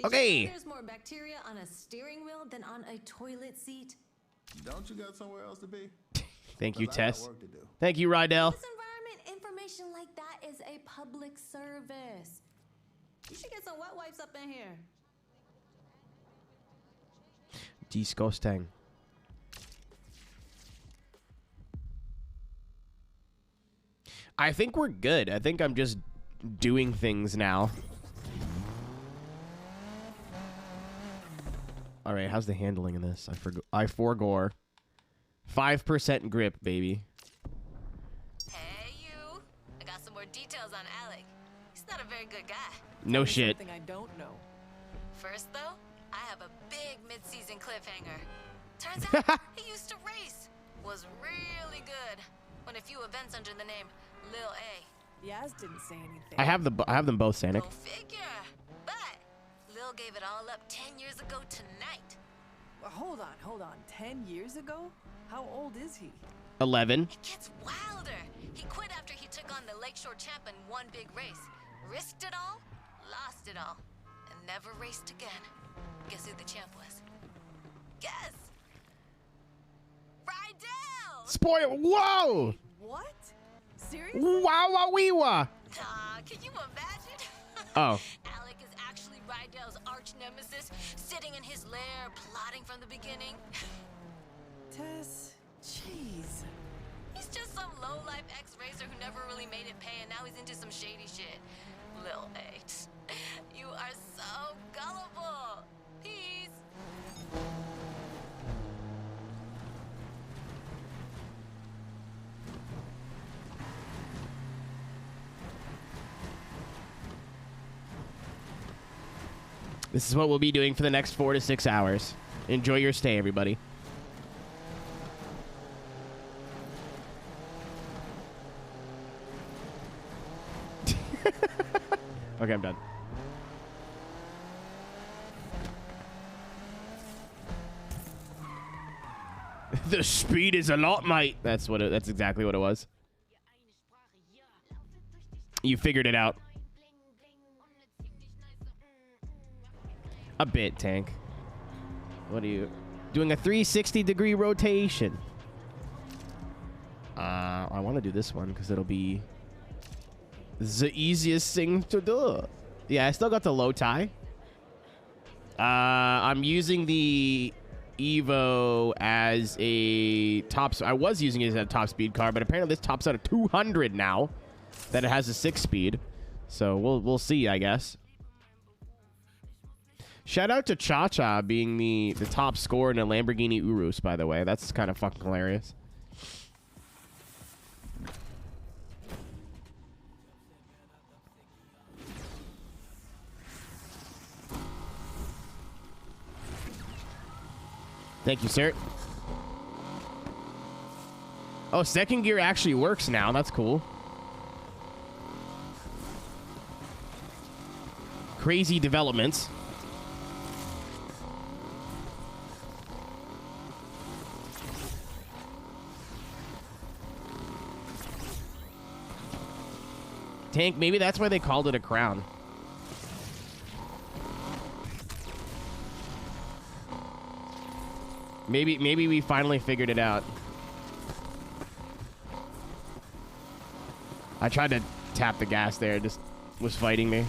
Okay. You know there's more bacteria on a steering wheel than on a toilet seat? Don't you got somewhere else to be? Thank you, 'Cause I got Tess. work to do. Thank you, Rydell. This environment information like that is a public service. You should get some wet wipes up in here. Disgusting. I think we're good. I think I'm just doing things now. All right, how's the handling in this? I forgore. 5% grip, baby. Hey, you. I got some more details on Alec. He's not a very good guy. No shit. Something I don't know. First, though, I have a big mid-season cliffhanger. Turns out he used to race. Was really good. Won a few events under the name Lil A. Yaz didn't say anything. I have them both, Sanic. Go figure. But Lil gave it all up 10 years ago tonight. Hold on. 10 years ago? How old is he? 11. It gets wilder. He quit after he took on the Lakeshore champ in one big race. Risked it all, lost it all, and never raced again. Guess who the champ was? Guess. Rydell! Spoil. Whoa! What? Seriously? Wow, wow, wee, wah. Nah, can you imagine? Oh. Alec is actually Rydell's arch nemesis, sitting in his lair, plotting from the beginning. Tess, jeez. He's just some low-life ex-racer who never really made it pay, and now he's into some shady shit. Lil H, you are so gullible. Peace. This is what we'll be doing for the next 4 to 6 hours. Enjoy your stay, everybody. Okay, I'm done. The speed is a lot, mate. That's exactly what it was. You figured it out. A bit, Tank. What are you doing? A 360-degree rotation. I want to do this one because it'll be the easiest thing to do. Yeah, I still got the low tie. I'm using the Evo as a top. I was using it as a top speed car, but apparently this tops out at 200 now. That it has a 6-speed. So we'll see, I guess. Shout out to Cha-Cha being the top scorer in a Lamborghini Urus, by the way. That's kind of fucking hilarious. Thank you, sir. Oh, second gear actually works now. That's cool. Crazy developments. Tank, maybe that's why they called it a crown. Maybe we finally figured it out. I tried to tap the gas there, it just was fighting me.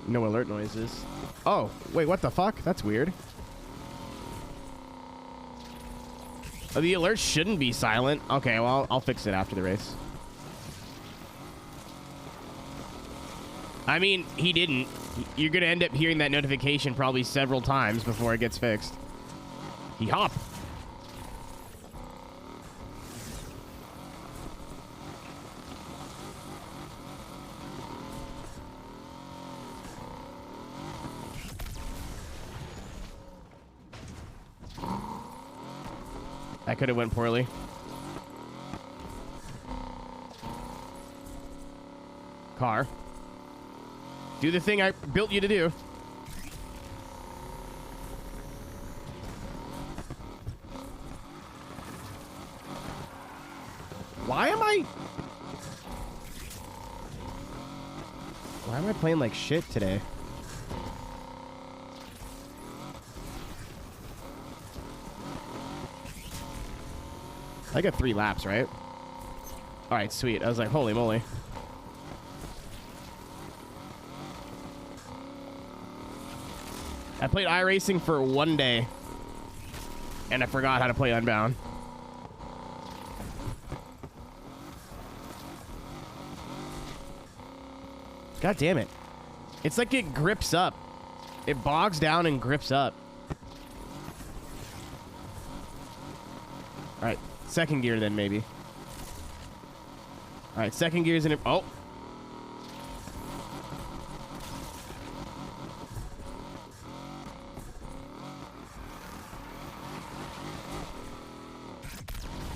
No alert noises. Oh, wait, what the fuck? That's weird. Oh, the alert shouldn't be silent. Okay, well, I'll fix it after the race. I mean, he didn't. You're going to end up hearing that notification probably several times before it gets fixed. He hopped. That could have went poorly. Car. Do the thing I built you to do. Why am I playing like shit today? I got 3 laps, right? All right, sweet. I was like, holy moly. I played iRacing for 1 day, and I forgot how to play Unbound. God damn it. It's like it grips up. It bogs down and grips up. All right, second gear then maybe. All right, second gear's in it. Oh.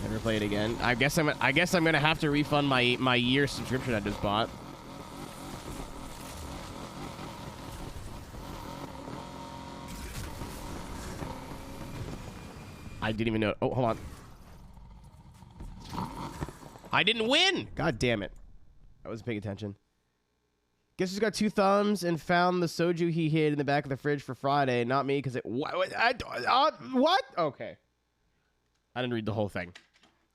Never play it again. I guess I'm gonna have to refund my year subscription I just bought. I didn't even know. Oh, hold on. I didn't win. God damn it. I wasn't paying attention. Guess who's got 2 thumbs and found the soju he hid in the back of the fridge for Friday? Not me, because it. What? Okay. I didn't read the whole thing.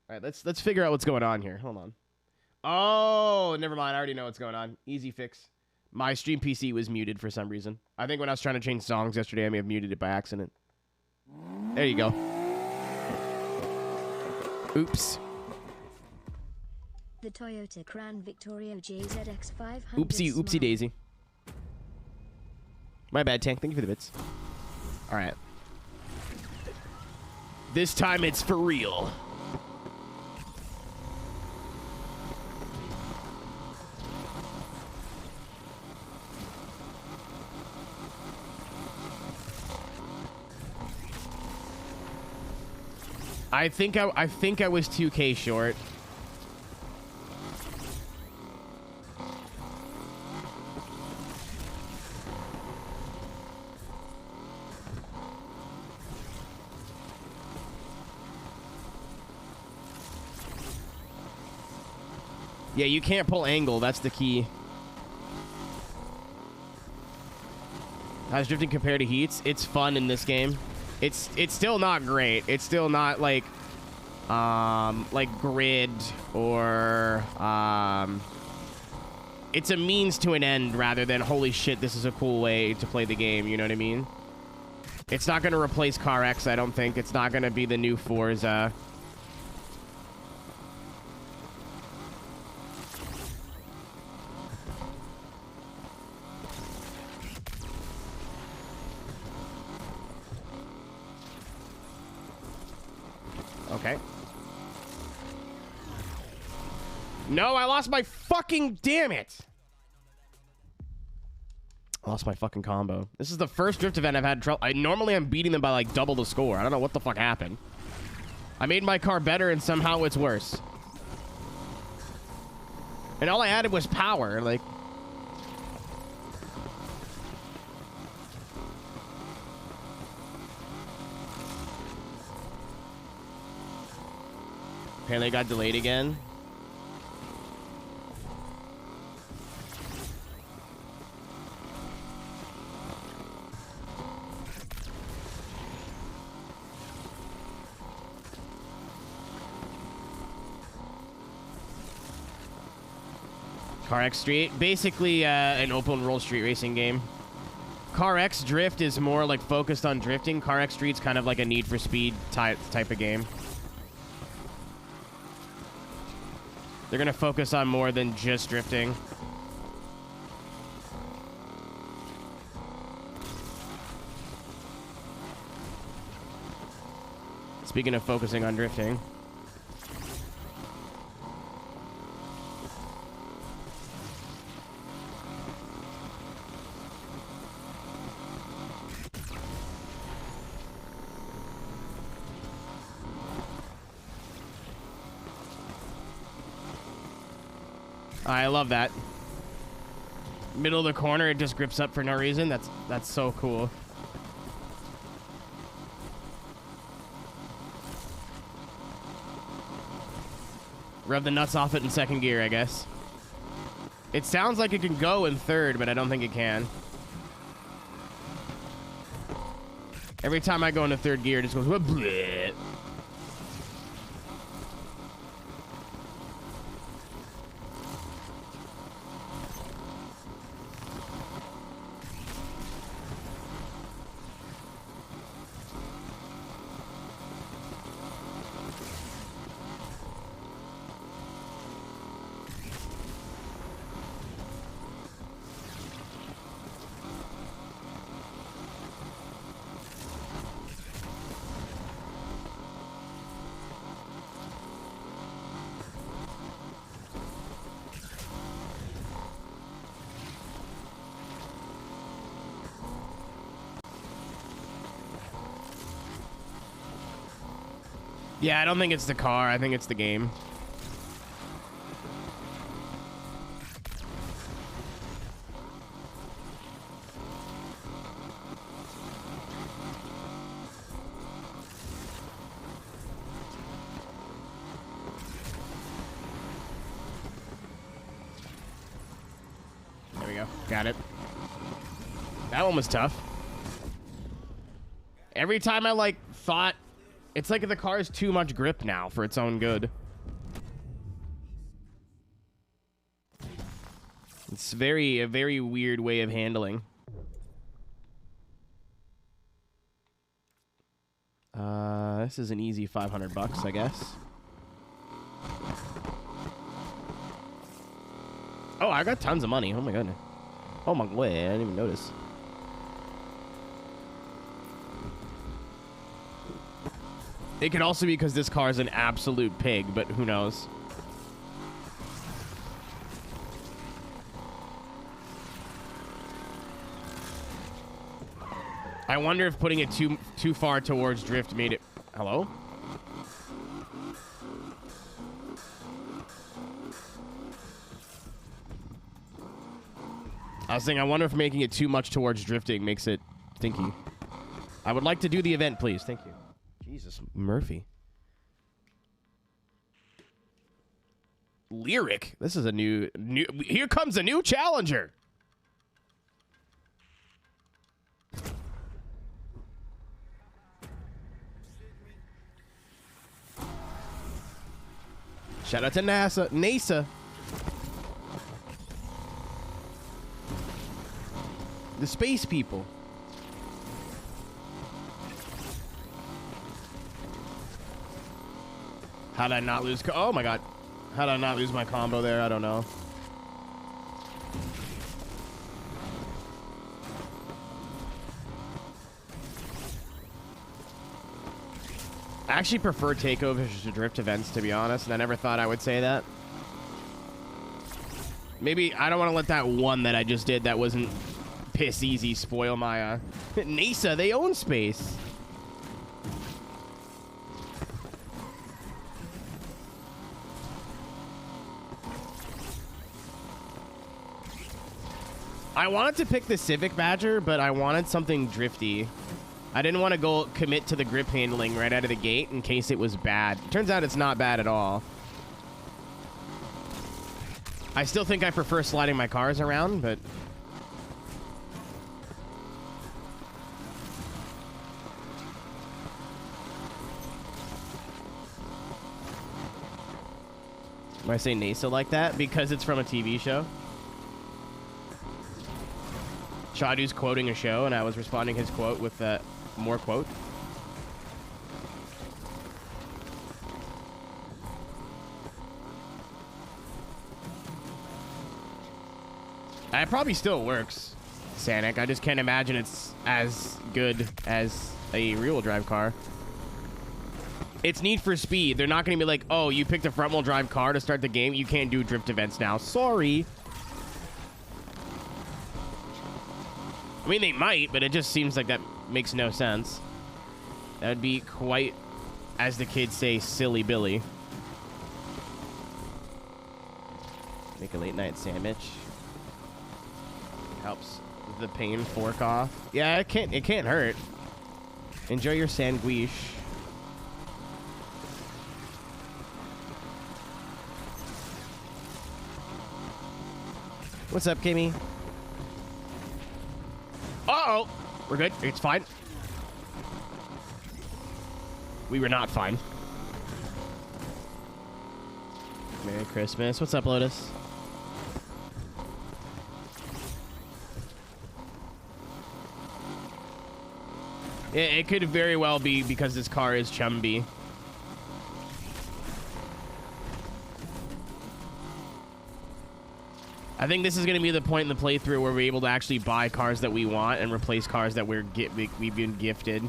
All right, let's figure out what's going on here. Hold on. Oh, never mind. I already know what's going on. Easy fix. My stream PC was muted for some reason. I think when I was trying to change songs yesterday, I may have muted it by accident. There you go. Oops. The Toyota Crown Victoria JZX 500. Oopsie daisy. My bad, Tank. Thank you for the bits. All right. This time it's for real. I think I was 2K short. Yeah, you can't pull angle. That's the key. How's drifting compared to heats? It's fun in this game. It's still not great. It's still not like grid or it's a means to an end rather than holy shit, this is a cool way to play the game. You know what I mean? It's not going to replace CarX, I don't think. It's not going to be the new Forza. Okay. No, I lost my fucking... Damn it. I lost my fucking combo. This is the first drift event I've had trouble... Normally I'm beating them by like double the score. I don't know what the fuck happened. I made my car better and somehow it's worse. And all I added was power. Like... Apparently it got delayed again. CarX Street, basically an open world street racing game. CarX Drift is more like focused on drifting. CarX Street's kind of like a Need for Speed type of game. They're going to focus on more than just drifting. Speaking of focusing on drifting. I love that. Middle of the corner, it just grips up for no reason. That's so cool. Rev the nuts off it in second gear, I guess. It sounds like it can go in third, but I don't think it can. Every time I go into third gear, it just goes... Bleh. Yeah, I don't think it's the car. I think it's the game. There we go. Got it. That one was tough. Every time I, like, thought... It's like the car has too much grip now for its own good. It's a very weird way of handling. This is an easy 500 bucks, I guess. Oh, I got tons of money. Oh my goodness. Oh my god, I didn't even notice. It could also be because this car is an absolute pig, but who knows? I wonder if putting it too far towards drift made it... Hello? I was saying, I wonder if making it too much towards drifting makes it stinky. I would like to do the event, please. Thank you. Jesus, Murphy. Lyric. This is a new. Here comes a new challenger. Shout out to NASA. The space people. How did I not lose? Oh my god. How did I not lose my combo there? I don't know. I actually prefer takeovers to drift events, to be honest, and I never thought I would say that. Maybe I don't want to let that one that I just did that wasn't piss easy spoil my NASA, they own space. I wanted to pick the Civic Badger, but I wanted something drifty. I didn't want to go commit to the grip handling right out of the gate in case it was bad. Turns out it's not bad at all. I still think I prefer sliding my cars around, but... Why I say NASA like that? Because it's from a TV show. Shadu's quoting a show, and I was responding his quote with more quote. It probably still works, Sanic. I just can't imagine it's as good as a rear-wheel drive car. It's Need for Speed. They're not going to be like, oh, you picked a front-wheel drive car to start the game. You can't do drift events now. Sorry. I mean, they might, but it just seems like that makes no sense. That would be quite, as the kids say, silly Billy. Make a late-night sandwich. Helps the pain fork off. Yeah, it can't hurt. Enjoy your sandwich. What's up, Kimmy? Uh-oh. We're good. It's fine. We were not fine. Merry Christmas. What's up, Lotus? It could very well be because this car is chumby. I think this is going to be the point in the playthrough where we're able to actually buy cars that we want and replace cars that we've been gifted.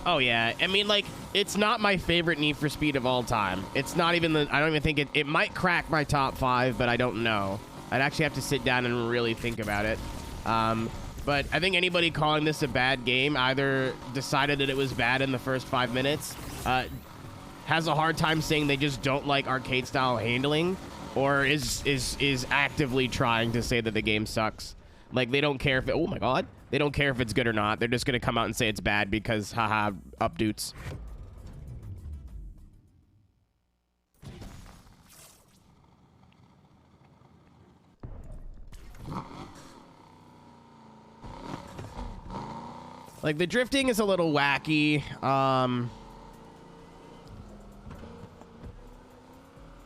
Oh yeah, I mean, like, it's not my favorite Need for Speed of all time. It's not even the, I don't even think it might crack my top 5, but I don't know. I'd actually have to sit down and really think about it. But I think anybody calling this a bad game either decided that it was bad in the first 5 minutes, has a hard time saying they just don't like arcade style handling, or is actively trying to say that the game sucks. Like, they don't care if it, oh my god, they don't care if it's good or not. They're just gonna come out and say it's bad because haha, updoots. Like, the drifting is a little wacky.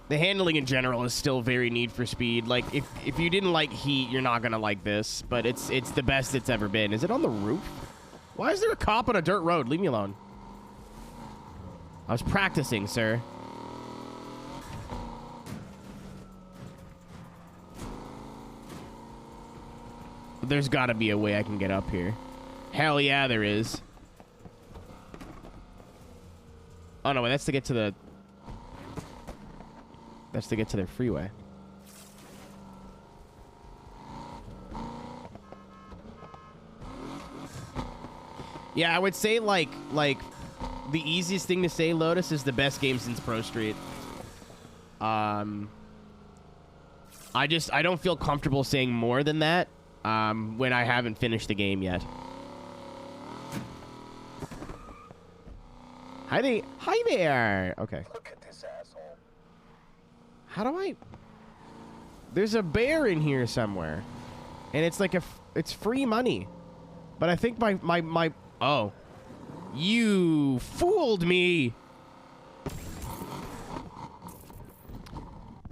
The handling in general is still very Need for Speed. Like, if you didn't like Heat, you're not gonna like this. But it's the best it's ever been. Is it on the roof? Why is there a cop on a dirt road? Leave me alone. I was practicing, sir. There's gotta be a way I can get up here. Hell yeah, there is. Oh no, wait, that's to get to the... That's to get to their freeway. Yeah, I would say like the easiest thing to say, Lotus, is the best game since Pro Street. I don't feel comfortable saying more than that when I haven't finished the game yet. Hi there. Okay. Look at this asshole. How do I... There's a bear in here somewhere. And it's like it's free money. But I think my oh. You fooled me.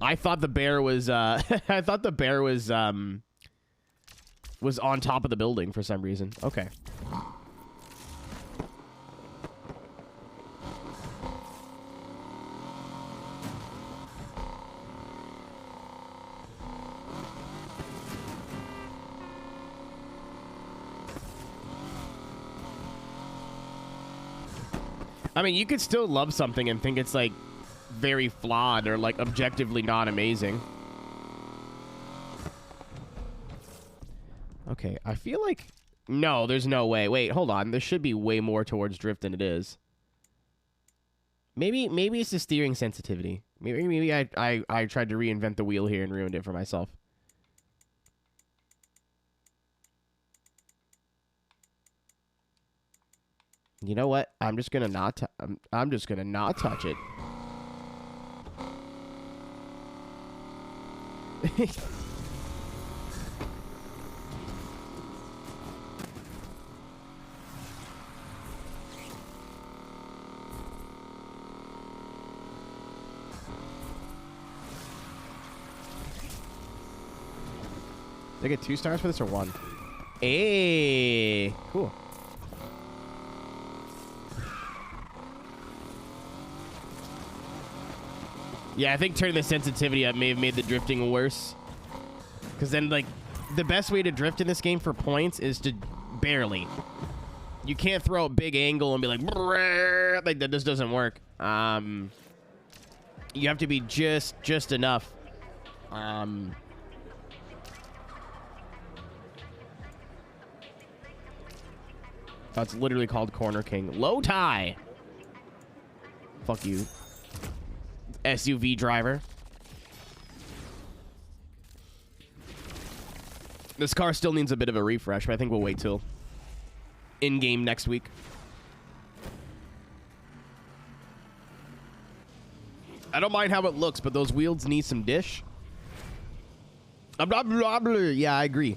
I thought the bear was I thought the bear was on top of the building for some reason. Okay. I mean, you could still love something and think it's, like, very flawed or, like, objectively not amazing. Okay, I feel like... No, there's no way. Wait, hold on. There should be way more towards drift than it is. Maybe it's the steering sensitivity. Maybe I tried to reinvent the wheel here and ruined it for myself. You know what? I'm just gonna not touch it. Did I get 2 stars for this or 1? Hey, cool. Yeah, I think turning the sensitivity up may have made the drifting worse. Because then, like, the best way to drift in this game for points is to barely. You can't throw a big angle and be like, brrr, like that just doesn't work. You have to be just enough. That's literally called Corner King. Low tie. Fuck you. SUV driver. This car still needs a bit of a refresh, but I think we'll wait till in-game next week. I don't mind how it looks, but those wheels need some dish. Blah, blah, blah. Yeah, I agree.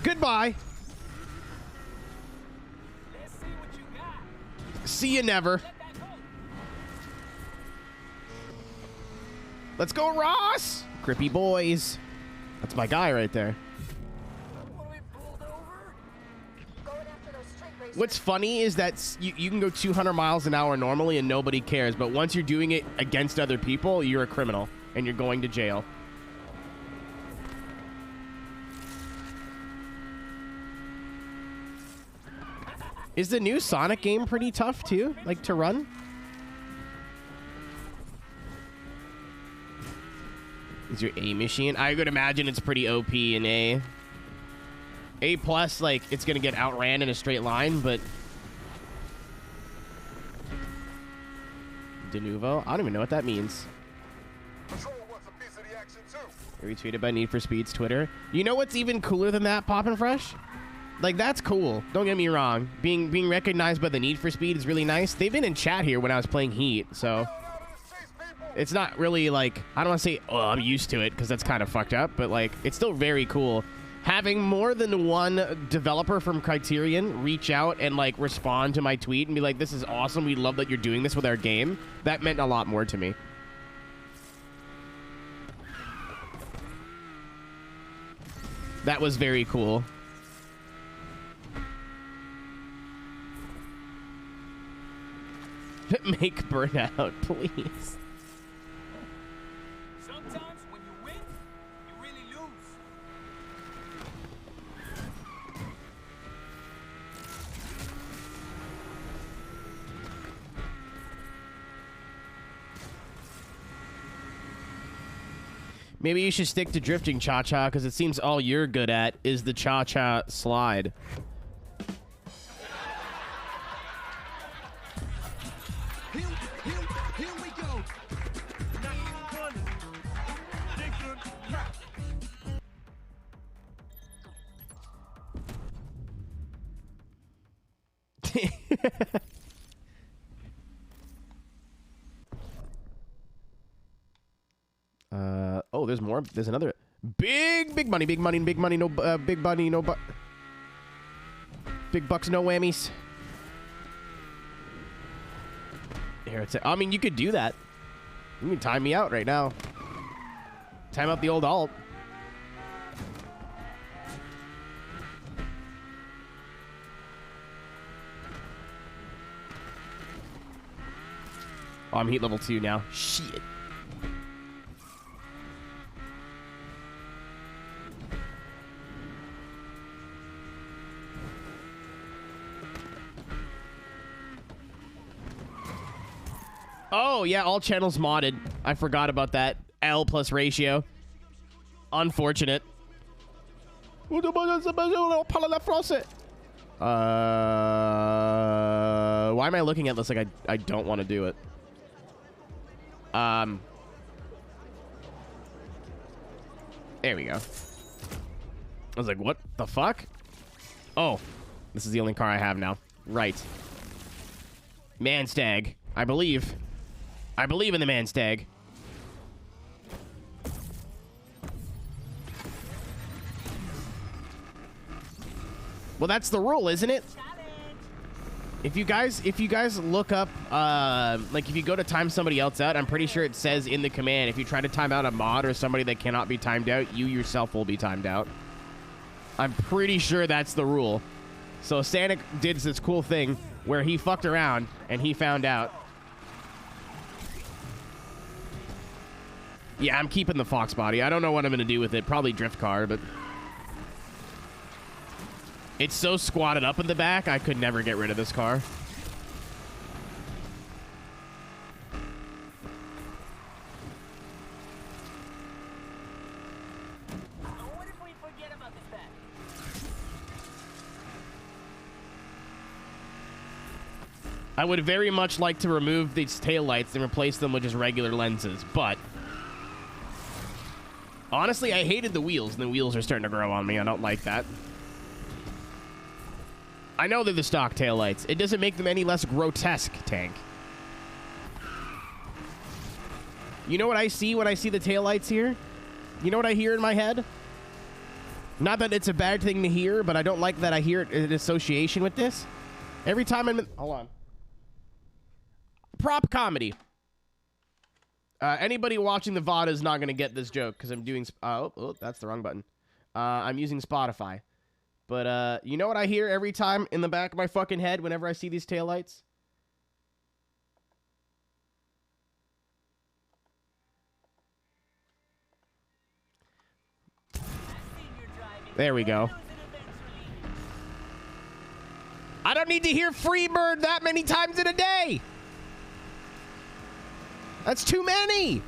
Goodbye. Let's see what you got. See you never. Let that go. Let's go, Ross. Grippy boys. That's my guy right there. What are we pulled over? Going after those street racers. What's funny is that you can go 200 miles an hour normally and nobody cares, but once you're doing it against other people, you're a criminal and you're going to jail. Is the new Sonic game pretty tough too, like to run? Is your A machine? I would imagine it's pretty OP in A. A plus, like, it's gonna get outran in a straight line, but... De novo? I don't even know what that means. Patrol wants a piece of the action too. Retweeted by Need for Speed's Twitter. You know what's even cooler than that, Poppin' Fresh? Like, that's cool. Don't get me wrong. Being recognized by the Need for Speed is really nice. They've been in chat here when I was playing Heat, so... It's not really, like... I don't want to say, oh, I'm used to it, because that's kind of fucked up, but, like, it's still very cool. Having more than one developer from Criterion reach out and, like, respond to my tweet and be like, this is awesome, we love that you're doing this with our game, that meant a lot more to me. That was very cool. Make Burnout, please. Sometimes when you win, you really lose. Maybe you should stick to drifting, Cha-Cha, because it seems all you're good at is the Cha-Cha slide. Here we go. Oh, there's more. There's another big money, big money, big money. No, big money, no, big bucks, no whammies. Here it's. I mean, you could do that. You can time me out right now. Time out the old alt. Oh, I'm heat level 2 now. Shit. Oh, yeah, all channels modded. I forgot about that. L plus ratio. Unfortunate. Why am I looking at this like I don't want to do it? There we go. I was like, what the fuck? Oh, this is the only car I have now. Right. Manstag. I believe in the Manstag. Well, that's the rule, isn't it? If you guys look up, like if you go to time somebody else out, I'm pretty sure it says in the command, if you try to time out a mod or somebody that cannot be timed out, you yourself will be timed out. I'm pretty sure that's the rule. So Sanic did this cool thing where he fucked around and he found out. Yeah, I'm keeping the Fox body. I don't know what I'm going to do with it. Probably drift car, but... It's so squatted up in the back, I could never get rid of this car. What if we forget about this back? I would very much like to remove these taillights and replace them with just regular lenses, but... Honestly, I hated the wheels, and the wheels are starting to grow on me. I don't like that. I know they're the stock taillights. It doesn't make them any less grotesque, Tank. You know what I see when I see the taillights here? You know what I hear in my head? Not that it's a bad thing to hear, but I don't like that I hear it in association with this. Every time I'm in... Hold on. Prop comedy. Anybody watching the VOD is not going to get this joke because I'm doing... Oh, that's the wrong button. I'm using Spotify. But you know what I hear every time in the back of my fucking head whenever I see these taillights? There we go. I don't need to hear Freebird that many times in a day. That's too many.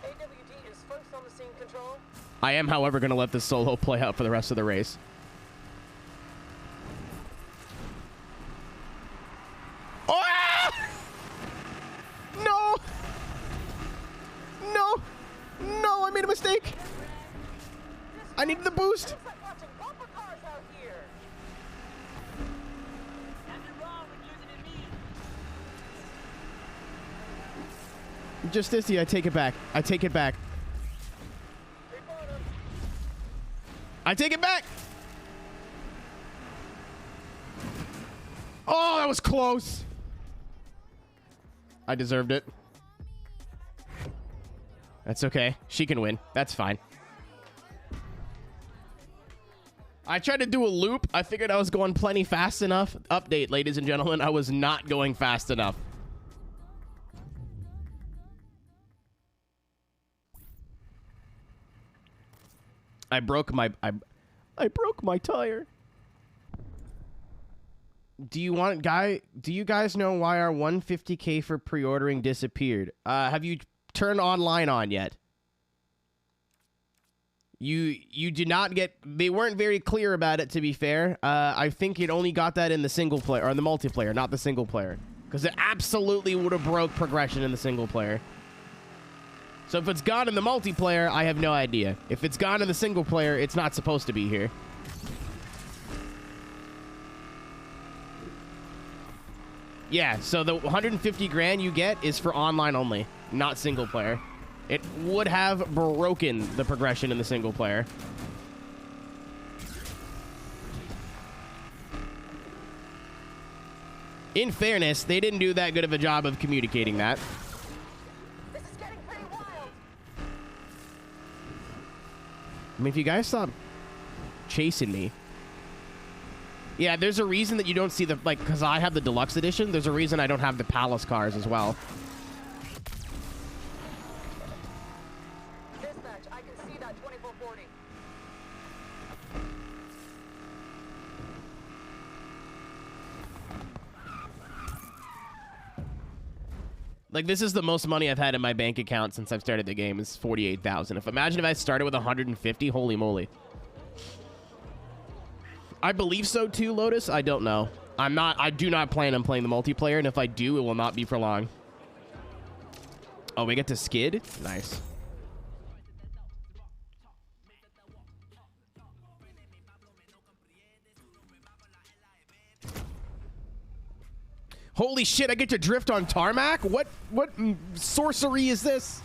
AWD is first on the scene, control. I am, however, going to let this solo play out for the rest of the race. Oh! Ah! No! No! No, I made a mistake. I needed the boost. Looks like watching bumper cars out here. Nothing wrong with losing to me. Just this, I take it back. I take it back. I take it back. Oh, that was close. I deserved it. That's okay. She can win. That's fine. I tried to do a loop. I figured I was going plenty fast enough. Update, ladies and gentlemen. I was not going fast enough. I broke my tire. Do you guys know why our 150K for pre-ordering disappeared? Have you turned online on yet? You did not get... They weren't very clear about it, to be fair. I think it only got that in the single player, or the multiplayer, not the single player. Because it absolutely would have broke progression in the single player. So if it's gone in the multiplayer, I have no idea. If it's gone in the single player, it's not supposed to be here. Yeah, so the 150 grand you get is for online only, not single player. It would have broken the progression in the single player. In fairness, they didn't do that good of a job of communicating that. This is getting pretty wild. I mean, if you guys stop chasing me. Yeah, there's a reason that you don't see the, like, because I have the deluxe edition, there's a reason I don't have the palace cars as well. Dispatch, I can see that 2440. Like, this is the most money I've had in my bank account since I've started the game. It's 48,000. Imagine if I started with 150. Holy moly. I believe so too, Lotus. I don't know. I do not plan on playing the multiplayer, and if I do, it will not be for long. Oh, we get to skid? Nice. Holy shit, I get to drift on tarmac? What sorcery is this?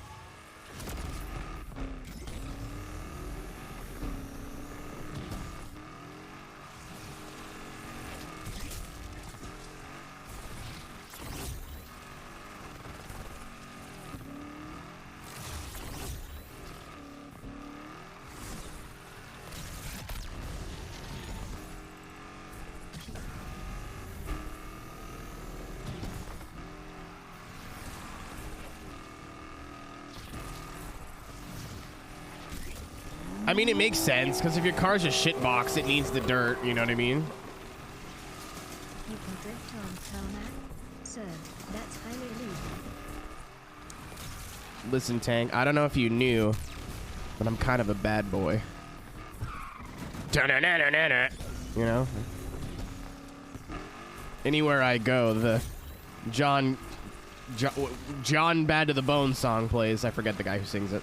I mean, it makes sense, because if your car's a shitbox, it needs the dirt, you know what I mean? You can drift on tarmac. Sir, that's highly illegal. Listen, Tank, I don't know if you knew, but I'm kind of a bad boy. You know? Anywhere I go, the John Bad to the Bone song plays. I forget the guy who sings it.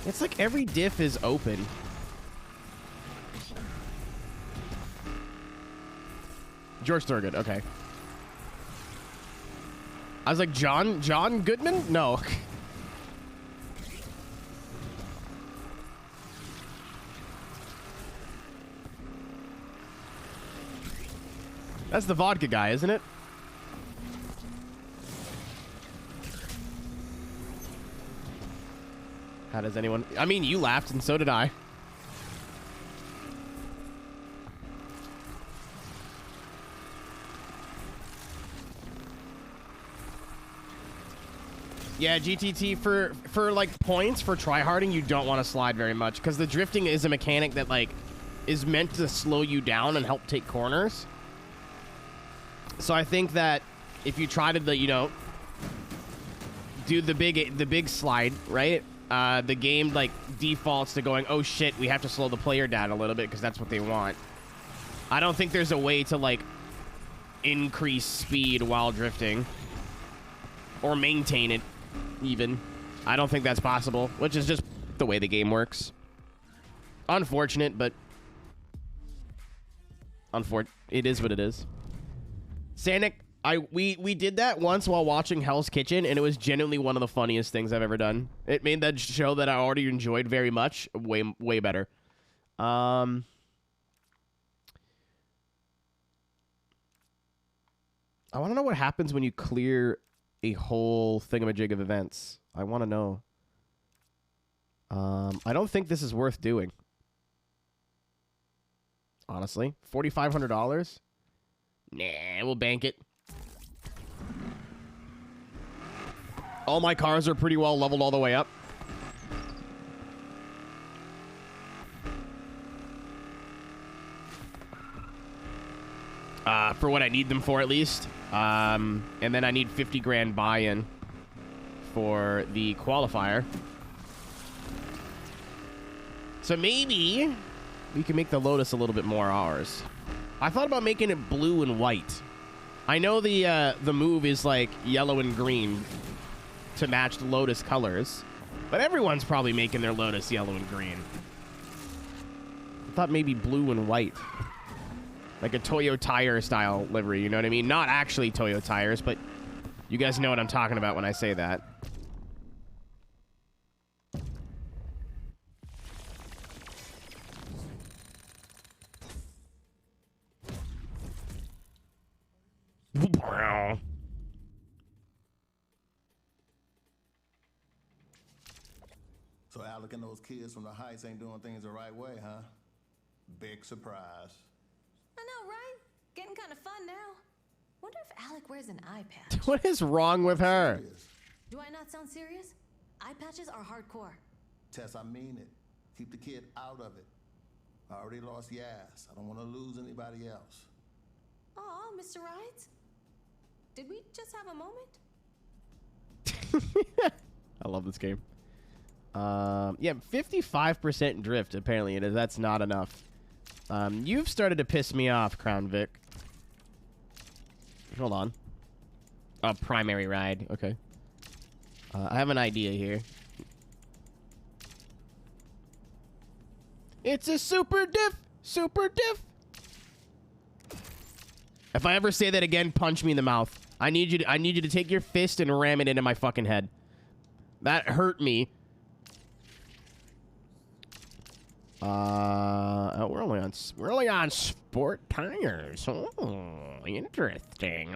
It's like every diff is open. George Thorogood, okay. I was like, John Goodman? No. That's the vodka guy, isn't it? How does anyone... I mean, you laughed, and so did I. Yeah, GTT, for like, points, for tryharding, you don't want to slide very much, because the drifting is a mechanic that, like, is meant to slow you down and help take corners. So I think that if you try to, you know, do the big slide, right? The game, like, defaults to going, oh shit, we have to slow the player down a little bit because that's what they want. I don't think there's a way to, like, increase speed while drifting. Or maintain it, even. I don't think that's possible, which is just the way the game works. Unfortunate, but... it is what it is. Sanic, we did that once while watching Hell's Kitchen, and it was genuinely one of the funniest things I've ever done. It made that show that I already enjoyed very much way better. I want to know what happens when you clear a whole thingamajig of events. I want to know. I don't think this is worth doing. Honestly, $4,500. Nah, we'll bank it. All my cars are pretty well leveled all the way up. For what I need them for, at least. And then I need 50 grand buy-in for the qualifier. So maybe we can make the Lotus a little bit more ours. I thought about making it blue and white. I know the move is like yellow and green to match the Lotus colors, but everyone's probably making their Lotus yellow and green. I thought maybe blue and white. Like a Toyo Tire style livery, you know what I mean? Not actually Toyo Tires, but you guys know what I'm talking about when I say that. So Alec and those kids from the Heights ain't doing things the right way, huh? Big surprise. I know, right? Getting kind of fun now. Wonder if Alec wears an eye patch. What is wrong with her? Do I not sound serious? Eye patches are hardcore. Tess, I mean it. Keep the kid out of it. I already lost Yas. I don't want to lose anybody else. Oh, Mr. Rides? Did we just have a moment? I love this game. Yeah, 55% drift, apparently it is. That's not enough. You've started to piss me off, Crown Vic. Hold on. A primary ride. Okay. I have an idea here. It's a super diff! Super diff! If I ever say that again, punch me in the mouth. I need you to take your fist and ram it into my fucking head. That hurt me. We're only on sport tires. Oh, interesting.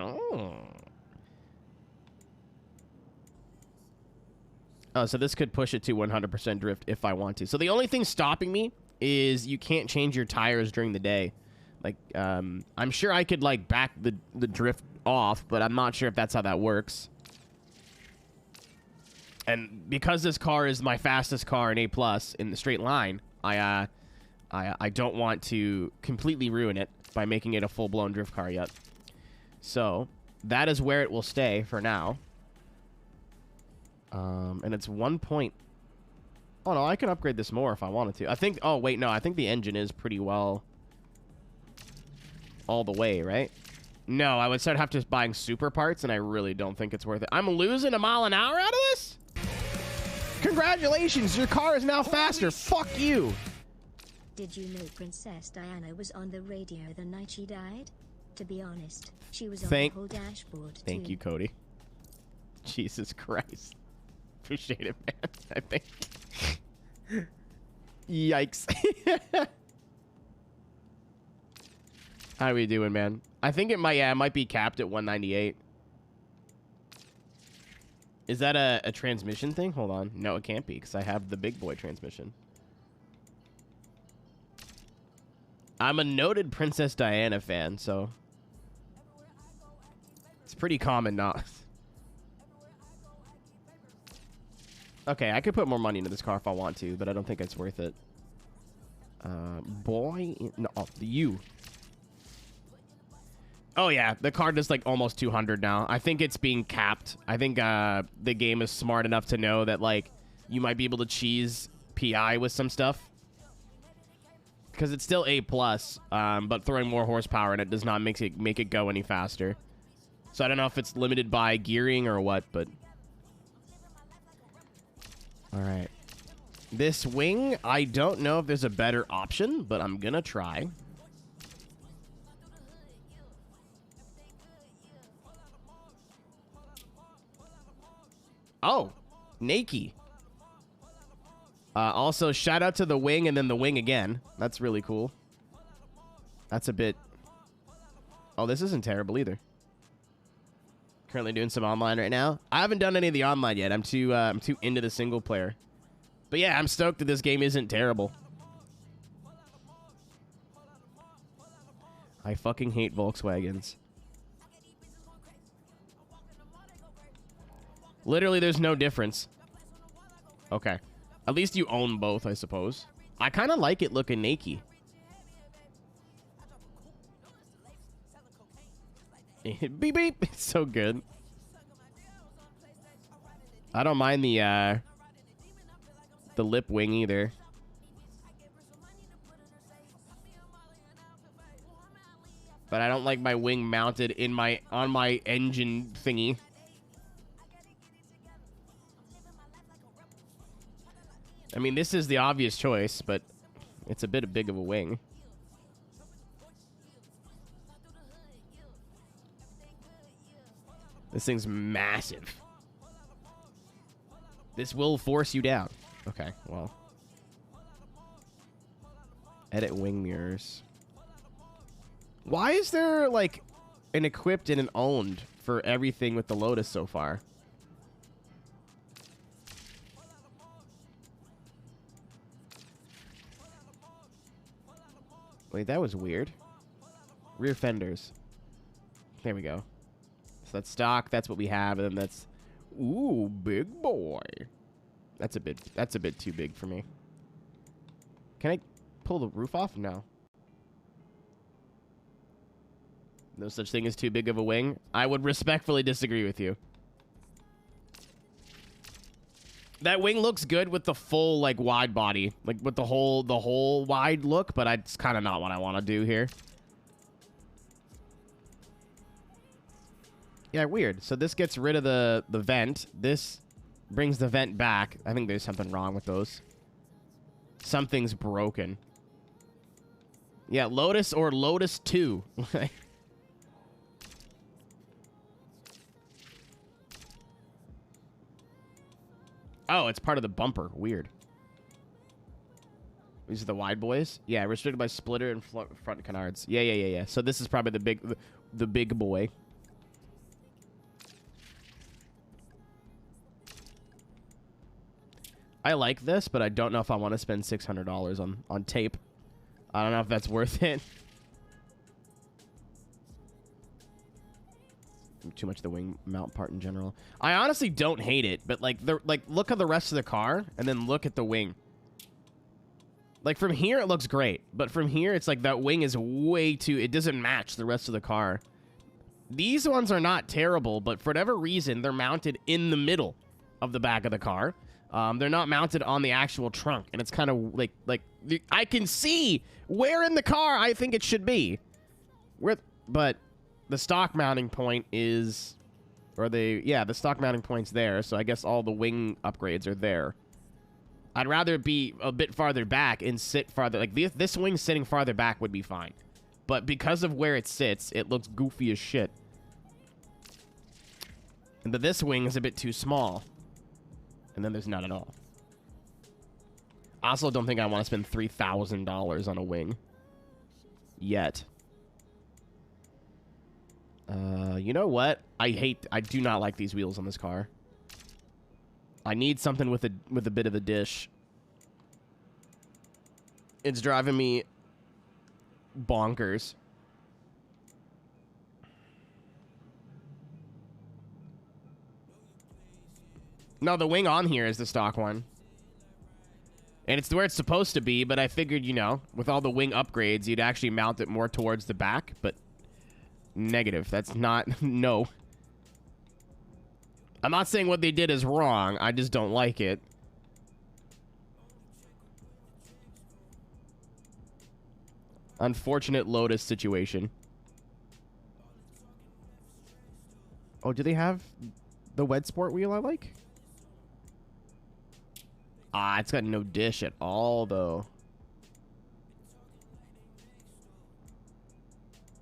Oh, so this could push it to 100% drift if I want to. So the only thing stopping me is you can't change your tires during the day. Like, I'm sure I could, like, back the drift off, but I'm not sure if that's how that works. And because this car is my fastest car in A+ in the straight line, I don't want to completely ruin it by making it a full-blown drift car yet. So, that is where it will stay for now. And it's 1 point... Oh, no, I can upgrade this more if I wanted to. I think... Oh, wait, no, I think the engine is pretty well... all the way, right? No, I would start have to buying super parts, and I really don't think it's worth it. I'm losing a mile an hour out of this? Congratulations, your car is now faster. Fuck you. Did you know Princess Diana was on the radio the night she died? To be honest, she was on the whole dashboard Thank you, Cody. Jesus Christ. Appreciate it, man. I think. Yikes. How are we doing, man? I think it might be capped at 198. Is that a transmission thing? Hold on. No, it can't be because I have the big boy transmission. I'm a noted Princess Diana fan, so it's pretty common not. Okay, I could put more money into this car if I want to, but I don't think it's worth it. No, you. Oh, yeah. The car does, like, almost 200 now. I think it's being capped. I think the game is smart enough to know that, like, you might be able to cheese PI with some stuff. Because it's still A+, but throwing more horsepower in it does not make it go any faster. So I don't know if it's limited by gearing or what, but... All right. This wing, I don't know if there's a better option, but I'm gonna try. Oh, Nakey. Also, shout out to the wing and then the wing again. That's really cool. That's a bit... Oh, this isn't terrible either. Currently doing some online right now. I haven't done any of the online yet. I'm too into the single player. But yeah, I'm stoked that this game isn't terrible. I fucking hate Volkswagens. Literally, there's no difference. Okay. At least you own both, I suppose. I kind of like it looking naked. Beep, beep. It's so good. I don't mind the lip wing either. But I don't like my wing mounted on my engine thingy. I mean, this is the obvious choice, but it's a bit big of a wing. This thing's massive. This will force you down. Okay, well. Edit wing mirrors. Why is there, like, an equipped and an owned for everything with the Lotus so far? Wait, that was weird. Rear fenders. There we go. So that's stock. That's what we have, and then that's... Ooh, big boy. That's a bit too big for me. Can I pull the roof off? No. No such thing as too big of a wing. I would respectfully disagree with you. That wing looks good with the full, like, wide body. Like, with the whole wide look, but it's kind of not what I want to do here. Yeah, weird. So this gets rid of the vent. This brings the vent back. I think there's something wrong with those. Something's broken. Yeah, Lotus or Lotus 2. Oh, it's part of the bumper. Weird. These are the wide boys? Yeah, restricted by splitter and front canards. Yeah. So this is probably the big boy. I like this, but I don't know if I want to spend $600 on tape. I don't know if that's worth it. Too much of the wing mount part in general. I honestly don't hate it, but like look at the rest of the car and then look at the wing. Like from here it looks great, but from here it's like that wing is way too, it doesn't match the rest of the car. These ones are not terrible, but for whatever reason they're mounted in the middle of the back of the car. They're not mounted on the actual trunk, and it's kind of like I can see where in the car I think it should be. But the stock mounting point is, the stock mounting point's there, so I guess all the wing upgrades are there. I'd rather be a bit farther back and sit farther, like this wing sitting farther back would be fine. But because of where it sits, it looks goofy as shit. But this wing is a bit too small. And then there's none at all. I also don't think I want to spend $3,000 on a wing. Yet. You know what? I do not like these wheels on this car. I need something with a bit of a dish. It's driving me bonkers. No, the wing on here is the stock one. And it's where it's supposed to be, but I figured, you know, with all the wing upgrades, you'd actually mount it more towards the back, but negative. That's not... No. I'm not saying what they did is wrong. I just don't like it. Unfortunate Lotus situation. Oh, do they have the Wed Sport wheel I like? Ah, it's got no dish at all, though.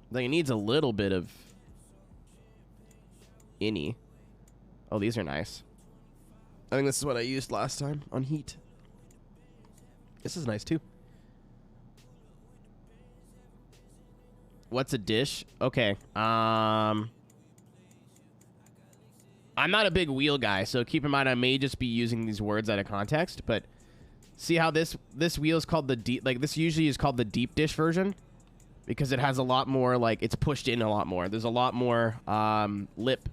Like, it needs a little bit of innie. Oh, these are nice. I think this is what I used last time on Heat. This is nice, too. What's a dish? Okay. I'm not a big wheel guy, so keep in mind I may just be using these words out of context, but see how this wheel is called the deep, like this usually is called the deep dish version because it has a lot more, like it's pushed in a lot more. There's a lot more lip.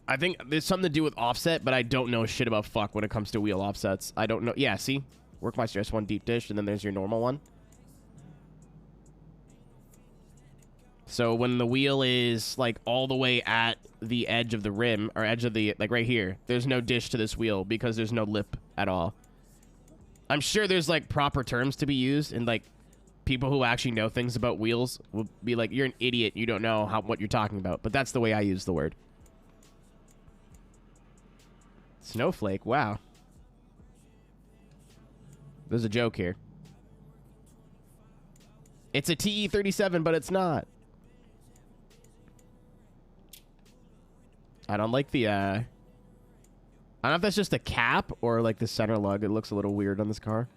I think there's something to do with offset, but I don't know shit about fuck when it comes to wheel offsets. I don't know. Yeah, see? Workmeister S1 deep dish, and then there's your normal one. So when the wheel is like all the way at the edge of the rim, or edge of the, like right here, there's no dish to this wheel because there's no lip at all. I'm sure there's like proper terms to be used, and like people who actually know things about wheels will be like, you're an idiot, you don't know what you're talking about. But that's the way I use the word. Snowflake, wow. There's a joke here. It's a TE37, but it's not. I don't like the, I don't know if that's just a cap or like the center lug. It looks a little weird on this car.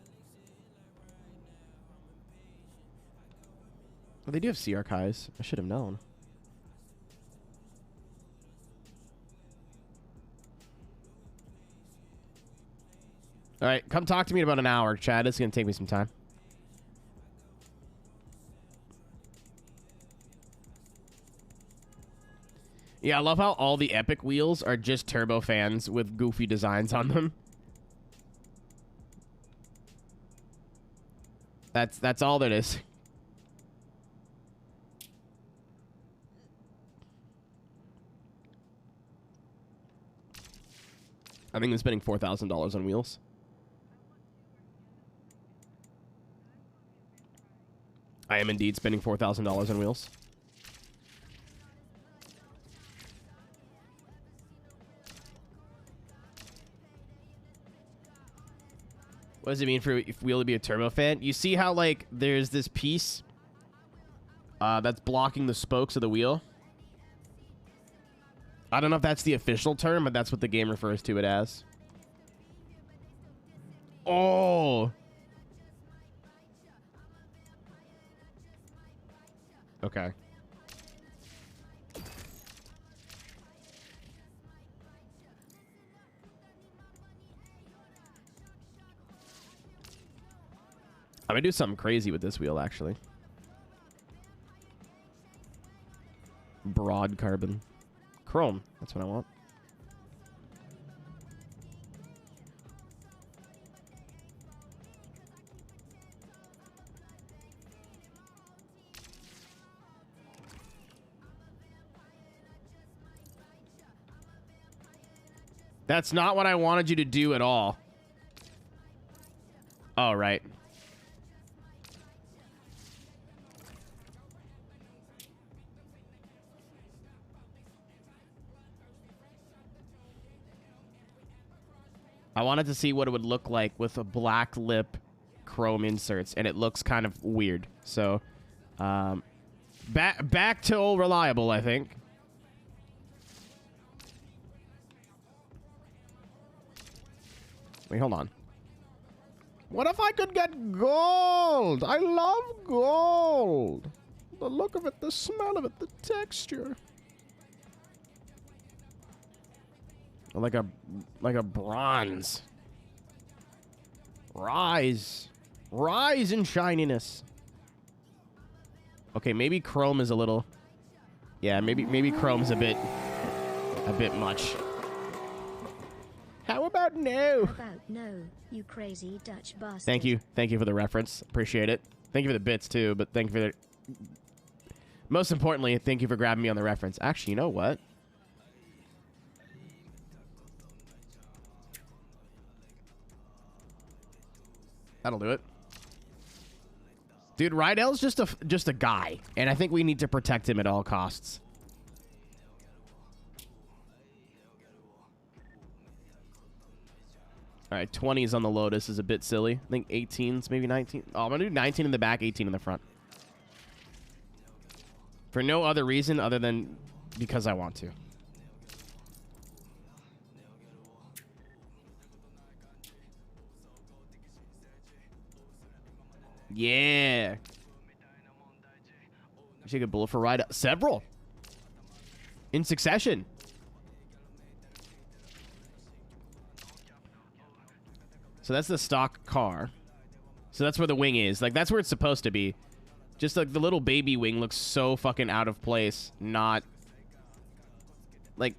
Oh, they do have CR Kais. I should have known. All right, come talk to me in about an hour, Chad. It's going to take me some time. Yeah, I love how all the Epic wheels are just turbofans with goofy designs on them. That's all that is. I think I'm spending $4,000 on wheels. I am indeed spending $4,000 on wheels. What does it mean for wheel to be a turbofan? You see how, like, there's this piece that's blocking the spokes of the wheel? I don't know if that's the official term, but that's what the game refers to it as. Oh! Okay. I'm gonna do something crazy with this wheel, actually. Broad carbon. Chrome. That's what I want. That's not what I wanted you to do at all. Oh, right. I wanted to see what it would look like with a black lip chrome inserts, and it looks kind of weird. So, Back to old reliable, I think. Wait, hold on. What if I could get gold? I love gold. The look of it, the smell of it, the texture. Like a bronze. Rise in shininess. Okay, maybe chrome is a little. Yeah, maybe chrome's a bit much. How about no? How about no, you crazy Dutch bastard. Thank you for the reference. Appreciate it. Thank you for the bits too, but thank you for the. Most importantly, thank you for grabbing me on the reference. Actually, you know what? That'll do it. Dude, Rydell's just a guy, and I think we need to protect him at all costs. All right, 20s on the Lotus is a bit silly. I think 18s, maybe 19. Oh, I'm going to do 19 in the back, 18 in the front. For no other reason other than because I want to. Yeah. Take a bullet for ride. Several. In succession. So that's the stock car. So that's where the wing is. Like, that's where it's supposed to be. Just like the little baby wing looks so fucking out of place. Not like,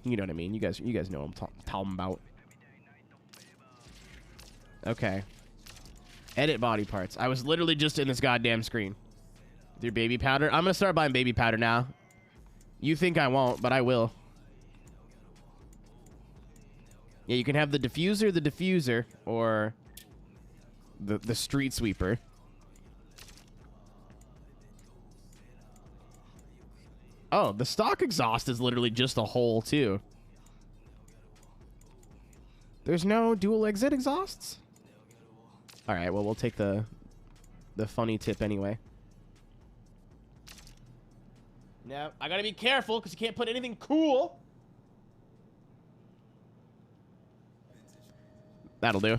you know what I mean. You guys know what I'm talking about. Okay. Edit body parts. I was literally just in this goddamn screen. With your baby powder. I'm gonna start buying baby powder now. You think I won't, but I will. Yeah, you can have the diffuser, or the street sweeper. Oh, the stock exhaust is literally just a hole, too. There's no dual exit exhausts? Alright, well, we'll take the funny tip anyway. Now, I gotta be careful, because you can't put anything cool. That'll do.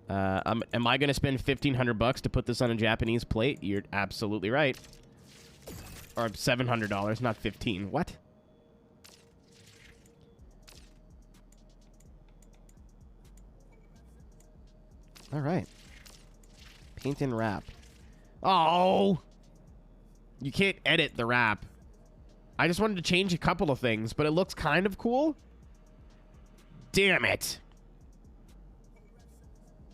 Am I going to spend $1,500 to put this on a Japanese plate? You're absolutely right. Or $700, not 15. What? All right. Paint and wrap. Oh! You can't edit the wrap. I just wanted to change a couple of things, but it looks kind of cool. Damn it.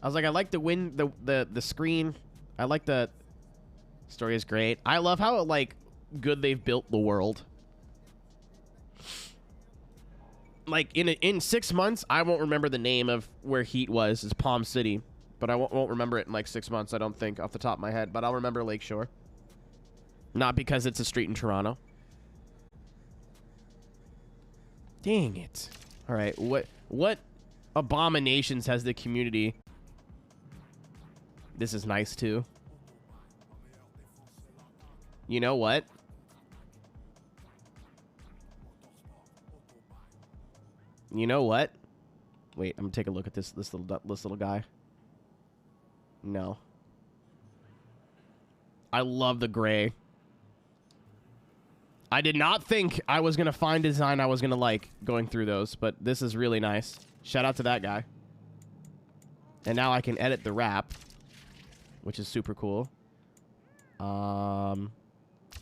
I was like, I like the screen. I like the story is great. I love how like good they've built the world. Like in 6 months, I won't remember the name of where Heat was. It's Palm City, but I won't remember it in like 6 months. I don't think off the top of my head, but I'll remember Lakeshore. Not because it's a street in Toronto. Dang it! All right, what abominations has the community? This is nice, too. You know what? You know what? Wait, I'm gonna take a look at this little guy. No. I love the gray. I did not think I was gonna find a design I was gonna like going through those, but this is really nice. Shout out to that guy. And now I can edit the wrap, which is super cool.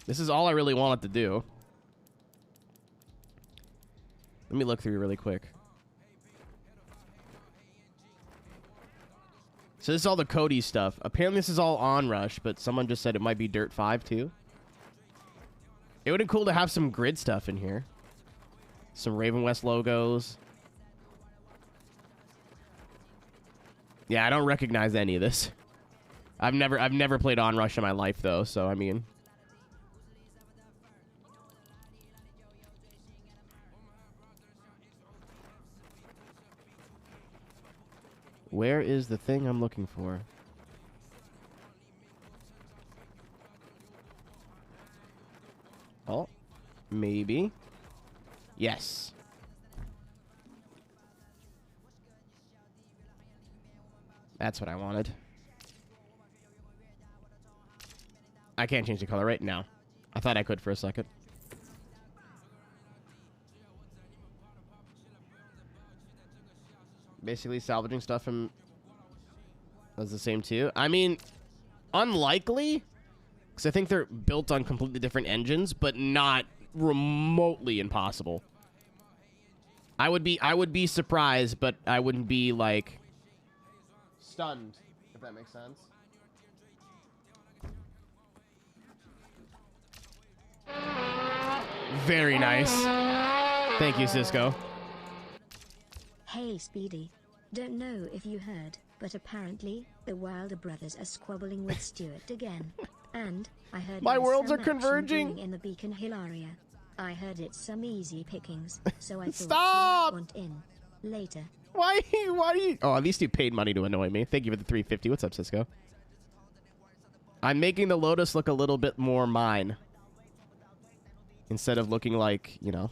This is all I really wanted to do. Let me look through really quick. So this is all the Cody stuff. Apparently this is all Onrush, but someone just said it might be Dirt 5 too. It would have been cool to have some grid stuff in here. Some Raven West logos. Yeah, I don't recognize any of this. I've never played Onrush in my life though, so I mean. Where is the thing I'm looking for? Oh, maybe. Yes. That's what I wanted. I can't change the color right now. I thought I could for a second. Basically, salvaging stuff from was the same too. I mean, unlikely, because I think they're built on completely different engines, but not remotely impossible. I would be surprised, but I wouldn't be like stunned, if that makes sense. Very nice. Thank you, Cisco. Hey, Speedy. Don't know if you heard, but apparently, the Wilder brothers are squabbling with Stuart again. And, I heard My there's worlds some are action converging. brewing in the Beacon Hill area. I heard it's some easy pickings, so I thought Stop! you might want in. Later. Why do you... Oh, at least you paid money to annoy me. Thank you for the 350. What's up, Cisco? I'm making the Lotus look a little bit more mine. Instead of looking like, you know...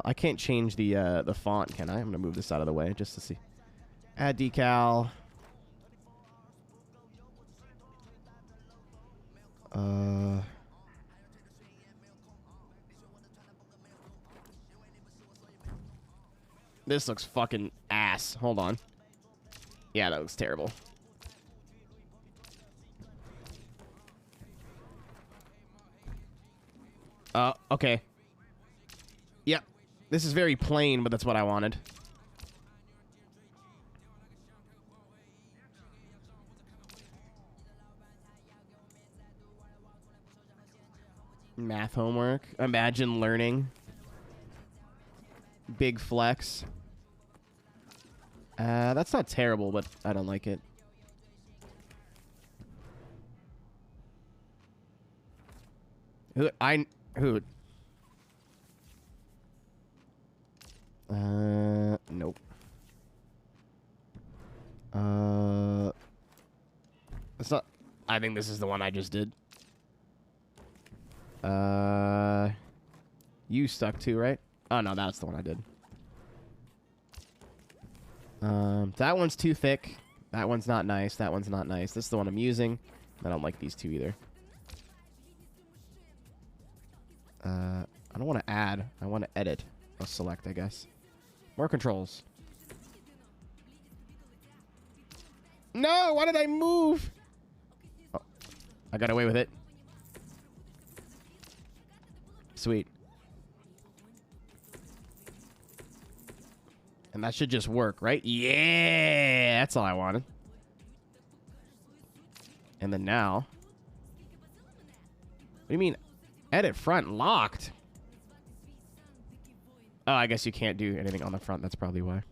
I can't change the font, can I? I'm going to move this out of the way just to see. Add decal. This looks fucking ass. Hold on. Yeah, that looks terrible. Okay. Yep. This is very plain, but that's what I wanted. Math homework. Imagine learning. Big flex. That's not terrible, but I don't like it. Nope. It's not. I think this is the one I just did. You stuck too, right? Oh no, that's the one I did. That one's too thick. That one's not nice. That one's not nice. This is the one I'm using. I don't like these two either. I don't want to add. I want to edit. I'll select, I guess. More controls. No! Why did I move? Oh, I got away with it. Sweet. And that should just work, right? Yeah! That's all I wanted. And then now... What do you mean? Edit front locked? Oh, I guess you can't do anything on the front. That's probably why.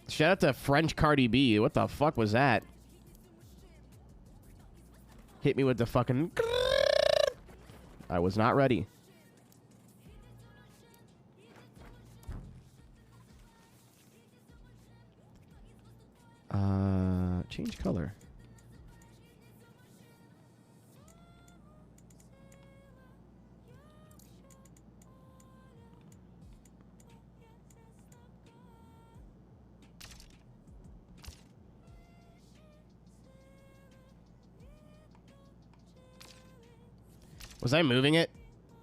Shout out to French Cardi B. What the fuck was that? Hit me with the fucking... I was not ready. Change color. Was I moving it?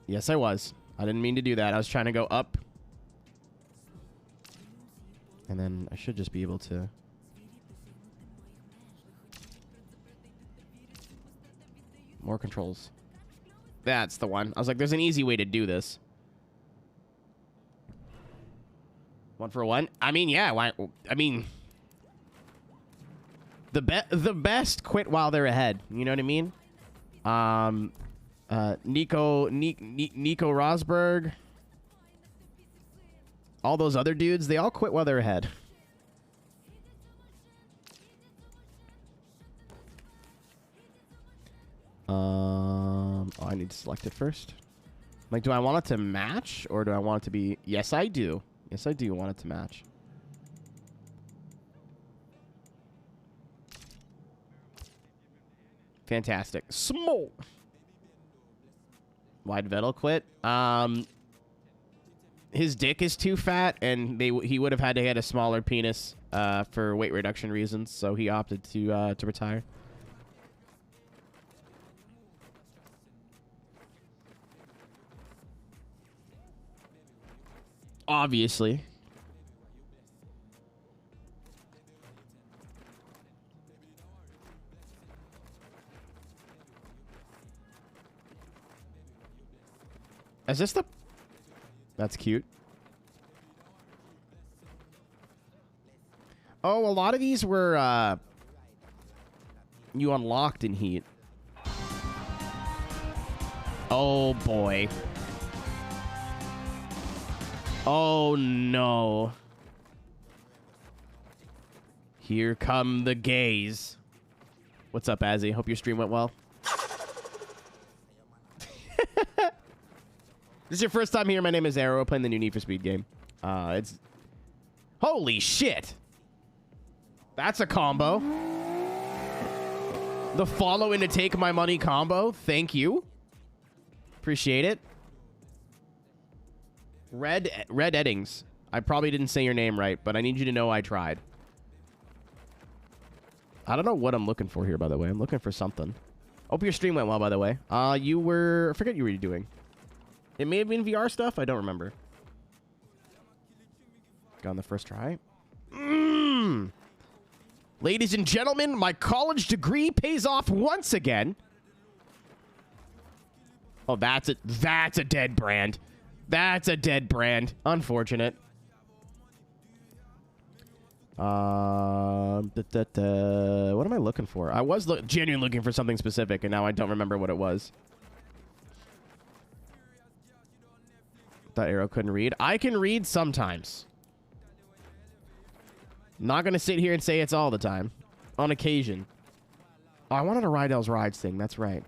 Yes, I was. I didn't mean to do that. I was trying to go up. And then I should just be able to... More controls. That's the one. I was like, there's an easy way to do this. 1 for 1? I mean, yeah. Why? I mean... The best quit while they're ahead. You know what I mean? Nico Rosberg, all those other dudes, they all quit while they're ahead. Oh, I need to select it first. Like, do I want it to match or do I want it to be? Yes, I do. Yes, I do want it to match. Fantastic. Smoke. Why'd Vettel quit? His dick is too fat, and he would have had to get a smaller penis for weight reduction reasons, so he opted to retire. Obviously. Is this the... That's cute. Oh, a lot of these were, you unlocked in Heat. Oh, boy. Oh, no. Here come the gays. What's up, Azzy? Hope your stream went well. This is your first time here. My name is Aero, playing the new Need for Speed game. It's... Holy shit! That's a combo. The follow in to take my money combo. Thank you. Appreciate it. Red Eddings. I probably didn't say your name right, but I need you to know I tried. I don't know what I'm looking for here, by the way. I'm looking for something. Hope your stream went well, by the way. You were... I forget what you were doing. It may have been VR stuff. I don't remember. Got on the first try. Ladies and gentlemen, my college degree pays off once again. Oh, that's a dead brand. That's a dead brand. Unfortunate. What am I looking for? I was genuinely looking for something specific, and now I don't remember what it was. That Arrow couldn't read. I can read sometimes. Not gonna sit here and say it's all the time. On occasion. Oh, I wanted a Rydell's Rides thing. That's right.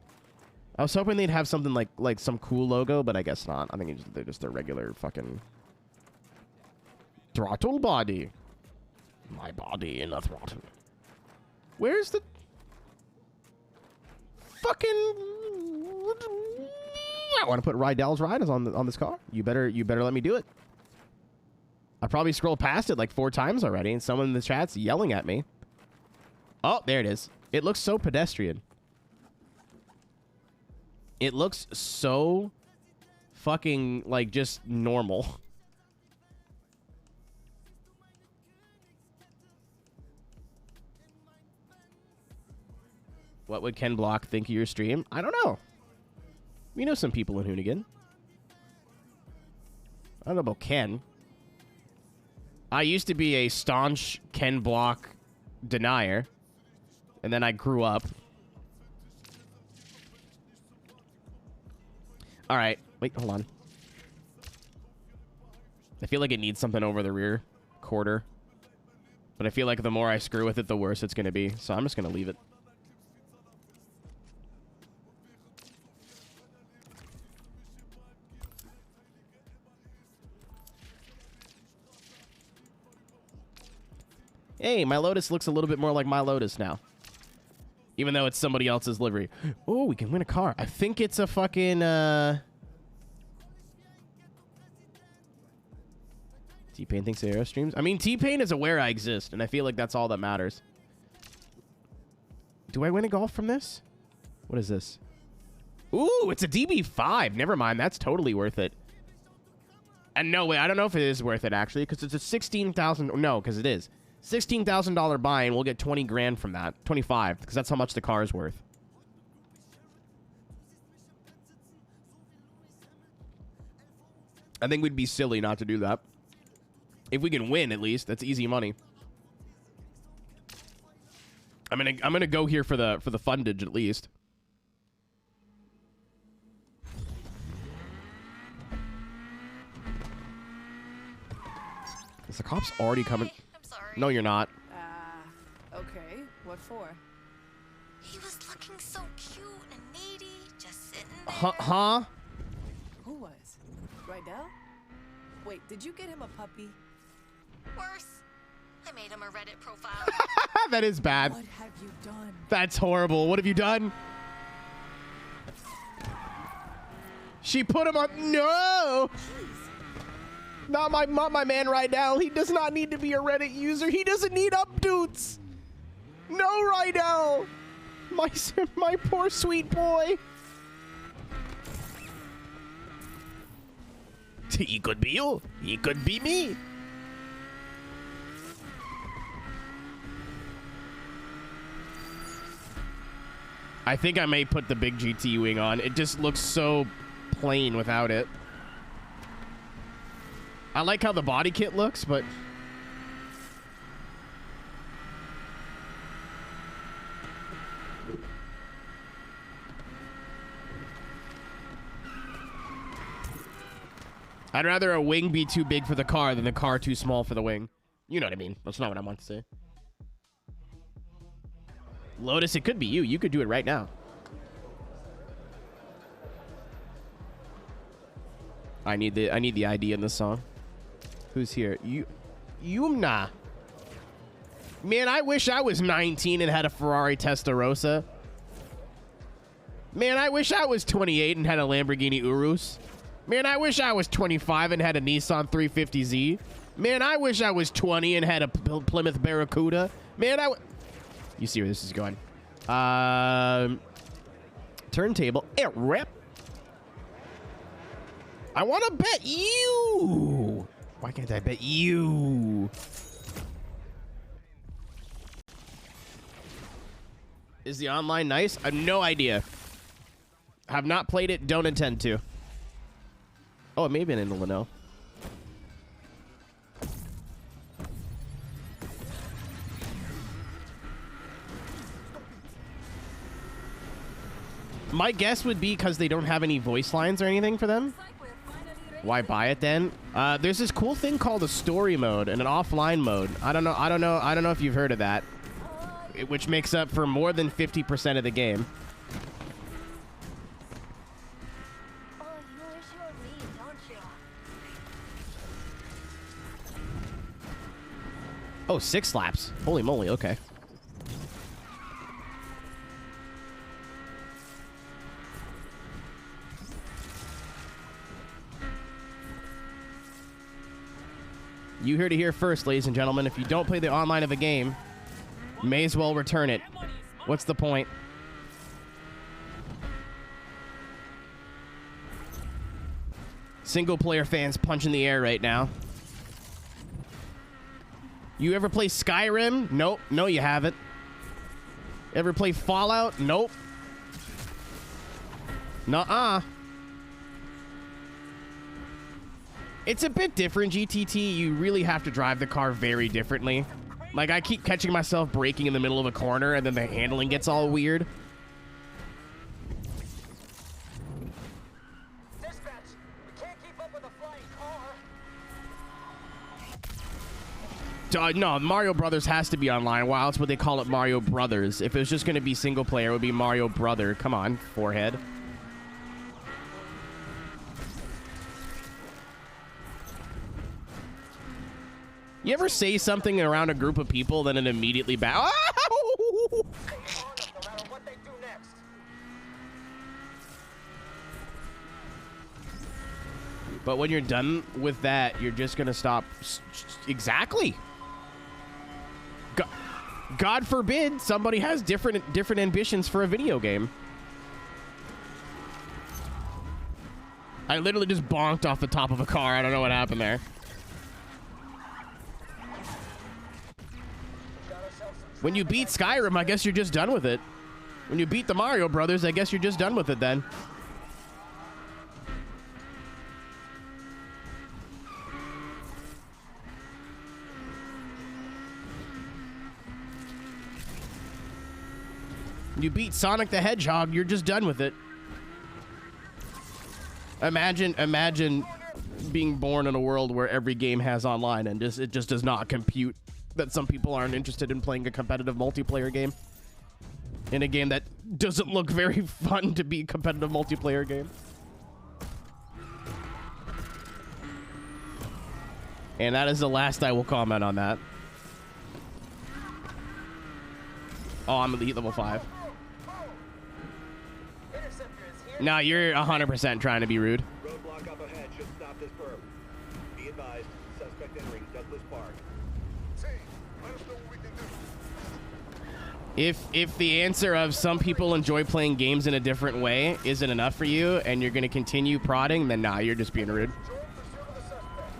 I was hoping they'd have something like some cool logo, but I guess not. I think they're just a regular fucking throttle body. My body in a throttle. Where's the fucking? I want to put Rydell's Rides on this car. You better let me do it. I probably scrolled past it like 4 times already, and someone in the chat's yelling at me. Oh, there it is. It looks so pedestrian. It looks so fucking like just normal. What would Ken Block think of your stream? I don't know. We know some people in Hoonigan. I don't know about Ken. I used to be a staunch Ken Block denier. And then I grew up. Alright. Wait, hold on. I feel like it needs something over the rear quarter. But I feel like the more I screw with it, the worse it's going to be. So I'm just going to leave it. Hey, my Lotus looks a little bit more like my Lotus now. Even though it's somebody else's livery. Oh, we can win a car. I think it's a fucking, T-Pain thinks Aero streams. I mean, T-Pain is aware I exist, and I feel like that's all that matters. Do I win a golf from this? What is this? Ooh, it's a DB5. Never mind. That's totally worth it. And no, wait, I don't know if it is worth it, actually, because it's a 16,000... No, because it is. $16,000 buy, and we'll get 20 grand from that. 25, because that's how much the car is worth. I think we'd be silly not to do that. If we can win, at least, that's easy money. I'm gonna go here for the fundage at least. Is the cops already coming? I'm sorry. No, you're not. Okay. What for? He was looking so cute and needy, just sitting there. Huh? Who was? Rydell? Wait, did you get him a puppy? Worse. I made him a Reddit profile. That is bad. What have you done? That's horrible. What have you done? She put him on. No. Not my man Rydell. He does not need to be a Reddit user. He doesn't need updates. No, Rydell. My poor sweet boy. He could be you. He could be me. I think I may put the big GT wing on. It just looks so plain without it. I like how the body kit looks, but... I'd rather a wing be too big for the car than the car too small for the wing. You know what I mean. That's not what I want to say. Lotus, it could be you. You could do it right now. I need the ID in this song. Who's here? Yumna. Man, I wish I was 19 and had a Ferrari Testarossa. Man, I wish I was 28 and had a Lamborghini Urus. Man, I wish I was 25 and had a Nissan 350Z. Man, I wish I was 20 and had a Plymouth Barracuda. Man, you see where this is going. Turntable. Rep. I want to bet you. Why can't I bet you? Is the online nice? I have no idea. Have not played it. Don't intend to. Oh, it may have been in Illinois. My guess would be because they don't have any voice lines or anything for them. Why buy it then? There's this cool thing called a story mode and an offline mode. I don't know if you've heard of that. Which makes up for more than 50% of the game. Oh, 6 laps. Holy moly, okay. You heard it here first, ladies and gentlemen. If you don't play the online of a game, may as well return it. What's the point? Single player fans punching the air right now. You ever play Skyrim? Nope. No, you haven't. Ever play Fallout? Nope. Nuh-uh. It's a bit different, GTT. You really have to drive the car very differently. Like, I keep catching myself braking in the middle of a corner, and then the handling gets all weird. Dispatch, we can't keep up with a flying car. No, Mario Brothers has to be online. Wow, that's what they call it, Mario Brothers. If it was just going to be single player, it would be Mario Brother. Come on, forehead. You ever say something around a group of people, then it immediately back? Oh! But when you're done with that, you're just gonna stop. Exactly. God forbid somebody has different ambitions for a video game. I literally just bonked off the top of a car. I don't know what happened there. When you beat Skyrim, I guess you're just done with it. When you beat the Mario Brothers, I guess you're just done with it then. When you beat Sonic the Hedgehog, you're just done with it. Imagine being born in a world where every game has online and it just does not compute that some people aren't interested in playing a competitive multiplayer game. In a game that doesn't look very fun to be a competitive multiplayer game. And that is the last I will comment on that. Oh, I'm elite level 5. Interceptor is here. No, you're 100% trying to be rude. Roadblock up ahead should stop this perp. Be advised, suspect entering Douglas Park. Team, let us know what we can do. If the answer of some people enjoy playing games in a different way isn't enough for you and you're going to continue prodding, then nah, you're just being rude. Join pursuit of the suspect.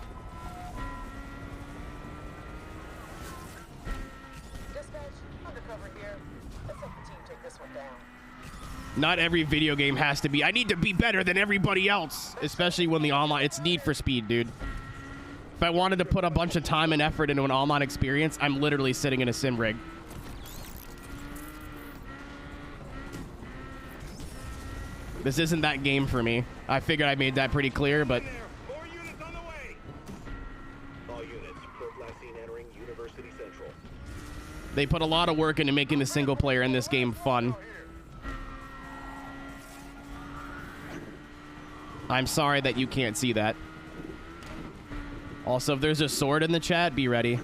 Dispatch, undercover here. Let's help the team take this one down. Not every video game has to be, I need to be better than everybody else, especially when the online, it's Need for Speed, dude. If I wanted to put a bunch of time and effort into an online experience, I'm literally sitting in a sim rig. This isn't that game for me. I figured I made that pretty clear, but... More units on the way! All units, perp last seen entering University Central. They put a lot of work into making the single player in this game fun. I'm sorry that you can't see that. Also, if there's a sword in the chat, be ready.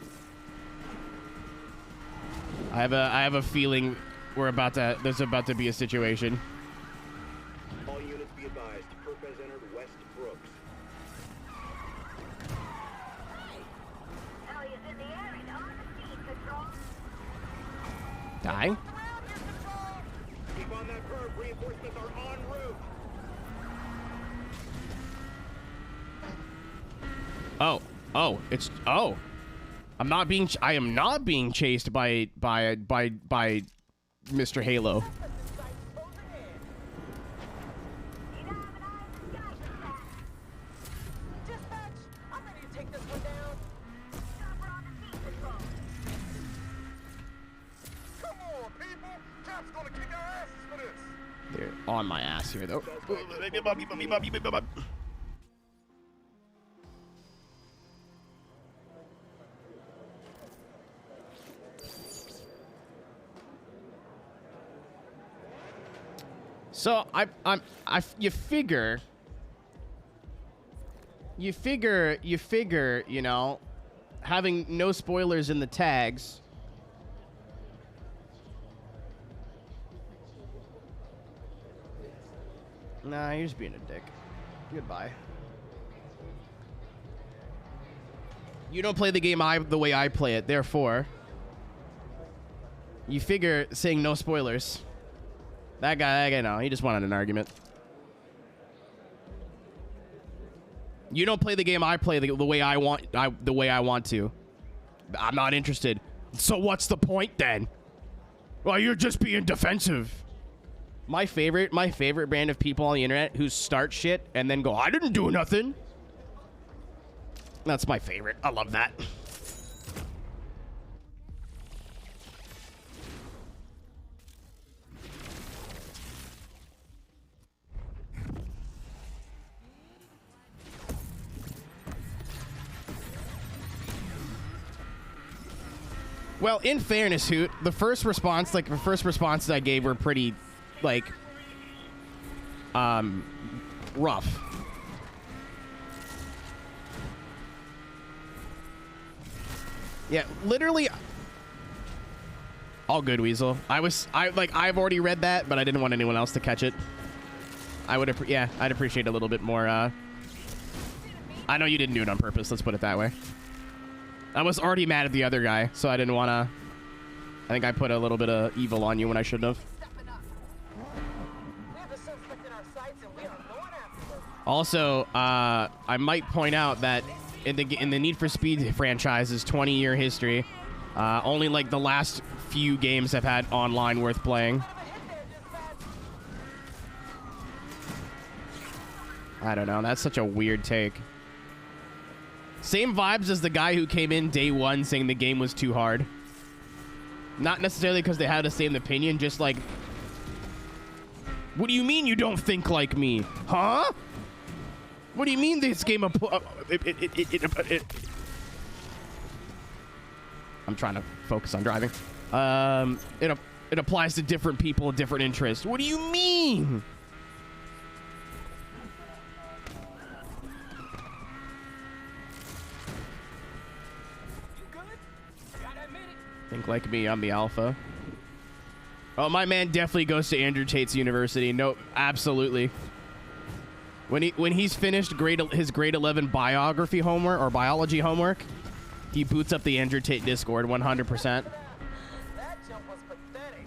I have a feeling there's about to be a situation. All units be advised, perp has entered West Brooks. Die? Keep on that perp, reinforcements are en route. I am not being chased by Mr. Halo. Dispatch, I'm ready to take this one down. Come on, people. Cap's gonna kick our asses for this. They're on my ass here, though. So you figure, you know, having no spoilers in the tags. Nah, you're just being a dick. Goodbye. You don't play the game the way I play it, therefore, you figure saying no spoilers. That guy, no, he just wanted an argument. You don't play the game I play the way I want to. I'm not interested. So what's the point then? Well, you're just being defensive. My favorite brand of people on the internet who start shit and then go, I didn't do nothing. That's my favorite. I love that. Well, in fairness, Hoot, the first responses I gave were pretty, like, rough. Yeah, literally. All good, Weasel. I've already read that, but I didn't want anyone else to catch it. I'd appreciate a little bit more. I know you didn't do it on purpose. Let's put it that way. I was already mad at the other guy, so I didn't want to. I think I put a little bit of evil on you when I shouldn't have. Also, I might point out that in the Need for Speed franchise's 20-year history, only like the last few games have had online worth playing. I don't know. That's such a weird take. Same vibes as the guy who came in day one saying the game was too hard. Not necessarily because they had the same opinion, just like, what do you mean you don't think like me? Huh? What do you mean this game... I'm trying to focus on driving. It applies to different people, different interests. What do you mean? Think like me, I'm the alpha. Oh, my man definitely goes to Andrew Tate's University. Nope, absolutely. When he's finished his grade 11 biography homework or biology homework, he boots up the Andrew Tate Discord 100%. That jump was pathetic.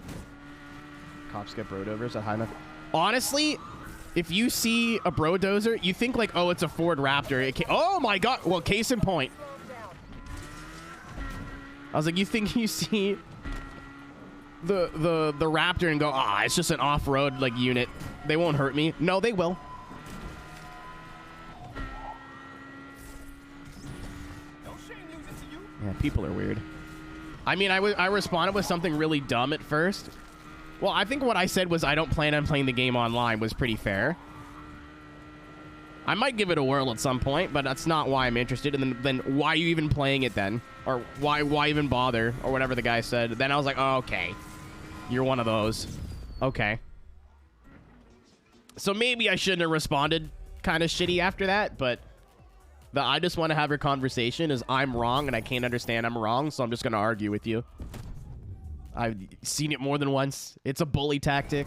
Cops get brodovers at high enough. Honestly, if you see a brodozer, you think like, oh, it's a Ford Raptor. Oh my God! Well, case in point. I was like, you think you see the Raptor and go, ah, it's just an off-road like unit. They won't hurt me. No, they will. Yeah, people are weird. I mean, I responded with something really dumb at first. Well, I think what I said was I don't plan on playing the game online was pretty fair. I might give it a whirl at some point, but that's not why I'm interested. And then why are you even playing it then? Or why even bother? Or whatever the guy said. Then I was like, oh, okay. You're one of those. Okay. So maybe I shouldn't have responded kind of shitty after that, but the I just want to have a conversation is I'm wrong and I can't understand I'm wrong, so I'm just going to argue with you. I've seen it more than once. It's a bully tactic.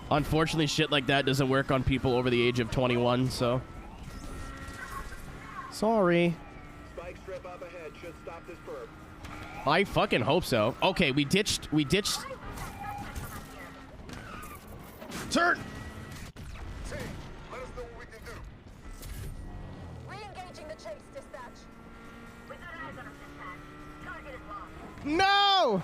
Unfortunately, shit like that doesn't work on people over the age of 21, so... Sorry. Spike strip up ahead should stop this perp. I fucking hope so. Okay, we ditched... Turn! Team, let us know what we can do. Re-engaging the chase, dispatch. We got eyes on him, dispatch. Target is lost. No!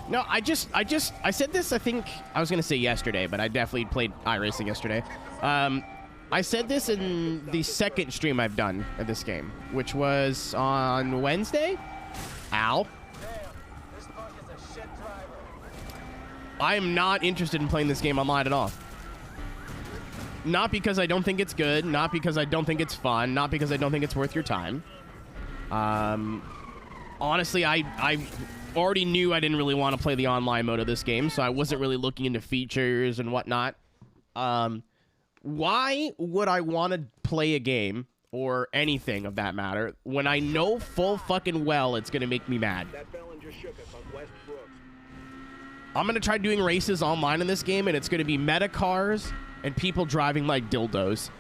No, I said this, I think, I was going to say yesterday, but I definitely played iRacing yesterday. I said this in the second stream I've done of this game, which was on Wednesday. Ow. Damn, this punk is a shit driver. I am not interested in playing this game online at all. Not because I don't think it's good, not because I don't think it's fun, not because I don't think it's worth your time. Honestly, I already knew I didn't really want to play the online mode of this game, so I wasn't really looking into features and whatnot. Why would I want to play a game, or anything of that matter, when I know full fucking well it's going to make me mad? That felon just shook us on West Brooks. I'm going to try doing races online in this game, and it's going to be meta cars and people driving like dildos.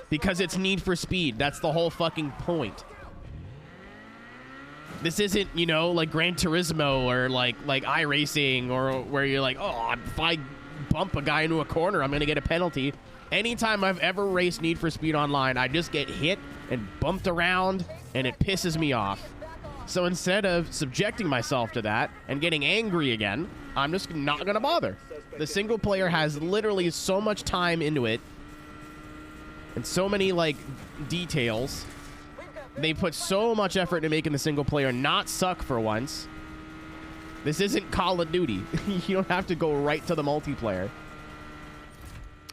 Because it's Need for Speed. That's the whole fucking point. This isn't, you know, like Gran Turismo or like iRacing, or where you're like, oh, if I bump a guy into a corner, I'm going to get a penalty. Anytime I've ever raced Need for Speed Online, I just get hit and bumped around, and it pisses me off. So instead of subjecting myself to that and getting angry again, I'm just not going to bother. The single player has literally so much time into it and so many, like, details. They put so much effort into making the single player not suck for once. This isn't Call of Duty. You don't have to go right to the multiplayer.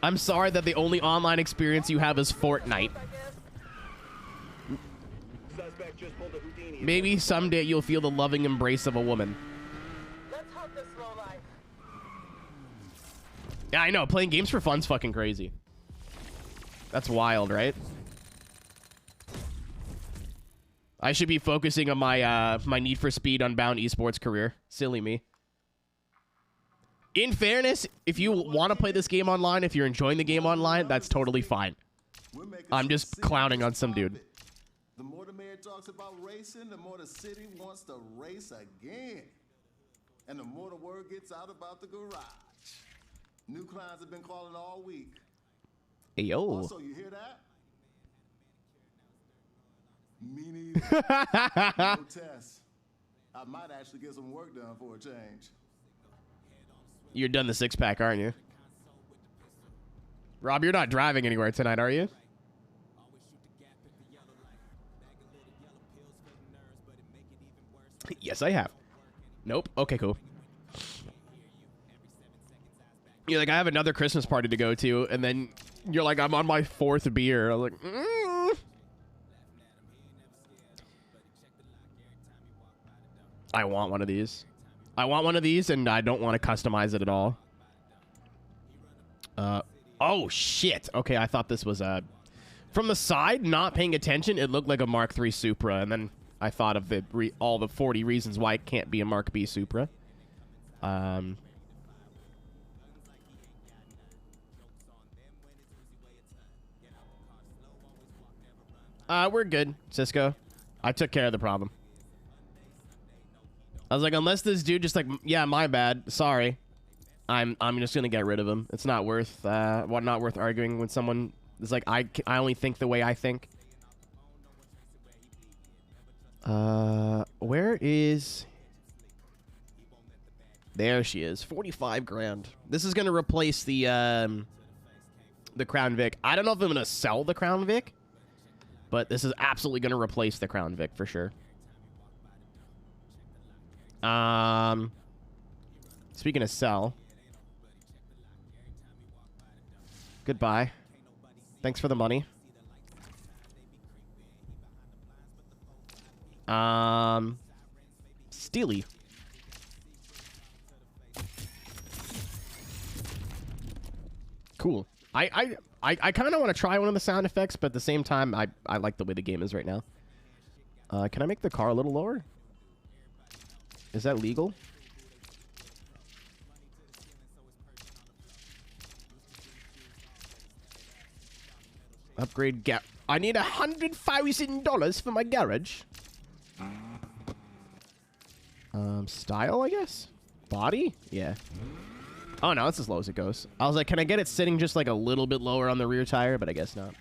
I'm sorry that the only online experience you have is Fortnite. Maybe someday you'll feel the loving embrace of a woman. Let's hope this low life. Yeah, I know. Playing games for fun's fucking crazy. That's wild, right? I should be focusing on my my Need for Speed Unbound esports career. Silly me. In fairness, if you want to play this game online, if you're enjoying the game online, that's totally fine. I'm just clowning on some dude. The more the mayor talks about racing, the more the city wants to race again. And the more the word gets out about the garage. New clients have been calling all week. Hey, yo. Also, you hear that? Me neither. No test. I might actually get some work done for a change. You're done the six-pack, aren't you? Rob, you're not driving anywhere tonight, are you? Yes, I have. Nope. Okay, cool. You're like, I have another Christmas party to go to, and then you're like, I'm on my 4th beer. I'm like, I want one of these. I want one of these, and I don't want to customize it at all. Oh, shit. Okay, I thought this was a... From the side, not paying attention, it looked like a Mark III Supra, and then I thought of all the 40 reasons why it can't be a Mark B Supra. We're good, Cisco. I took care of the problem. I was like, unless this dude just like, yeah, my bad, sorry. I'm just gonna get rid of him. It's not worth not worth arguing when someone is like, I only think the way I think. Where is? There she is. 45 grand. This is gonna replace the Crown Vic. I don't know if I'm gonna sell the Crown Vic, but this is absolutely gonna replace the Crown Vic for sure. Speaking of sell. Goodbye. Thanks for the money. Steely. Cool. I kind of want to try one of the sound effects, but at the same time, I like the way the game is right now. Can I make the car a little lower? Is that legal? Upgrade gap. I need $100,000 for my garage. Style, I guess? Body? Yeah. Oh, no, it's as low as it goes. I was like, can I get it sitting just like a little bit lower on the rear tire? But I guess not.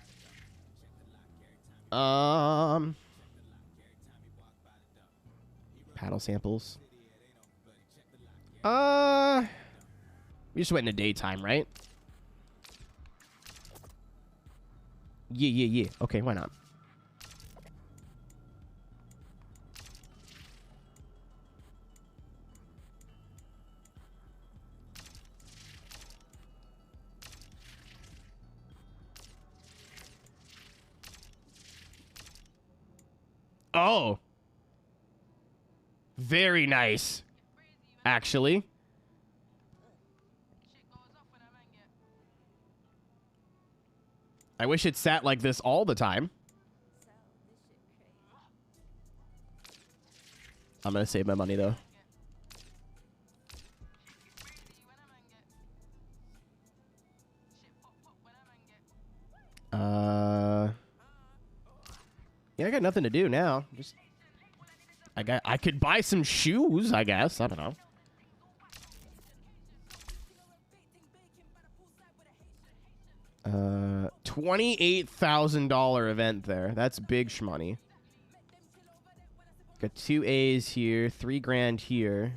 Paddle samples. We just went in the daytime, right? Yeah. Okay, why not? Oh. Very nice. Actually. I wish it sat like this all the time. I'm gonna save my money though. Yeah, I got nothing to do now. Just I could buy some shoes, I guess. I don't know. $28,000 event there. That's big shmoney. Got 2 A's here, 3 grand here.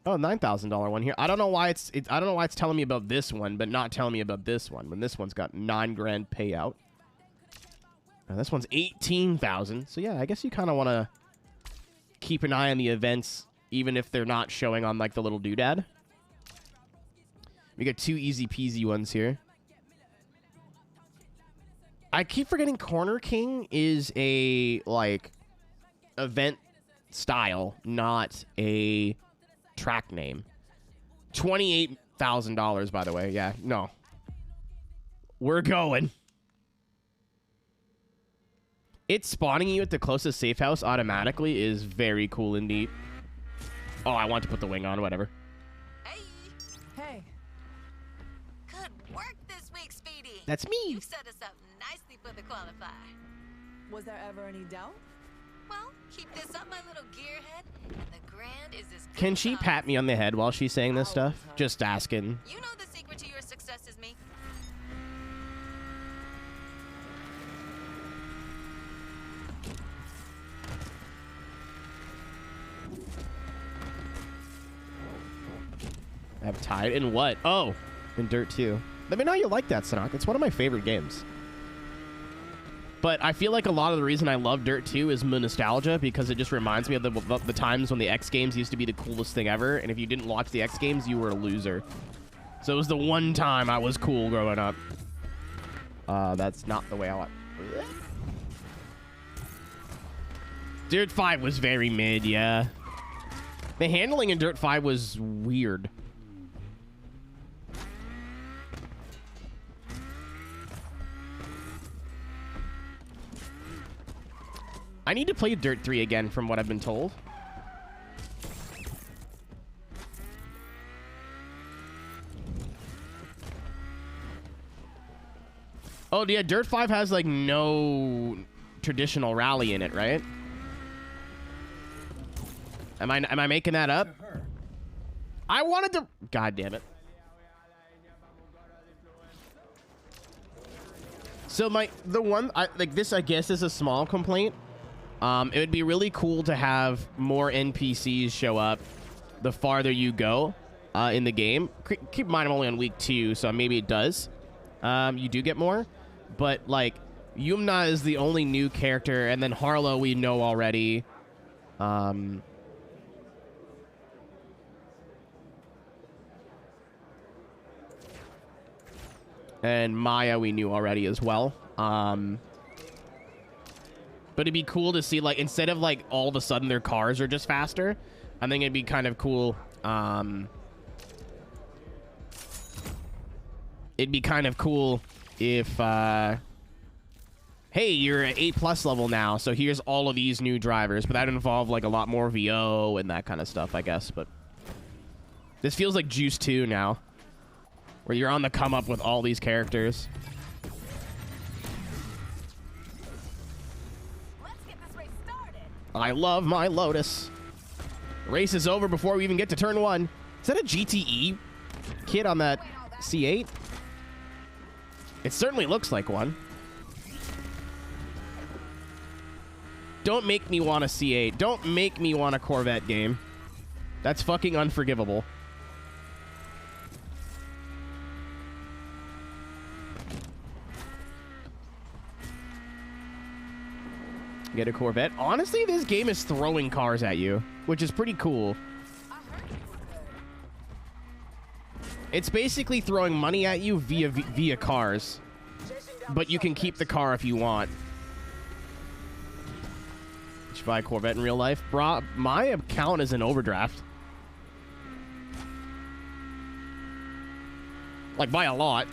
Oh, $9,000 one here. I don't know why it's telling me about this one, but not telling me about this one. When this one's got 9 grand payout. Now, this one's 18,000. So yeah, I guess you kind of want to keep an eye on the events, even if they're not showing on like the little doodad. We got 2 easy peasy ones here. I keep forgetting Corner King is a, like, event style, not a track name. $28,000, by the way. Yeah, no. We're going. It's spawning you at the closest safe house automatically is very cool and neat. Oh, I want to put the wing on, whatever. Hey. Good work this week, Speedy. That's me. You set us up nicely for the qualifier. Was there ever any doubt? Well, keep this up, my little gearhead. And the grand is as good Can she as pat me on the head while she's saying this stuff? Just asking. You know the secret to your success is me. I've tied in what? Oh, in Dirt 2. Let me know you like that, Sanok. It's one of my favorite games. But I feel like a lot of the reason I love Dirt 2 is nostalgia, because it just reminds me of the times when the X Games used to be the coolest thing ever, and if you didn't watch the X Games, you were a loser. So it was the one time I was cool growing up. That's not the way I want. Dirt 5 was very mid, yeah. The handling in Dirt 5 was weird. I need to play Dirt 3 again from what I've been told. Oh, yeah, Dirt 5 has, like, no traditional rally in it, right? Am I making that up? I wanted to... God damn it. So, this, I guess, is a small complaint. It would be really cool to have more NPCs show up the farther you go in the game. Keep in mind, I'm only on week 2, so maybe it does. You do get more. But, like, Yumna is the only new character, and then Harlow we know already. And Maya we knew already as well. But it'd be cool to see, like, instead of, like, all of a sudden their cars are just faster, I think it'd be kind of cool. It'd be kind of cool if, hey, you're at 8+ level now, so here's all of these new drivers. But that would involve, like, a lot more VO and that kind of stuff, I guess. But this feels like Juice 2 now, where you're on the come up with all these characters. Let's get this race started. I love my Lotus. Race is over before we even get to turn 1. Is that a GTE kit on that C8? It certainly looks like one. Don't make me want a C8. Don't make me want a Corvette game. That's fucking unforgivable. Get a Corvette. Honestly, this game is throwing cars at you, which is pretty cool. It's basically throwing money at you via cars, but you can keep the car if you want. Should I buy a Corvette in real life? Bro, my account is in overdraft. Like, by a lot.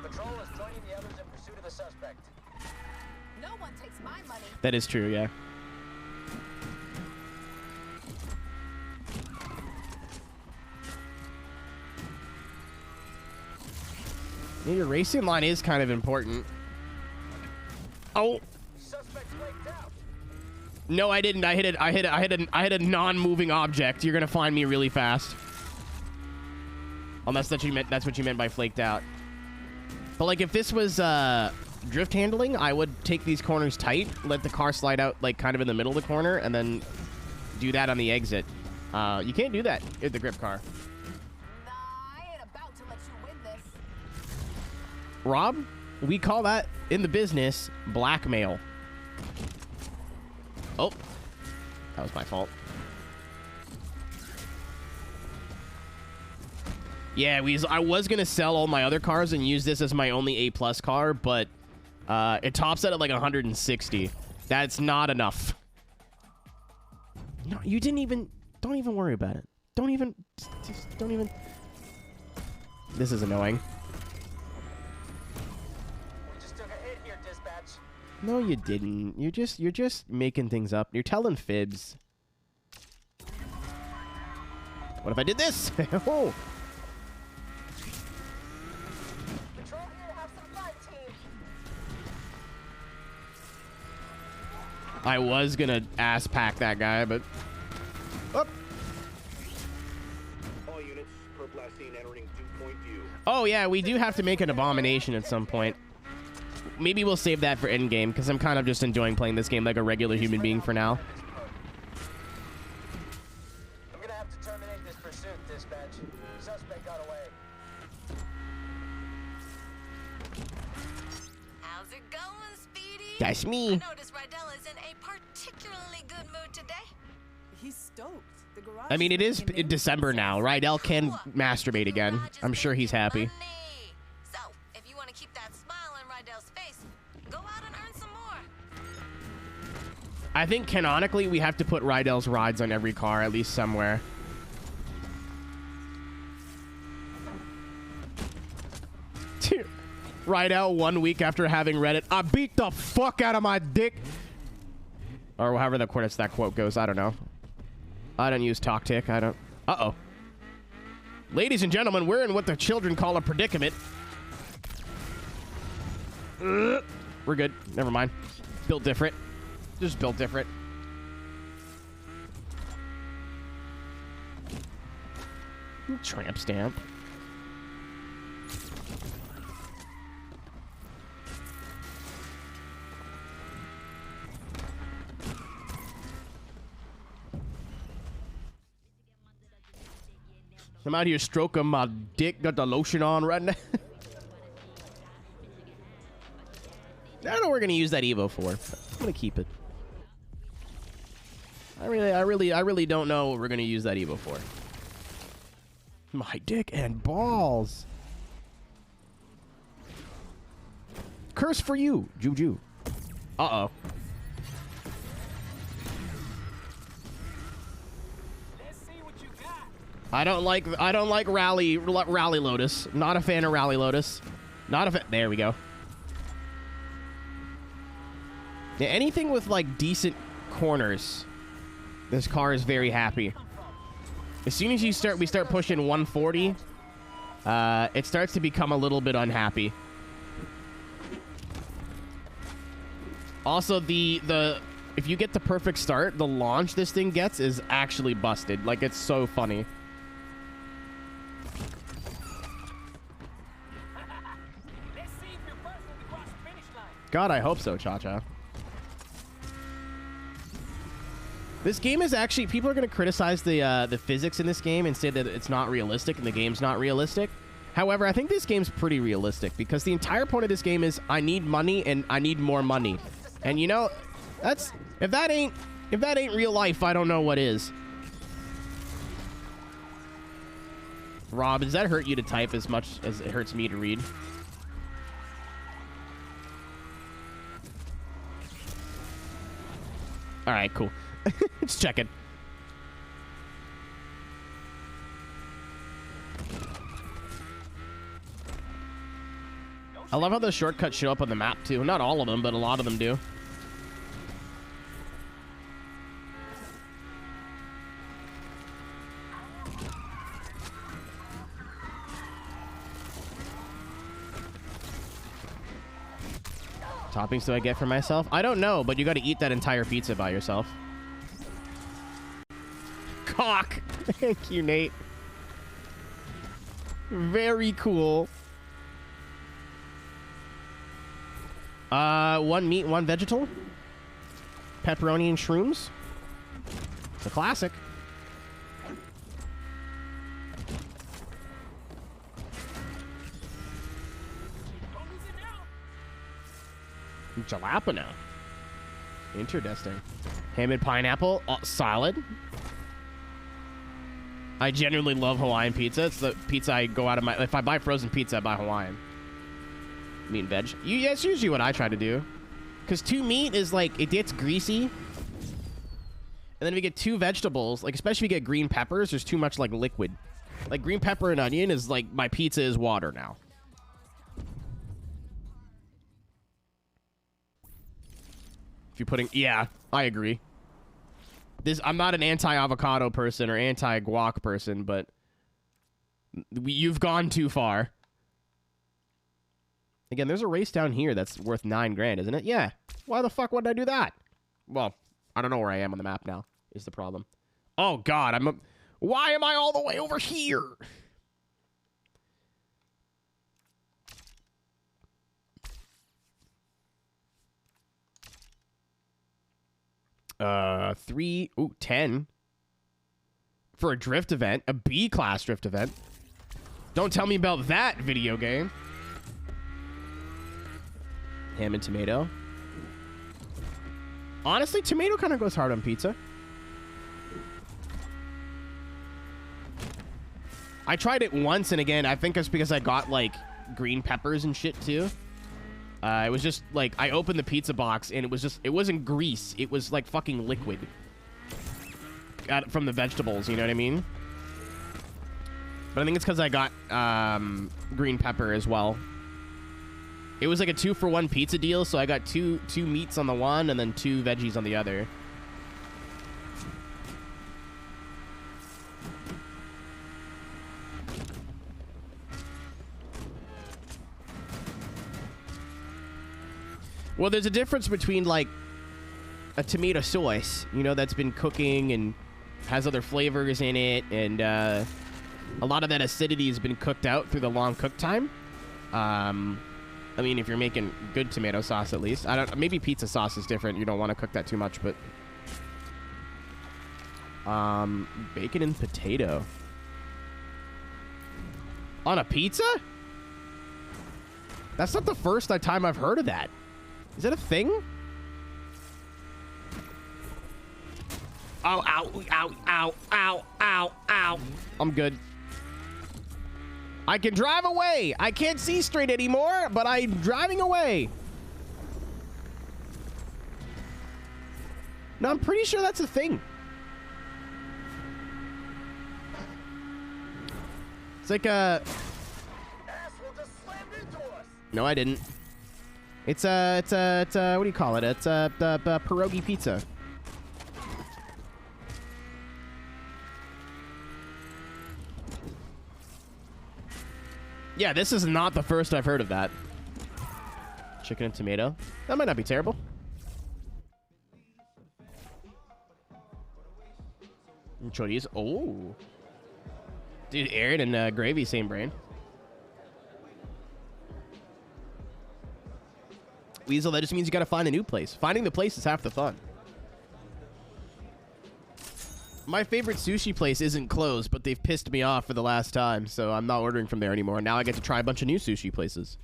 Patrol is joining the others in pursuit of the suspect. No one takes my money. That is true, yeah. Yeah, your racing line is kind of important. Oh. Suspect flaked out. No, I didn't. I hit a non-moving object. You're gonna find me really fast. Unless that's what you meant by flaked out. But like, if this was drift handling, I would take these corners tight, let the car slide out like kind of in the middle of the corner, and then do that on the exit. You can't do that with the grip car. Nah, I ain't about to let you win this. Rob, we call that in the business blackmail. Oh, that was my fault. Yeah, I was going to sell all my other cars and use this as my only A+ car, but it tops out at like 160. That's not enough. No, you didn't even... Don't even worry about it. Don't even... Just don't even... This is annoying. We just took a hit here, dispatch. No, you didn't. You're just making things up. You're telling fibs. What if I did this? Oh. Patrol here, have some fun, team. I was gonna ass pack that guy, but... Oh. All units, perp last seen entering dew point view. Oh, yeah, we do have to make an abomination at some point. Maybe we'll save that for endgame, because I'm kind of just enjoying playing this game like a regular human being for now. I'm gonna have to terminate this pursuit, dispatch. Suspect got away. How's it going, Speedy? That's me. I noticed Rydell is in a particularly good mood today. He's stoked. The garage I mean, it is making December now. Rydell can masturbate again. I'm sure he's happy. So, if you want to keep that smile on Rydell's face, go out and earn some more. I think canonically we have to put Rydell's rides on every car, at least somewhere. Rydell 1 week after having read it, I beat the fuck out of my dick. Or however that quote goes. I don't know. I don't use TalkTick. I don't. Uh-oh. Ladies and gentlemen, we're in what the children call a predicament. We're good. Never mind. Built different. Just built different. Tramp stamp. I'm out here stroking my dick, got the lotion on right now. I don't know what we're gonna use that Evo for. I'm gonna keep it. I really don't know what we're gonna use that Evo for. My dick and balls. Curse for you, Juju. Uh-oh. I don't like Rally Lotus. Not a fan of Rally Lotus. Not a fan. There we go. Yeah, anything with like decent corners, this car is very happy. As soon as we start pushing 140, it starts to become a little bit unhappy. Also, if you get the perfect start, the launch this thing gets is actually busted. Like, it's so funny. God, I hope so, Cha-Cha. This game is actually... People are going to criticize the physics in this game and say that it's not realistic and the game's not realistic. However, I think this game's pretty realistic because the entire point of this game is I need money and I need more money. And you know, that's... If that ain't real life, I don't know what is. Rob, does that hurt you to type as much as it hurts me to read? All right, cool. Just checking. I love how those shortcuts show up on the map, too. Not all of them, but a lot of them do. Toppings do I get for myself? I don't know, but you got to eat that entire pizza by yourself. Cock! Thank you, Nate. Very cool. One meat, one vegetal. Pepperoni and shrooms. It's a classic. Jalapeno. Interesting. Ham and pineapple. Solid. I genuinely love Hawaiian pizza. It's the pizza I go out of my... If I buy frozen pizza, I buy Hawaiian. Meat and veg. That's usually what I try to do. Because 2 meat is like... It gets greasy. And then if you get 2 vegetables, like especially if you get green peppers, there's too much like liquid. Like green pepper and onion is like... My pizza is water now. If you're putting... Yeah, I agree. I'm not an anti-avocado person or anti-guac person, but... You've gone too far. Again, there's a race down here that's worth 9 grand, isn't it? Yeah. Why the fuck would I do that? Well, I don't know where I am on the map now, is the problem. Oh, God, why am I all the way over here? $3, 10 for a drift event, a B-class drift event. Don't tell me about that video game. Ham and tomato. Honestly, tomato kind of goes hard on pizza. I tried it once, and again, I think it's because I got, like, green peppers and shit, too. It was just, like, I opened the pizza box, and it was just, it wasn't grease. It was, like, fucking liquid. From the vegetables, you know what I mean? But I think it's because I got green pepper as well. It was like a 2-for-1 pizza deal, so I got two meats on the one and then 2 veggies on the other. Well, there's a difference between, like, a tomato sauce, you know, that's been cooking and has other flavors in it, and a lot of that acidity has been cooked out through the long cook time. I mean, if you're making good tomato sauce, at least. Maybe pizza sauce is different. You don't want to cook that too much, but... bacon and potato. On a pizza? That's not the first time I've heard of that. Is that a thing? Ow, ow, ow, ow, ow, ow, ow. I'm good. I can drive away. I can't see straight anymore, but I'm driving away. No, I'm pretty sure that's a thing. It's like a... No, I didn't. It's a, what do you call it? It's a pierogi pizza. Yeah, this is not the first I've heard of that. Chicken and tomato. That might not be terrible. And chorizo. Oh. Dude, Aaron and gravy, same brain. Weasel, that just means you gotta find a new place. Finding the place is half the fun. My favorite sushi place isn't closed, but they've pissed me off for the last time, so I'm not ordering from there anymore. Now I get to try a bunch of new sushi places.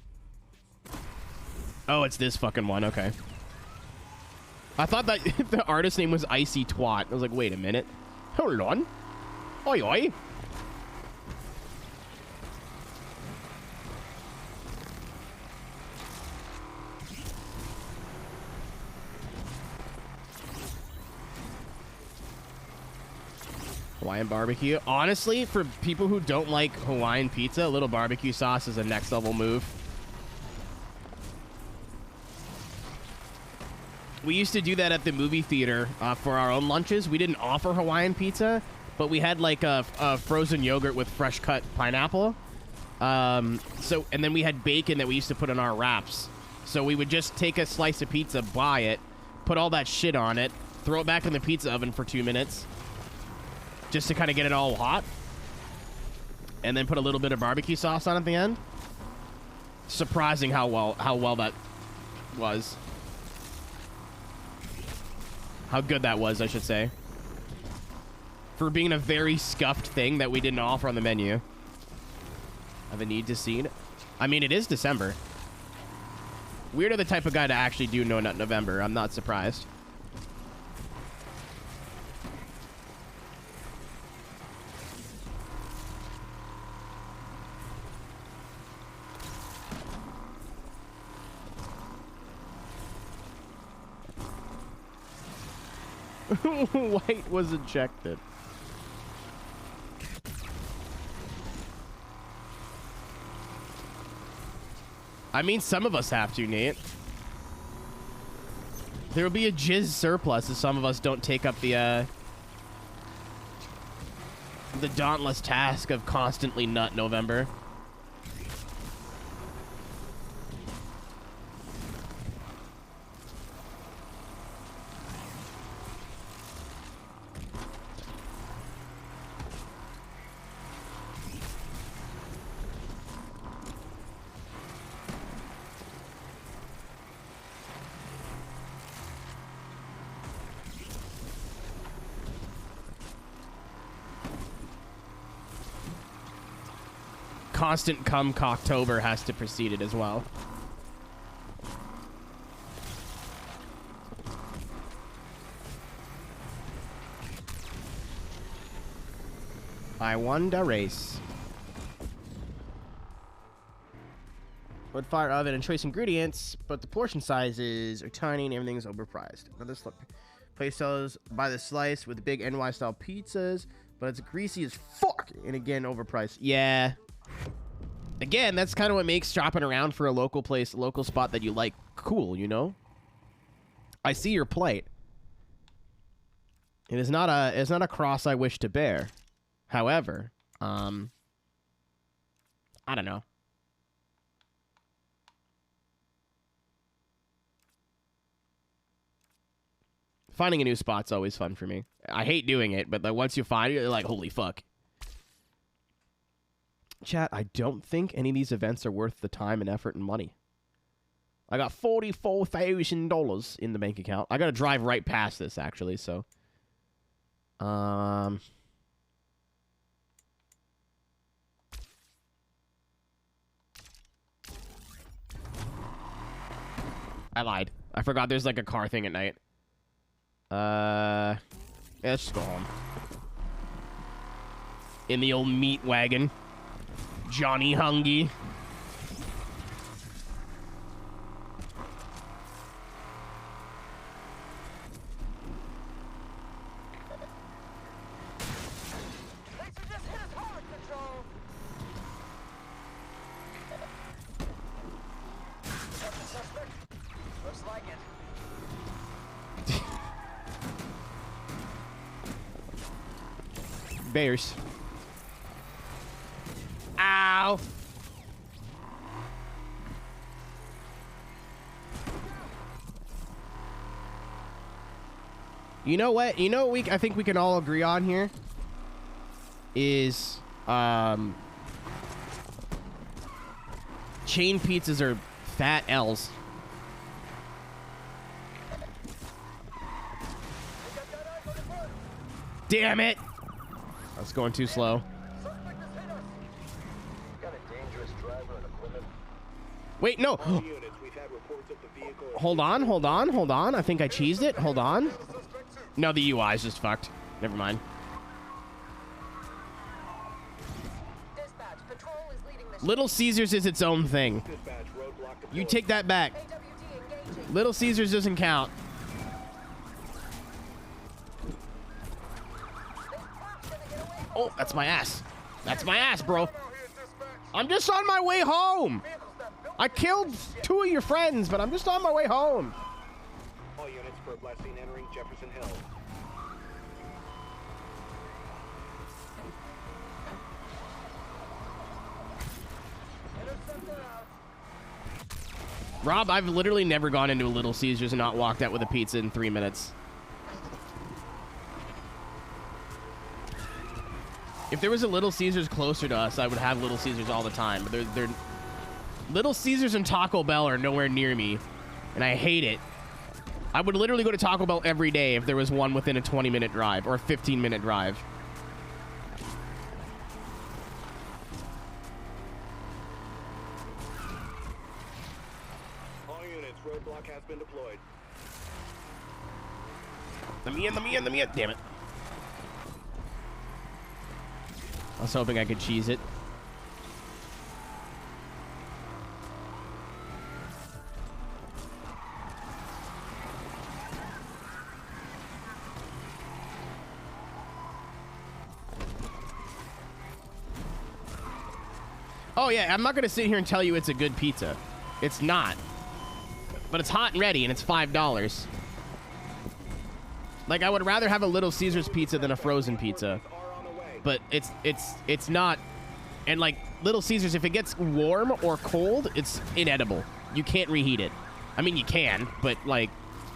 Oh, it's this fucking one. Okay. I thought that the artist name was Icy Twat. I was like, wait a minute. Hold on. Oi, oi. Hawaiian barbecue. Honestly, for people who don't like Hawaiian pizza, a little barbecue sauce is a next level move. We used to do that at the movie theater for our own lunches. We didn't offer Hawaiian pizza, but we had like a frozen yogurt with fresh cut pineapple. And then we had bacon that we used to put in our wraps. So we would just take a slice of pizza, buy it, put all that shit on it, throw it back in the pizza oven for 2 minutes. Just to kind of get it all hot. And then put a little bit of barbecue sauce on at the end. Surprising how well that was. How good that was, I should say. For being a very scuffed thing that we didn't offer on the menu. I have a need to see it. I mean, it is December. Weird are the type of guy to actually do No Nut November. I'm not surprised. White was ejected. I mean, some of us have to, Nate. There will be a jizz surplus if some of us don't take up the dauntless task of constantly nut November. Constant cum cocktober has to precede it as well. I won the race. wood fire oven and choice ingredients, but the portion sizes are tiny and everything's overpriced. Another place sells by the slice with big NY style pizzas, but it's greasy as fuck and again overpriced. Yeah. Again, that's kind of what makes shopping around for a local place, a local spot that you like cool, you know? I see your plight. It's not a cross I wish to bear. However, I don't know. Finding a new spot's always fun for me. I hate doing it, but like once you find it, you're like, holy fuck. Chat, I don't think any of these events are worth the time and effort and money. I got $44,000 in the bank account. I gotta drive right past this, actually, so. I lied. I forgot there's like a car thing at night. Yeah, let's just go home. In the old meat wagon. Johnny Hungy. Looks like it. Bears. Ow. You know what? You know what I think we can all agree on here is chain pizzas are fat L's. Damn it! I was going too slow. Wait, no. Hold on, hold on, hold on. I think I cheesed it. Hold on. No, the UI is just fucked. Never mind. Little Caesars is its own thing. You take that back. Little Caesars doesn't count. Oh, that's my ass. That's my ass, bro. I'm just on my way home. I killed 2 of your friends, but I'm just on my way home. All units for blessing entering Jefferson Hill. Rob, I've literally never gone into a Little Caesars and not walked out with a pizza in 3 minutes. If there was a Little Caesars closer to us, I would have Little Caesars all the time. But they're Little Caesars and Taco Bell are nowhere near me, and I hate it. I would literally go to Taco Bell every day if there was one within a 20-minute drive or a 15-minute drive. All units, roadblock has been deployed. Let me in, let me in, let me in. Damn it. I was hoping I could cheese it. Oh yeah, I'm not gonna sit here and tell you it's a good pizza. It's not. But it's hot and ready and it's $5. Like, I would rather have a Little Caesars pizza than a frozen pizza. But it's not, and like Little Caesars, if it gets warm or cold, it's inedible. You can't reheat it. I mean, you can, but like,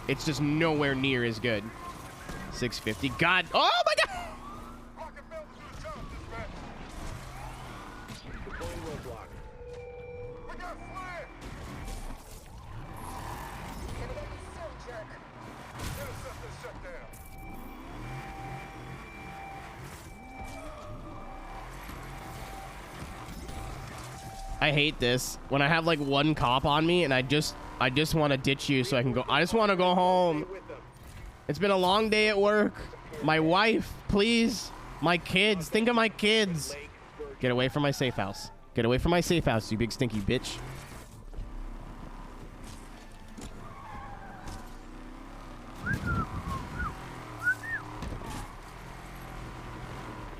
it's just nowhere near as good. 650. God, oh my God! I hate this. When I have like one cop on me and I just want to ditch you so I can go. I just want to go home. It's been a long day at work. My wife, please. My kids. Think of my kids. Get away from my safe house. Get away from my safe house, you big stinky bitch.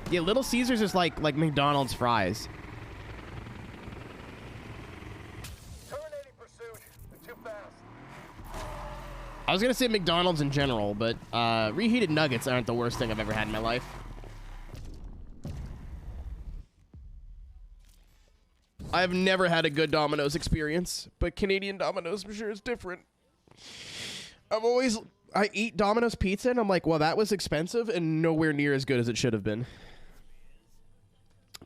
Yeah, Little Caesars is like McDonald's fries. Terminating pursuit. They're too fast. I was gonna say McDonald's in general, but reheated nuggets aren't the worst thing I've ever had in my life. I've never had a good Domino's experience, but Canadian Domino's I'm sure is different. I eat Domino's pizza and I'm like, well, that was expensive and nowhere near as good as it should have been.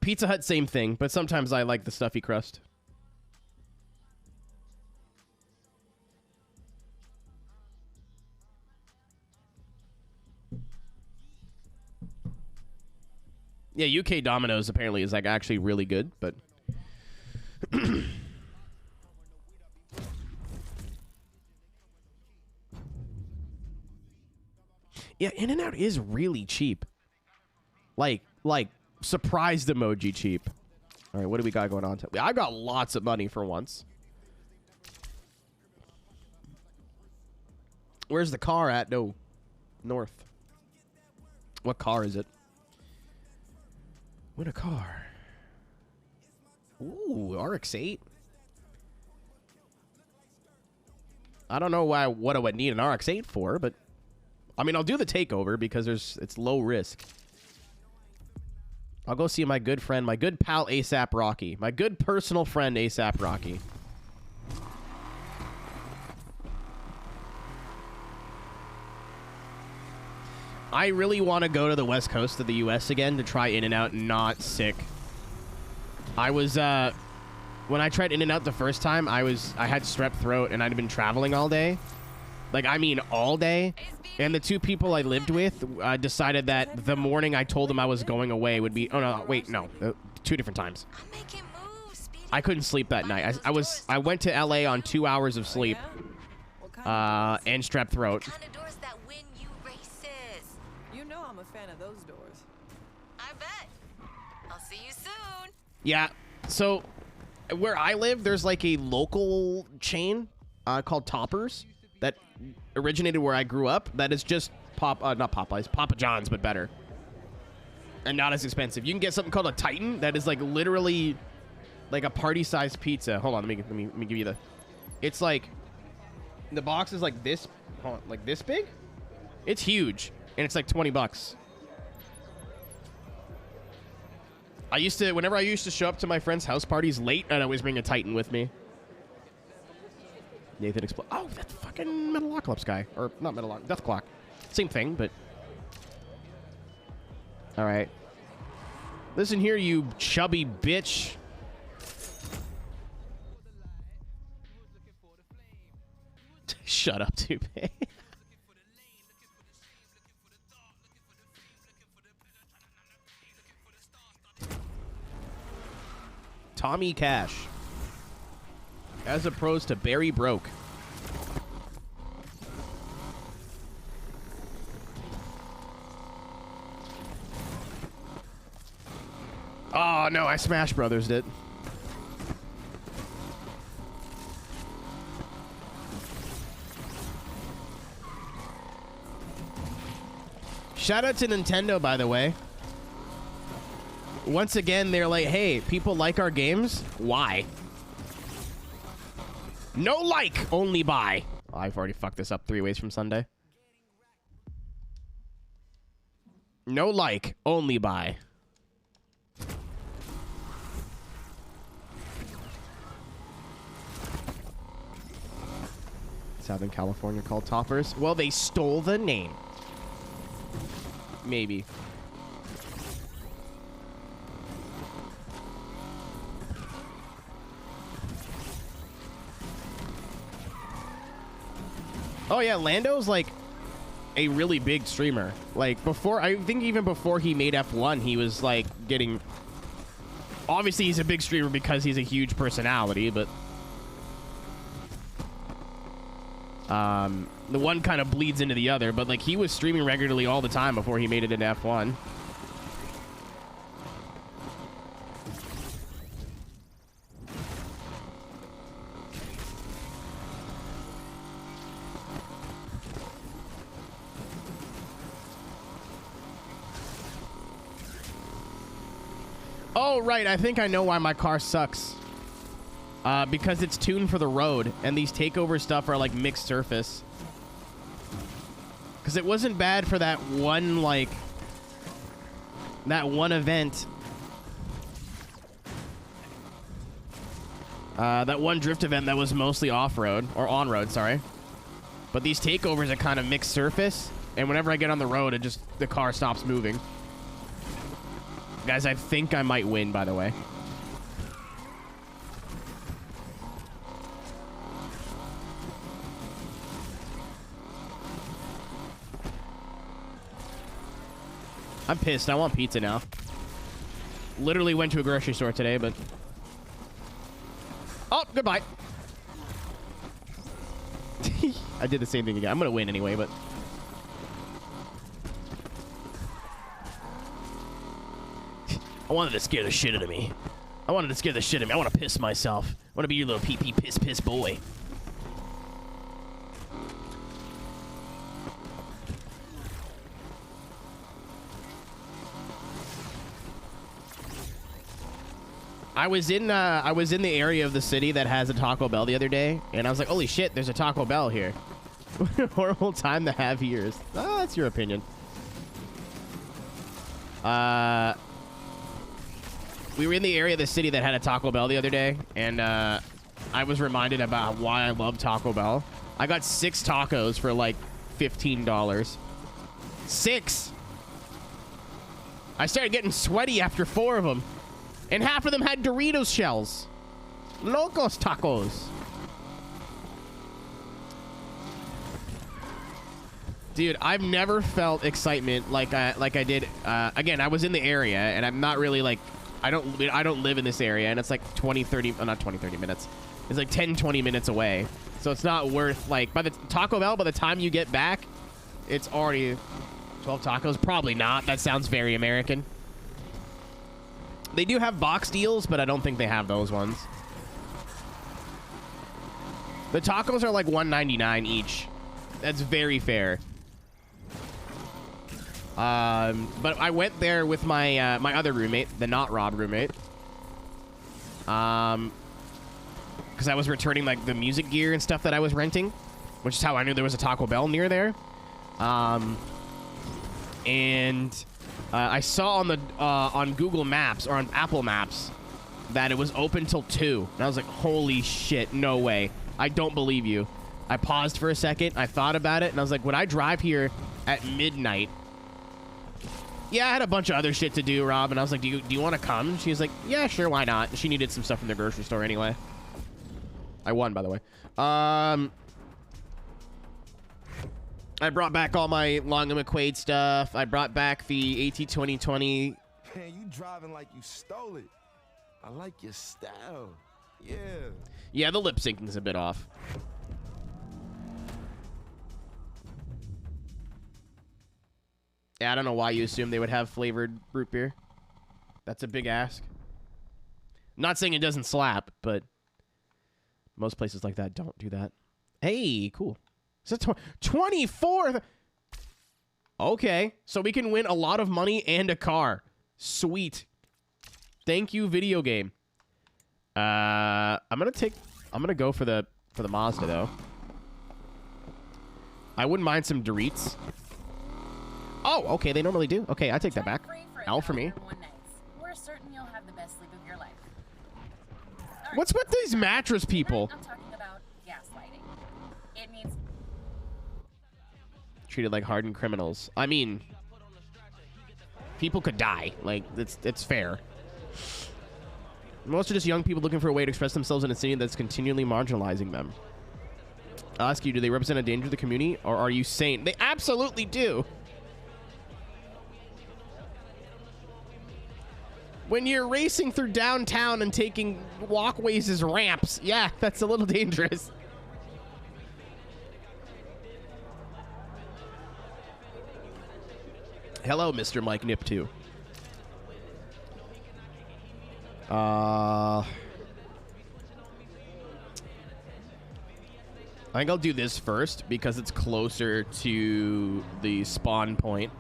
Pizza Hut, same thing, but sometimes I like the stuffy crust. Yeah, UK Domino's apparently is like actually really good, but yeah, In-N-Out is really cheap. Like surprised emoji cheap. All right, what do we got going on? I got lots of money for once. Where's the car at? No, north. What car is it? What a car. Ooh, RX-8. I don't know what I would need an RX-8 for, but I mean, I'll do the takeover because it's low risk. I'll go see my good friend, my good pal ASAP Rocky. My good personal friend ASAP Rocky. I really want to go to the west coast of the US again to try In-N-Out not sick. I was when I tried In-N-Out the first time, I had strep throat and I'd been traveling all day. Like, I mean all day. And the two people I lived with decided that the morning I told them I was going away would be... Oh, no, wait, no. 2 different times. I couldn't sleep that night. I went to LA on 2 hours of sleep. And strep throat. You know I'm a fan of those doors. I bet. I'll see you soon. Yeah, so where I live, there's like a local chain called Toppers that originated where I grew up. That is just not Popeyes, Papa John's, but better and not as expensive. You can get something called a Titan that is like literally like a party-sized pizza. Hold on, let me give you the. It's like the box is like this, like this big. It's huge, and it's like $20. Whenever I used to show up to my friends' house parties late, I'd always bring a Titan with me. Nathan explode. Oh, that's fucking Metalocalypse guy. Or not Metalocalypse, Death Clock. Same thing, but... Alright. Listen here, you chubby bitch. Shut up, Toupee. Tommy Cash. As opposed to Barry Broke. Oh, no, I Smash Brothers did. Shout out to Nintendo, by the way. Once again, they're like, hey, people like our games? Why? No like, only buy. Oh, I've already fucked this up 3 ways from Sunday. No like, only buy. Southern California called Toppers. Well, they stole the name. Maybe. Oh yeah, Lando's like a really big streamer. Like before, I think even before he made F1, he was like getting... Obviously he's a big streamer because he's a huge personality, but... the one kind of bleeds into the other, but like he was streaming regularly all the time before he made it into F1. Oh, right. I think I know why my car sucks. Because it's tuned for the road, and these takeover stuff are like mixed surface. Because it wasn't bad for that one, like, that one event. That one drift event that was mostly off-road, or on-road, sorry. But these takeovers are kind of mixed surface, and whenever I get on the road, the car stops moving. Guys, I think I might win, by the way. I'm pissed. I want pizza now. Literally went to a grocery store today, but... Oh, goodbye. I did the same thing again. I'm going to win anyway, but... I wanted to scare the shit out of me. I wanted to scare the shit out of me. I want to piss myself. I want to be your little pee-pee piss boy. I was in the area of the city that has a Taco Bell the other day, and I was like, holy shit, there's a Taco Bell here. Horrible time to have ears. Oh, that's your opinion. We were in the area of the city that had a Taco Bell the other day, and I was reminded about why I love Taco Bell. I got 6 tacos for like $15. 6! I started getting sweaty after 4 of them. And half of them had Doritos shells. Locos tacos. Dude, I've never felt excitement like I did. Again, I was in the area, and I'm not really like... I don't live in this area, and it's like 20, 30... not 20, 30 minutes. It's like 10, 20 minutes away. So it's not worth, like... By the Taco Bell, by the time you get back, it's already 12 tacos. Probably not. That sounds very American. They do have box deals, but I don't think they have those ones. The tacos are like $1.99 each. That's very fair. But I went there with my my other roommate, the not Rob roommate. Because I was returning like the music gear and stuff that I was renting, which is how I knew there was a Taco Bell near there. I saw on the on Google Maps or on Apple Maps that it was open till 2. And I was like, holy shit, no way. I don't believe you. I paused for a second. I thought about it, and I was like, would I drive here at midnight? Yeah, I had a bunch of other shit to do, Rob, and I was like, do you want to come? And she was like, yeah, sure, why not? She needed some stuff from the grocery store anyway. I won, by the way. I brought back all my Long and McQuaid stuff. I brought back the AT 2020. Man, you driving like you stole it. I like your style. Yeah. Yeah, the lip syncing's a bit off. Yeah, I don't know why you assume they would have flavored root beer. That's a big ask. I'm not saying it doesn't slap, but most places like that don't do that. Hey, cool. Is that 24? Okay, so we can win a lot of money and a car. Sweet. Thank you, video game. I'm gonna go for the Mazda though. I wouldn't mind some Doritos. Oh, okay, they normally do. Okay, I take that back. L for me. We're certain you'll have the best sleep of your life. What's with these mattress people? I'm talking about gaslighting. It means treated like hardened criminals. I mean, people could die. Like, it's fair. Most are just young people looking for a way to express themselves in a city that's continually marginalizing them. I'll ask you, do they represent a danger to the community, or are you sane? They absolutely do. When you're racing through downtown and taking walkways as ramps, yeah, that's a little dangerous. Hello, Mr. Mike Nip 2. I think I'll do this first because it's closer to the spawn point.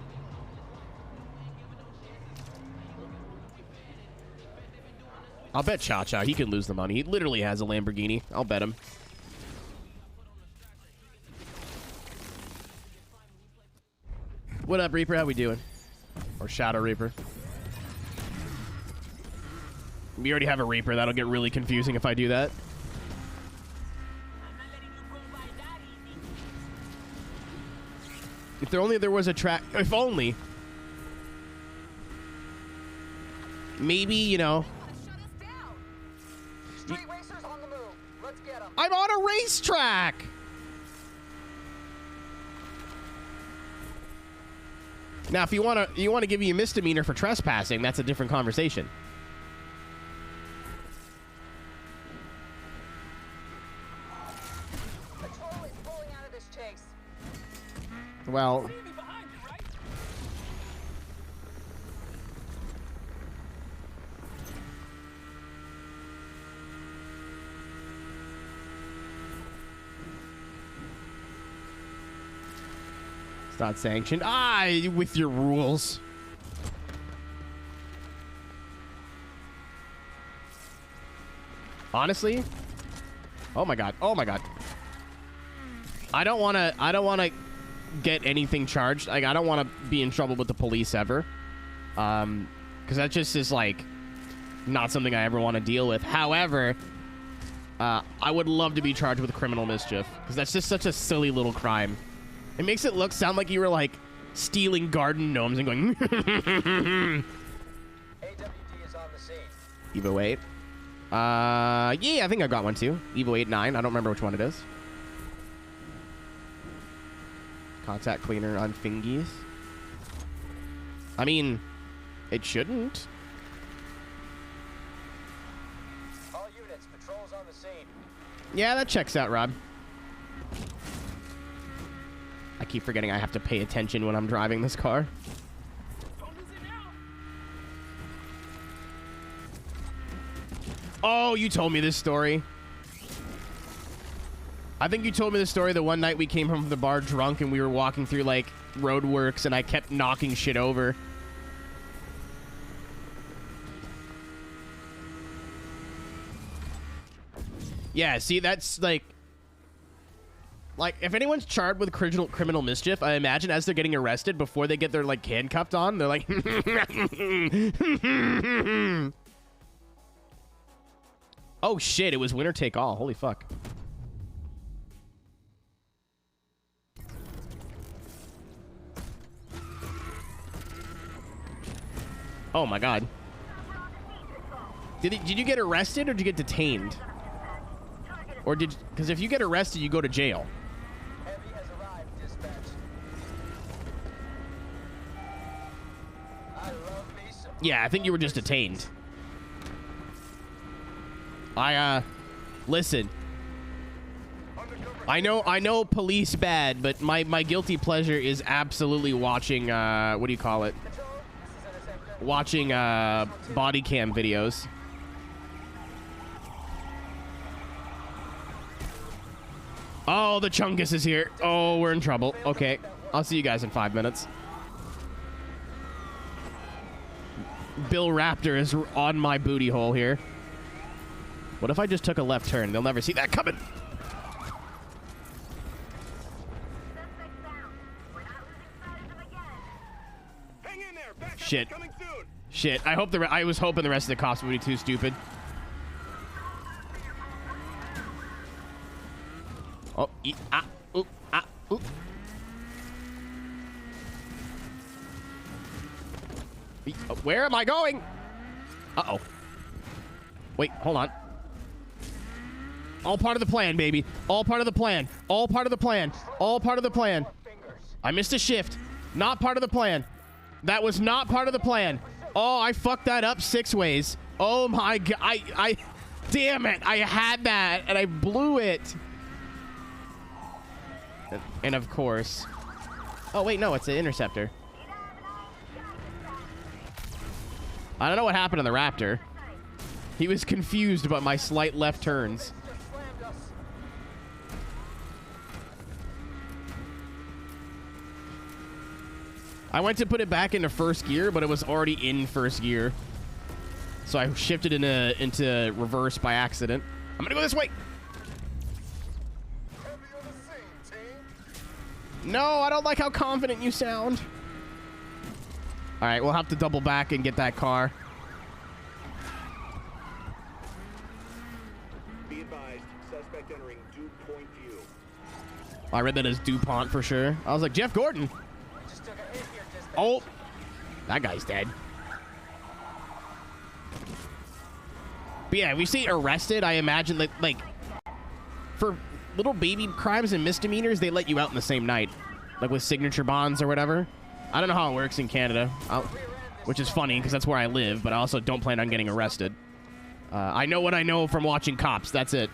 I'll bet Cha-Cha. He can lose the money. He literally has a Lamborghini. I'll bet him. What up, Reaper? How we doing? Or Shadow Reaper? We already have a Reaper. That'll get really confusing if I do that. If there was a track... If only... Maybe, you know... Street racers on the move. Let's get them. I'm on a racetrack! Now, if you want to give me a misdemeanor for trespassing, that's a different conversation. Patrol is pulling out of this chase. Well... It's not sanctioned. With your rules. Honestly? Oh my god. Oh my god. I don't want to get anything charged. Like, I don't want to be in trouble with the police ever. Because that just is, like, not something I ever want to deal with. However, I would love to be charged with criminal mischief. Because that's just such a silly little crime. It makes it sound like you were, like, stealing garden gnomes and going... AWD is on the scene. Evo 8. Yeah, I think I got one, too. Evo 8-9. I don't remember which one it is. Contact cleaner on fingies. I mean, it shouldn't. All units, patrols on the scene. Yeah, that checks out, Rob. I keep forgetting I have to pay attention when I'm driving this car. Oh, you told me this story. I think you told me this story the one night we came home from the bar drunk and we were walking through, like, roadworks and I kept knocking shit over. Yeah, see, that's, like, if anyone's charged with criminal mischief, I imagine as they're getting arrested, before they get their, like, handcuffed on, they're like... Oh, shit, it was winner take all. Holy fuck. Oh, my God. Did you get arrested or did you get detained? Or did... Because if you get arrested, you go to jail. Heavy has arrived, dispatch. I love me some... Yeah, I think you were just detained. Listen. I know police bad, but my guilty pleasure is absolutely watching, what do you call it? Watching, body cam videos. Oh, the Chungus is here. Oh, we're in trouble. Okay, I'll see you guys in 5 minutes. Bill Raptor is on my booty hole here. What if I just took a left turn? They'll never see that coming. Shit. Shit. I was hoping the rest of the cops would be too stupid. Oh, oop, oop. Where am I going? Uh-oh. Wait, hold on. All part of the plan, baby. All part of the plan. All part of the plan. All part of the plan. I missed a shift. Not part of the plan. That was not part of the plan. Oh, I fucked that up 6 ways. Oh my god. I damn it. I had that and I blew it. And of course. Oh, wait, no, it's an interceptor. I don't know what happened to the Raptor. He was confused about my slight left turns. I went to put it back into first gear, but it was already in first gear. So I shifted into reverse by accident. I'm gonna go this way. No, I don't like how confident you sound. All right, we'll have to double back and get that car. Be advised, suspect entering Dew Point View. I read that as DuPont for sure. I was like, Jeff Gordon. Oh, that guy's dead. But yeah, we say arrested. I imagine that, like, for little baby crimes and misdemeanors, they let you out in the same night, like with signature bonds or whatever. I don't know how it works in Canada, which is funny because that's where I live, but I also don't plan on getting arrested. I know what I know from watching Cops. That's it.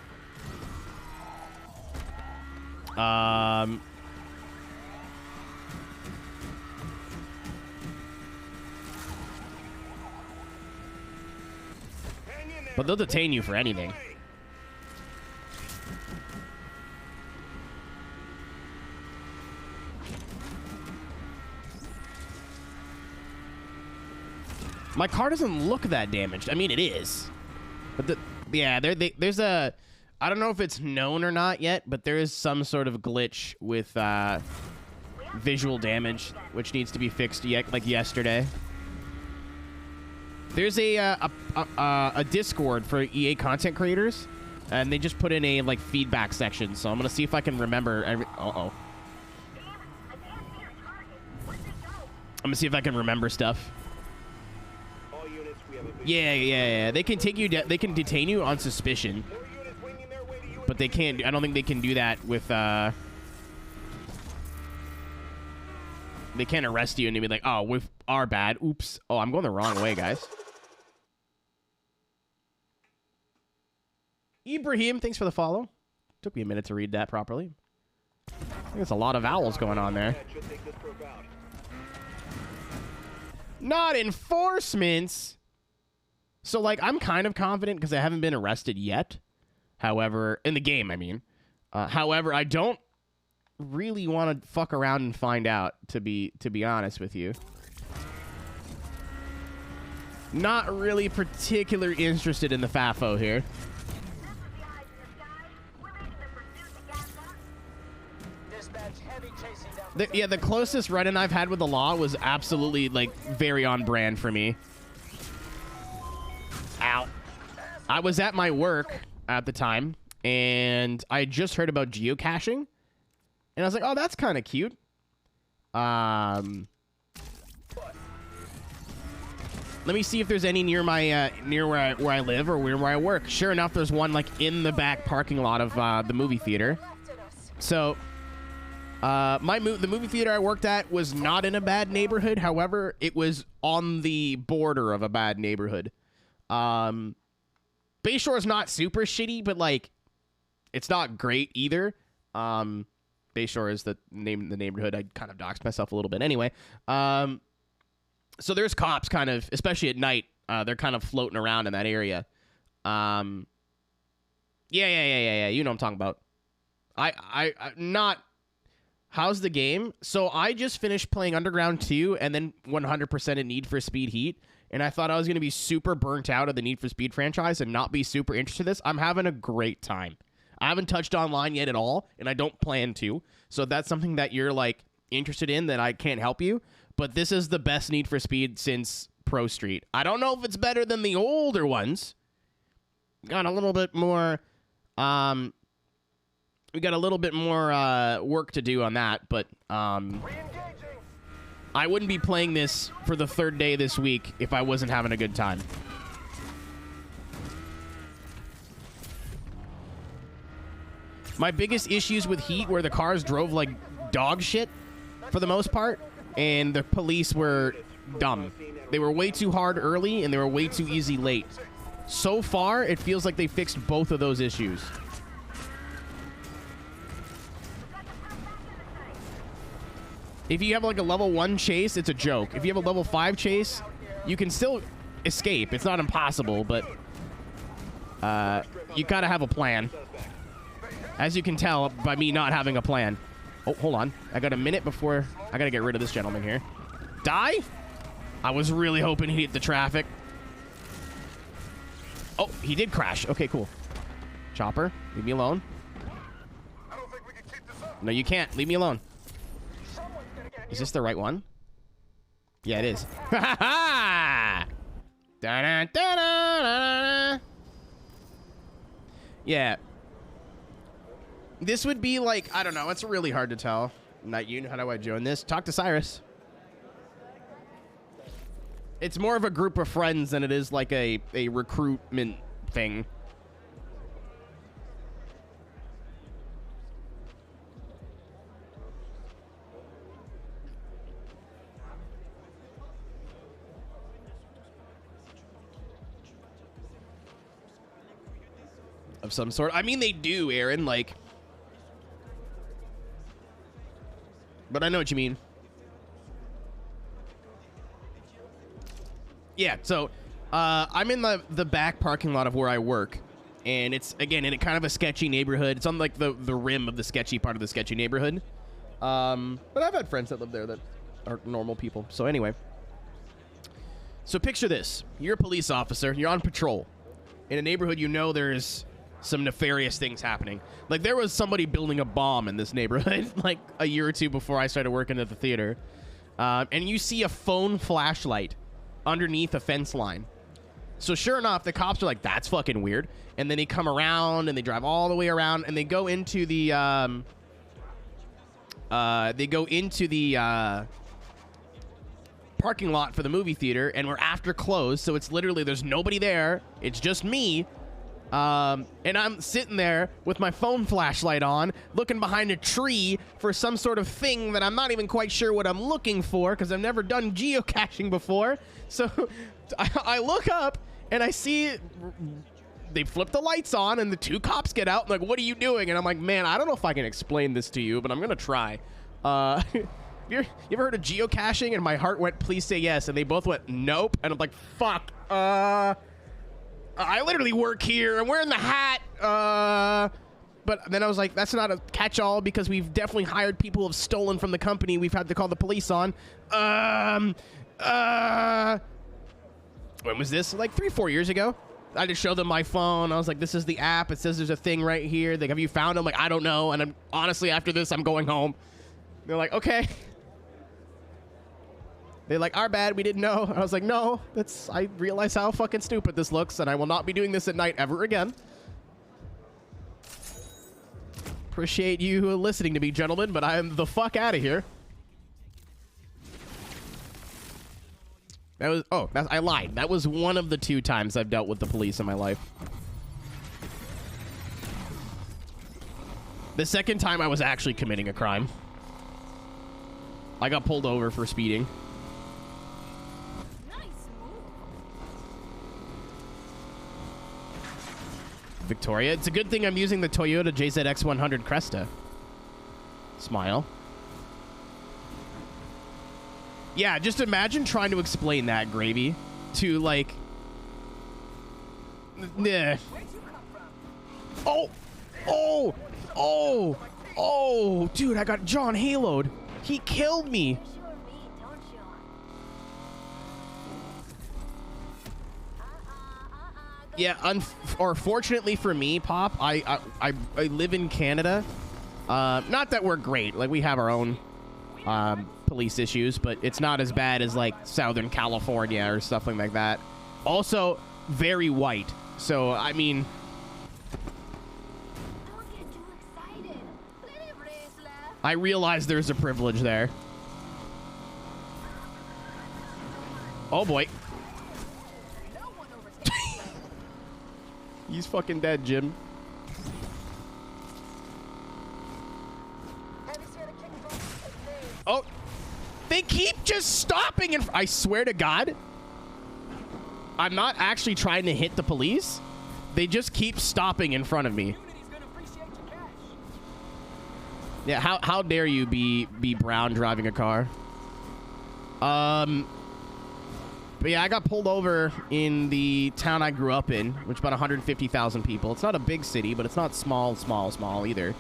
But they'll detain you for anything. My car doesn't look that damaged. I mean, it is. But yeah, there's a... I don't know if it's known or not yet, but there is some sort of glitch with visual damage, which needs to be fixed like yesterday. There's a Discord for EA content creators, and they just put in a like feedback section. So I'm gonna see if I can remember every. I'm gonna see if I can remember stuff. Yeah. They can take you. They can detain you on suspicion, but they can't. I don't think they can do that with. They can't arrest you and be like, "Oh, we are bad. Oops. Oh, I'm going the wrong way, guys." Ibrahim, thanks for the follow. Took me a minute to read that properly. I think there's a lot of vowels going on there. Not enforcements. So, like, I'm kind of confident because I haven't been arrested yet. However, in the game, I mean. However, I don't really want to fuck around and find out, to be honest with you. Not really particularly interested in the FAFO here. The closest run-in I've had with the law was absolutely, like, very on brand for me. Ow. I was at my work at the time, and I had just heard about geocaching, and I was like, oh, that's kind of cute. Let me see if there's any near my near where I live or where I work. Sure enough, there's one, like, in the back parking lot of the movie theater. So... the movie theater I worked at was not in a bad neighborhood. However, it was on the border of a bad neighborhood. Bayshore is not super shitty, but like, it's not great either. Bayshore is the name of the neighborhood. I kind of doxed myself a little bit anyway. So there's cops kind of, especially at night. They're kind of floating around in that area. Yeah. You know what I'm talking about. I not. How's the game? So I just finished playing Underground 2 and then 100% in Need for Speed Heat. And I thought I was going to be super burnt out of the Need for Speed franchise and not be super interested in this. I'm having a great time. I haven't touched online yet at all, and I don't plan to. So if that's something that you're, like, interested in, then I can't help you. But this is the best Need for Speed since Pro Street. I don't know if it's better than the older ones. Got a little bit more... We got a little bit more work to do on that, but I wouldn't be playing this for the third day this week if I wasn't having a good time. My biggest issues with Heat were the cars drove like dog shit for the most part, and the police were dumb. They were way too hard early, and they were way too easy late. So far, it feels like they fixed both of those issues. If you have like a level 1 chase, it's a joke. If you have a level 5 chase, you can still escape. It's not impossible, but you gotta have a plan. As you can tell by me not having a plan. Oh, hold on. I got a minute before... I gotta get rid of this gentleman here. Die? I was really hoping he'd hit the traffic. Oh, he did crash. Okay, cool. Chopper, leave me alone. No, you can't. Leave me alone. Is this the right one? Yeah, it is. Ha ha! Yeah. This would be like, I don't know. It's really hard to tell. Not you. How do I join this? Talk to Cyrus. It's more of a group of friends than it is like a recruitment thing. Of some sort. I mean, they do, Aaron, like... But I know what you mean. Yeah, so I'm in the back parking lot of where I work, and it's, again, in a kind of a sketchy neighborhood. It's on, like, the rim of the sketchy part of the sketchy neighborhood. But I've had friends that live there that are normal people. So anyway. So picture this. You're a police officer. You're on patrol. In a neighborhood, you know there's some nefarious things happening. Like, there was somebody building a bomb in this neighborhood, like, a year or two before I started working at the theater. And you see a phone flashlight underneath a fence line. So sure enough, the cops are like, that's fucking weird. And then they come around, and they drive all the way around, and they go into the, parking lot for the movie theater, and we're after close, so it's literally, there's nobody there. It's just me. And I'm sitting there with my phone flashlight on, looking behind a tree for some sort of thing that I'm not even quite sure what I'm looking for, because I've never done geocaching before. So I look up, and I see they flip the lights on, and the two cops get out, and like, what are you doing? And I'm like, man, I don't know if I can explain this to you, but I'm going to try. You ever heard of geocaching? And my heart went, please say yes. And they both went, nope. And I'm like, fuck. I literally work here. I'm wearing the hat. But then I was like, that's not a catch-all, because we've definitely hired people who have stolen from the company. We've had to call the police on. When was this? Like 3-4 years ago. I just showed them my phone. I was like, this is the app. It says there's a thing right here. Like, have you found them? Like, I don't know. And honestly, after this, I'm going home. They're like, okay. They're like, our bad, we didn't know. I was like, no, I realize how fucking stupid this looks, and I will not be doing this at night ever again. Appreciate you listening to me, gentlemen, but I am the fuck out of here. That was, I lied. That was one of the 2 times I've dealt with the police in my life. The second time I was actually committing a crime. I got pulled over for speeding. Victoria. It's a good thing I'm using the Toyota JZX100 Cresta. Smile. Yeah, just imagine trying to explain that, Gravy, to, like... Oh! Dude, I got John Halo'd. He killed me. Yeah, fortunately for me, Pop, I live in Canada. Not that we're great. Like, we have our own police issues, but it's not as bad as, like, Southern California or something like that. Also, very white. So, I mean... I realize there's a privilege there. Oh, boy. He's fucking dead, Jim. Oh, they keep just stopping. And I swear to God, I'm not actually trying to hit the police. They just keep stopping in front of me. Yeah, how dare you be brown driving a car? But yeah, I got pulled over in the town I grew up in, which is about 150,000 people. It's not a big city, but it's not small either.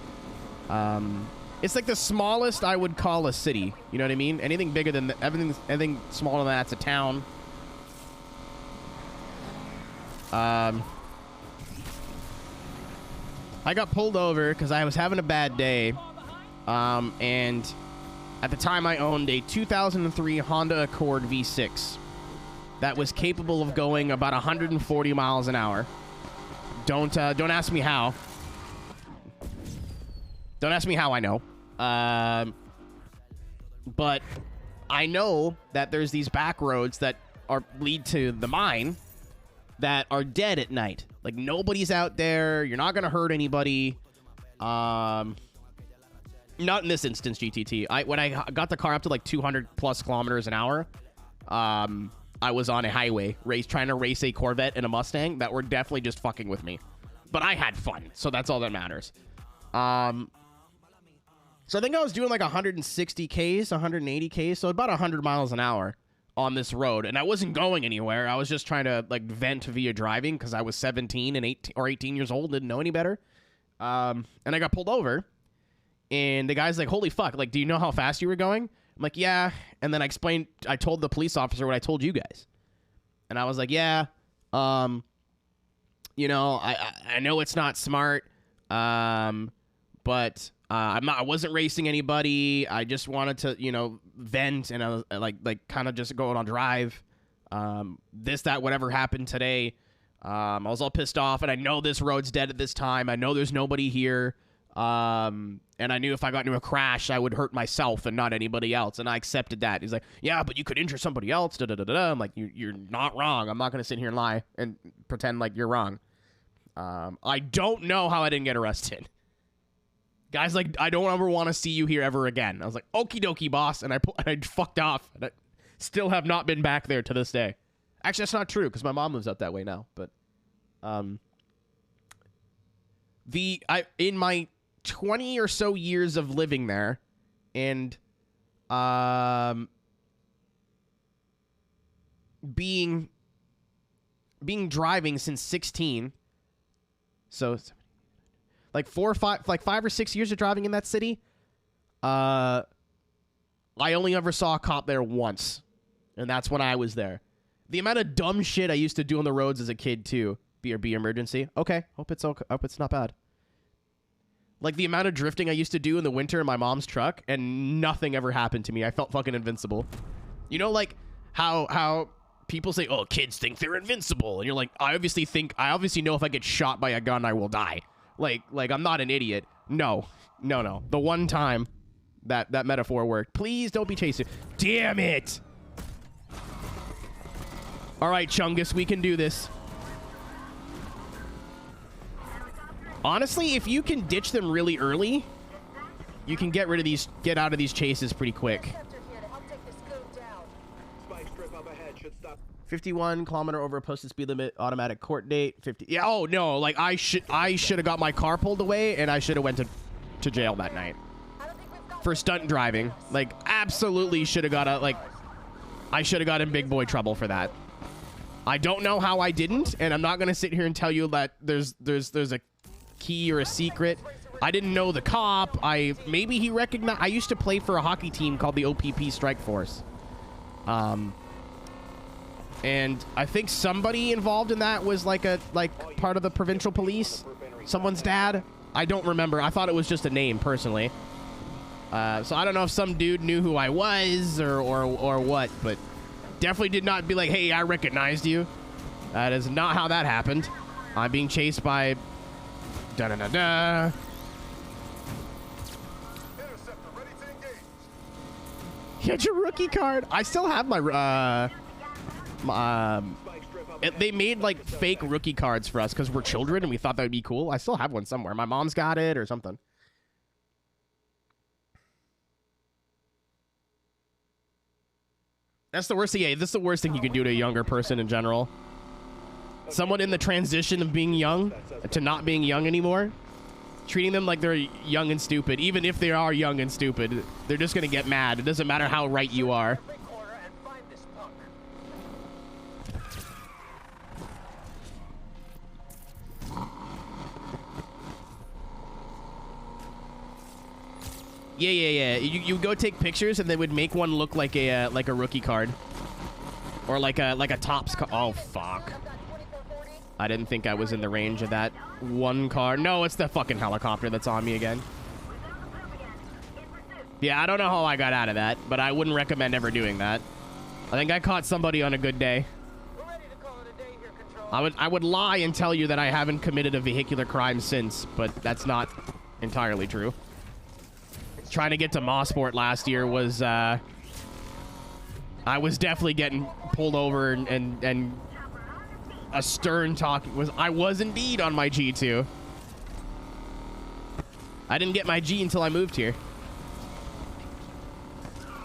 It's like the smallest I would call a city. You know what I mean? Anything bigger than anything smaller than that's a town. I got pulled over because I was having a bad day. And at the time I owned a 2003 Honda Accord V6 that was capable of going about 140 miles an hour. Don't ask me how. Don't ask me how I know. But I know that there's these back roads that lead to the mine that are dead at night. Like, nobody's out there. You're not going to hurt anybody. Not in this instance, GTT. When I got the car up to like 200 plus kilometers an hour, I was on a highway trying to race a Corvette and a Mustang that were definitely just fucking with me. But I had fun, so that's all that matters. So I think I was doing like 160 Ks, 180 Ks, so about 100 miles an hour on this road. And I wasn't going anywhere. I was just trying to like vent via driving because I was 17 and 18 years old, didn't know any better. And I got pulled over. And the guy's like, holy fuck, like, do you know how fast you were going? I'm like, yeah. And then I told the police officer what I told you guys. And I was like, yeah, you know, I know it's not smart, but I wasn't racing anybody. I just wanted to, you know, vent, and I was like kind of just going on drive. Whatever happened today. I was all pissed off, and I know this road's dead at this time. I know there's nobody here. And I knew if I got into a crash, I would hurt myself and not anybody else. And I accepted that. He's like, yeah, but you could injure somebody else. Da, da, da, da, da. I'm like, you're not wrong. I'm not going to sit here and lie and pretend like you're wrong. I don't know how I didn't get arrested. Guy's like, I don't ever want to see you here ever again. I was like, okie dokie, boss. And I fucked off. And I still have not been back there to this day. Actually, that's not true because my mom lives out that way now. But in my 20 or so years of living there and being driving since 16, so like 5 or 6 years of driving in that city, I only ever saw a cop there once, and that's when I was there. The amount of dumb shit I used to do on the roads as a kid too. BRB emergency. Okay, hope it's not bad. Like the amount of drifting I used to do in the winter in my mom's truck, and nothing ever happened to me. I felt fucking invincible. You know, like how people say, "Oh, kids think they're invincible," and you're like, I obviously know if I get shot by a gun, I will die. Like I'm not an idiot. No. The one time that metaphor worked. Please don't be chasing. Damn it! All right, Chungus, we can do this. Honestly, if you can ditch them really early, you can get out of these chases pretty quick. 51 kilometer over posted speed limit, automatic court date. 50. Yeah. Oh no. Like I should have got my car pulled away, and I should have went to jail that night for stunt driving. Like absolutely should have got I should have got in big boy trouble for that. I don't know how I didn't, and I'm not gonna sit here and tell you that there's a key or a secret. I didn't know the cop. Maybe he recognized. I used to play for a hockey team called the OPP Strike Force. And I think somebody involved in that was like part of the provincial police. Someone's dad. I don't remember. I thought it was just a name personally. So I don't know if some dude knew who I was or what, but definitely did not be like, hey, I recognized you. That is not how that happened. I'm being chased by da-da-da-da. Get your rookie card. I still have my they made like fake rookie cards for us because we're children and we thought that would be cool. I still have one somewhere. My mom's got it or something. That's the worst thing. Yeah, this is the worst thing you can do to a younger person in general. Someone in the transition of being young to not being young anymore. Treating them like they're young and stupid. Even if they are young and stupid, they're just going to get mad. It doesn't matter how right you are. Yeah. You go take pictures and they would make one look like a rookie card, or like a Topps. Oh fuck! I didn't think I was in the range of that one car. No, it's the fucking helicopter that's on me again. Yeah, I don't know how I got out of that, but I wouldn't recommend ever doing that. I think I caught somebody on a good day. I would lie and tell you that I haven't committed a vehicular crime since, but that's not entirely true. Trying to get to Mossport last year was, I was definitely getting pulled over and a stern talk I was indeed on my G2. I didn't get my G until I moved here.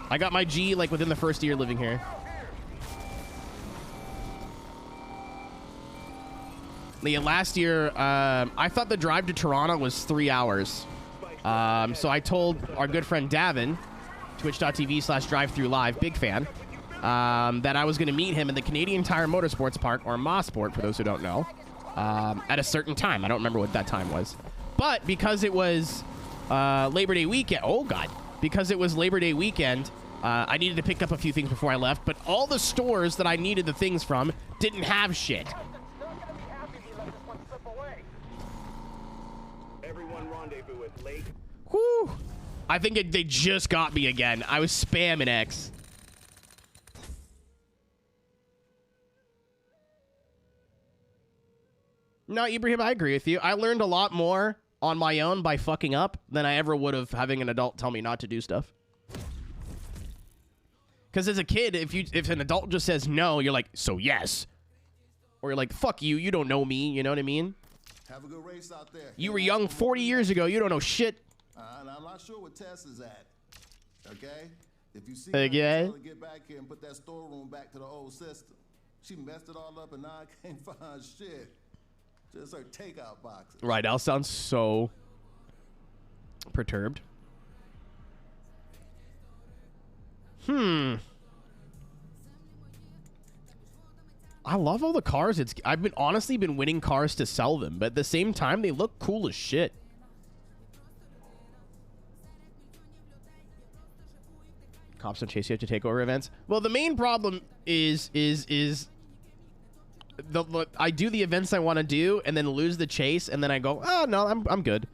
I got my G like within the first year living here. Yeah, last year, I thought the drive to Toronto was 3 hours. So I told our good friend Davin, twitch.tv/drive-thru-live, big fan, that I was going to meet him in the Canadian Tire Motorsports Park, or Mossport, for those who don't know, at a certain time. I don't remember what that time was. But because it was Labor Day weekend, oh God, because it was Labor Day weekend, I needed to pick up a few things before I left, but all the stores that I needed the things from didn't have shit. Whew. I think they just got me again. I was spamming X. No, Ibrahim, I agree with you. I learned a lot more on my own by fucking up than I ever would have having an adult tell me not to do stuff. Because as a kid, if an adult just says no, you're like, so yes. Or you're like, fuck you, you don't know me, you know what I mean? Have a good race out there. You were young 40 years ago, you don't know shit. And I'm not sure what Tess is at. Okay? If you see her, tell her to get back here and put that storeroom back to the old system. She messed it all up and now I can't find shit. Just her takeout boxes. Right, Al sounds so perturbed. I love all the cars. I've honestly been winning cars to sell them, but at the same time, they look cool as shit. Cops don't chase you to take over events. Well, the main problem is I do the events I want to do and then lose the chase, and then I go, oh no, I'm good.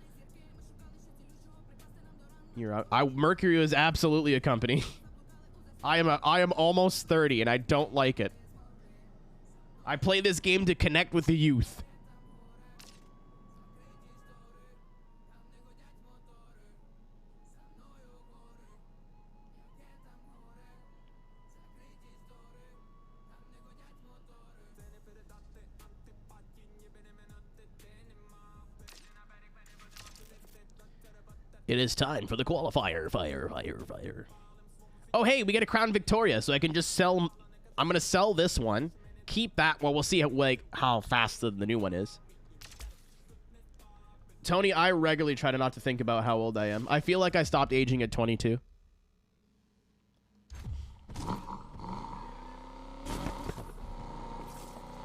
You're out. Mercury is absolutely a company. I am almost 30 and I don't like it. I play this game to connect with the youth. It is time for the qualifier. Fire. Oh, hey, we get a Crown Victoria, so I can just sell. I'm going to sell this one. Keep that. Well, we'll see how fast the new one is. Tony, I regularly try to not to think about how old I am. I feel like I stopped aging at 22.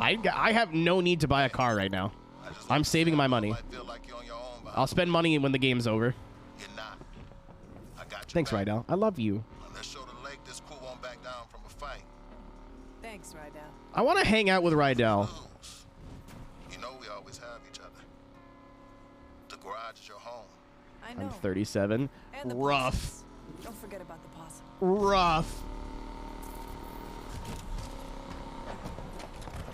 I have no need to buy a car right now. I'm saving my money. I'll spend money when the game's over. Thanks, Rydell. I love you. Let's show the lake this crew won't back down from a fight. Thanks, Rydell. I want to hang out with Rydell. You know we always have each other. The garage is your home. I know. I'm 37. Rough. Possums. Don't forget about the possum. Rough.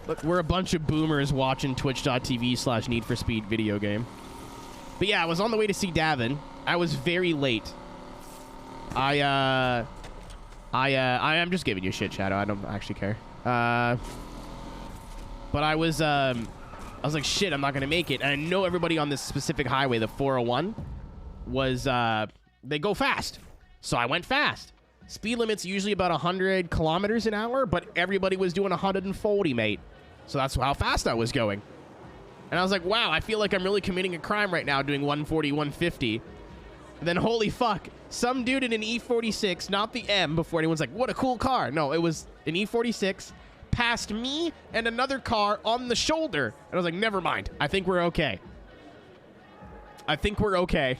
Look, we're a bunch of boomers watching twitch.tv/Need for Speed video game. But yeah, I was on the way to see Davin. I was very late. I am just giving you shit, Shadow. I don't actually care. But I was like, shit, I'm not gonna make it. And I know everybody on this specific highway, the 401, was they go fast. So I went fast. Speed limit's usually about 100 kilometers an hour, but everybody was doing 140, mate. So that's how fast I was going. And I was like, wow, I feel like I'm really committing a crime right now doing 140, 150. And then, holy fuck, some dude in an E46, not the M, before anyone's like, what a cool car. No, it was an E46, passed me and another car on the shoulder. And I was like, never mind. I think we're okay. I think we're okay.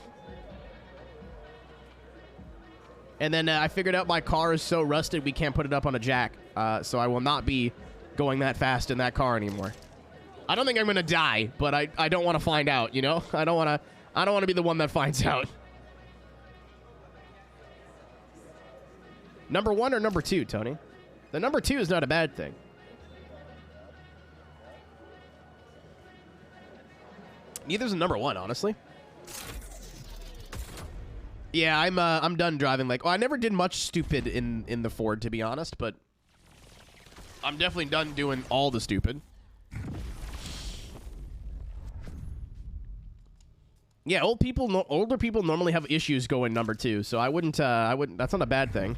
And then I figured out my car is so rusted we can't put it up on a jack. So I will not be going that fast in that car anymore. I don't think I'm gonna die, but I don't want to find out. You know, I don't want to be the one that finds out. Number 1 or number 2, Tony? The number 2 is not a bad thing. Neither's a number 1, honestly. Yeah, I'm done driving. Like, well, I never did much stupid in the Ford, to be honest, but I'm definitely done doing all the stupid. Yeah, older people normally have issues going number 2, so I wouldn't. That's not a bad thing.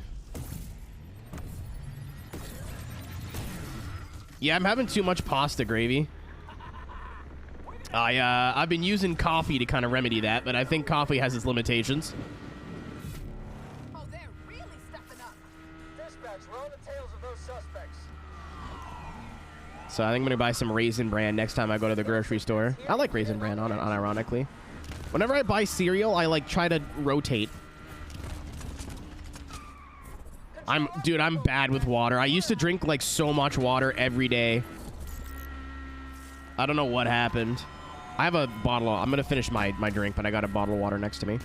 Yeah, I'm having too much pasta gravy. I've been using coffee to kind of remedy that, but I think coffee has its limitations. Oh, they're really stepping up. Dispatch, we're on the tails of those suspects. So I think I'm gonna buy some Raisin Bran next time I go to the grocery store. I like Raisin Bran, unironically. Whenever I buy cereal, I like try to rotate. Dude, I'm bad with water. I used to drink like so much water every day. I don't know what happened. I have a bottle. I'm gonna finish my drink, but I got a bottle of water next to me.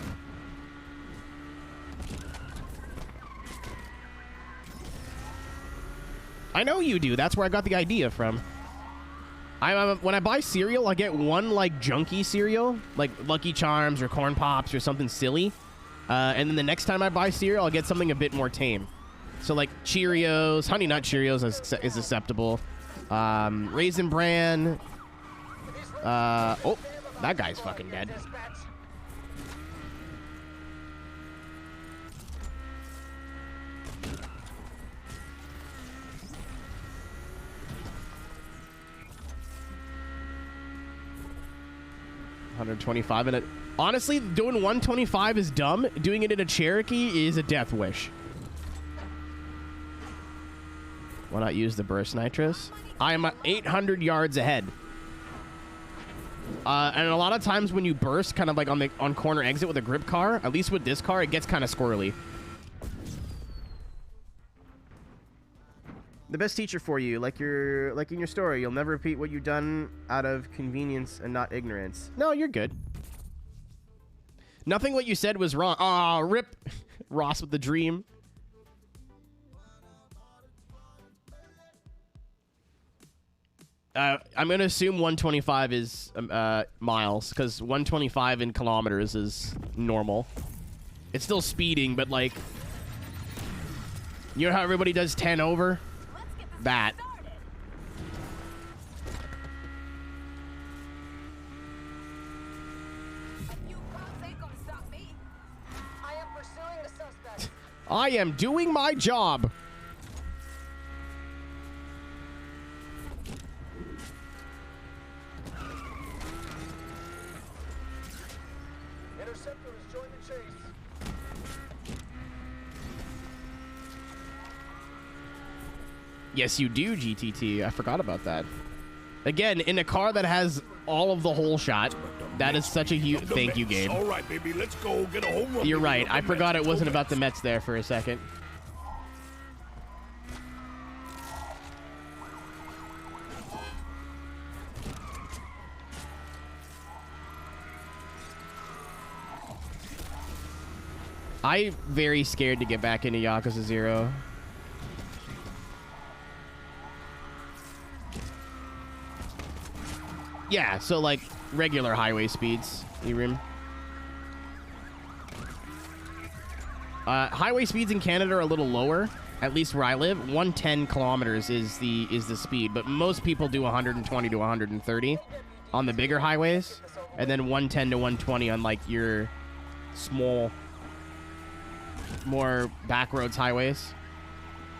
I know you do. That's where I got the idea from. When I buy cereal, I get one like junky cereal, like Lucky Charms or Corn Pops or something silly. And then the next time I buy cereal, I'll get something a bit more tame. So like Cheerios, Honey Nut Cheerios is acceptable. Raisin Bran. Oh, that guy's fucking dead. $125 in it. Honestly, doing 125 is dumb. Doing it in a Cherokee is a death wish. Why not use the burst nitrous? I am 800 yards ahead. And a lot of times when you burst, kind of like on corner exit with a grip car, at least with this car, it gets kind of squirrely. The best teacher for you, like in your story, you'll never repeat what you've done out of convenience and not ignorance. No, you're good. Nothing what you said was wrong. Aw, rip Ross with the dream. I'm going to assume 125 is miles, because 125 in kilometers is normal. It's still speeding, but like, you know how everybody does 10 over? That. I am pursuing the suspect. I am doing my job. Interceptor has joined the chase. Yes, you do, GTT. I forgot about that. Again, in a car that has all of the hole shot, that is such a huge... Thank you, Gabe. All right, baby, let's go get a home run. You're right. I forgot it wasn't about the Mets there for a second. I'm very scared to get back into Yakuza 0. Yeah, so like regular highway speeds, Erim. Highway speeds in Canada are a little lower, at least where I live. 110 kilometers is the speed, but most people do 120 to 130 on the bigger highways, and then 110 to 120 on like your small, more backroads highways,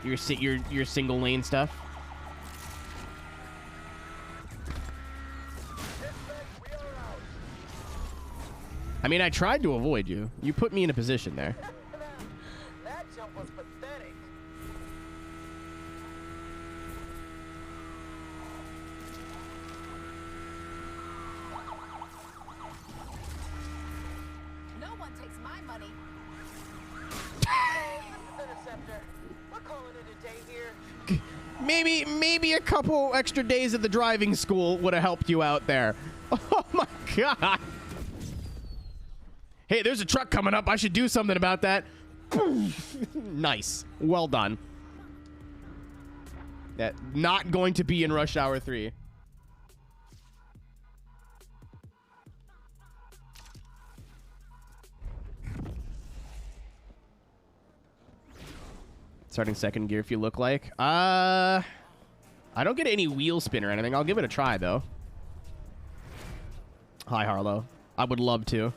your single lane stuff. I mean, I tried to avoid you. You put me in a position there. That jump was pathetic. No one takes my money. Interceptor. We're calling it a day here. Maybe a couple extra days at the driving school would have helped you out there. Oh my god. Hey, there's a truck coming up. I should do something about that. Nice. Well done. That not going to be in Rush Hour 3. Starting second gear if you look like. I don't get any wheel spin or anything. I'll give it a try though. Hi Harlow. I would love to.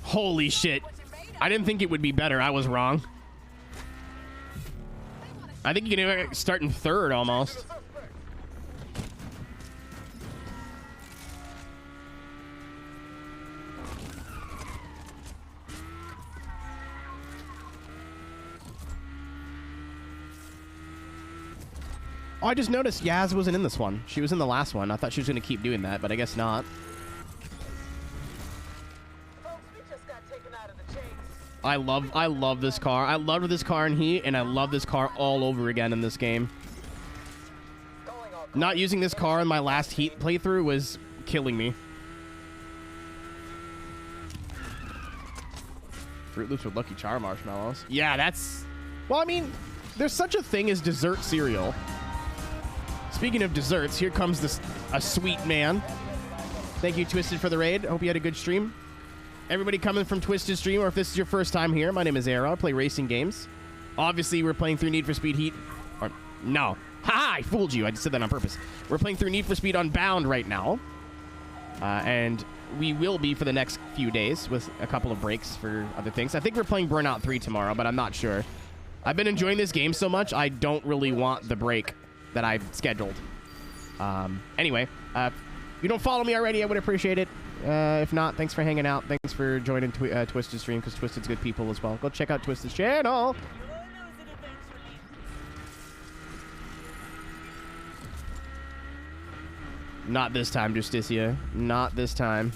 Holy shit. I didn't think it would be better. I was wrong. I think you can start in third almost. Oh, I just noticed Yaz wasn't in this one. She was in the last one. I thought she was going to keep doing that, but I guess not. I love this car. I loved this car in Heat, and I love this car all over again in this game. Not using this car in my last Heat playthrough was killing me. Fruit Loops with Lucky Charm marshmallows. Yeah, that's... Well, I mean, there's such a thing as dessert cereal. Speaking of desserts, here comes this a sweet man. Thank you, Twisted, for the raid. Hope you had a good stream. Everybody coming from Twisted Stream, or if this is your first time here, my name is Aero. I play racing games. Obviously, we're playing through Need for Speed Heat. Or, no. Ha! I fooled you. I just said that on purpose. We're playing through Need for Speed Unbound right now. And we will be for the next few days with a couple of breaks for other things. I think we're playing Burnout 3 tomorrow, but I'm not sure. I've been enjoying this game so much, I don't really want the break that I've scheduled. Anyway, if you don't follow me already, I would appreciate it. If not, thanks for hanging out. Thanks for joining Twisted Stream, because Twisted's good people as well. Go check out Twisted's channel. Not this time, Justicia. Not this time.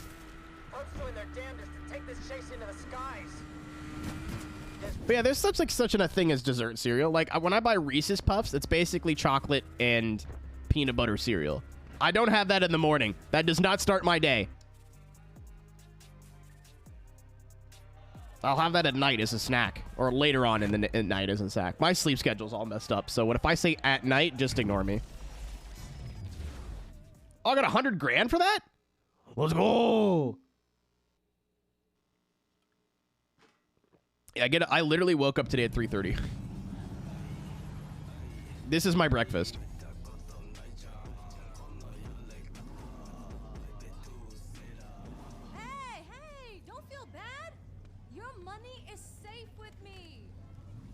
But yeah, there's such a thing as dessert cereal. Like, when I buy Reese's Puffs, it's basically chocolate and peanut butter cereal. I don't have that in the morning. That does not start my day. I'll have that at night as a snack, or later on in the night as a snack. My sleep schedule's all messed up, so if I say at night, just ignore me. Oh, I got 100 grand for that? Let's go. Yeah, I literally woke up today at 3:30. This is my breakfast.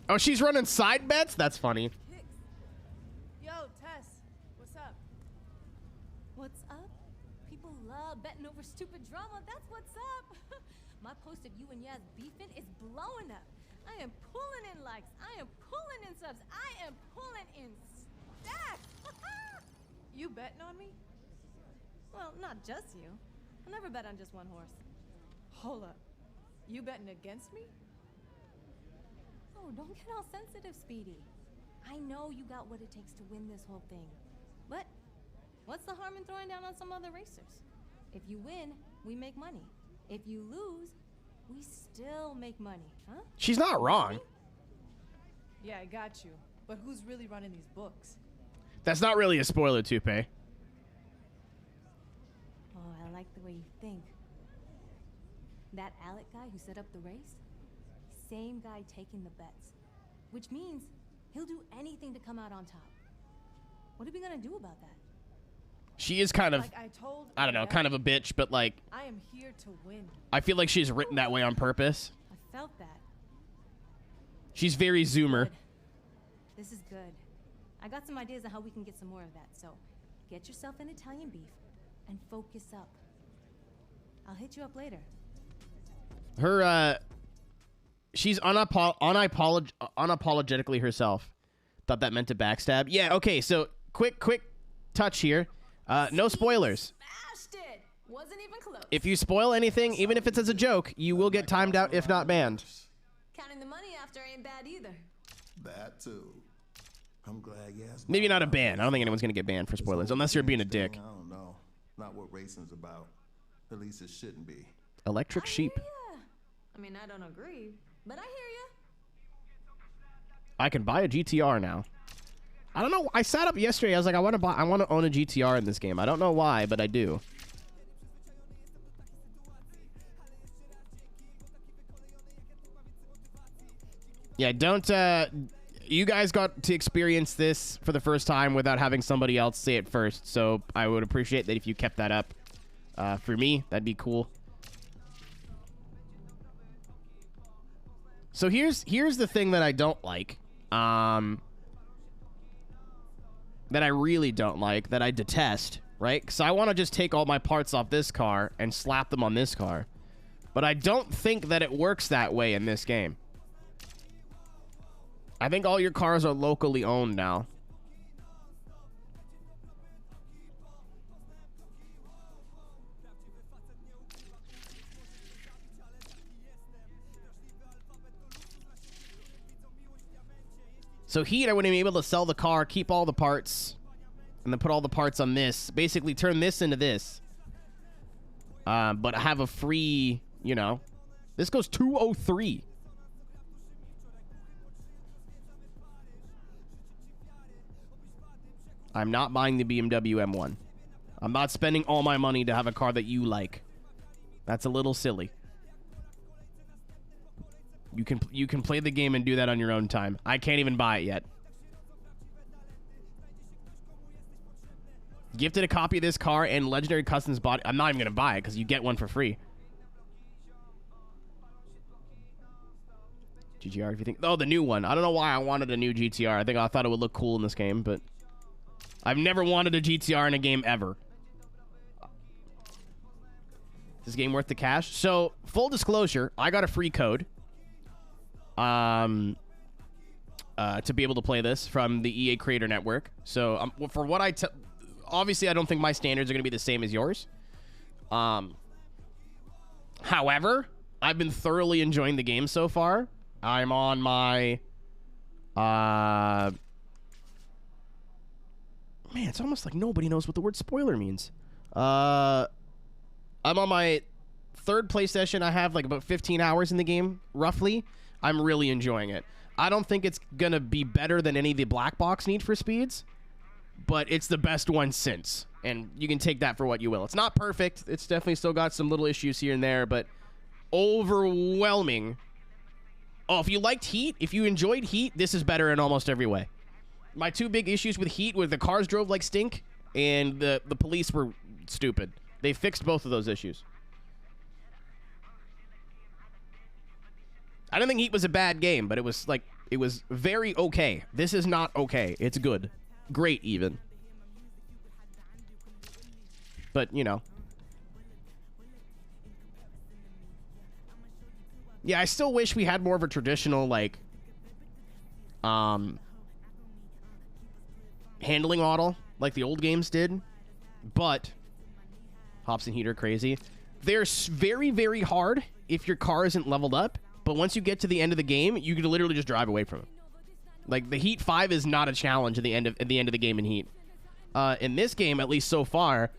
Oh, she's running side bets? That's funny. Yo, Tess, what's up? What's up? People love betting over stupid drama. That's what's up. My post of you and Yaz beefing is blowing up. I am pulling in likes. I am pulling in subs. I am pulling in stacks. You betting on me? Well, not just you. I'll never bet on just one horse. Hold up. You betting against me? Oh, don't get all sensitive, Speedy. I know you got what it takes to win this whole thing. But what's the harm in throwing down on some other racers? If you win, we make money. If you lose, we still make money, huh? She's not wrong. Yeah, I got you. But who's really running these books? That's not really a spoiler, Toupe. Oh, I like the way you think. That Alec guy who set up the race? Same guy taking the bets. Which means he'll do anything to come out on top. What are we gonna do about that? She is kind of, like I don't know, kind of a bitch, but like... I am here to win. I feel like she's written that way on purpose. I felt that. She's very Zoomer. Good. This is good. I got some ideas on how we can get some more of that, so get yourself an Italian beef and focus up. I'll hit you up later. Her, she's unapologetically herself. Thought that meant to backstab. Yeah, okay, so quick touch here. No spoilers. Smashed it. Wasn't even close. If you spoil anything, even if it's as a joke, you will get timed out, if not banned. Counting the money after ain't bad either. That too. I'm glad you asked. Maybe not a ban. I don't think anyone's going to get banned for spoilers, unless you're being a dick. I don't know. Not what racing's about. At least it shouldn't be. Electric sheep. I mean, I don't agree, but I hear you. I can buy a GTR now. I don't know. I sat up yesterday. I was like, I want to own a GTR in this game. I don't know why, but I do. Yeah, don't, you guys got to experience this for the first time without having somebody else say it first, so I would appreciate that if you kept that up. For me, that'd be cool. So here's the thing that I don't like, that I really don't like, that I detest, right? Because I want to just take all my parts off this car and slap them on this car. But I don't think that it works that way in this game. I think all your cars are locally owned now. So Heat, I wouldn't be able to sell the car, keep all the parts, and then put all the parts on this. Basically turn this into this. But have a free, you know. This goes 203. I'm not buying the BMW M1. I'm not spending all my money to have a car that you like. That's a little silly. You can play the game and do that on your own time. I can't even buy it yet. Gifted a copy of this car and Legendary Customs body. I'm not even going to buy it because you get one for free. GTR, if you think... Oh, the new one. I don't know why I wanted a new GTR. I thought it would look cool in this game, but... I've never wanted a GTR in a game ever. Is this game worth the cash? So, full disclosure, I got a free code. To be able to play this from the EA Creator Network. So, for what obviously, I don't think my standards are going to be the same as yours. However, I've been thoroughly enjoying the game so far. I'm on my... Man, it's almost like nobody knows what the word spoiler means. I'm on my third play session. I have like about 15 hours in the game, roughly. I'm really enjoying it. I don't think it's going to be better than any of the black box Need for Speeds, but it's the best one since. And you can take that for what you will. It's not perfect. It's definitely still got some little issues here and there, but overwhelming. Oh, if you liked Heat, if you enjoyed Heat, this is better in almost every way. My two big issues with Heat were the cars drove like stink and the police were stupid. They fixed both of those issues. I don't think Heat was a bad game, but it was very okay. This is not okay. It's good. Great, even. But, you know. Yeah, I still wish we had more of a traditional, like, handling model, like the old games did. But, Hops and Heat are crazy. They're very, very hard if your car isn't leveled up. But once you get to the end of the game, you can literally just drive away from it. Like, the Heat 5 is not a challenge at the end of the game in Heat. In this game, at least so far,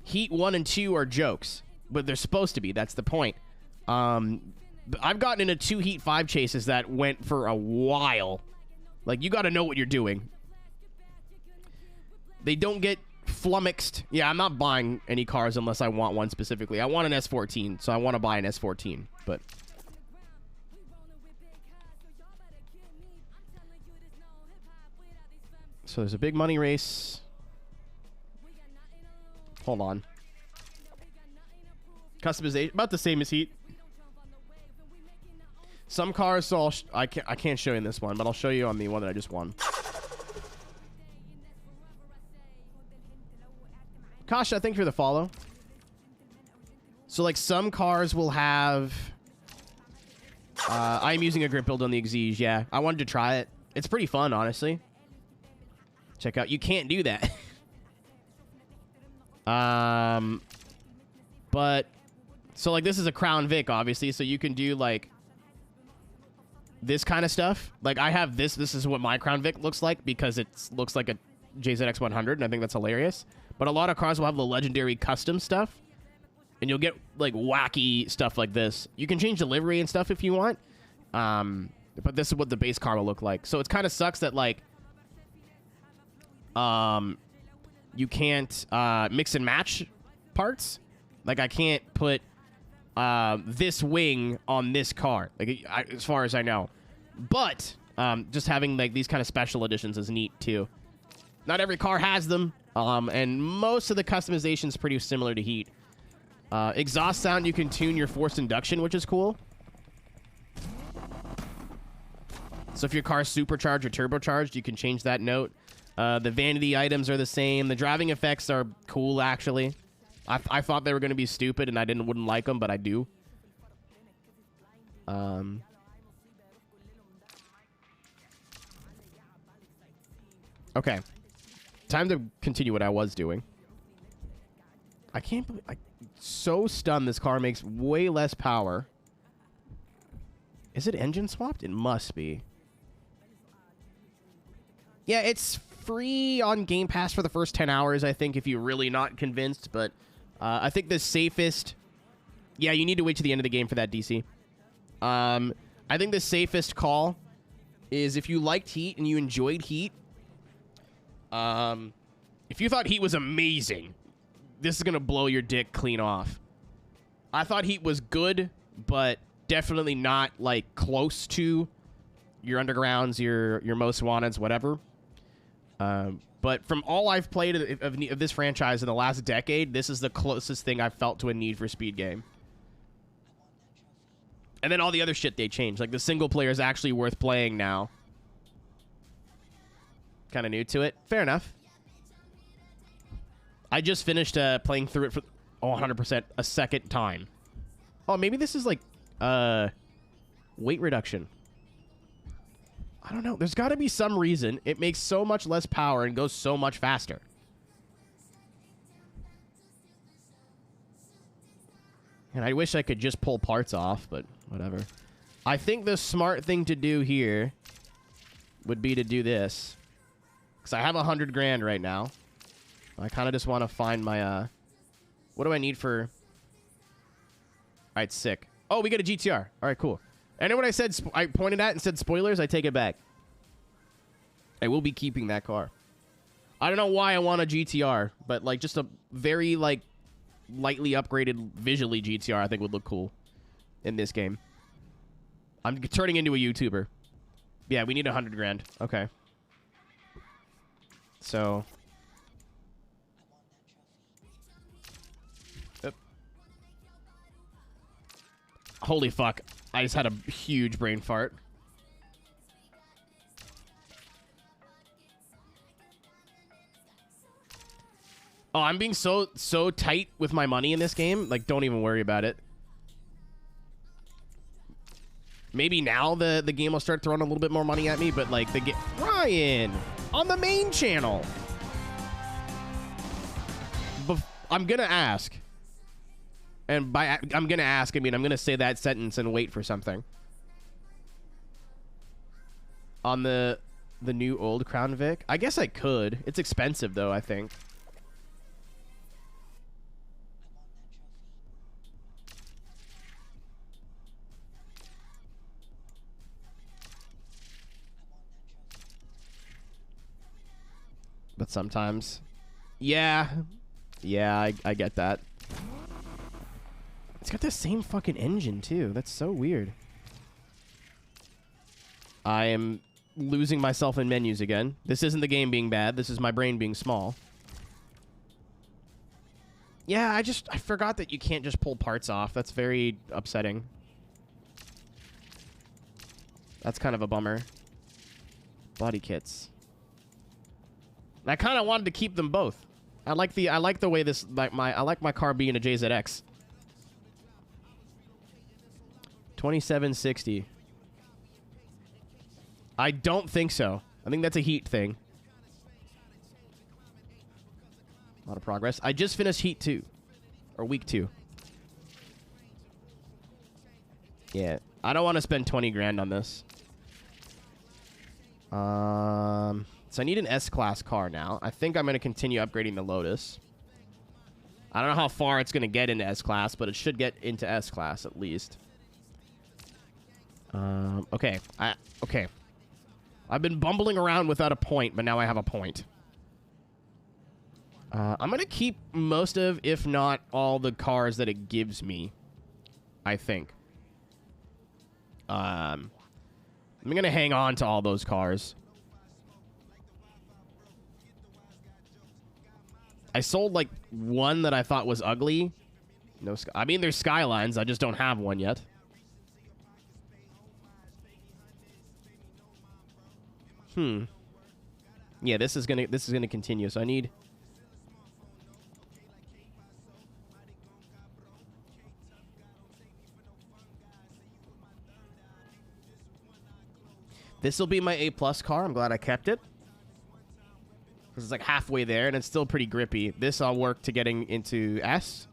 Heat 1 and 2 are jokes. But they're supposed to be. That's the point. I've gotten into 2 Heat 5 chases that went for a while. Like, you got to know what you're doing. They don't get flummoxed. Yeah, I'm not buying any cars unless I want one specifically. I want an S14, so I want to buy an S14. But... So there's a big money race. Hold on. Customization, about the same as Heat. Some cars, so I can't show you in this one, but I'll show you on the one that I just won. Kasha, thank you for the follow. So, like, some cars will have... I'm using a grip build on the Exige, yeah. I wanted to try it. It's pretty fun, honestly. Check out. You can't do that. But, so like this is a Crown Vic, obviously, so you can do like this kind of stuff. Like I have this. This is what my Crown Vic looks like because it looks like a JZX 100, and I think that's hilarious. But a lot of cars will have the legendary custom stuff, and you'll get like wacky stuff like this. You can change the livery and stuff if you want, but this is what the base car will look like. So it kind of sucks that like you can't mix and match parts. Like I can't put this wing on this car, like as far as I know. But just having like these kind of special editions is neat too. Not every car has them, and most of the customization is pretty similar to Heat. Exhaust sound, you can tune your forced induction, which is cool. So if your car's supercharged or turbocharged, you can change that note. The vanity items are the same. The driving effects are cool, actually. I thought they were going to be stupid, and I wouldn't like them, but I do. Okay. Time to continue what I was doing. I can't believe... I'm so stunned this car makes way less power. Is it engine swapped? It must be. Yeah, it's free on Game Pass for the first 10 hours, I think, if you're really not convinced. But I think the safest... Yeah, you need to wait to the end of the game for that, DC. I think the safest call is if you liked Heat and you enjoyed Heat. If you thought Heat was amazing, this is going to blow your dick clean off. I thought Heat was good, but definitely not, like, close to your Undergrounds, your Most Wanteds, whatever. But from all I've played of this franchise in the last decade, this is the closest thing I've felt to a Need for Speed game. And then all the other shit they changed. Like, the single player is actually worth playing now. Kind of new to it. Fair enough. I just finished playing through it for 100% a second time. Oh, maybe this is like weight reduction. I don't know. There's got to be some reason it makes so much less power and goes so much faster. And I wish I could just pull parts off, but whatever. I think the smart thing to do here would be to do this. Because I have 100 grand right now. I kind of just want to find my, what do I need for... All right, sick. Oh, we got a GTR. All right, cool. And then when I said, I pointed at and said spoilers, I take it back. I will be keeping that car. I don't know why I want a GTR, but like just a very like lightly upgraded visually GTR I think would look cool in this game. I'm turning into a YouTuber. Yeah, we need 100 grand. Okay. So... Holy fuck. I just had a huge brain fart. Oh, I'm being so tight with my money in this game. Like, don't even worry about it. Maybe now the game will start throwing a little bit more money at me, but like the game... Ryan! On the main channel! I'm gonna ask. And by I'm gonna ask, I mean I'm gonna say that sentence and wait for something. On the new old Crown Vic? I guess I could. It's expensive though, I think. But sometimes... Yeah. Yeah, I get that. It's got the same fucking engine, too. That's so weird. I am losing myself in menus again. This isn't the game being bad. This is my brain being small. Yeah, I forgot that you can't just pull parts off. That's very upsetting. That's kind of a bummer. Body kits. I kind of wanted to keep them both. I like the way this I like my car being a JZX. 2760. I don't think so. I think that's a Heat thing. A lot of progress. I just finished Heat 2. Or Week 2. Yeah, I don't want to spend 20 grand on this. So I need an S-Class car now. I think I'm going to continue upgrading the Lotus. I don't know how far it's going to get into S-Class, but it should get into S-Class at least. Okay. Okay. I've been bumbling around without a point, but now I have a point. I'm going to keep most of, if not all, the cars that it gives me, I think. I'm going to hang on to all those cars. I sold, like, one that I thought was ugly. No, I mean, there's Skylines. I just don't have one yet. Yeah, this is gonna continue. So I need. This will be my A+ car. I'm glad I kept it. Because it's like halfway there, and it's still pretty grippy. This I'll work to getting into S.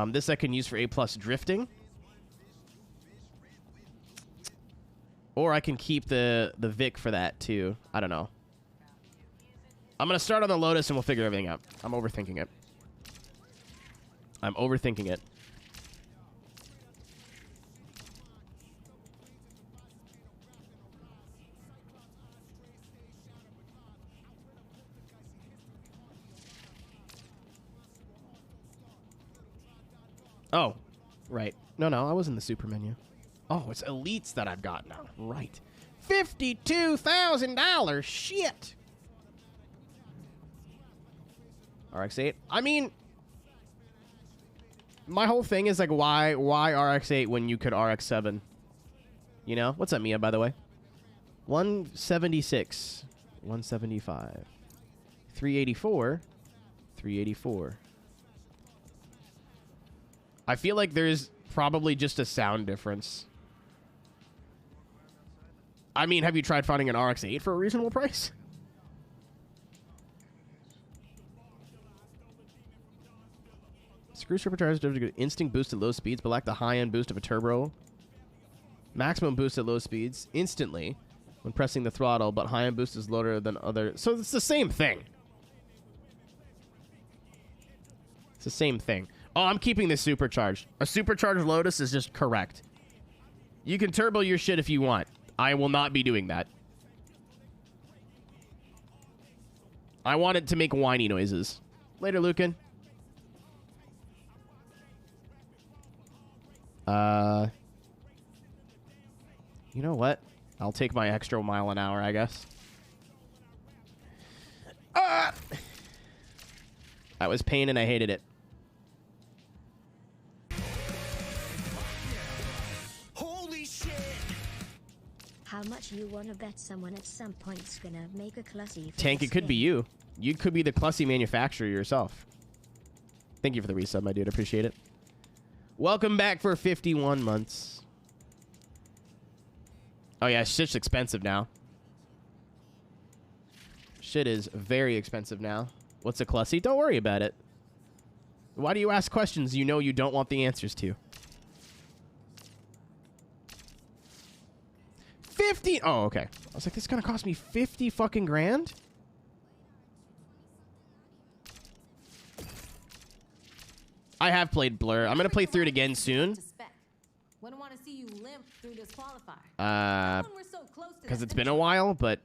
This I can use for A+ drifting. Or I can keep the Vic for that, too. I don't know. I'm going to start on the Lotus, and we'll figure everything out. I'm overthinking it. I'm overthinking it. Oh, right. No, I was in the super menu. Oh, it's elites that I've got now. Right. $52,000. Shit. RX-8. I mean, my whole thing is like, why RX-8 when you could RX-7? You know? What's up, Mia, by the way? 176. 175. 384. 384. I feel like there's probably just a sound difference. I mean, have you tried finding an RX-8 for a reasonable price? Screw supercharged instinct boost at low speeds, but lack the high-end boost of a turbo. Maximum boost at low speeds instantly when pressing the throttle, but high-end boost is lower than other. So it's the same thing. It's the same thing. Oh, I'm keeping this supercharged. A supercharged Lotus is just correct. You can turbo your shit if you want. I will not be doing that. I want it to make whiny noises. Later, Lucan. You know what? I'll take my extra mile an hour, I guess. That was pain and I hated it. How much you wanna bet someone at some point's gonna make a Clussy? Tank, it could be you. You could be the Clussy manufacturer yourself. Thank you for the resub, my dude. Appreciate it. Welcome back for 51 months. Oh yeah, shit's expensive now. Shit is very expensive now. What's a Clussy? Don't worry about it. Why do you ask questions you know you don't want the answers to? 50. Oh, okay. I was like, this is gonna cost me 50 fucking grand? I have played Blur. I'm gonna play through it again soon. Wouldn't want to see you limp through this qualifier. Because it's been a while, but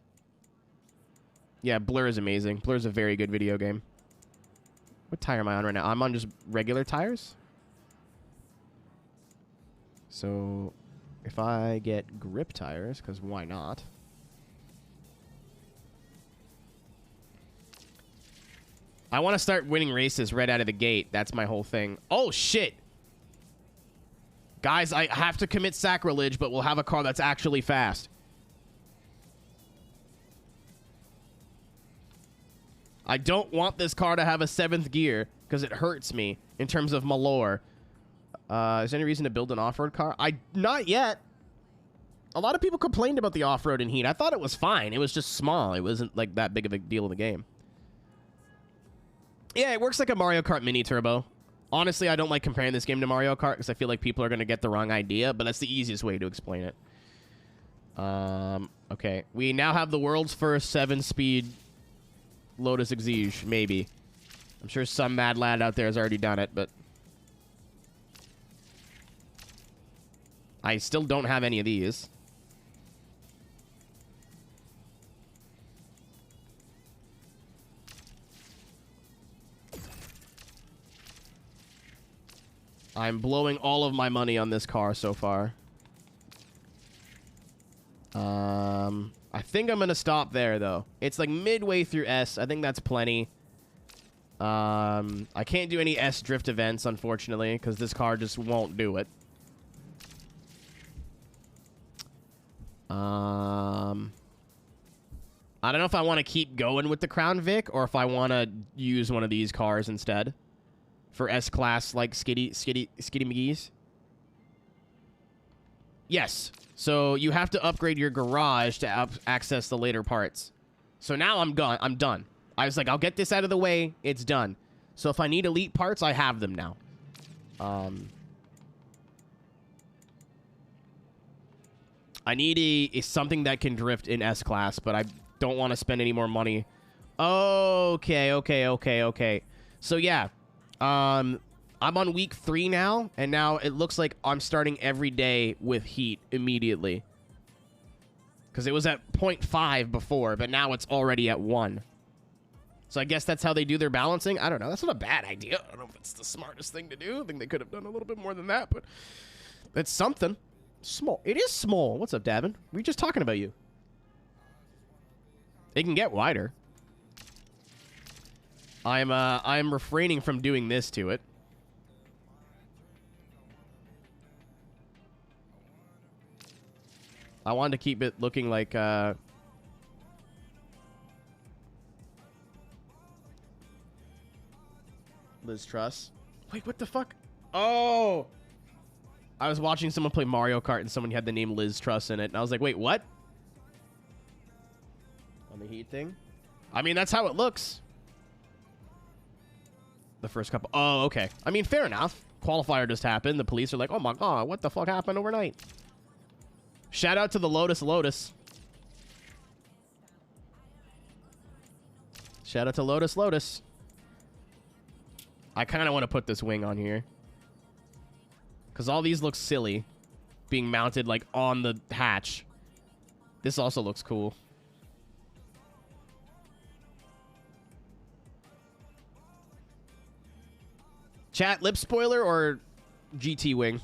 yeah, Blur is amazing. Blur is a very good video game. What tire am I on right now? I'm on just regular tires. So if I get grip tires, because why not? I want to start winning races right out of the gate. That's my whole thing. Oh, shit. Guys, I have to commit sacrilege, but we'll have a car that's actually fast. I don't want this car to have a 7th gear because it hurts me in terms of my lore. Is there any reason to build an off-road car? Not yet. A lot of people complained about the off-road in Heat. I thought it was fine. It was just small. It wasn't like that big of a deal in the game. Yeah, it works like a Mario Kart Mini Turbo. Honestly, I don't like comparing this game to Mario Kart because I feel like people are going to get the wrong idea, but that's the easiest way to explain it. Okay. We now have the world's first 7-speed Lotus Exige, maybe. I'm sure some mad lad out there has already done it, but I still don't have any of these. I'm blowing all of my money on this car so far. I think I'm going to stop there, though. It's like midway through S. I think that's plenty. I can't do any S drift events, unfortunately, because this car just won't do it. I don't know if I want to keep going with the Crown Vic or if I want to use one of these cars instead for S-Class, like Skitty McGee's. Yes. So you have to upgrade your garage to access the later parts. So now I'm done. I was like, I'll get this out of the way. It's done. So if I need elite parts, I have them now. I need something that can drift in S-Class, but I don't want to spend any more money. Okay. So yeah, I'm on week 3 now, and now it looks like I'm starting every day with heat immediately. Because it was at 0.5 before, but now it's already at 1. So I guess that's how they do their balancing. I don't know. That's not a bad idea. I don't know if it's the smartest thing to do. I think they could have done a little bit more than that, but it's something. Small. It is small. What's up, Davin? We were just talking about you. It can get wider. I'm refraining from doing this to it. I wanted to keep it looking like Liz Truss. Wait, what the fuck? Oh! I was watching someone play Mario Kart and someone had the name Liz Truss in it. And I was like, wait, what? On the heat thing? I mean, that's how it looks. The first couple. Oh, okay. I mean, fair enough. Qualifier just happened. The police are like, oh my god, what the fuck happened overnight? Shout out to the Lotus. Shout out to Lotus. I kind of want to put this wing on here. Because all these look silly. Being mounted, like, on the hatch. This also looks cool. Chat, lip spoiler or GT wing?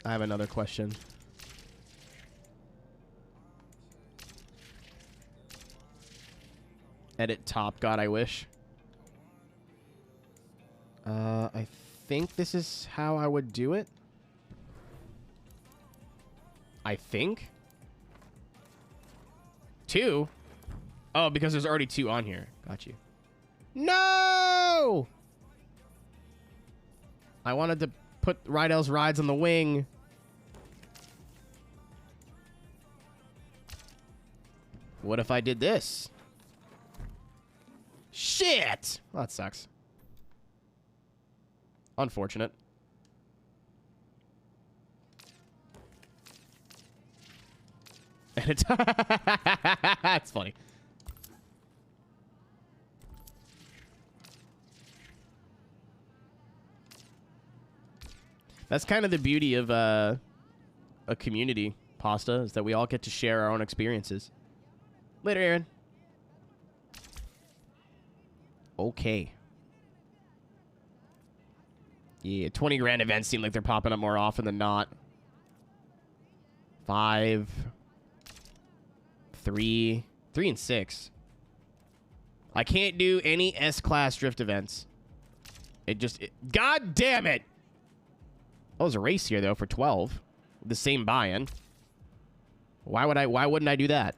I have another question. Edit top. God, I wish. I think this is how I would do it. I think. 2? Oh, because there's already 2 on here. Got you. No! I wanted to put Rydell's rides on the wing. What if I did this? Shit! Well, that sucks. Unfortunate. And it's that's funny. That's kind of the beauty of a community, Pasta, is that we all get to share our own experiences. Later, Aaron. Okay. Yeah, 20 grand events seem like they're popping up more often than not. 5, 3, 3 and 6. I can't do any S-Class drift events. God damn it! Oh, there's a race here, though, for 12. The same buy-in. Why wouldn't I do that?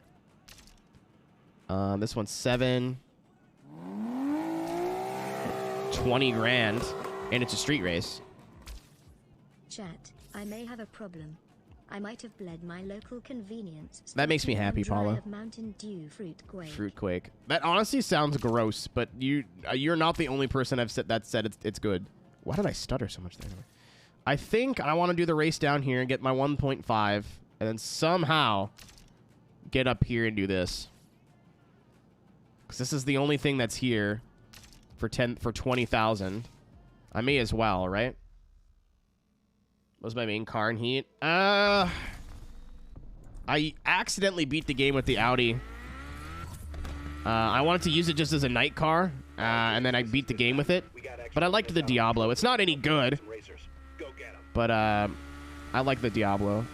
This one's 7. 20 grand, and it's a street race. Chat, I may have a problem. I might have bled my local convenience. That makes me happy, Paula. Mountain Dew Fruit Quake. Fruit Quake. That honestly sounds gross, but you're not the only person I've said it's good. Why did I stutter so much there? I think I want to do the race down here and get my 1.5, and then somehow get up here and do this. Because this is the only thing that's here for 20,000. I may as well, right? Was my main car in heat? I accidentally beat the game with the Audi. I wanted to use it just as a night car, and then I beat the game with it. But I liked the Diablo. It's not any good, but I like the Diablo.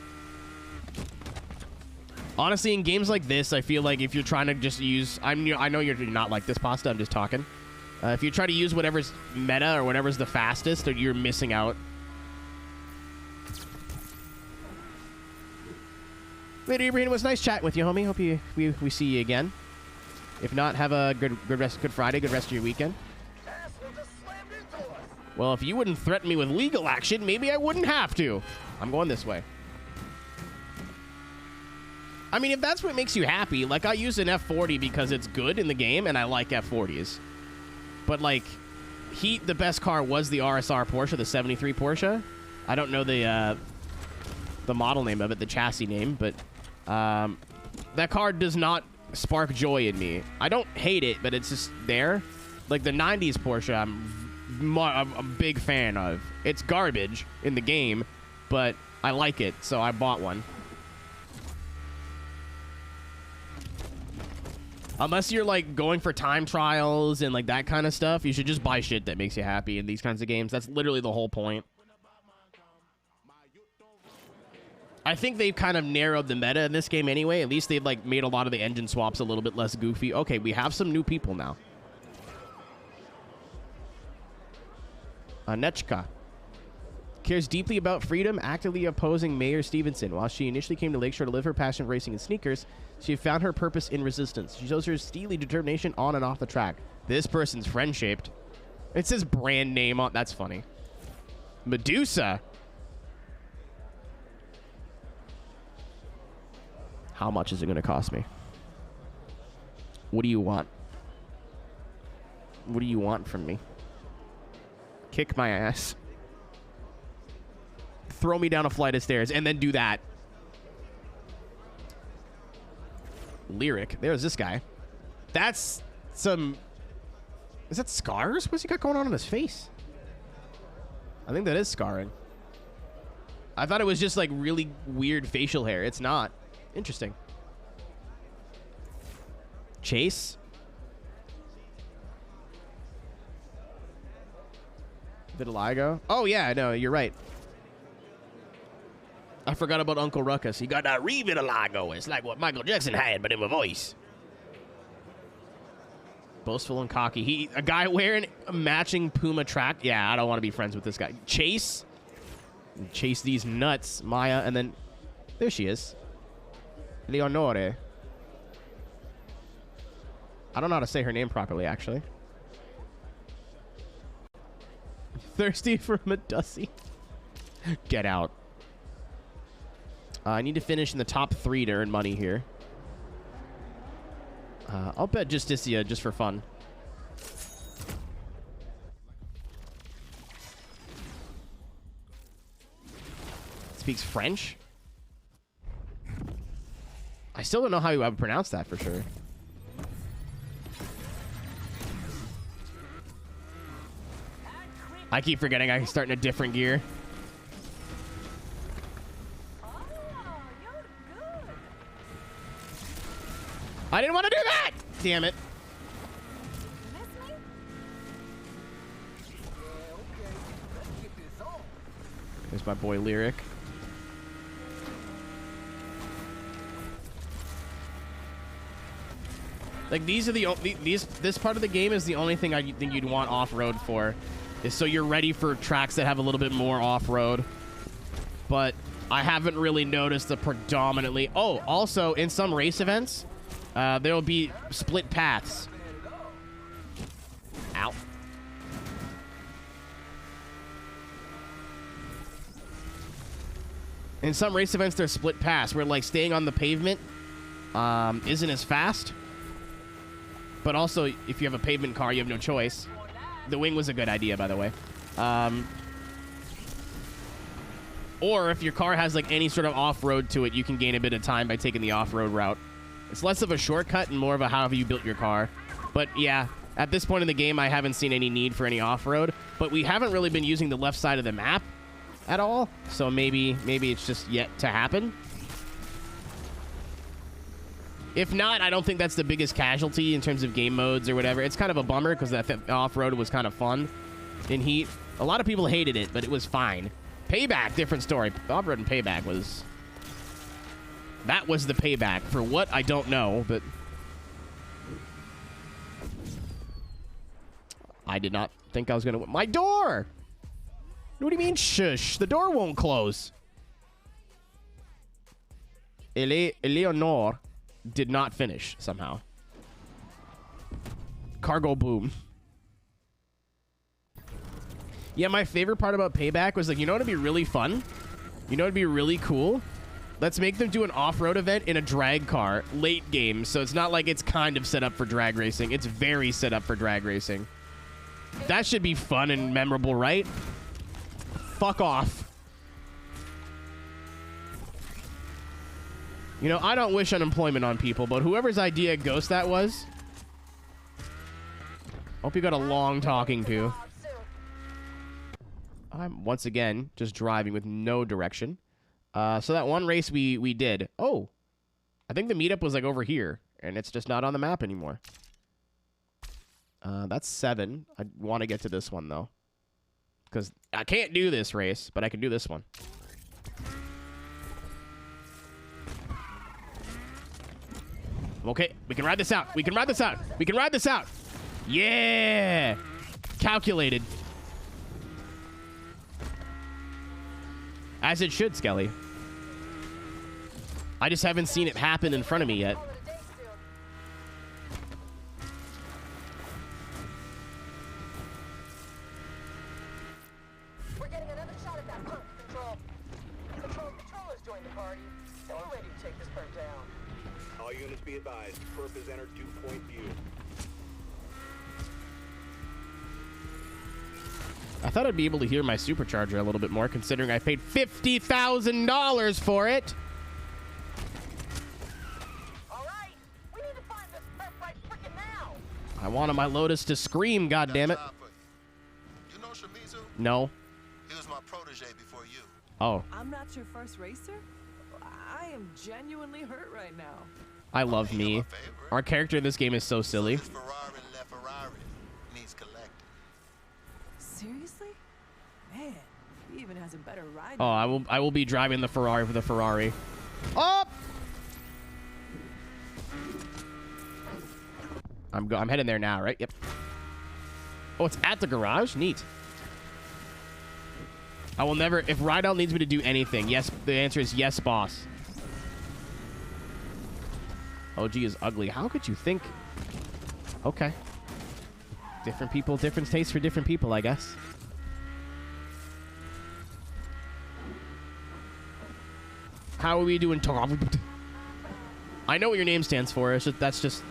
Honestly, in games like this, I feel like if you're trying to just use... I know you're not like this, Pasta. I'm just talking. If you try to use whatever's meta or whatever's the fastest, you're missing out. Later, Ibrahim, it was nice chatting with you, homie. Hope we see you again. If not, have a good Friday, good rest of your weekend. Well, if you wouldn't threaten me with legal action, maybe I wouldn't have to. I'm going this way. I mean, if that's what makes you happy, like, I use an F40 because it's good in the game, and I like F40s. But, like, the best car was the RSR Porsche, the 73 Porsche. I don't know the model name of it, the chassis name, but that car does not spark joy in me. I don't hate it, but it's just there. Like, the 90s Porsche, I'm a big fan of. It's garbage in the game, but I like it, so I bought one. Unless you're, like, going for time trials and, like, that kind of stuff, you should just buy shit that makes you happy in these kinds of games. That's literally the whole point. I think they've kind of narrowed the meta in this game anyway. At least they've, like, made a lot of the engine swaps a little bit less goofy. Okay, we have some new people now. Anechka cares deeply about freedom, actively opposing Mayor Stevenson. While she initially came to Lakeshore to live her passion for racing and sneakers, she found her purpose in resistance. She shows her steely determination on and off the track. This person's friend-shaped. It says brand name on... That's funny. Medusa. How much is it going to cost me? What do you want? What do you want from me? Kick my ass. Throw me down a flight of stairs and then do that. Lyric. There's this guy. That's some... Is that scars? What's he got going on his face? I think that is scarring. I thought it was just like really weird facial hair. It's not. Interesting. Chase? Vitiligo? Oh, yeah, no, you're right. I forgot about Uncle Ruckus. He got that re-vitiligo. It's like what Michael Jackson had, but in a voice. Boastful and cocky. A guy wearing a matching Puma track. Yeah, I don't want to be friends with this guy. Chase. Chase these nuts. Maya, and then... There she is. Leonore. I don't know how to say her name properly, actually. Thirsty for Medusi. Get out. I need to finish in the top 3 to earn money here. I'll bet Justicia just for fun. Speaks French? I still don't know how I would pronounce that for sure. I keep forgetting I can start in a different gear. I didn't want to do that! Damn it. There's my boy Lyric. Like, these are this part of the game is the only thing I think you'd want off-road for. Is so you're ready for tracks that have a little bit more off-road. But I haven't really noticed the predominantly. Oh, also in some race events, there will be split paths. Ow. In some race events, there's split paths where, like, staying on the pavement isn't as fast. But also, if you have a pavement car, you have no choice. The wing was a good idea, by the way. Or if your car has, like, any sort of off-road to it, you can gain a bit of time by taking the off-road route. It's less of a shortcut and more of a how have you built your car. But, yeah, at this point in the game, I haven't seen any need for any off-road. But we haven't really been using the left side of the map at all. So maybe it's just yet to happen. If not, I don't think that's the biggest casualty in terms of game modes or whatever. It's kind of a bummer because that off-road was kind of fun in Heat. A lot of people hated it, but it was fine. Payback, different story. Off-road and Payback was... That was the payback. For what, I don't know, but... I did not think I was going to... My door! What do you mean, shush? The door won't close. Eleanor did not finish, somehow. Cargo boom. Yeah, my favorite part about Payback was, like, you know what would be really fun? You know what would be really cool? Let's make them do an off-road event in a drag car late game, so it's not like it's kind of set up for drag racing. It's very set up for drag racing. That should be fun and memorable, right? Fuck off. You know, I don't wish unemployment on people, but whoever's idea Ghost that was, hope you got a long talking to. I'm, once again, just driving with no direction. So that one race we did. Oh, I think the meetup was, like, over here, and it's just not on the map anymore. That's 7. I want to get to this one, though. Because I can't do this race, but I can do this one. Okay, we can ride this out. We can ride this out. We can ride this out. Yeah! Calculated. As it should, Skelly. I just haven't seen it happen in front of me yet. We're getting another shot at that punk, Control. Controller's joined the party. So we're ready to take this bird down. All units be advised. Perp has entered dew-point view. I thought I'd be able to hear my supercharger a little bit more, considering I paid $50,000 for it. All right, we need to find this perp right freaking now. I wanted my Lotus to scream, goddammit. You know Shimizu? No. He was my protege before you. Oh. I'm not your first racer? I am genuinely hurt right now. I love me. Our character in this game is so silly. Ferrari needs collecting. Seriously? Man, he even has a better ride. Oh, I will be driving the Ferrari for the Ferrari. Oh! I'm heading there now, right? Yep. Oh, it's at the garage? Neat. I will never... If Rydell needs me to do anything, yes, the answer is yes, boss. OG is ugly. How could you think? Okay. Different people, different tastes for different people, I guess. How are we doing, Tom? I know what your name stands for. It's just, that's just...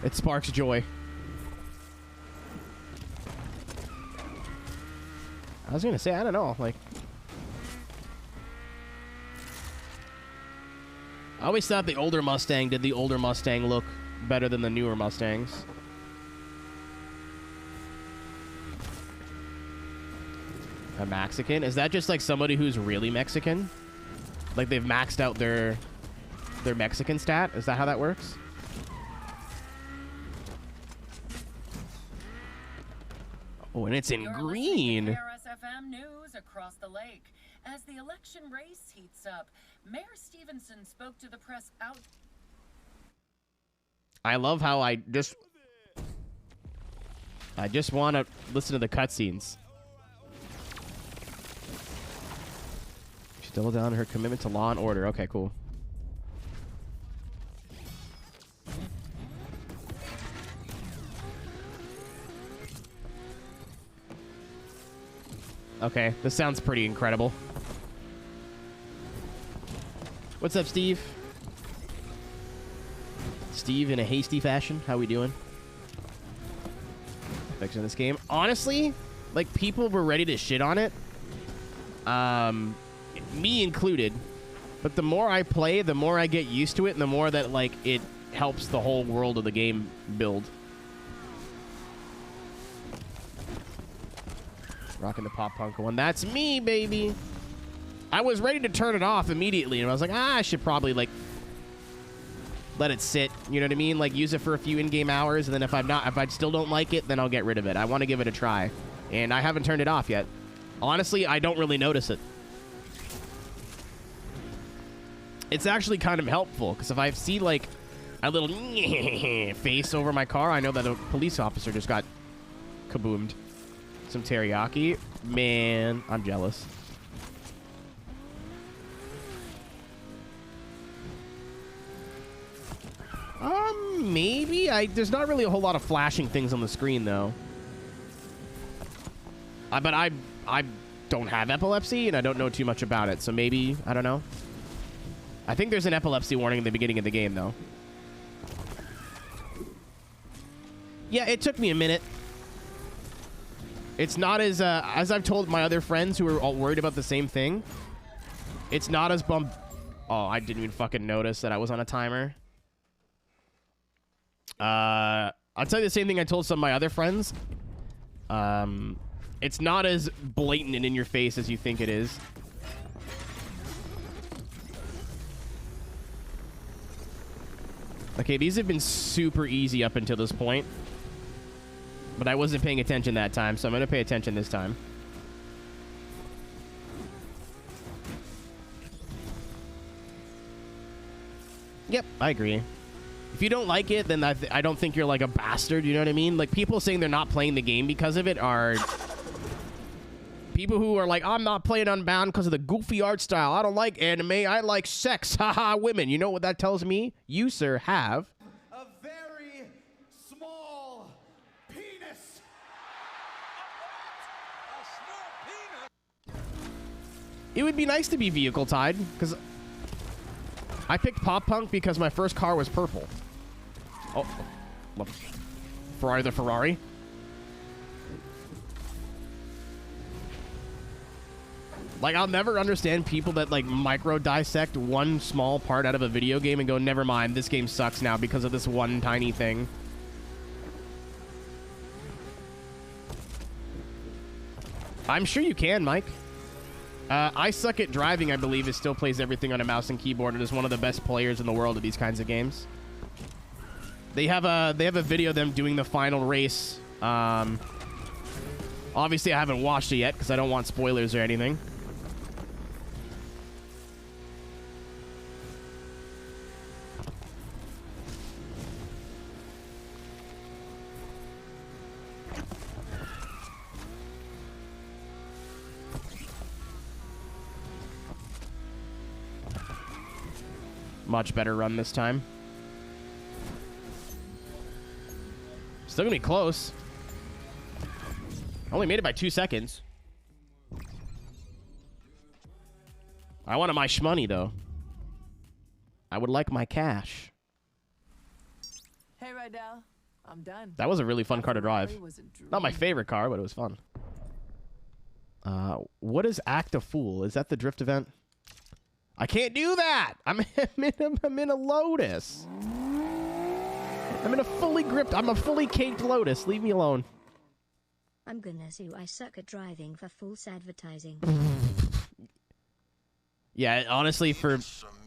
It sparks joy. I was gonna say, I don't know, like... I always thought the older Mustang did the older Mustang look better than the newer Mustangs. A Mexican? Is that just like somebody who's really Mexican? Like they've maxed out their Mexican stat? Is that how that works? Oh, and it's in green. KRSFM news across the lake. As the election race heats up, Mayor Stevenson spoke to the press out. I love how I just want to listen to the cutscenes. Still down her commitment to law and order. Okay, cool. Okay, this sounds pretty incredible. What's up, Steve? Steve in a hasty fashion. How we doing? Fixing this game. Honestly, like, people were ready to shit on it. Me included. But the more I play, the more I get used to it, and the more that, like, it helps the whole world of the game build. Rocking the pop punk one. That's me, baby. I was ready to turn it off immediately, and I was like, I should probably, like, let it sit. You know what I mean? Like, use it for a few in-game hours, and then if I still don't like it, then I'll get rid of it. I want to give it a try, and I haven't turned it off yet. Honestly, I don't really notice it. It's actually kind of helpful, because if I see, like, a little face over my car, I know that a police officer just got kaboomed. Some teriyaki. Man, I'm jealous. Maybe. There's not really a whole lot of flashing things on the screen, though. But I don't have epilepsy, and I don't know too much about it, so maybe, I don't know. I think there's an epilepsy warning at the beginning of the game, though. Yeah, it took me a minute. It's not as I've told my other friends who are all worried about the same thing, it's not as Oh, I didn't even fucking notice that I was on a timer. I'll tell you the same thing I told some of my other friends. It's not as blatant and in your face as you think it is. Okay, these have been super easy up until this point. But I wasn't paying attention that time, so I'm going to pay attention this time. Yep, I agree. If you don't like it, then I don't think you're like a bastard, you know what I mean? Like, people saying they're not playing the game because of it are people who are like, I'm not playing Unbound because of the goofy art style. I don't like anime. I like sex. Haha, women. You know what that tells me? You, sir, have a very small penis. It would be nice to be vehicle tied, because I picked pop punk because my first car was purple. Oh, Ferrari the Ferrari. Like, I'll never understand people that, like, micro dissect one small part out of a video game and go, never mind, this game sucks now because of this one tiny thing. I'm sure you can, Mike. I Suck at Driving, I believe, still plays everything on a mouse and keyboard and is one of the best players in the world of these kinds of games. They have a video of them doing the final race. Obviously, I haven't watched it yet because I don't want spoilers or anything. Much better run this time. Still gonna be close. Only made it by 2 seconds. I wanted my shmoney, though. I would like my cash. Hey, Rydell. I'm done. That was a really fun car to drive. Not my favorite car, but it was fun. What is Act a Fool? Is that the drift event? I can't do that! I'm in a Lotus. I'm in a fully gripped... I'm a fully caked Lotus. Leave me alone. I'm gonna sue I Suck at Driving for false advertising. Yeah, honestly,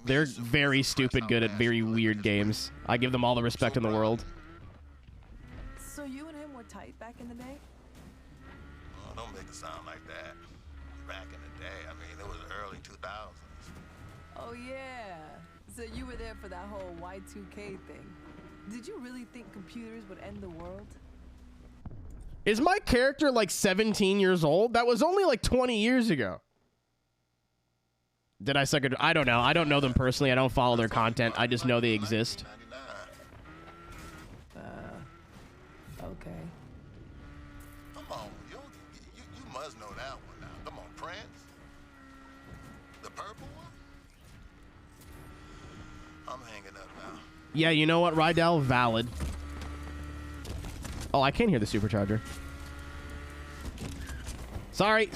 they're very stupid good at very weird games. I give them all the respect in the world. So you and him were tight back in the day? Oh, don't make it sound like that. Back in the day, I mean, it was the early 2000s. Oh, yeah. So you were there for that whole Y2K thing. Did you really think computers would end the world? Is my character like 17 years old? That was only like 20 years ago. Did I suck it? I don't know. I don't know them personally. I don't follow their content. I just know they exist. Okay. Come on, you must know that one now. Come on, Prince. The purple one? I'm hanging up now. Yeah, you know what, Rydell? Valid. Oh, I can't hear the supercharger. Sorry.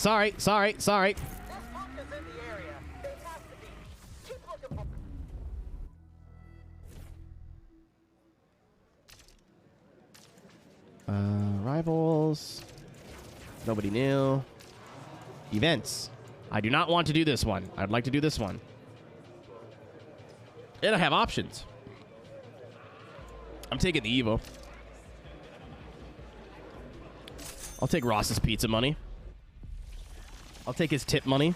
Rivals. Nobody knew. Events. I do not want to do this one. I'd like to do this one. And I have options. I'm taking the Evo. I'll take Ross's pizza money. I'll take his tip money.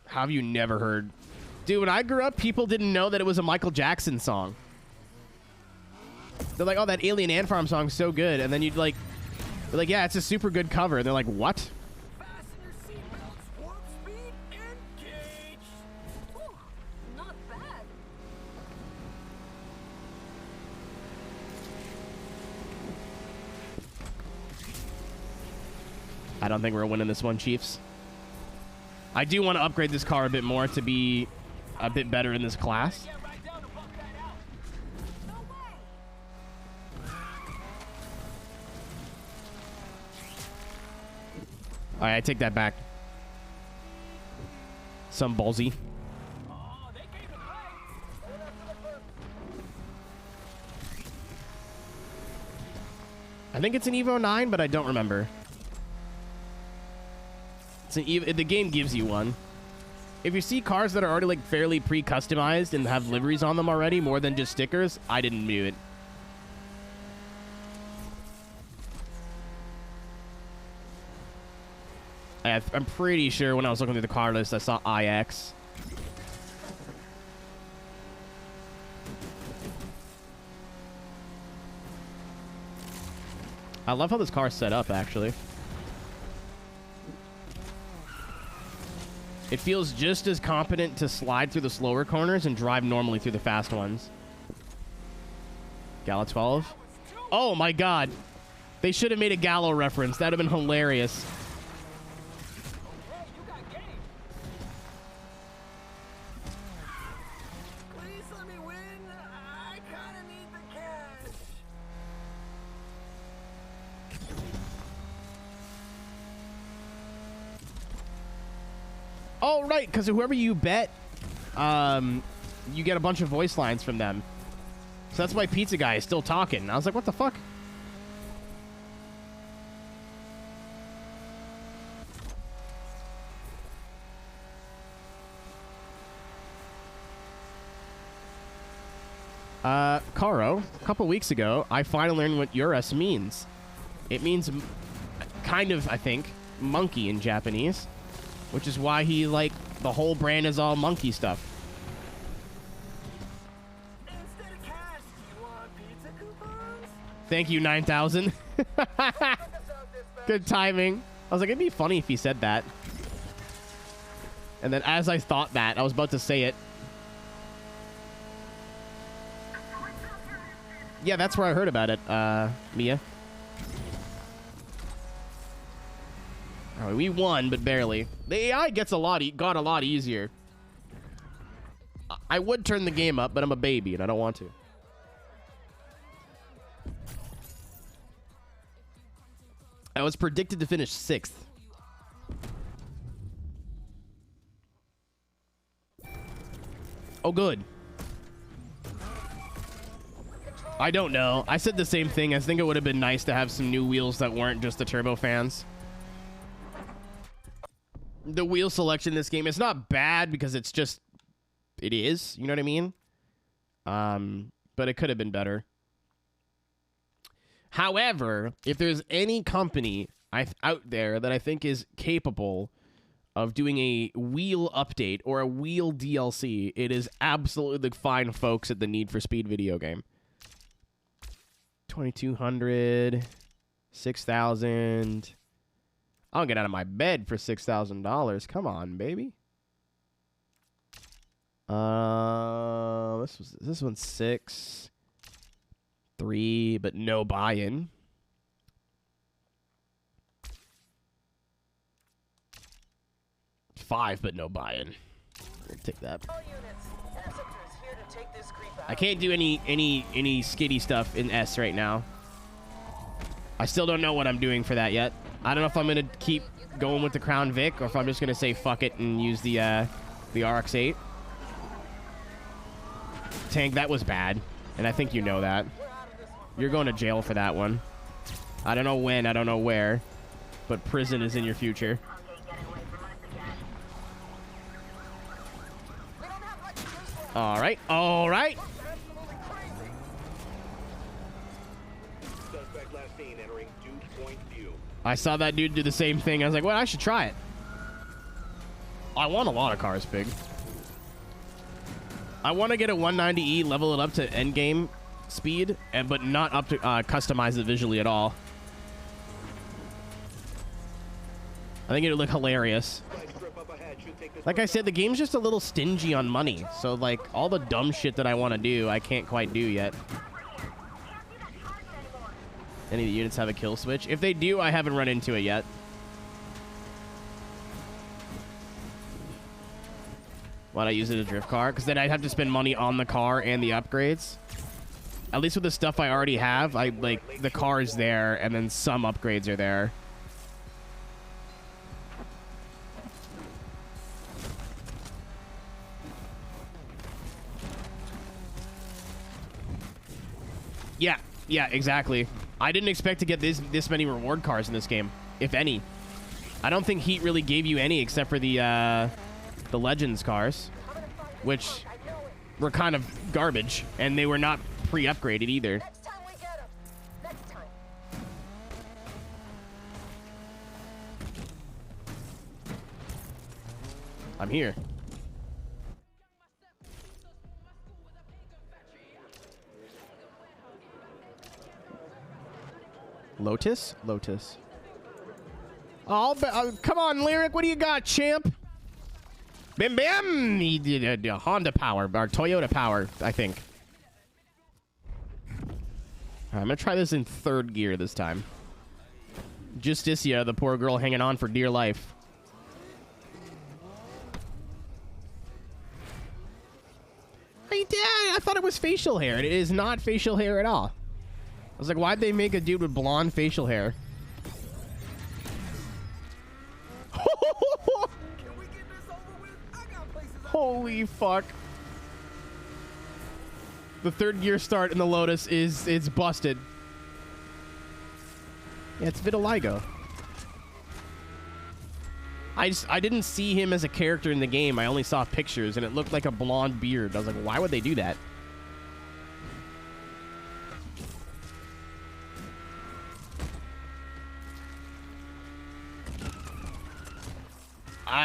How have you never heard? Dude, when I grew up, people didn't know that it was a Michael Jackson song. They're like, oh, that Alien Ant Farm song's so good. And then you'd like, they're like, yeah, it's a super good cover. And they're like, what? Not bad. I don't think we're winning this one, Chiefs. I do want to upgrade this car a bit more to be a bit better in this class. All right, I take that back. Some ballsy. I think it's an Evo 9, but I don't remember. It's an Evo, the game gives you one. If you see cars that are already like fairly pre-customized and have liveries on them already, more than just stickers, I didn't do it. I'm pretty sure when I was looking through the car list, I saw IX. I love how this car's set up, actually. It feels just as competent to slide through the slower corners and drive normally through the fast ones. Gala 12. Oh my god. They should have made a Gallo reference. That would have been hilarious. Oh, right, because whoever you bet, you get a bunch of voice lines from them. So that's why Pizza Guy is still talking. And I was like, what the fuck? Caro, a couple weeks ago, I finally learned what Urus means. It means kind of, I think, monkey in Japanese. Which is why he, like, the whole brand is all monkey stuff. Instead of cash, you want pizza coupons? Thank you, 9,000. Good timing. I was like, it'd be funny if he said that. And then as I thought that, I was about to say it. Yeah, that's where I heard about it, Mia. All right, we won, but barely. The AI got a lot easier. I would turn the game up, but I'm a baby, and I don't want to. I was predicted to finish 6th. Oh, good. I don't know. I said the same thing. I think it would have been nice to have some new wheels that weren't just the turbo fans. The wheel selection in this game is not bad because it's just... It is. You know what I mean? But it could have been better. However, if there's any company out there that I think is capable of doing a wheel update or a wheel DLC, it is absolutely the fine folks at the Need for Speed video game. 2200, $6,000. I'll get out of my bed for $6,000. Come on, baby. This one's 6. 3, but no buy-in. 5, but no buy-in. We'll take that. I can't do any skitty stuff in S right now. I still don't know what I'm doing for that yet. I don't know if I'm gonna keep going with the Crown Vic or if I'm just gonna say fuck it and use the RX-8. Tank, that was bad, and I think you know that. You're going to jail for that one. I don't know when, I don't know where, but prison is in your future. All right, all right. I saw that dude do the same thing. I was like, well, I should try it. I want a lot of cars, Big. I want to get a 190E, level it up to endgame speed, but not up to customize it visually at all. I think it would look hilarious. Like I said, the game's just a little stingy on money. So, like, all the dumb shit that I want to do, I can't quite do yet. Any of the units have a kill switch? If they do, I haven't run into it yet. Why not use it as a drift car? Because then I'd have to spend money on the car and the upgrades. At least with the stuff I already have, like the car is there, and then some upgrades are there. Yeah, exactly. I didn't expect to get this many reward cars in this game, if any. I don't think Heat really gave you any except for the Legends cars, which were kind of garbage, and they were not pre-upgraded either. I'm here. Lotus? Lotus. Oh, come on, Lyric. What do you got, champ? Bim bam! He did a Honda power, or Toyota power, I think. All right, I'm going to try this in 3rd gear this time. Justicia, the poor girl hanging on for dear life. I thought it was facial hair. It is not facial hair at all. I was like, why'd they make a dude with blonde facial hair? Holy fuck. The 3rd gear start in the Lotus it's busted. Yeah, it's vitiligo. I didn't see him as a character in the game. I only saw pictures, and it looked like a blonde beard. I was like, why would they do that?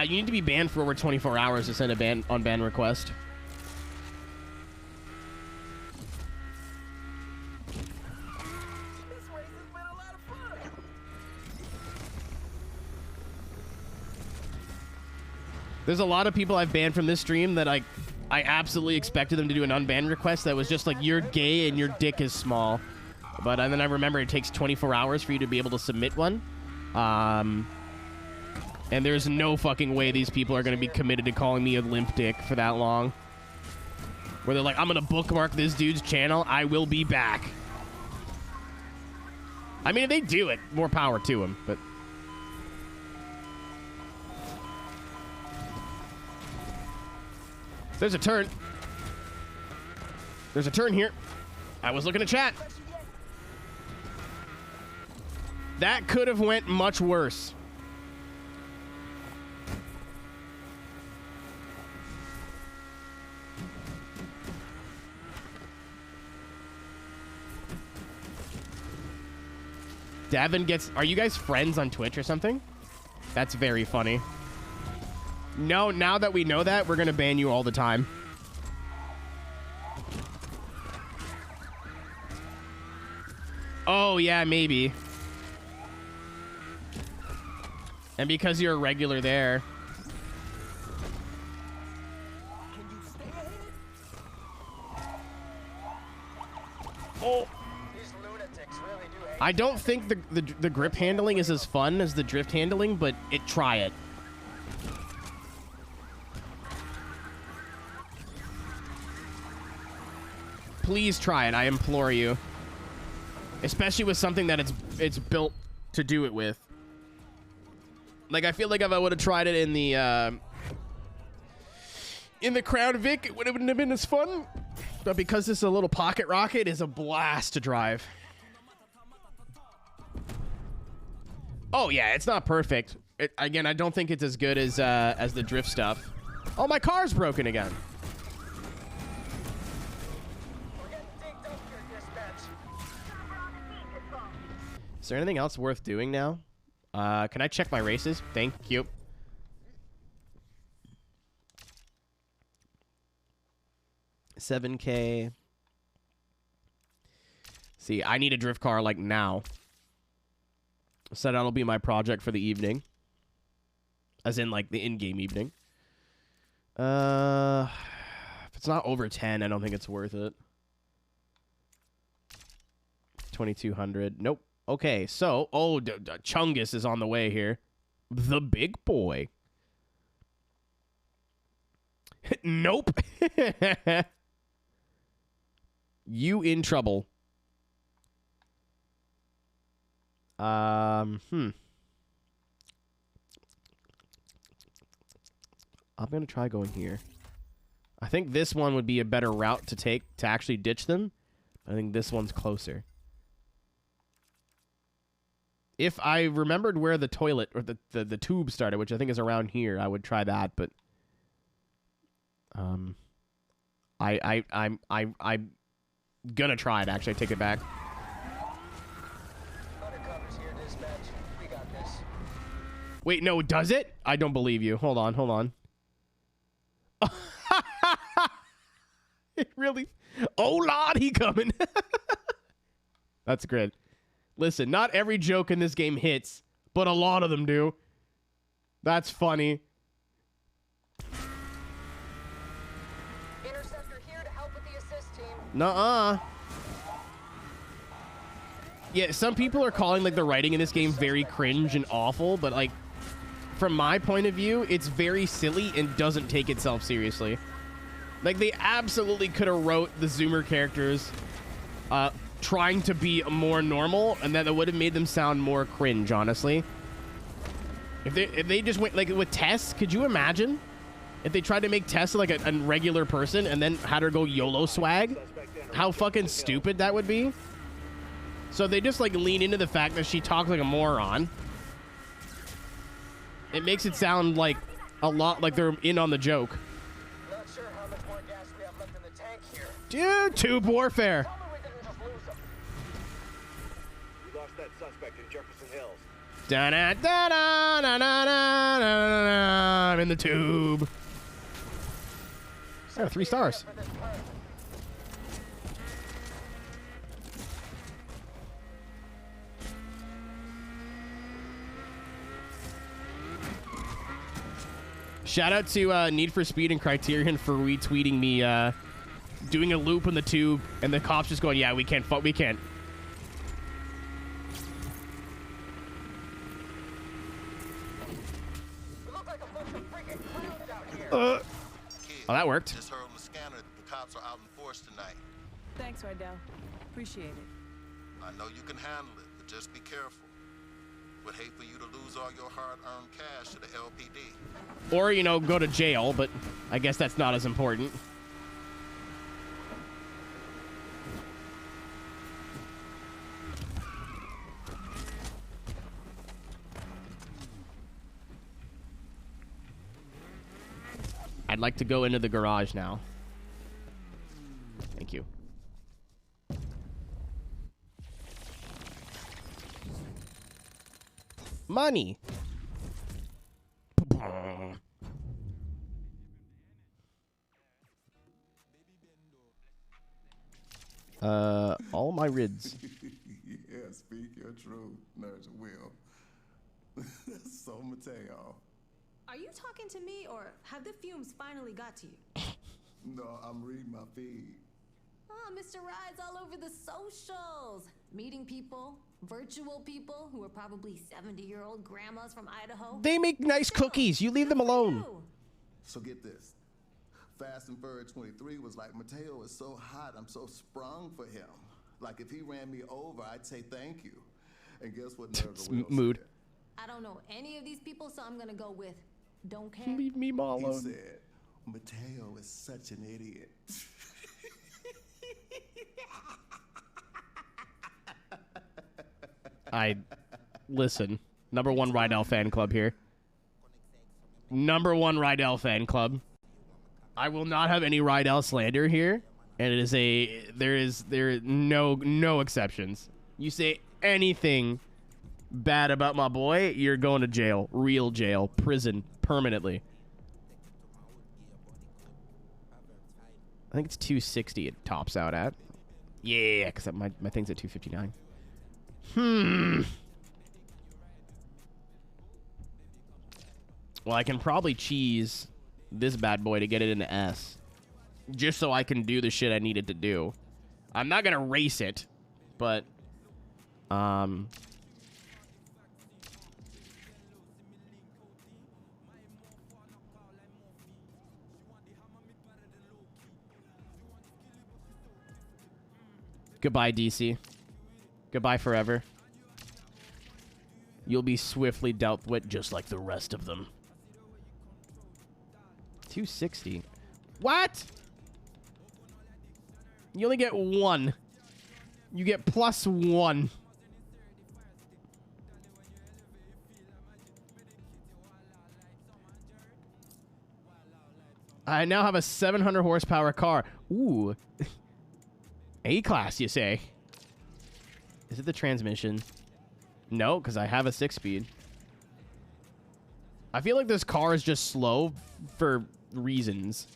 You need to be banned for over 24 hours to send a ban request. There's a lot of people I've banned from this stream that I absolutely expected them to do an unban request that was just like, you're gay and your dick is small. But then I remember it takes 24 hours for you to be able to submit one. And there's no fucking way these people are going to be committed to calling me a limp dick for that long. Where they're like, I'm going to bookmark this dude's channel. I will be back. I mean, if they do it, more power to them, but... There's a turn. There's a turn here. I was looking at chat. That could have went much worse. Davin gets... Are you guys friends on Twitch or something? That's very funny. No, now that we know that, we're going to ban you all the time. Oh, yeah, maybe. And because you're a regular there. Oh. I don't think the grip handling is as fun as the drift handling, but try it. Please try it, I implore you. Especially with something that it's built to do it with. Like, I feel like if I would have tried it in the Crown Vic, it wouldn't have been as fun. But because this is a little pocket rocket, it's a blast to drive. Oh yeah, it's not perfect. Again, I don't think it's as good as the drift stuff. Oh, my car's broken again. Is there anything else worth doing now? Can I check my races? Thank you. $7K. See, I need a drift car like now. So that'll be my project for the evening. As in, like, the in-game evening. If it's not over 10, I don't think it's worth it. 2,200. Nope. Okay, so... Oh, Chungus is on the way here. The big boy. Nope. You in trouble. I'm going to try going here. I think this one would be a better route to take to actually ditch them. I think this one's closer. If I remembered where the toilet or the tube started, which I think is around here, I would try that, but I'm gonna try it, actually. I take it back. Wait, no, does it? I don't believe you. Hold on, hold on. It really... Oh, Lord, he coming. That's good. Listen, not every joke in this game hits, but a lot of them do. That's funny. Interceptor here to help with the assist team. Nuh-uh. Yeah, some people are calling, like, the writing in this game very cringe and awful, but, like, from my point of view, it's very silly and doesn't take itself seriously. Like, they absolutely could have wrote the Zoomer characters trying to be more normal, and that would have made them sound more cringe, honestly. If they just went, like, with Tess, could you imagine? If they tried to make Tess, like, a regular person and then had her go YOLO swag? How fucking stupid that would be? So they just, like, lean into the fact that she talks like a moron. It makes it sound like a lot like they're in on the joke. Not sure how much more gas we have left in the tank here. Dude, tube warfare. We lost that suspect in Jefferson Hills. Da-da-da-da-da-da-da-da-da. I'm in the tube. I have 3 stars. Shout out to Need for Speed and Criterion for retweeting me doing a loop in the tube, and the cops just going, "Yeah, we can't. We can't." Oh, that worked. Just heard on the scanner that the cops are out in force tonight. Thanks, Rydell. Appreciate it. I know you can handle it, but just be careful. Would hate for you to lose all your hard-earned cash to the LPD. Or, you know, go to jail, but I guess that's not as important. I'd like to go into the garage now. Thank you. Money. All my rids. Yeah, speak your truth, Nurse Will. So, Mateo. Are you talking to me, or have the fumes finally got to you? No, I'm reading my feed. Oh, Mr. Ride's all over the socials. Meeting people, virtual people who are probably 70-year-old grandmas from Idaho. They make nice cookies. You leave them alone. So get this. Fast and Furious 23 was like, Mateo is so hot, I'm so sprung for him. Like if he ran me over, I'd say thank you. And guess what Nerva Will Mood. said? I don't know any of these people, so I'm gonna go with don't care. Leave me alone. He said, Mateo is such an idiot. Listen, number one Rydell fan club here. Number one Rydell fan club. I will not have any Rydell slander here, and there are no exceptions. You say anything bad about my boy, you're going to jail, real jail, prison, permanently. I think it's 260 it tops out at. Yeah, because my thing's at 259. Well, I can probably cheese this bad boy to get it into S. Just so I can do the shit I needed to do. I'm not going to race it, but... Goodbye, DC. Goodbye forever. You'll be swiftly dealt with just like the rest of them. 260. What? You only get one. You get +1. I now have a 700 horsepower car. Ooh. A-class, you say? Is it the transmission? No, because I have a 6-speed. I feel like this car is just slow for reasons.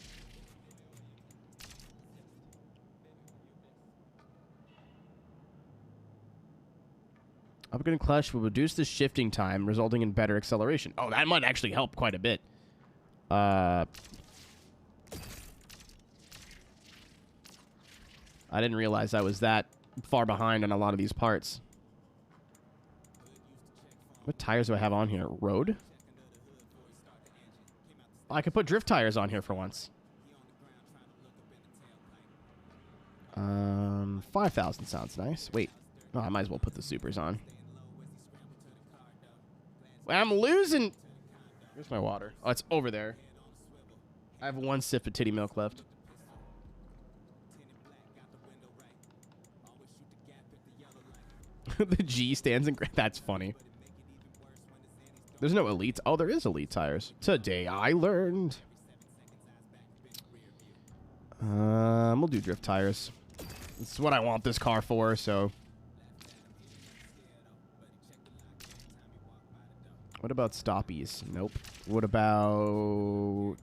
Upgrading clutch will reduce the shifting time, resulting in better acceleration. Oh, that might actually help quite a bit. I didn't realize I was that far behind on a lot of these parts. What tires do I have on here? Road? Oh, I could put drift tires on here for once. 5,000 sounds nice. Wait. Oh, I might as well put the supers on. I'm losing. Where's my water? Oh, it's over there. I have one sip of titty milk left. The G stands in... That's funny. There's no elites. Oh, there is elite tires. Today I learned. We'll do drift tires. This is what I want this car for, so... What about stoppies? Nope. What about...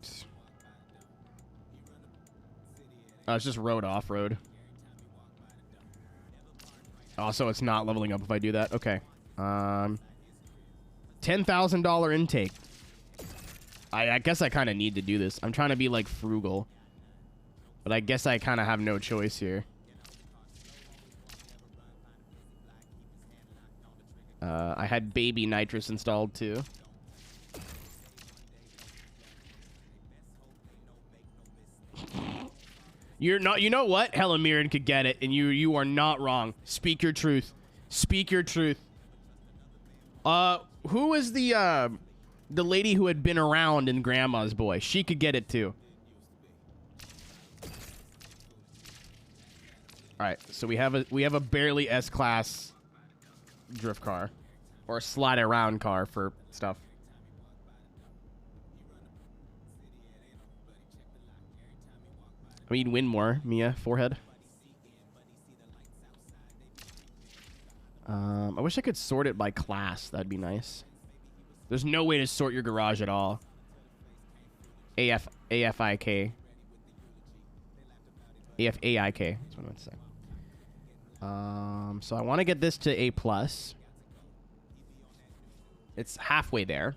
Oh, it's just road off-road. Also, it's not leveling up if I do that. Okay. $10,000 intake. I guess I kind of need to do this. I'm trying to be, like, frugal. But I guess I kind of have no choice here. I had baby nitrous installed, too. You're not... You know what? Helen Mirren could get it, and you are not wrong. Speak your truth. Speak your truth. Who was the lady who had been around in Grandma's Boy? She could get it, too. All right, so we have a barely S-class drift car, or a slide around car for stuff. I mean, win more, Mia forehead. I wish I could sort it by class. That'd be nice. There's no way to sort your garage at all. AFIK. AFAIK. That's what I meant to say. So I want to get this to A+. It's halfway there.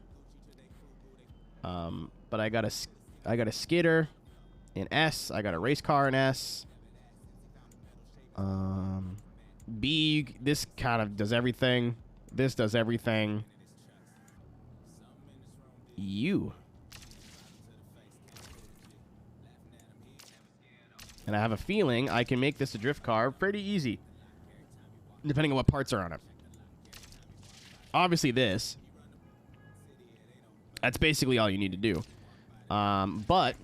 But I got a skidder in S. I got a race car in S. B, this kind of does everything. This does everything. U. And I have a feeling I can make this a drift car pretty easy, depending on what parts are on it. Obviously this. That's basically all you need to do. But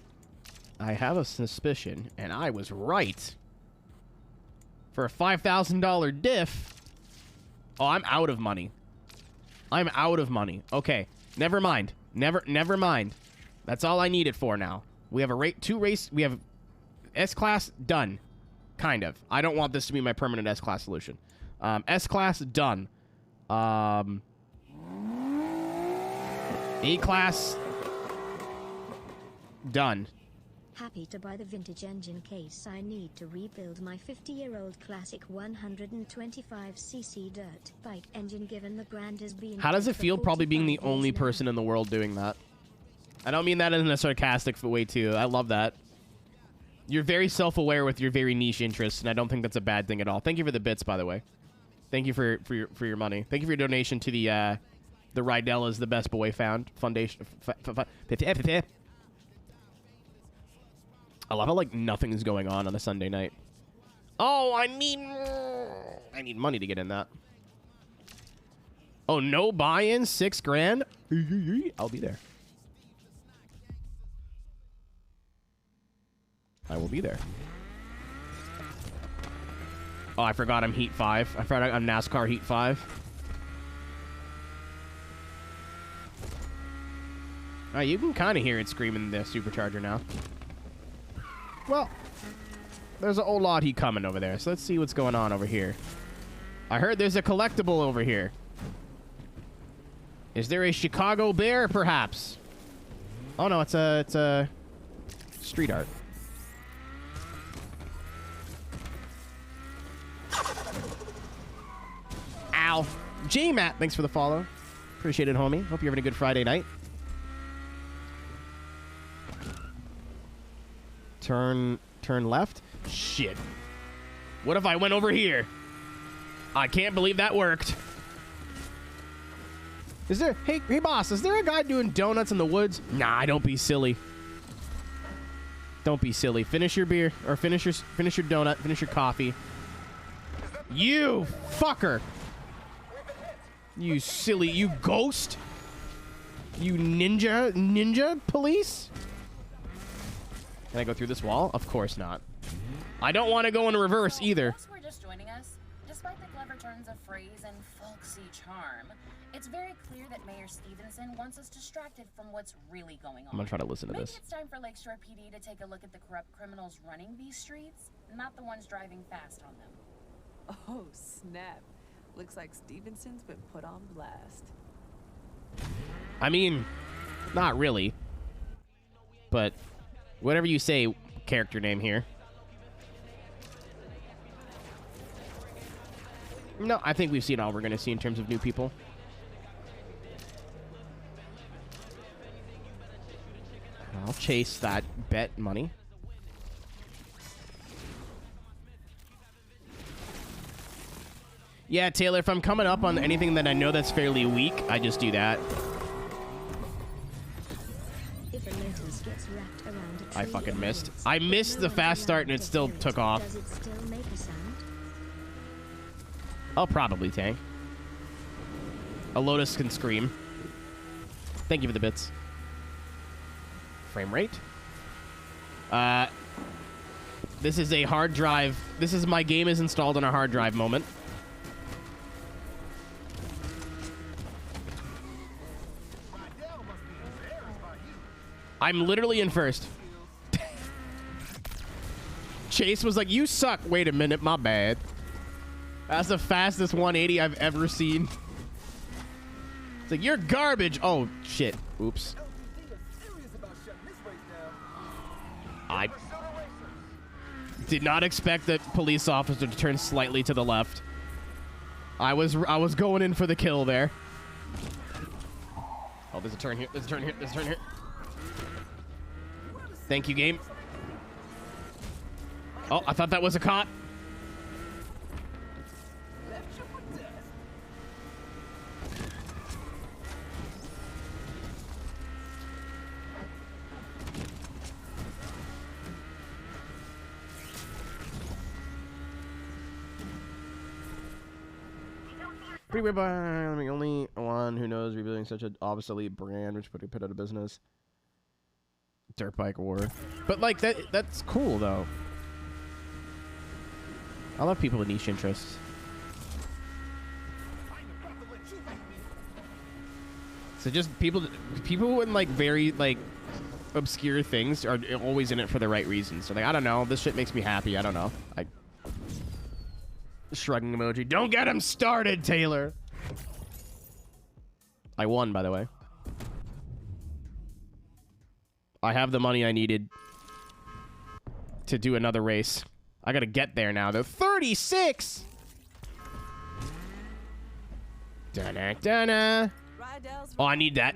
I have a suspicion, and I was right. For a $5,000 diff. Oh, I'm out of money. I'm out of money. Okay, never mind. Never mind. That's all I need it for now. We have we have S-Class done. Kind of. I don't want this to be my permanent S-Class solution. S-Class done. A-Class done. Happy to buy the vintage engine case. I need to rebuild my 50-year-old classic 125cc dirt bike engine, given the brand has been... How does it feel probably being the only person in the world doing that? I don't mean that in a sarcastic way, too. I love that. You're very self-aware with your very niche interests, and I don't think that's a bad thing at all. Thank you for the bits, by the way. Thank you for your money. Thank you for your donation to the Rydell is the best boy found foundation. I love how, like, nothing's going on a Sunday night. Oh, I need money to get in that. Oh, no buy-in? $6 grand? I'll be there. I will be there. Oh, I forgot I'm Heat 5. I forgot I'm NASCAR Heat 5. You can kind of hear it screaming the supercharger now. Well, there's an old Audi coming over there, so let's see what's going on over here. I heard there's a collectible over here. Is there a Chicago Bear, perhaps? Oh no, it's a street art. Ow. J-Matt, thanks for the follow. Appreciate it, homie. Hope you're having a good Friday night. Turn left. Shit. What if I went over here? I can't believe that worked. Is there... Hey, boss, is there a guy doing donuts in the woods? Nah, don't be silly. Don't be silly. Finish your beer. Or finish your donut. Finish your coffee. You fucker. You silly... You ghost. You ninja police. Can I go through this wall? Of course not. I don't want to go in reverse either. Those who are just joining us, despite the clever turns of phrase and folksy charm, it's very clear that Mayor Stevenson wants us distracted from what's really going on. I'm gonna try to listen to this. Maybe it's time for Lakeshore PD to take a look at the corrupt criminals running these streets, not the ones driving fast on them. Oh, snap. Looks like Stevenson's been put on blast. I mean, not really. But... whatever you say, character name here. No, I think we've seen all we're going to see in terms of new people. I'll chase that bet money. Yeah, Taylor, if I'm coming up on anything that I know that's fairly weak, I just do that. I fucking missed. I missed the fast start and it still took off. Does it still make a sound? Oh, probably, Tank. A Lotus can scream. Thank you for the bits. Frame rate. This is a hard drive. This is my game is installed on a hard drive moment. I'm literally in first. Chase was like, you suck. Wait a minute, my bad. That's the fastest 180 I've ever seen. It's like, you're garbage. Oh, shit. Oops. I did not expect that police officer to turn slightly to the left. I was going in for the kill there. Oh, there's a turn here. There's a turn here. There's a turn here. Thank you, game. Oh, I thought that was a cop. Pretty weird, but I'm the only one who knows rebuilding such an obsolete brand, which put out of business. Dirt bike war. But like that's cool though. I love people with niche interests. So just people in like very like obscure things are always in it for the right reasons. So like, I don't know, this shit makes me happy. I don't know. Shrugging emoji. Don't get him started, Taylor. I won, by the way. I have the money I needed to do another race. I gotta get there now, though. 36! Dun-dun-dun-dun. Oh, I need that.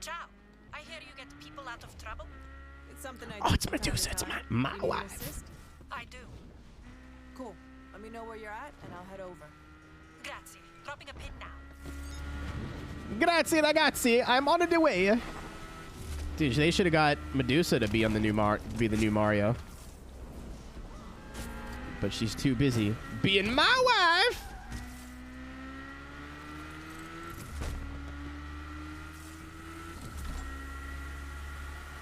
Ciao. I hear you get people out of trouble. It's something I Oh, it's Medusa. It's my wife. I do. Cool. Let me know where you're at, and I'll head over. Grazie. Dropping a pin now. Grazie, ragazzi. I'm on the way. Dude, they should have got Medusa to be on the new Mario. But she's too busy being my wife.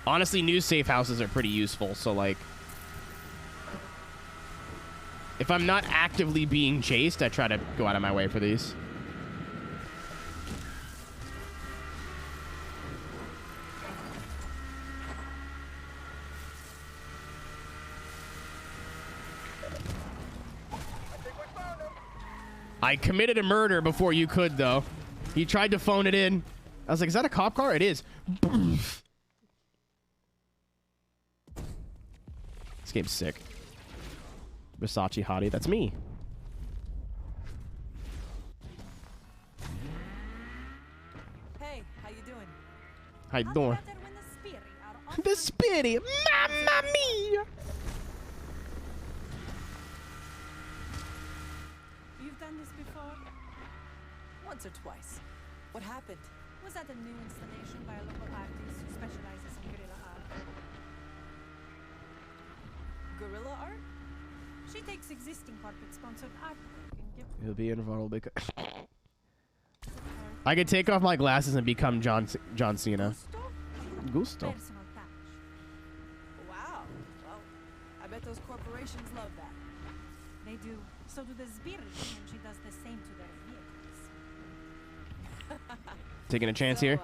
Honestly, new safe houses are pretty useful, so like if I'm not actively being chased, I try to go out of my way for these. I committed a murder before you could, though. He tried to phone it in. I was like, is that a cop car? It is. This game's sick. Versace hottie. That's me. Hey, how you doing? How you doing? The Spitty. Mamma mia. You've done this before? Once or twice. What happened? Was that a new installation by a local artist who specializes in guerrilla art? Guerrilla art? She takes existing corporate-sponsored artwork and gives... He'll be invulnerable because... I could take off my glasses and become John Cena. Gusto. Personal touch. Wow. Well, I bet those corporations love that. They do. So do the Sbirri, and she does the same to their vehicles. Taking a chance here.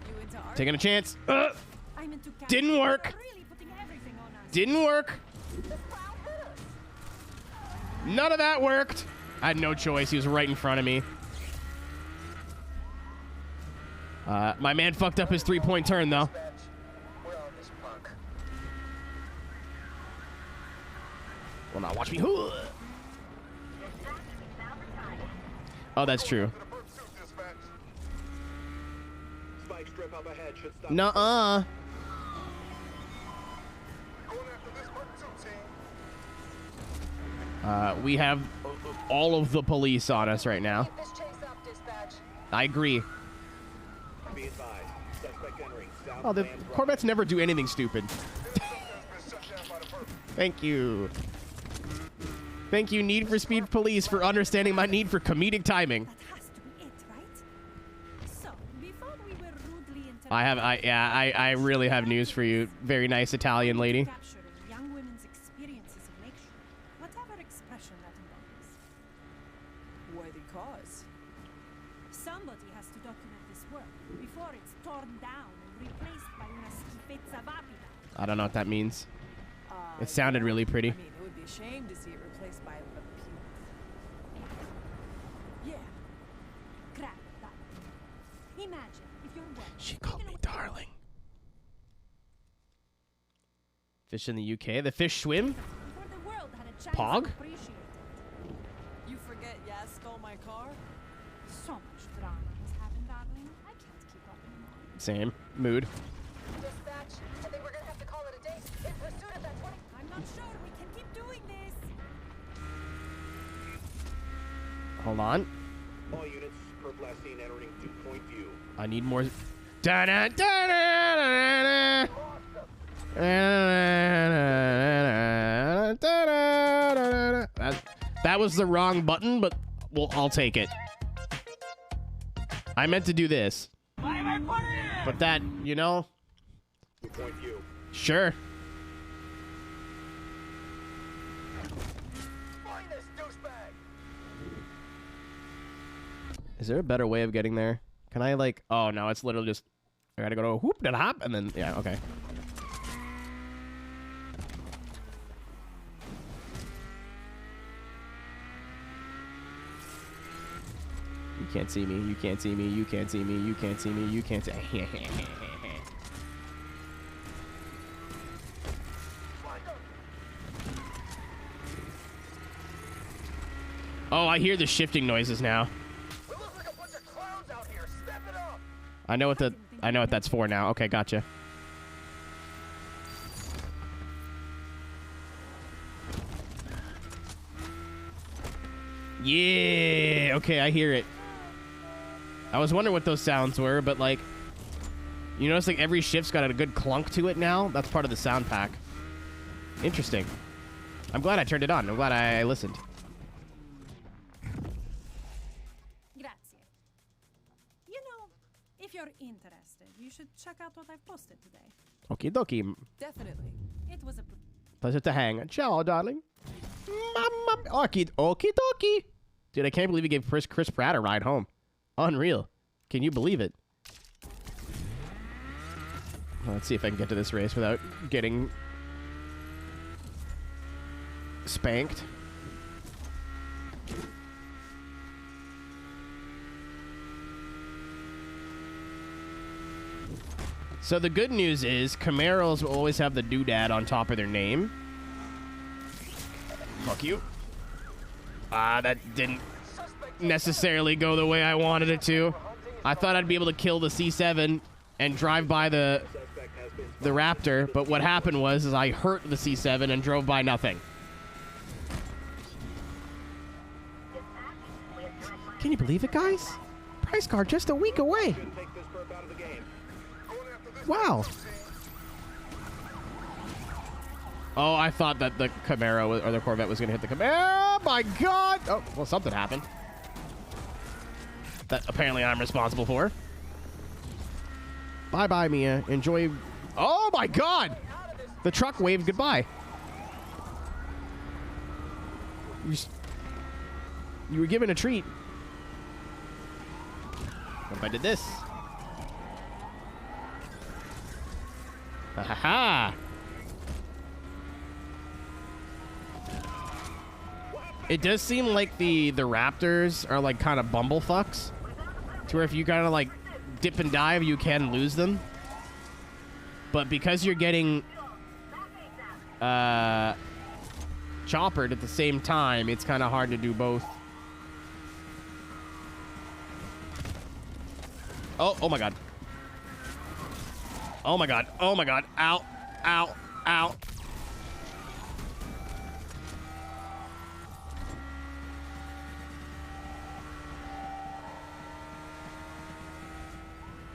You into art? Taking a chance. I'm into Didn't work. Really putting everything on us. Didn't work. None of that worked. I had no choice. He was right in front of me. My man fucked up his three-point turn, though. Well, now watch me. Oh, that's true. Nuh-uh. We have all of the police on us right now. I agree. Oh, the Corvettes never do anything stupid. Thank you. Thank you, Need for Speed Police, for understanding my need for comedic timing. That has to be it, right? So, before we were rudely I really have news for you. Very nice Italian lady. capturing young women's experiences of lakeshore, whatever expression that embodies. Worthy cause. Somebody has to document this work before it's torn down and replaced by una schifezza vapida. I don't know what that means. It sounded really pretty. I mean, it would be a shame to see it replaced by a pew. Yeah. Crap, that. Imagine if your work... She called me darling. Fish in the UK? The fish swim? Before the world had a chance Pog? to appreciate it. You forget Yaz stole my car? So much drama has happened, darling. Same mood. Dispatch, I think we're gonna have to call it a day. In pursuit of that 20. I'm not sure we can keep doing this. Hold on. All units, perp last seen entering 2-point view. I need more. Da-da, da-da, da-da, da-da. That was the wrong button, but I'll take it. I meant to do this. But that, you know. 2-point view. Sure. Find this douchebag. Is there a better way of getting there? Can I, like... Oh, no, it's literally just... I gotta go to a whoop and a hop, and then... Yeah, okay. You can't see me. You can't see me. You can't see me. You can't see me. You can't see... Oh, I hear the shifting noises now. We look like a bunch of clowns out here. Step it up. I know what that's for now. Okay, gotcha. Yeah. Okay, I hear it. I was wondering what those sounds were, but like, you notice like every shift's got a good clunk to it now. That's part of the sound pack. Interesting. I'm glad I turned it on. I'm glad I listened. Grazie. You know, if you're interested, you should check out what I've posted today. Okie dokie. Definitely. It was a Pleasure to hang. Ciao, darling. Okie dokie. Dude, I can't believe he gave Chris Pratt a ride home. Unreal. Can you believe it? Let's see if I can get to this race without getting spanked. So the good news is Camaros will always have the doodad on top of their name. Fuck you. That didn't necessarily go the way I wanted it to. I thought I'd be able to kill the C7 and drive by the Raptor, but what happened was I hurt the C7 and drove by nothing. Can you believe it, guys? Price card just a week away. Wow. Oh, I thought that the Camaro or the Corvette was going to hit the Camaro. Oh, my God. Oh, well, something happened. That apparently I'm responsible for. Bye-bye, Mia. Enjoy. Oh, my God. The truck waved goodbye. You were given a treat. What if I did this? Ha ha ha. It does seem like the Raptors are like kind of bumblefucks, to where if you kind of like dip and dive, you can lose them. But because you're getting choppered at the same time, it's kind of hard to do both. Oh my God. Oh my God. Oh my God. Ow. Ow. Ow.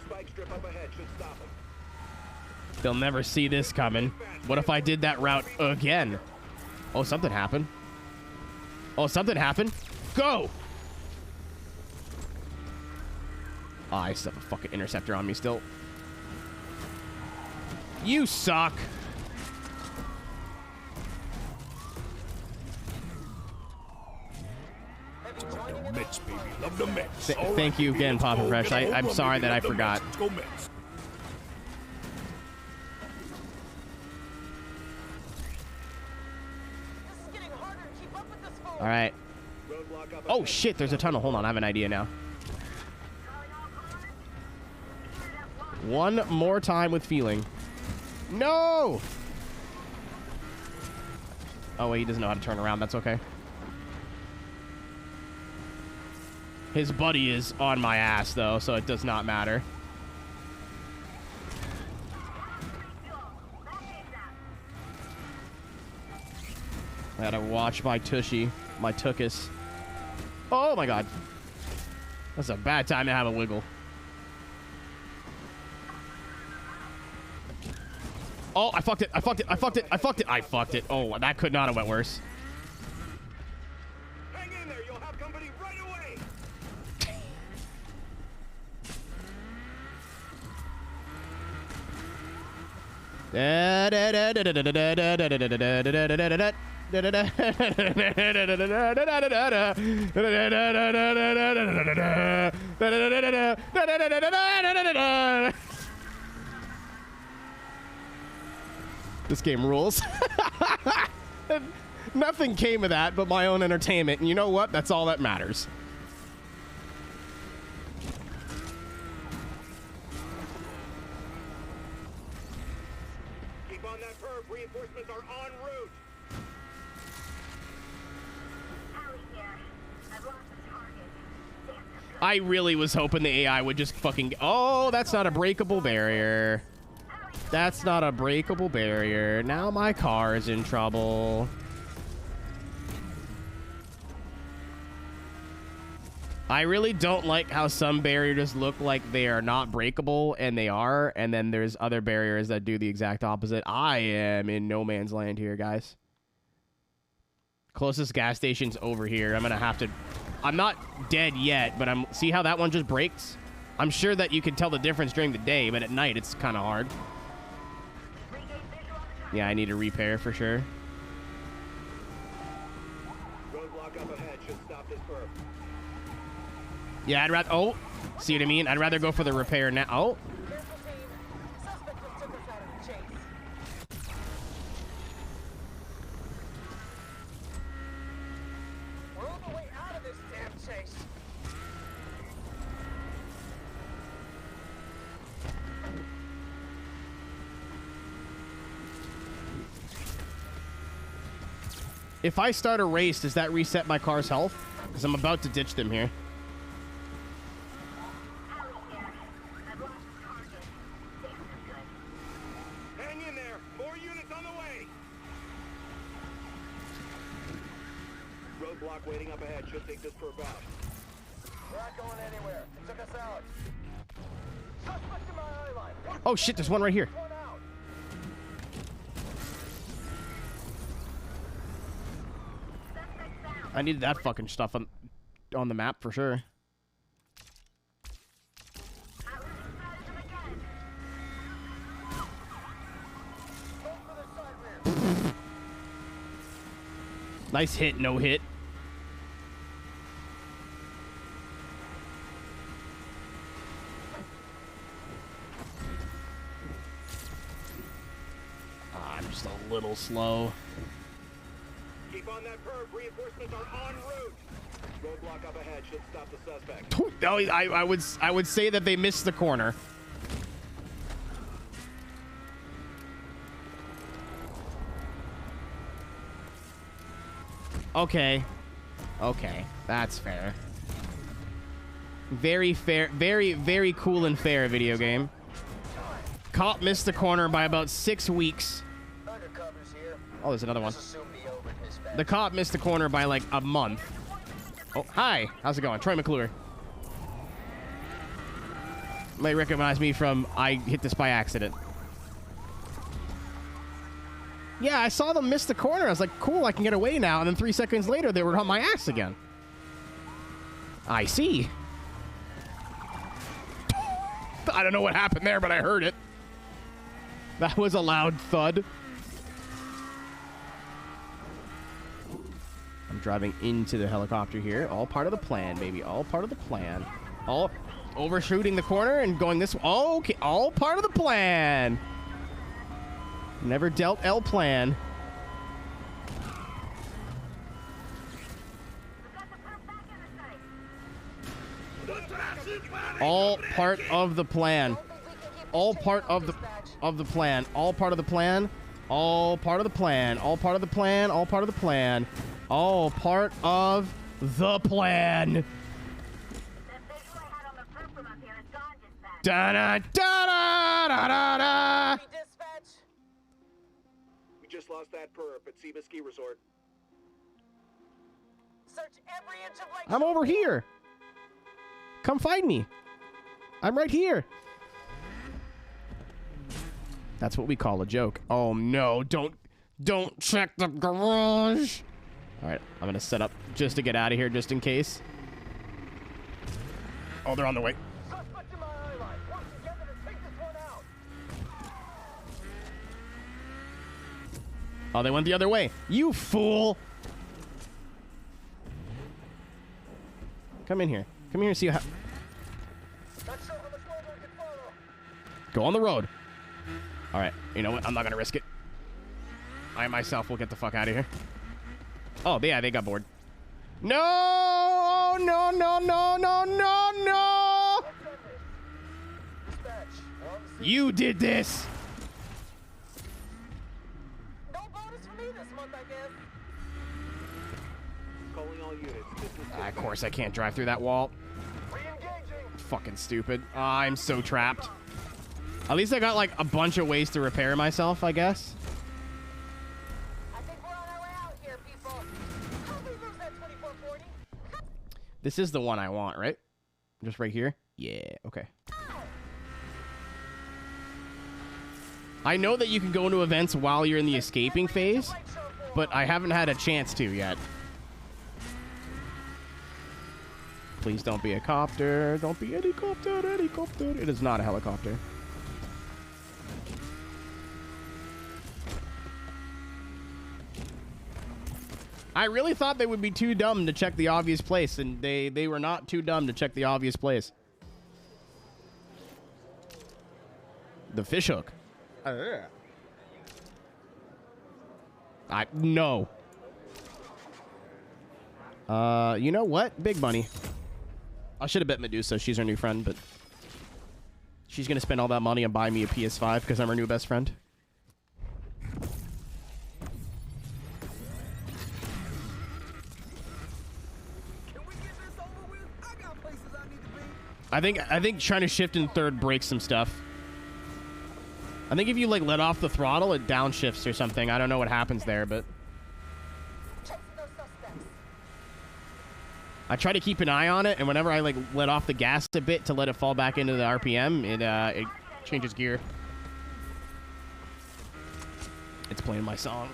Spike strip up ahead should stop him. They'll never see this coming. What if I did that route again? Oh, something happened. Oh, something happened. Go! Oh, I still have a fucking interceptor on me still. You suck. Mets, baby. Love the Mets. Thank you again, Papa Fresh. I'm sorry that I forgot. Let's go Mets. All right. Oh, shit. There's a tunnel. Hold on. I have an idea now. One more time with feeling. No! Oh, wait. He doesn't know how to turn around. That's okay. His buddy is on my ass, though, so it does not matter. I gotta watch my tushy, my tuchus. Oh my god. That's a bad time to have a wiggle. Oh, I fucked it. I fucked it. I fucked it. I fucked it. I fucked it. Oh, that could not have went worse. Hang in there. You'll have company right away. This game rules. Nothing came of that but my own entertainment. And you know what? That's all that matters. Keep on that perp. Reinforcements are en route. I really was hoping the AI would just fucking... Oh, that's not a breakable barrier. That's not a breakable barrier. Now my car is in trouble. I really don't like how some barriers look like they are not breakable, and they are, and then there's other barriers that do the exact opposite. I am in no man's land here, guys. Closest gas station's over here. I'm gonna have to... I'm not dead yet, but I'm... See how that one just brakes? I'm sure that you can tell the difference during the day, but at night it's kind of hard. Yeah, I need a repair for sure. Roadblock up ahead should stop this perp. Yeah, I'd rather... Oh, see what I mean? I'd rather go for the repair now. Oh. We're on the way out of this damn chase. If I start a race, does that reset my car's health? Because I'm about to ditch them here. Hang in there. More units on the way. Roadblock waiting up ahead should take this perp out. We're not going anywhere. It took us out. Suspect in my eye line. Oh shit, there's one right here. I needed that fucking stuff on the map for sure. Nice hit, no hit. I'm just a little slow. Keep on that perp. Reinforcements are en route. Roadblock up ahead should stop the suspect. No, I would say that they missed the corner. Okay. Okay, that's fair. Very fair, very cool and fair video game. Cop missed the corner by about 6 weeks. Oh, there's another one. The cop missed the corner by like a month. Oh, hi. How's it going? Troy McClure. Might recognize me from I hit this by accident. Yeah, I saw them miss the corner. I was like, cool, I can get away now. And then 3 seconds later, they were on my ass again. I see. I don't know what happened there, but I heard it. That was a loud thud. I'm driving into the helicopter here. All part of the plan, baby. All part of the plan. All overshooting the corner and going this way. Oh, okay. All part of the plan. Never dealt L plan. All part of the plan. All part of the plan. All part of the plan. All part of the plan. All part of the plan. All part of the plan. All part of the plan. Da da da da da da da. We just lost that perp at Seba Ski Resort. I'm over here. Come find me. I'm right here. That's what we call a joke. Oh no, don't check the garage. All right, I'm gonna set up just to get out of here, just in case. Oh, they're on the way. Oh, they went the other way. You fool! Come in here. Come here and see how... Go on the road. All right, you know what? I'm not gonna risk it. I myself will get the fuck out of here. Oh, yeah, they got bored. No! No, no, no, no, no, no! You did this! Of course, I can't drive through that wall. Fucking stupid. I'm so trapped. At least I got, like, a bunch of ways to repair myself, I guess. This is the one I want, right? Just right here? Yeah, okay. I know that you can go into events while you're in the escaping phase, but I haven't had a chance to yet. Please don't be a copter. Don't be a helicopter. It is not a helicopter. I really thought they would be too dumb to check the obvious place, and they were not too dumb to check the obvious place. The fishhook. No. You know what? Big money. I should have bet Medusa. She's our new friend, but she's going to spend all that money and buy me a PS5 because I'm her new best friend. I think trying to shift in third breaks some stuff. I think if you like let off the throttle, it downshifts or something. I don't know what happens there, but I try to keep an eye on it, and whenever I like let off the gas a bit to let it fall back into the RPM, it changes gear. It's playing my song.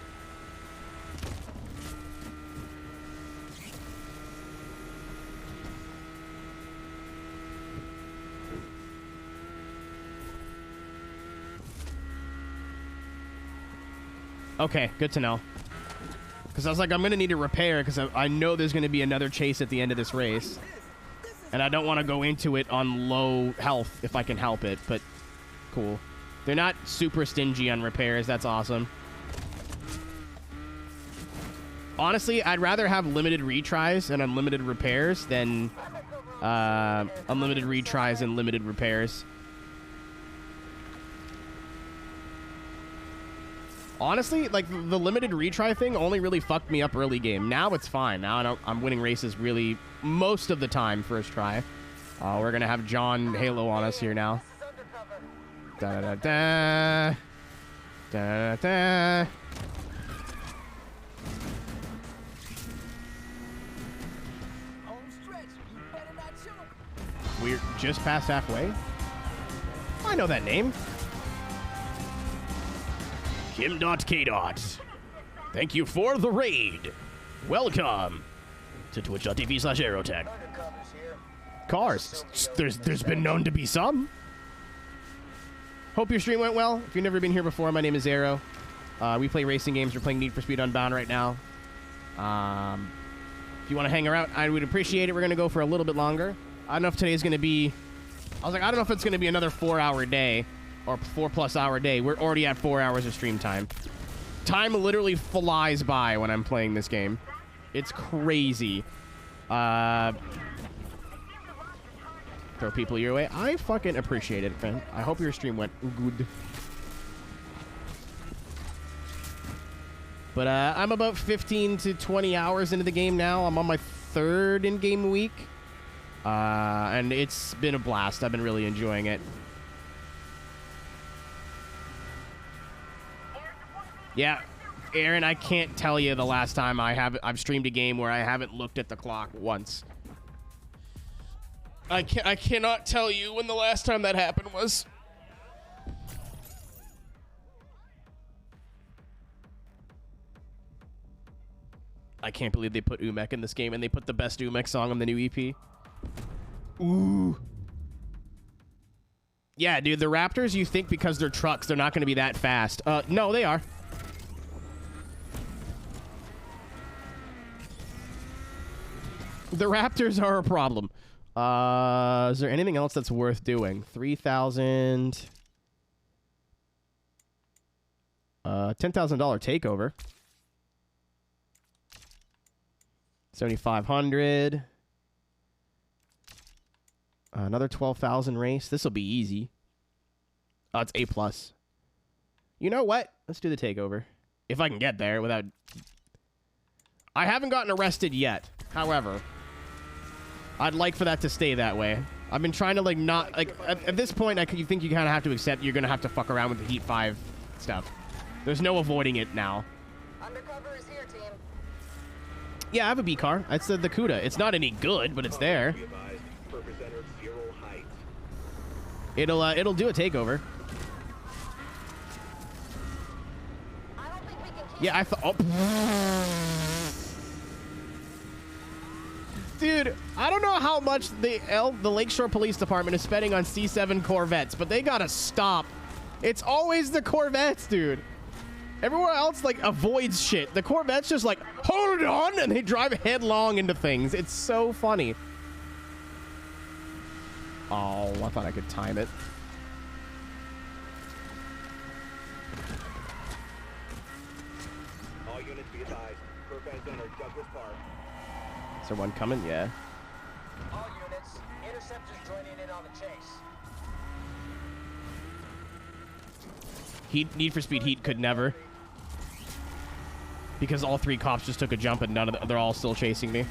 Okay, good to know. Because I was like, I'm going to need to repair because I know there's going to be another chase at the end of this race. And I don't want to go into it on low health if I can help it, but cool. They're not super stingy on repairs. That's awesome. Honestly, I'd rather have limited retries and unlimited repairs than unlimited retries and limited repairs. Honestly, like, the limited retry thing only really fucked me up early game. Now it's fine. Now I'm winning races really most of the time first try. We're going to have John Halo on us here now. Da-da-da-da. Da-da-da. We're just past halfway. I know that name. Kim.K. Thank you for the raid. Welcome to twitch.tv/Aeroteq. Cars. There's been known to be some. Hope your stream went well. If you've never been here before, my name is Aero. We play racing games. We're playing Need for Speed Unbound right now. If you want to hang around, I would appreciate it. We're going to go for a little bit longer. I don't know if today's going to be... I don't know if it's going to be another 4-hour day. Or 4+ hour day. We're already at 4 hours of stream time. Time literally flies by when I'm playing this game. It's crazy. Throw people your way. I fucking appreciate it, man. I hope your stream went good. But I'm about 15 to 20 hours into the game now. I'm on my 3rd in-game week. And it's been a blast. I've been really enjoying it. Yeah, Aaron, I can't tell you the last time I've streamed a game where I haven't looked at the clock once. I cannot tell you when the last time that happened was. I can't believe they put Umek in this game and they put the best Umek song on the new EP. Ooh. Yeah, dude, the Raptors, you think because they're trucks, they're not going to be that fast. No, they are. The Raptors are a problem. Is there anything else that's worth doing? 3,000. $10,000 takeover. 7,500. Another 12,000 race. This will be easy. Oh, it's A+. You know what? Let's do the takeover. If I can get there without... I haven't gotten arrested yet. However, I'd like for that to stay that way. I've been trying to, like, not... Like, at this point, you think you kind of have to accept you're going to have to fuck around with the Heat 5 stuff. There's no avoiding it now. Undercover is here, team. Yeah, I have a B car. It's the CUDA. It's not any good, but it's there. It'll do a takeover. Yeah, I thought. Oh. Dude, I don't know how much the Lakeshore Police Department is spending on C7 Corvettes, but they gotta stop. It's always the Corvettes, dude. Everywhere else, like, avoids shit. The Corvettes just, like, hold on, and they drive headlong into things. It's so funny. Oh, I thought I could time it. All units be advised. Purpose Center, Douglas Park. Is there one coming? Yeah. All units, interceptors joining in on the chase. Need for Speed Heat could never. Because all three cops just took a jump and none of they're all still chasing me.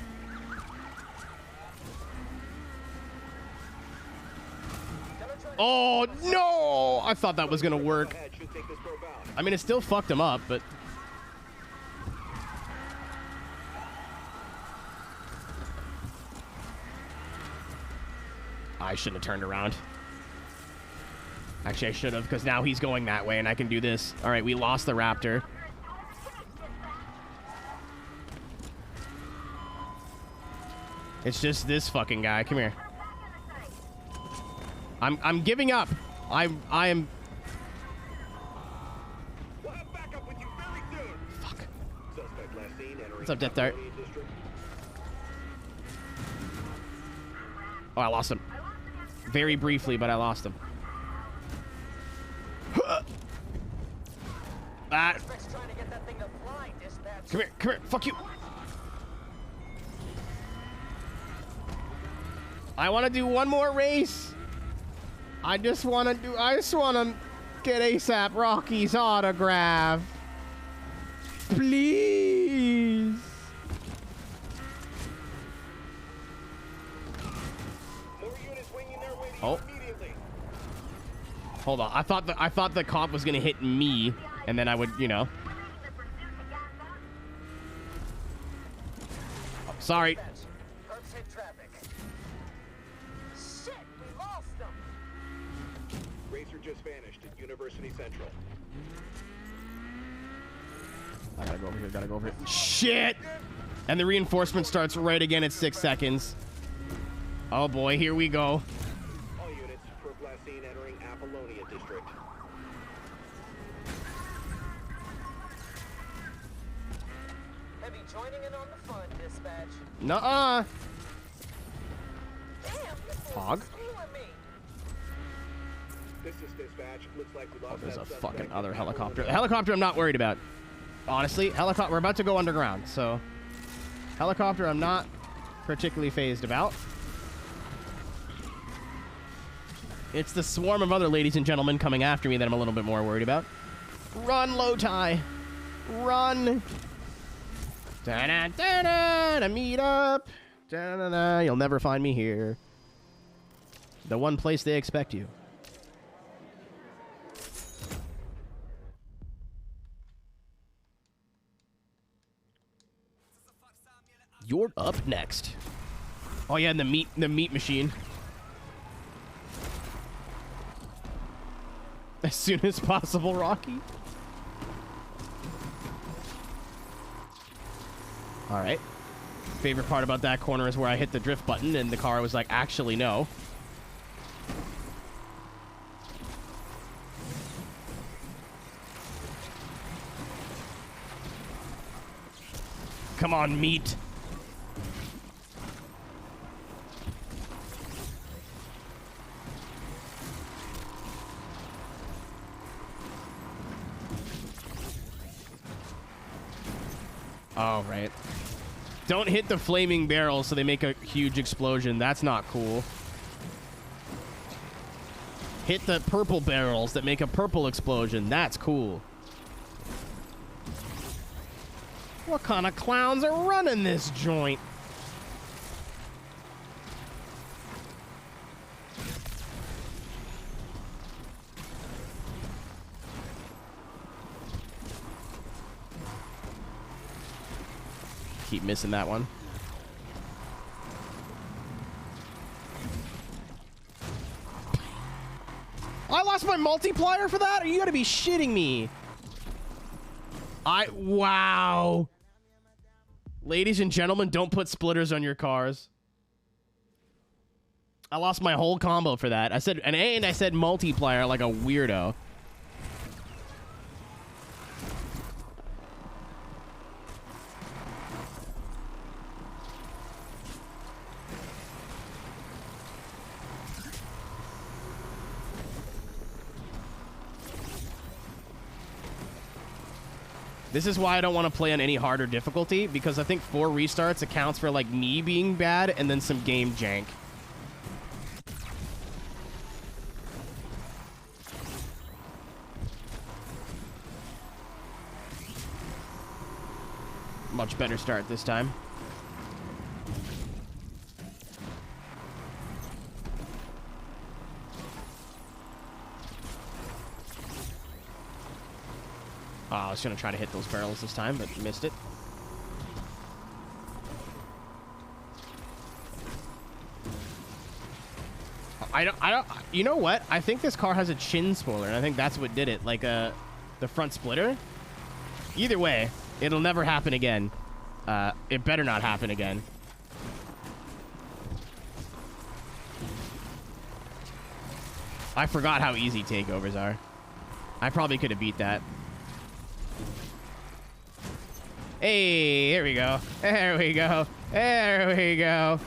Oh, no! I thought that was going to work. I mean, it still fucked him up, but... I shouldn't have turned around. Actually, I should have, because now he's going that way, and I can do this. All right, we lost the Raptor. It's just this fucking guy. Come here. I'm giving up. I am. Fuck. What's up, Death Dart? Oh, I lost him. Very briefly, but I lost him. Ah. Come here, fuck you. I want to do one more race. I just want to get ASAP Rocky's autograph. Please. Oh. Hold on. I thought the cop was gonna hit me, and then I would, you know. Oh, sorry. Racer just vanished at University Central. I gotta go over here, Shit! And the reinforcement starts right again at 6 seconds. Oh boy, here we go. All units, first last seen entering Apollonia District. Heavy joining in on the fun, dispatch. Nuh-uh. Hog. This is dispatch. Looks like we lost There's a that fucking suspect. other helicopter. The helicopter I'm not worried about. Honestly, helicopter, we're about to go underground, so helicopter I'm not particularly phased about. It's the swarm of other ladies and gentlemen coming after me that I'm a little bit more worried about. Run, low tie. Run. Da-da-da-da, to meet up. Da-da-da, you'll never find me here. The one place they expect you. up next? Oh yeah, and the meat machine. As soon as possible, Rocky. All right. Favorite part about that corner is where I hit the drift button and the car was like, actually, no. Come on, meat. Oh, right. Don't hit the flaming barrels so they make a huge explosion. That's not cool. Hit the purple barrels that make a purple explosion. That's cool. What kind of clowns are running this joint? Keep missing that one. I lost my multiplier for that? You gotta be shitting me. Wow. Ladies and gentlemen, don't put splitters on your cars. I lost my whole combo for that. I said an A and I said multiplier like a weirdo. This is why I don't want to play on any harder difficulty, because I think 4 restarts accounts for, like, me being bad and then some game jank. Much better start this time. Oh, I was going to try to hit those barrels this time, but missed it. I don't, you know what? I think this car has a chin spoiler, and I think that's what did it. Like, the front splitter. Either way, it'll never happen again. It better not happen again. I forgot how easy takeovers are. I probably could have beat that. Hey, here we go. There we go. There we go.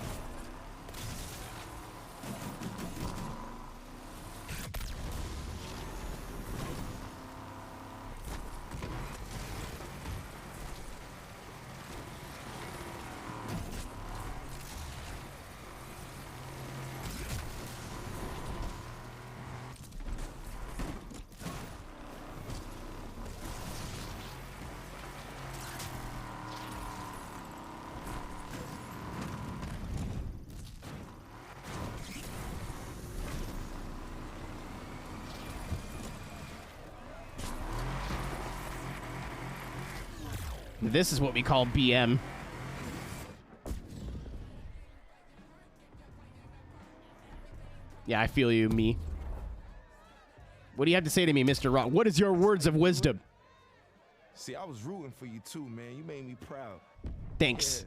This is what we call BM. Yeah, I feel you, me. What do you have to say to me, Mr. Rock? What is your words of wisdom? See, I was rooting for you too, man. You made me proud. Thanks. Yeah.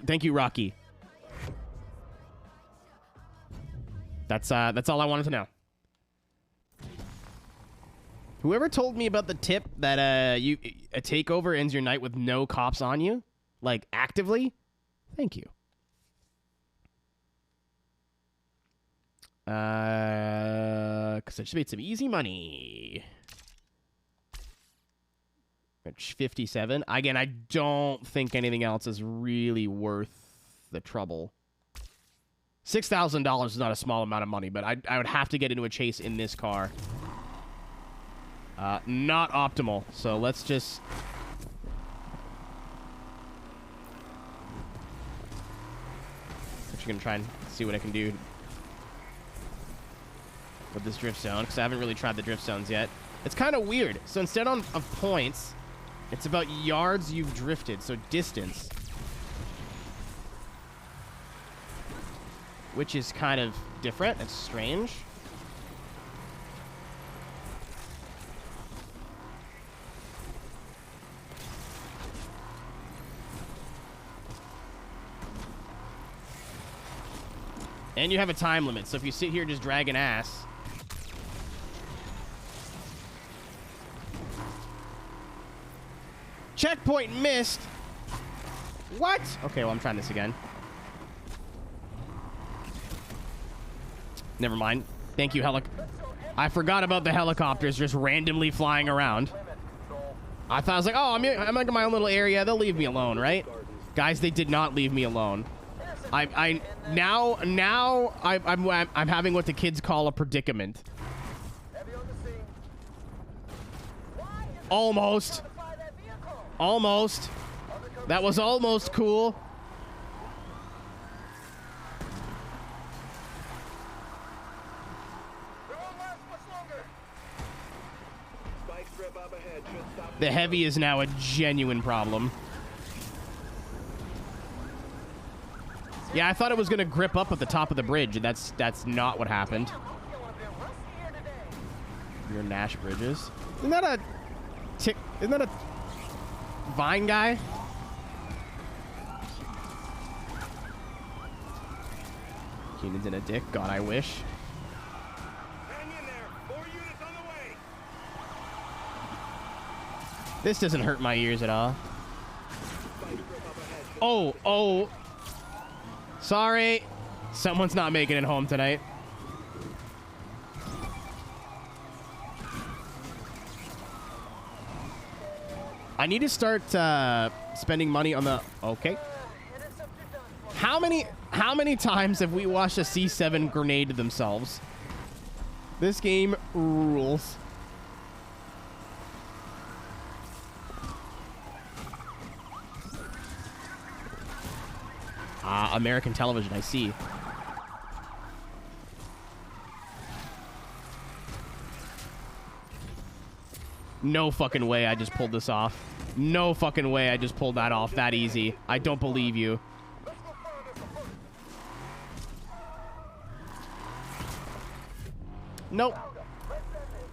Thank you, Rocky. That's all I wanted to know. Whoever told me about the tip that a takeover ends your night with no cops on you, like actively, thank you. Because I just made some easy money. 57. Again, I don't think anything else is really worth the trouble. $6,000 is not a small amount of money, but I would have to get into a chase in this car. Not optimal, so let's just... Actually gonna try and see what I can do with this drift zone, because I haven't really tried the drift zones yet. It's kind of weird. So instead of points, it's about yards you've drifted, so distance. which is kind of different. It's strange. And you have a time limit, so if you sit here just dragging ass... Checkpoint missed! What? Okay, well, I'm trying this again. Never mind. Thank you, I forgot about the helicopters just randomly flying around. I thought I was like, oh, I'm in my own little area. They'll leave me alone, right? Guys, they did not leave me alone. Now I'm having what the kids call a predicament. Almost. Almost. That was almost cool. The heavy is now a genuine problem. Yeah, I thought it was gonna grip up at the top of the bridge, and that's not what happened. Your Nash Bridges. Isn't that a Vine guy? Keenan's in a dick. God, I wish. This doesn't hurt my ears at all. Oh. Sorry. Someone's not making it home tonight. I need to start spending money on the... Okay. How many times have we watched a C7 grenade themselves? This game rules. American television, I see. No fucking way I just pulled this off. No fucking way I just pulled that off that easy. I don't believe you. Nope.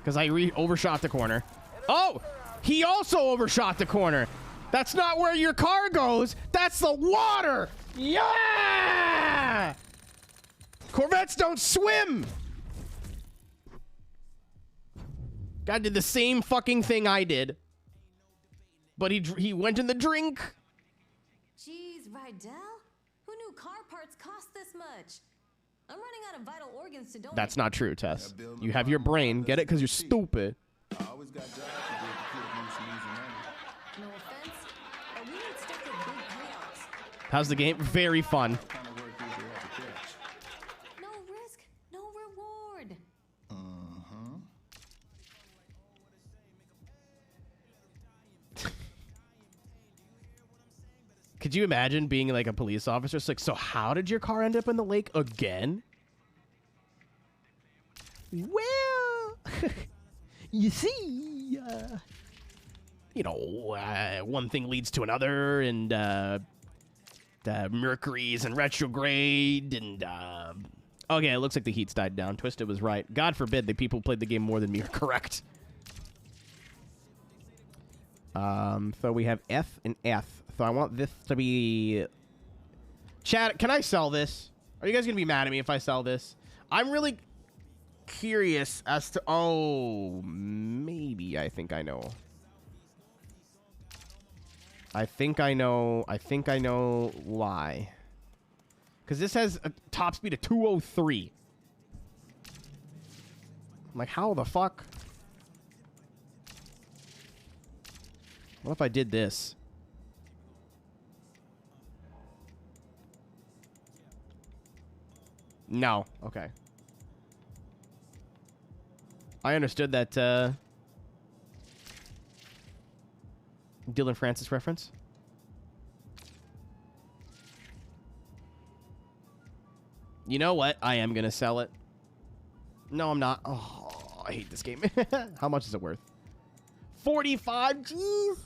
Because I overshot the corner. Oh! He also overshot the corner. That's not where your car goes. That's the water. Yeah! Corvettes don't swim. Guy did the same fucking thing I did. But he went in the drink. Jeez, Rydell? Who knew car parts cost this much? I'm running out of vital organs to donate. That's not true, Tess. You have your brain. Get it? Because you're stupid. I always got jobs to do if the kid needs some easy money. No offense, but we need stuff with big payouts. How's the game? Very fun. No risk, no reward. Could you imagine being like a police officer? It's like, so how did your car end up in the lake again? Well, you see, one thing leads to another, and Mercury's in retrograde, and okay, it looks like the heat's died down. Twisted was right. God forbid the people who played the game more than me are correct. So we have F and F. So I want this to be... Chat, can I sell this? Are you guys going to be mad at me if I sell this? I'm really curious as to... Oh, maybe I think I know. I think I know why. Because this has a top speed of 203. I'm like, how the fuck? What if I did this? No. Okay. I understood that, Dylan Francis reference. You know what? I am gonna sell it. No, I'm not. Oh, I hate this game. How much is it worth? 45? Jeez.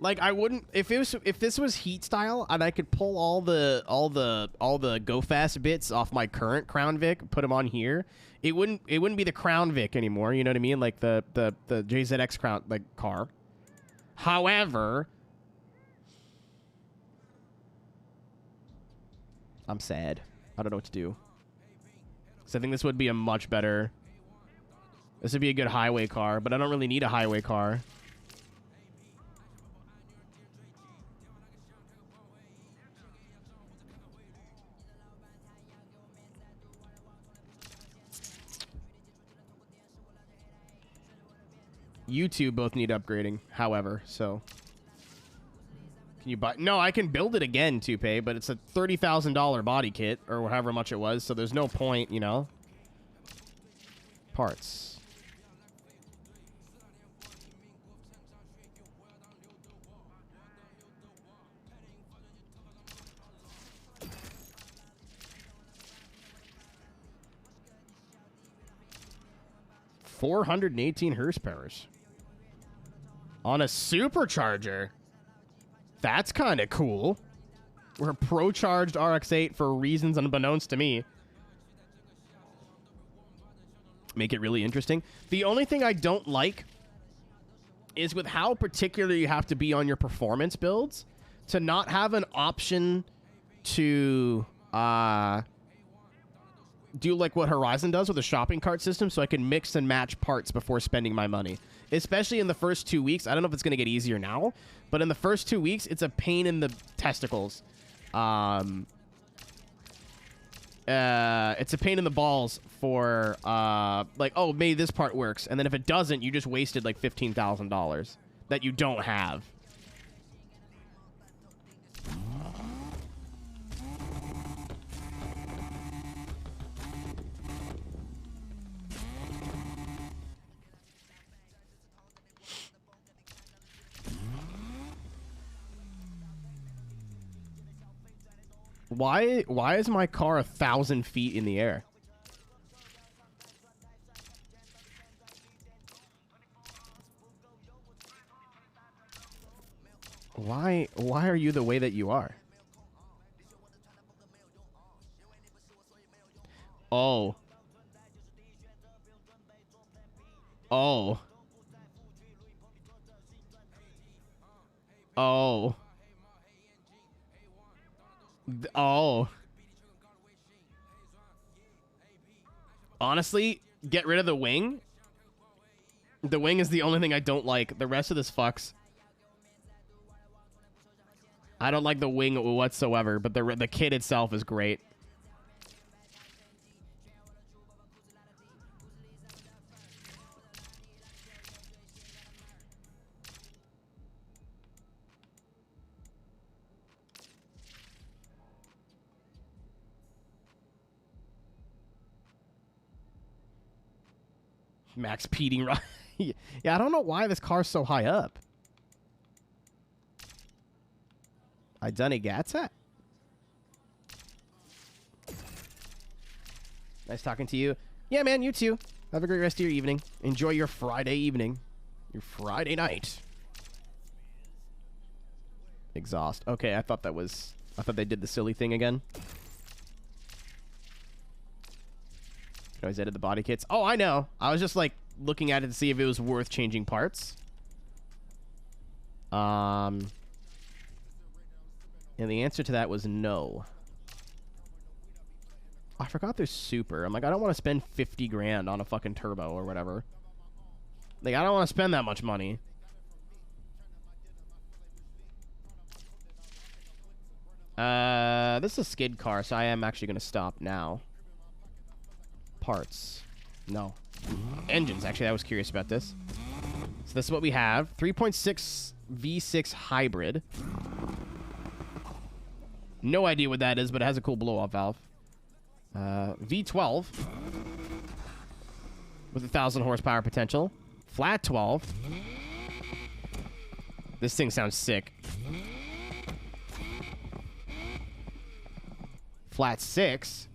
Like I wouldn't if this was heat style and I could pull all the go fast bits off my current Crown Vic, put them on here, it wouldn't be the Crown Vic anymore. You know what I mean? Like the JZX Crown car. However, I'm sad. I don't know what to do. So I think this would be a much better. This would be a good highway car, but I don't really need a highway car. You two both need upgrading, however, so. Can you buy? No, I can build it again, Toupee, but it's a $30,000 body kit, or however much it was, so there's no point, you know? Parts. $418 horsepower on a supercharger. That's kind of cool. We're a pro-charged RX-8 for reasons unbeknownst to me. Make it really interesting. The only thing I don't like is with how particular you have to be on your performance builds to not have an option to do like what Horizon does with a shopping cart system, so I can mix and match parts before spending my money. Especially in the first 2 weeks. I don't know if it's going to get easier now, but in the first 2 weeks, it's a pain in the testicles. It's a pain in the balls for, like, oh, maybe this part works. And then if it doesn't, you just wasted, like, $15,000 that you don't have. Why is my car 1,000 feet in the air? Why are you the way that you are? Oh. Oh. Oh. Oh. Honestly, get rid of the wing. The wing is the only thing I don't like. The rest of this fucks. I don't like the wing whatsoever, but the kit itself is great. Max Peating run. Yeah, I don't know why this car's so high up. I done a Gatsa. Nice talking to you. Yeah, man, you too. Have a great rest of your evening. Enjoy your Friday evening. Your Friday night. Exhaust. Okay, I thought they did the silly thing again. I always edit the body kits. Oh, I know. I was just like looking at it to see if it was worth changing parts. And the answer to that was no. I forgot there's super. I'm like, I don't want to spend 50 grand on a fucking turbo or whatever. Like, I don't want to spend that much money. This is a skid car, so I am actually going to stop now. Parts. No. Engines, actually, I was curious about this. So this is what we have. 3.6 V6 hybrid. No idea what that is, but it has a cool blow-off valve. V12 with 1,000 horsepower potential. Flat 12. This thing sounds sick. Flat 6.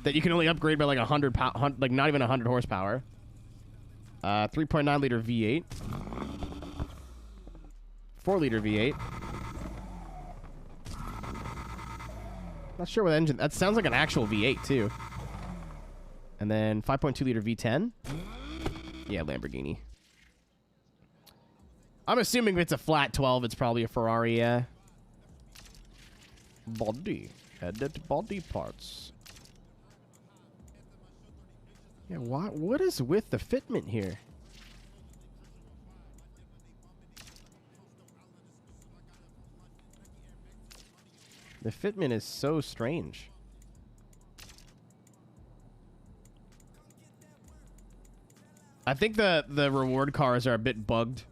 That you can only upgrade by like 100 like not even 100 horsepower. 3.9 liter V8. 4-liter V8. Not sure what engine. That sounds like an actual V8 too. And then 5.2-liter V10. Yeah, Lamborghini. I'm assuming if it's a flat 12, it's probably a Ferrari. Yeah. Body. Headed body parts. Yeah. What is with the fitment here? The fitment is so strange. I think the reward cars are a bit bugged.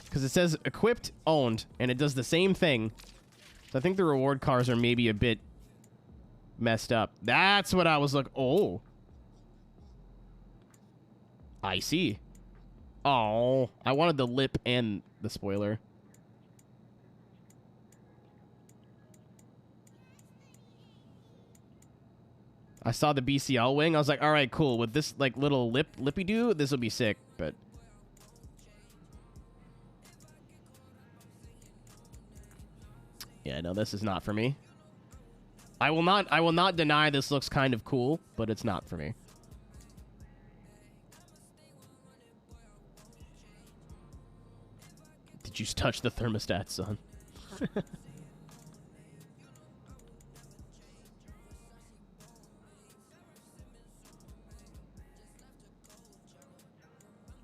Because it says equipped, owned, and it does the same thing. So I think the reward cars are maybe a bit messed up. That's what I was looking... Oh. I see. Oh. I wanted the lip and the spoiler. I saw the BCL wing. I was like, all right, cool. With this like little lippy-doo, this will be sick, but... Yeah, no, this is not for me. I will not deny this looks kind of cool, but it's not for me. Did you touch the thermostat, son?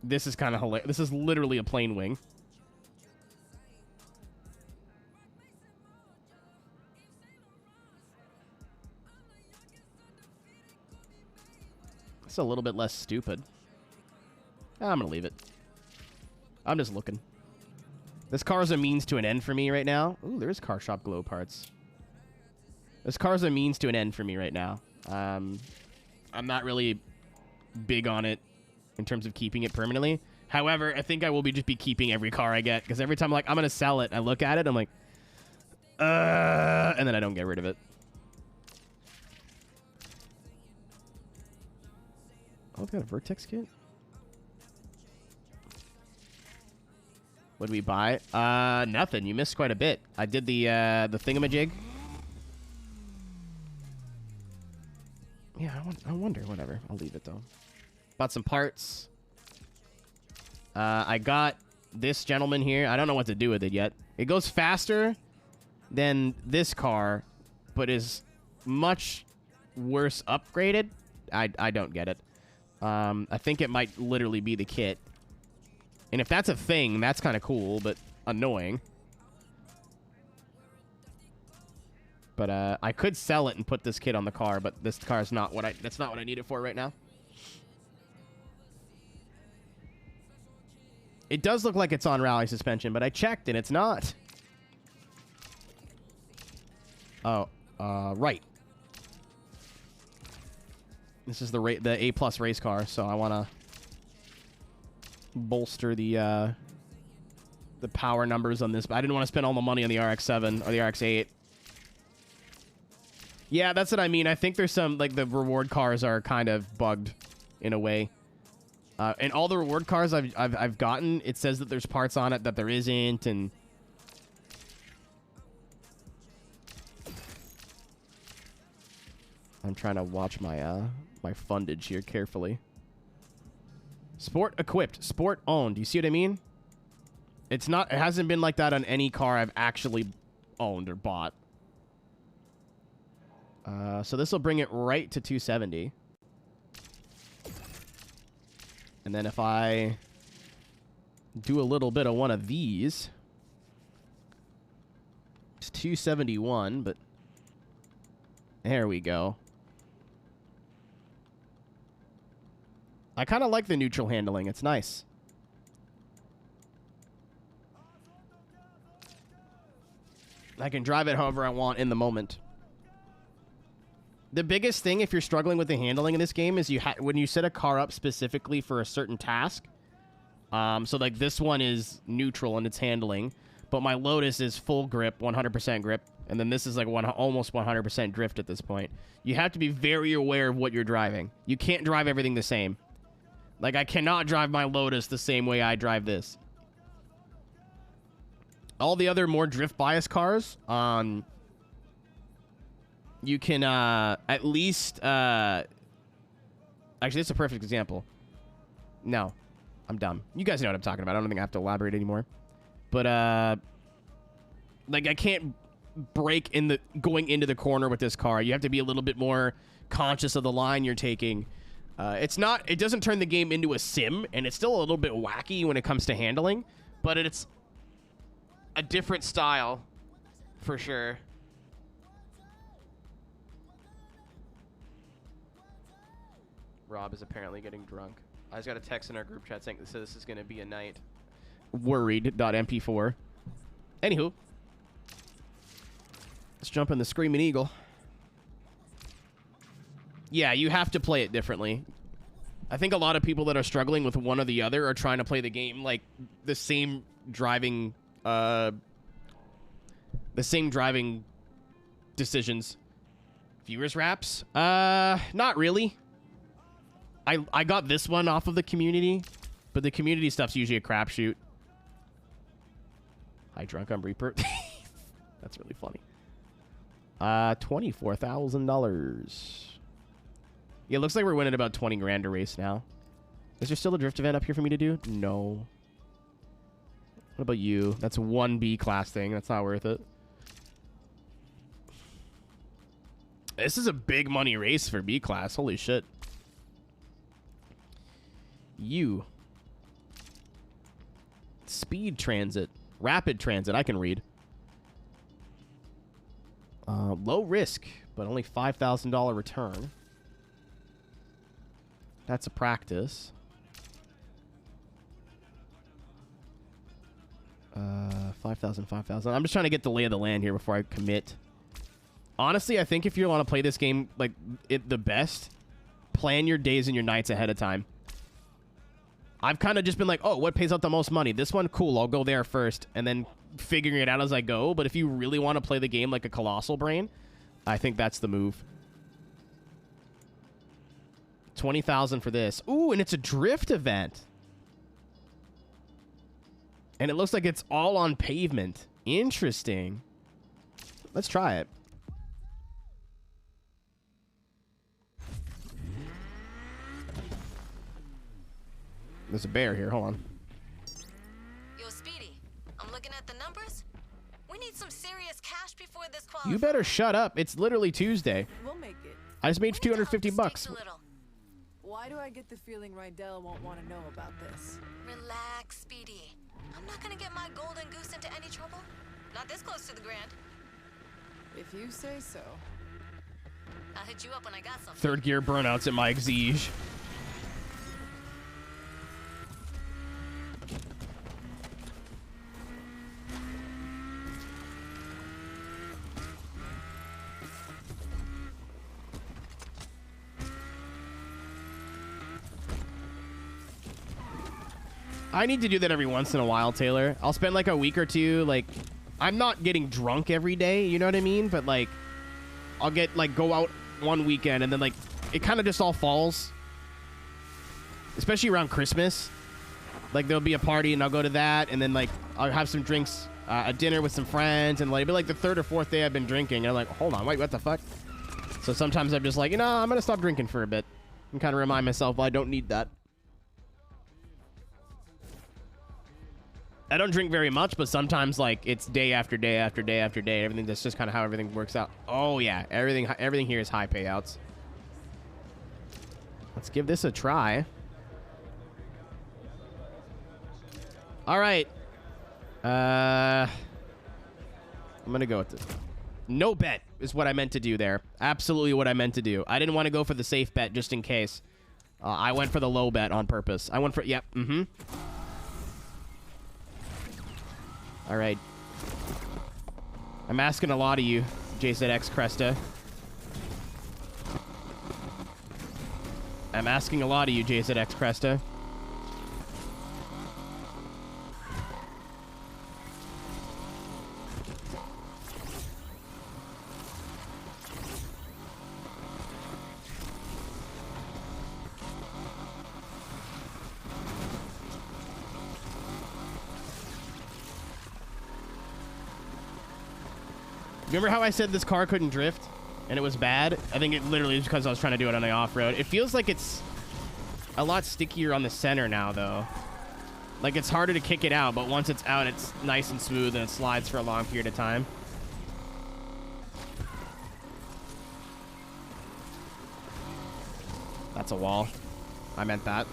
This is kind of hilarious. This is literally a plain wing. It's a little bit less stupid. I'm gonna leave it. I'm just looking. This car is a means to an end for me right now. Ooh, there's car shop glow parts. This car is a means to an end for me right now. I'm not really big on it in terms of keeping it permanently. However, I think I will just be keeping every car I get, because every time like I'm gonna sell it, I look at it, I'm like, and then I don't get rid of it. Oh, it's got a Vertex kit. What did we buy? Nothing. You missed quite a bit. I did the thingamajig. Yeah, I wonder. Whatever. I'll leave it though. Bought some parts. I got this gentleman here. I don't know what to do with it yet. It goes faster than this car, but is much worse upgraded. I don't get it. I think it might literally be the kit. And if that's a thing, that's kind of cool, but annoying. But I could sell it and put this kit on the car, but this car is not what that's not what I need it for right now. It does look like it's on rally suspension, but I checked and it's not. Oh, right. This is the A+ race car, so I want to bolster the power numbers on this. But I didn't want to spend all the money on the RX-7 or the RX-8. Yeah, that's what I mean. I think there's some, like, the reward cars are kind of bugged in a way. And all the reward cars I've gotten, it says that there's parts on it that there isn't, and... I'm trying to watch my my fundage here carefully. Sport equipped, sport owned. You see what I mean? It's not. It hasn't been like that on any car I've actually owned or bought. So this will bring it right to 270. And then if I do a little bit of one of these, it's 271. But there we go. I kind of like the neutral handling. It's nice. I can drive it however I want in the moment. The biggest thing if you're struggling with the handling in this game is when you set a car up specifically for a certain task. So like this one is neutral in its handling, but my Lotus is full grip, 100% grip, and then this is like almost 100% drift at this point. You have to be very aware of what you're driving. You can't drive everything the same. Like, I cannot drive my Lotus the same way I drive this. all the other more drift bias cars, you can at least actually, this is a perfect example. No, I'm dumb. You guys know what I'm talking about. I don't think I have to elaborate anymore. But like, I can't brake going into the corner with this car. You have to be a little bit more conscious of the line you're taking. It doesn't turn the game into a sim, and it's still a little bit wacky when it comes to handling, but it's a different style for sure. Rob is apparently getting drunk. I just got a text in our group chat saying this is going to be a night. Worried.mp4. Anywho, let's jump in the Screaming Eagle. Yeah, you have to play it differently. I think a lot of people that are struggling with one or the other are trying to play the game like the same driving decisions. Viewers wraps? Not really. I got this one off of the community, but the community stuff's usually a crapshoot. Hi, drunk on Reaper. That's really funny. $24,000. Yeah, it looks like we're winning about 20 grand a race now. Is there still a drift event up here for me to do? No. What about you? That's a 1B class thing. That's not worth it. This is a big money race for B class. Holy shit. You. Speed transit. Rapid transit. I can read. Low risk, but only $5,000 return. That's a practice. 5,000. I'm just trying to get the lay of the land here before I commit. Honestly, I think if you want to play this game like the best, plan your days and your nights ahead of time. I've kind of just been like, oh, what pays out the most money? This one, cool, I'll go there first, and then figuring it out as I go. But if you really want to play the game like a colossal brain, I think that's the move. 20,000 for this. Ooh, and it's a drift event. And it looks like it's all on pavement. Interesting. Let's try it. There's a bear here. Hold on. Yo, Speedy, I'm looking at the numbers. We need some serious cash before this qualifies. You better shut up. It's literally Tuesday. We'll make it. I just made 250 bucks. Why do I get the feeling Rydell won't want to know about this? Relax, Speedy. I'm not gonna get my golden goose into any trouble. Not this close to the grand. If you say so. I'll hit you up when I got something. Third gear burnouts at my exige. I need to do that every once in a while, Taylor. I'll spend like a week or two, like, I'm not getting drunk every day, you know what I mean? But like, I'll get like, go out one weekend and then like, it kind of just all falls. Especially around Christmas. Like there'll be a party and I'll go to that and then like, I'll have some drinks, a dinner with some friends and like, it'll be like the third or fourth day I've been drinking and I'm like, hold on, wait, what the fuck? So sometimes I'm just like, you know, I'm gonna stop drinking for a bit and kind of remind myself, well, I don't need that. I don't drink very much, but sometimes like it's day after day after day after day. Everything, that's just kind of how everything works out. Oh yeah, everything here is high payouts. Let's give this a try. All right. I'm gonna go with this. No bet is what I meant to do there. Absolutely what I meant to do. I didn't want to go for the safe bet just in case. I went for the low bet on purpose. I went for, yep, All right. I'm asking a lot of you, JZX Cresta. I'm asking a lot of you, JZX Cresta. Remember how I said this car couldn't drift and it was bad? I think it literally is because I was trying to do it on the off-road. It feels like it's a lot stickier on the center now, though. Like, it's harder to kick it out, but once it's out, it's nice and smooth and it slides for a long period of time. That's a wall. I meant that.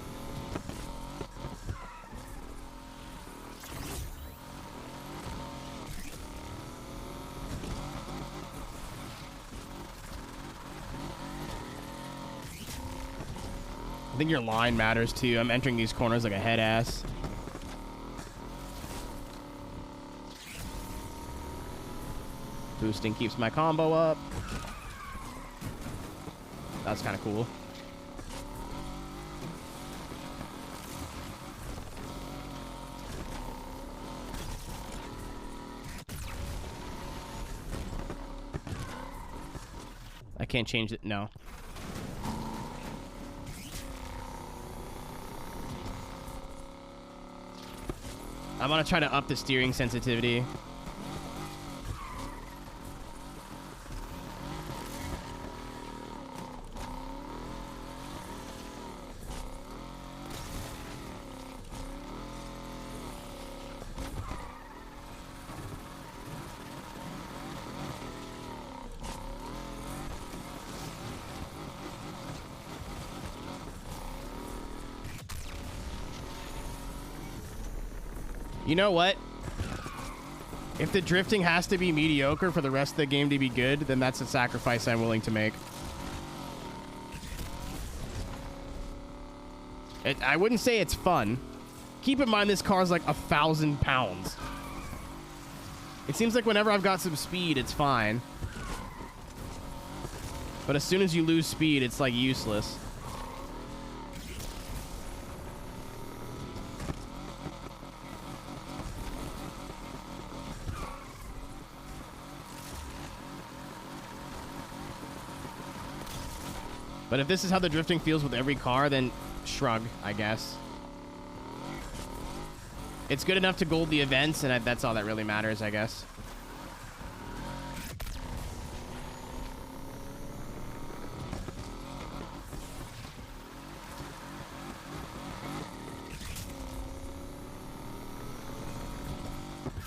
I think your line matters too. I'm entering these corners like a head ass. Boosting keeps my combo up. That's kind of cool. I can't change it. No. I'm gonna try to up the steering sensitivity. You know what? If the drifting has to be mediocre for the rest of the game to be good, then that's a sacrifice I'm willing to make. I wouldn't say it's fun. Keep in mind this car's like 1,000 pounds. It seems like whenever I've got some speed, it's fine. But as soon as you lose speed, it's like useless. But if this is how the drifting feels with every car, then shrug, I guess. It's good enough to gold the events, and that's all that really matters, I guess.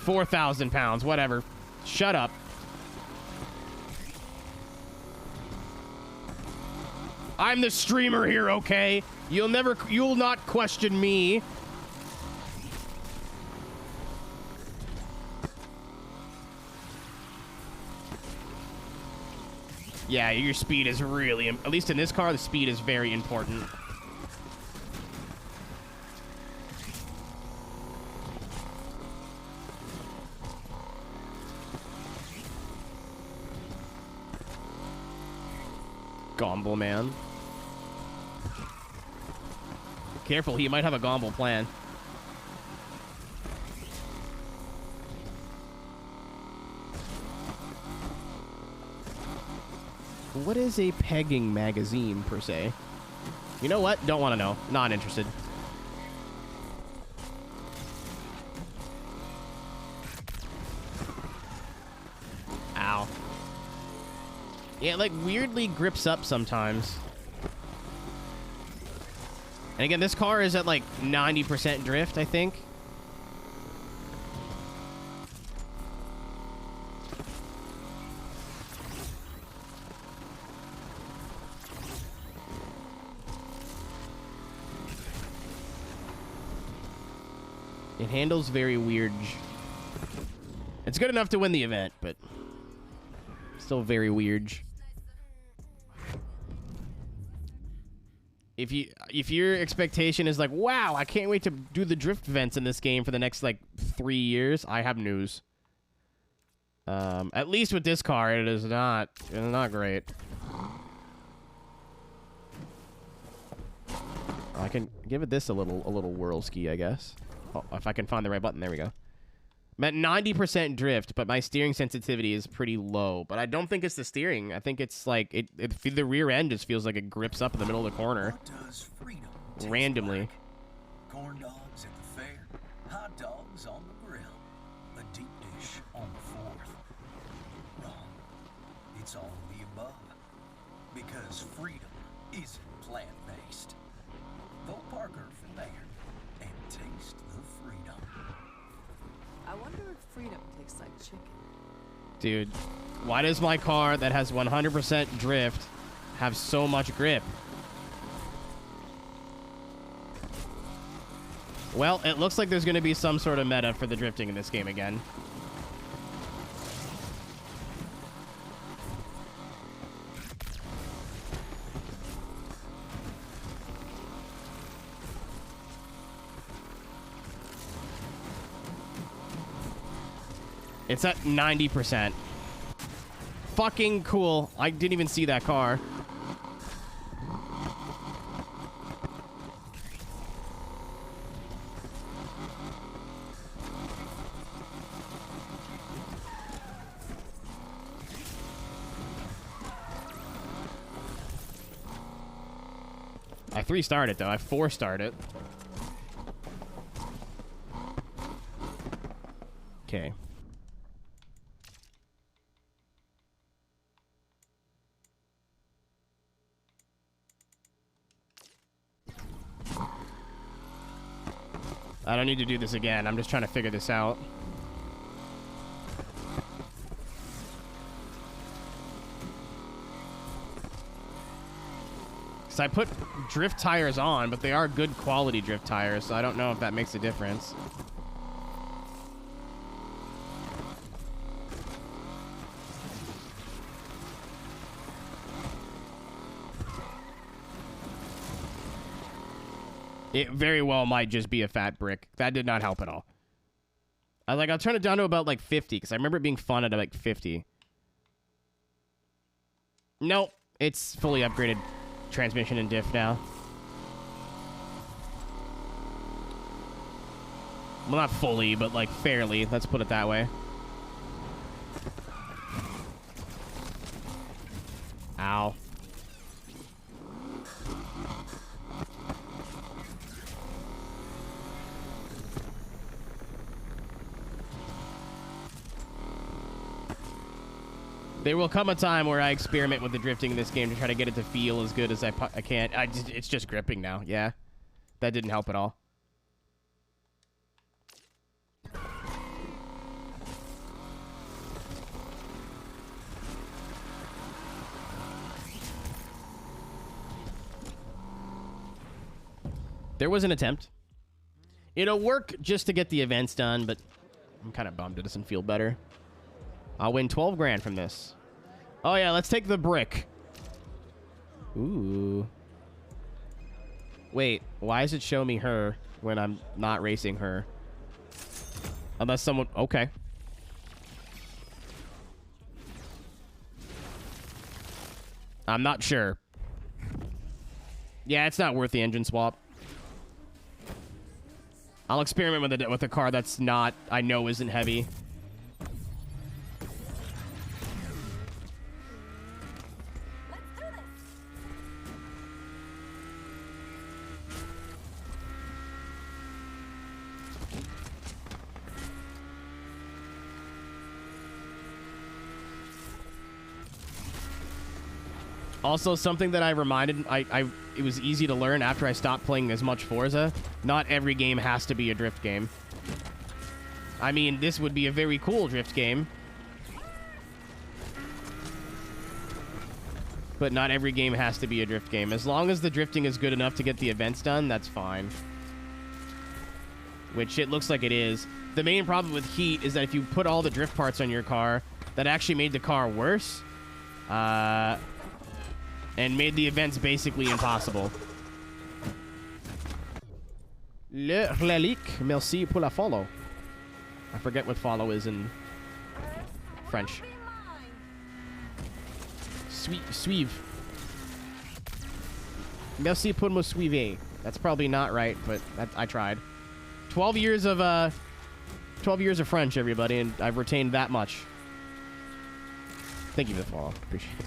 £4,000, whatever. Shut up. I'm the streamer here, okay? You'll not question me. Yeah, your speed is really, at least in this car, the speed is very important. Gomble man. Careful, he might have a gomble plan. What is a pegging magazine, per se? You know what? Don't want to know. Not interested. Ow. Yeah, it like weirdly grips up sometimes. And again, this car is at like 90% drift, I think. It handles very weird. It's good enough to win the event, but still very weird. If your expectation is like, wow, I can't wait to do the drift events in this game for the next like 3 years, I have news. At least with this car, it is not great. I can give it this a little whirl ski, I guess. Oh, if I can find the right button, there we go. I'm at 90% drift, but my steering sensitivity is pretty low. But I don't think it's the steering. I think it's like the rear end just feels like it grips up in the middle of the corner. Randomly. Corn dogs at the fair, hot dogs on the grill, a deep dish on the 4th. It's all of the above. Because freedom isn't plant-based. Vote Parker for mayor and taste the freedom. I wonder if freedom tastes like chicken. Dude, why does my car that has 100% drift have so much grip? Well, it looks like there's going to be some sort of meta for the drifting in this game again. It's at 90%. Fucking cool. I didn't even see that car. I 3-starred it, though. I 4-starred it. Okay. I don't need to do this again. I'm just trying to figure this out. So I put drift tires on, but they are good quality drift tires, so I don't know if that makes a difference. It very well might just be a fat brick. That did not help at all. I'll turn it down to about like 50, because I remember it being fun at like 50. Nope. It's fully upgraded transmission and diff now. Well, not fully, but like fairly. Let's put it that way. Ow. There will come a time where I experiment with the drifting in this game to try to get it to feel as good as I can. It's just gripping now. Yeah. That didn't help at all. There was an attempt. It'll work just to get the events done, but I'm kind of bummed it doesn't feel better. I'll win 12 grand from this. Oh, yeah, let's take the brick. Ooh. Wait, why does it show me her when I'm not racing her? Unless someone... Okay. I'm not sure. Yeah, it's not worth the engine swap. I'll experiment with a car that's not... I know isn't heavy. Also, something that I reminded, it was easy to learn after I stopped playing as much Forza. Not every game has to be a drift game. I mean, this would be a very cool drift game. But not every game has to be a drift game. As long as the drifting is good enough to get the events done, that's fine. Which it looks like it is. The main problem with Heat is that if you put all the drift parts on your car, that actually made the car worse. And made the events basically impossible. Le relique, merci pour la follow. I forget what follow is in French. Suivre. Merci pour me suivre. That's probably not right, but I tried. 12 years of French, everybody, and I've retained that much. Thank you for the follow. Appreciate it.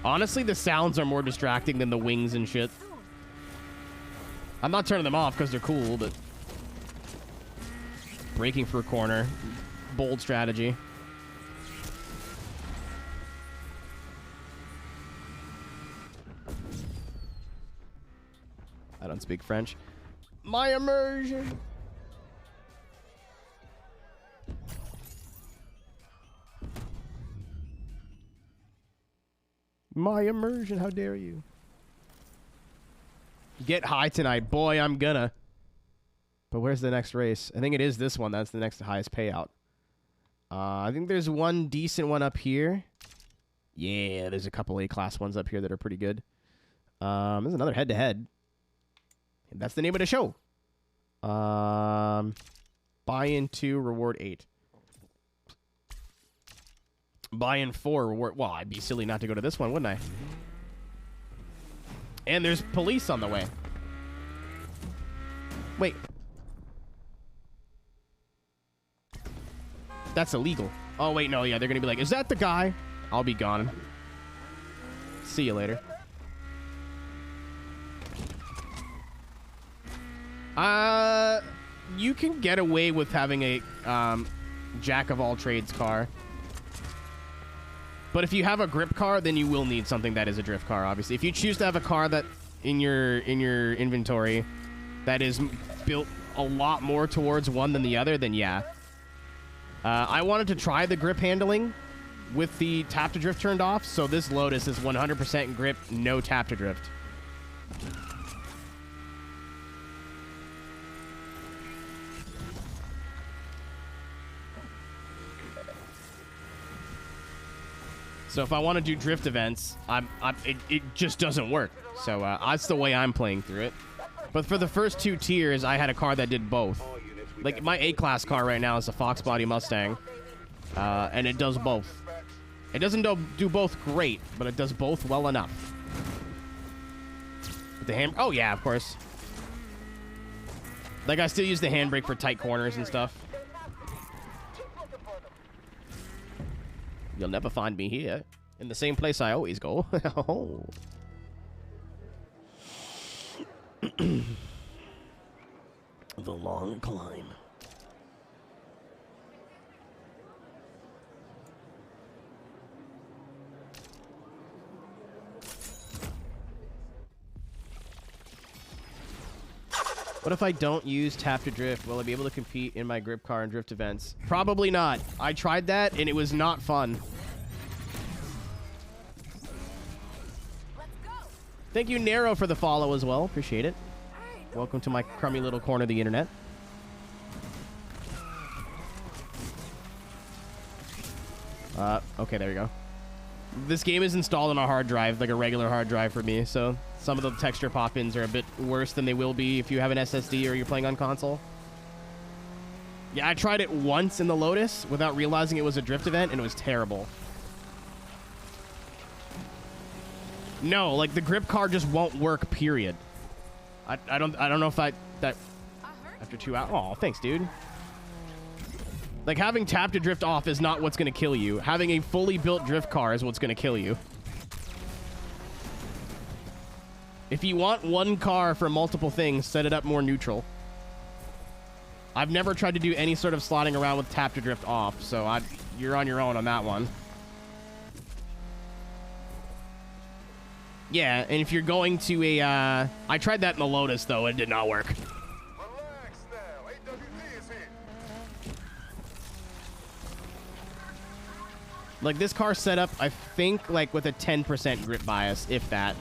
Honestly, the sounds are more distracting than the wings and shit. I'm not turning them off because they're cool, but braking for a corner. Bold strategy. I don't speak French. My immersion. My immersion, how dare you? Get high tonight. Boy, I'm gonna. But where's the next race? I think it is this one. That's the next highest payout. I think there's one decent one up here. Yeah, there's a couple A-class ones up here that are pretty good. There's another head-to-head. That's the name of the show. Buy in 2, reward 8. Buy in 4, reward... Well, I'd be silly not to go to this one, wouldn't I? And there's police on the way. Wait. That's illegal. Oh, wait, no, yeah, they're going to be like, is that the guy? I'll be gone. See you later. You can get away with having a, jack-of-all-trades car. But if you have a grip car, then you will need something that is a drift car, obviously. If you choose to have a car that in your inventory that is built a lot more towards one than the other, then yeah. I wanted to try the grip handling with the tap to drift turned off, so this Lotus is 100% grip, no tap to drift. So if I want to do drift events, it just doesn't work. So that's the way I'm playing through it. But for the first 2 tiers, I had a car that did both. Like, my A-class car right now is a Fox Body Mustang. And it does both. It doesn't do both great, but it does both well enough. With the hand... Oh, yeah, of course. Like, I still use the handbrake for tight corners and stuff. You'll never find me here. In the same place I always go. The long climb. What if I don't use tap to drift? Will I be able to compete in my grip car and drift events? Probably not. I tried that and it was not fun. Thank you, Nero, for the follow as well. Appreciate it. Welcome to my crummy little corner of the internet. Okay, there we go. This game is installed on a hard drive, like a regular hard drive for me, so some of the texture pop-ins are a bit worse than they will be if you have an SSD or you're playing on console. Yeah, I tried it once in the Lotus without realizing it was a drift event, and it was terrible. No, like, the grip car just won't work, period. I don't know if that after 2 hours... Oh, thanks, dude. Like, having tap to drift off is not what's going to kill you. Having a fully built drift car is what's going to kill you. If you want one car for multiple things, set it up more neutral. I've never tried to do any sort of slotting around with tap to drift off, so you're on your own on that one. Yeah, and if you're going to a... I tried that in the Lotus, though, and it did not work. Relax now. AWD is here. Like, this car set up, I think, like, with a 10% grip bias, if that.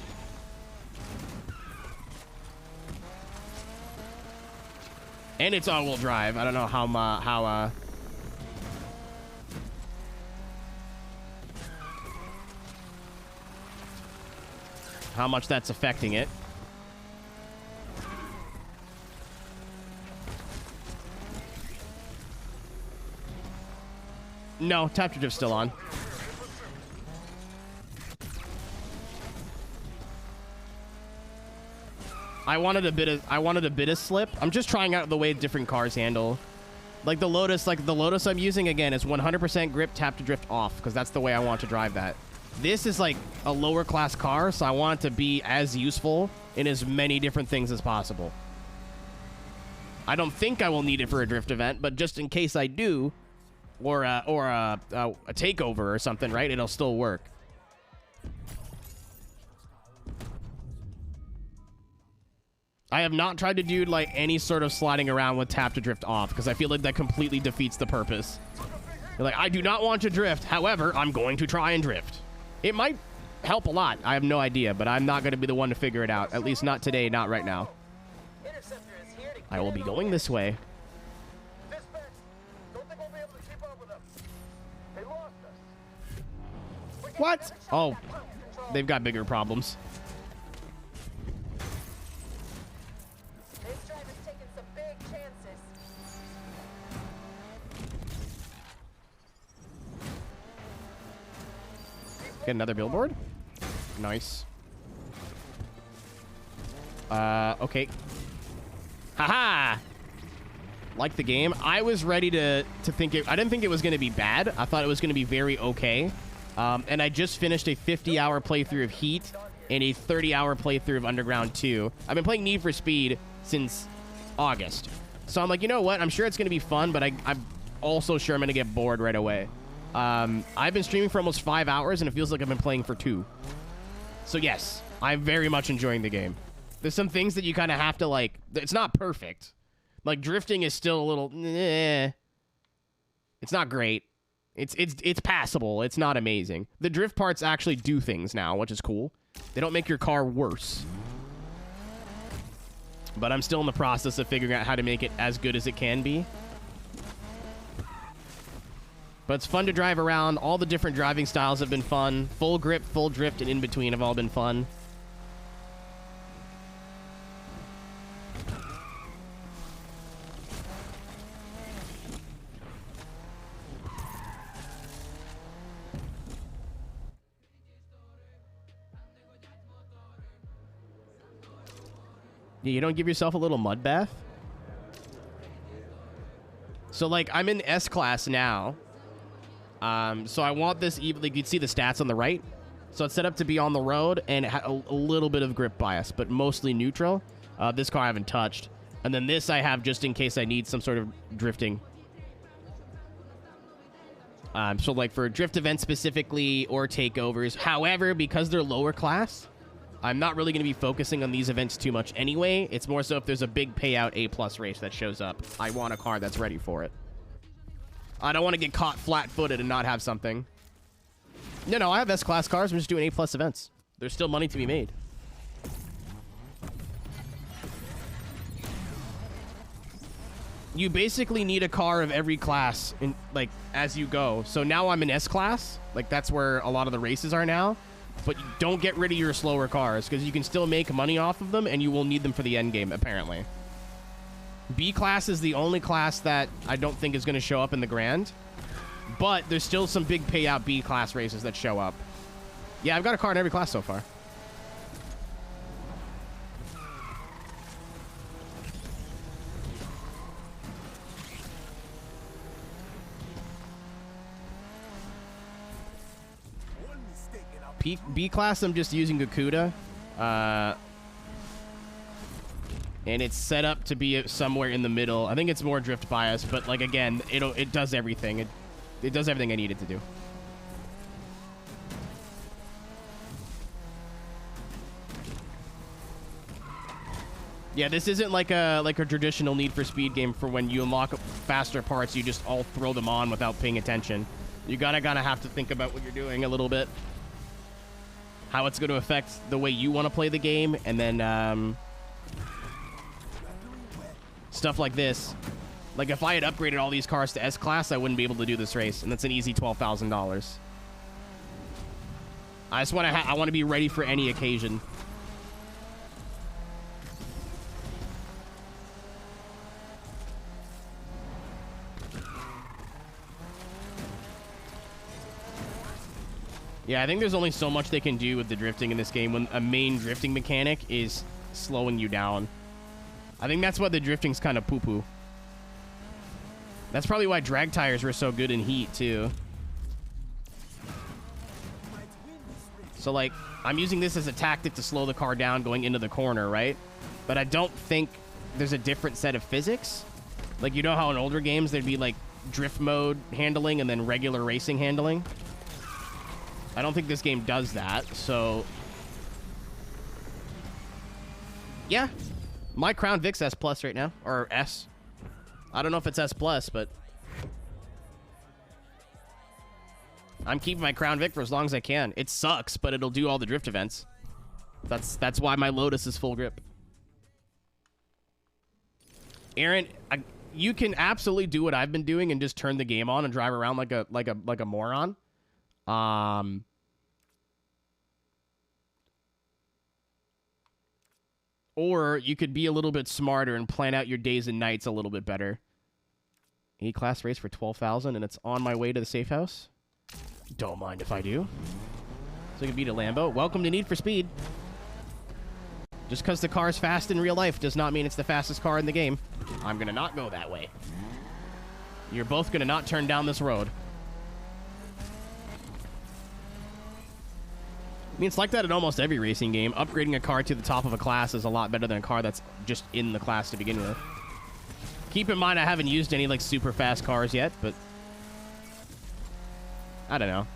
And it's all-wheel drive. I don't know how much that's affecting it. No, tap to drift's still on. I wanted a bit of slip. I'm just trying out the way different cars handle. Like the Lotus I'm using again is 100% grip tap to drift off because that's the way I want to drive that. This is like a lower class car, so I want it to be as useful in as many different things as possible. I don't think I will need it for a drift event, but just in case I do, or a takeover or something, right? It'll still work. I have not tried to do like any sort of sliding around with tap to drift off because I feel like that completely defeats the purpose. You're like, I do not want to drift. However, I'm going to try and drift. It might help a lot. I have no idea, but I'm not going to be the one to figure it out. At least not today, not right now. I will be going this way. What? Oh, they've got bigger problems. This driver's taking some big chances. Get another billboard. Nice. Okay. Haha! Like the game. I was ready to think it... I didn't think it was going to be bad. I thought it was going to be very okay. And I just finished a 50-hour playthrough of Heat and a 30-hour playthrough of Underground 2. I've been playing Need for Speed since August. So I'm like, you know what? I'm sure it's going to be fun, but I'm also sure I'm going to get bored right away. I've been streaming for almost 5 hours, and it feels like I've been playing for 2. So yes, I'm very much enjoying the game. There's some things that you kind of have to, like... It's not perfect. Like, drifting is still a little... It's not great. It's passable. It's not amazing. The drift parts actually do things now, which is cool. They don't make your car worse. But I'm still in the process of figuring out how to make it as good as it can be. But it's fun to drive around. All the different driving styles have been fun. Full grip, full drift, and in between have all been fun. Yeah, you don't give yourself a little mud bath? So, like, I'm in S-Class now. So I want this, even like, you'd see the stats on the right. So it's set up to be on the road and a little bit of grip bias, but mostly neutral. This car I haven't touched. And then this I have just in case I need some sort of drifting. So, like, for drift events specifically or takeovers. However, because they're lower class... I'm not really going to be focusing on these events too much anyway. It's more so if there's a big payout A+ race that shows up. I want a car that's ready for it. I don't want to get caught flat-footed and not have something. No, I have S-Class cars. I'm just doing A+ events. There's still money to be made. You basically need a car of every class in, like, as you go. So now I'm in S-Class. Like, that's where a lot of the races are now. But don't get rid of your slower cars, because you can still make money off of them, and you will need them for the end game, apparently. B-Class is the only class that I don't think is going to show up in the Grand. But there's still some big payout B-Class races that show up. Yeah, I've got a car in every class so far. B-Class, I'm just using Gakuda. And it's set up to be somewhere in the middle. I think it's more drift bias, but, like, again, it does everything. It does everything I need it to do. Yeah, this isn't like a traditional Need for Speed game for when you unlock faster parts, you just all throw them on without paying attention. You gotta have to think about what you're doing a little bit. How it's going to affect the way you want to play the game, and then stuff like this. Like, if I had upgraded all these cars to S-Class, I wouldn't be able to do this race, and that's an easy $12,000. I just want to I want to be ready for any occasion. Yeah, I think there's only so much they can do with the drifting in this game when a main drifting mechanic is slowing you down. I think that's why the drifting's kind of poo-poo. That's probably why drag tires were so good in Heat, too. So, like, I'm using this as a tactic to slow the car down going into the corner, right? But I don't think there's a different set of physics. Like, you know how in older games there'd be like drift mode handling and then regular racing handling? I don't think this game does that, so yeah. My Crown Vic's S plus right now, or S. I don't know if it's S plus, but I'm keeping my Crown Vic for as long as I can. It sucks, but it'll do all the drift events. That's why my Lotus is full grip. Aaron, you can absolutely do what I've been doing and just turn the game on and drive around like a moron. Or you could be a little bit smarter and plan out your days and nights a little bit better. A-class race for 12,000 and it's on my way to the safe house. Don't mind if I do. So I can beat a Lambo. Welcome to Need for Speed. Just because the car's fast in real life does not mean it's the fastest car in the game. I'm going to not go that way. You're both going to not turn down this road. I mean, it's like that in almost every racing game. Upgrading a car to the top of a class is a lot better than a car that's just in the class to begin with. Keep in mind, I haven't used any, like, super fast cars yet, but I don't know.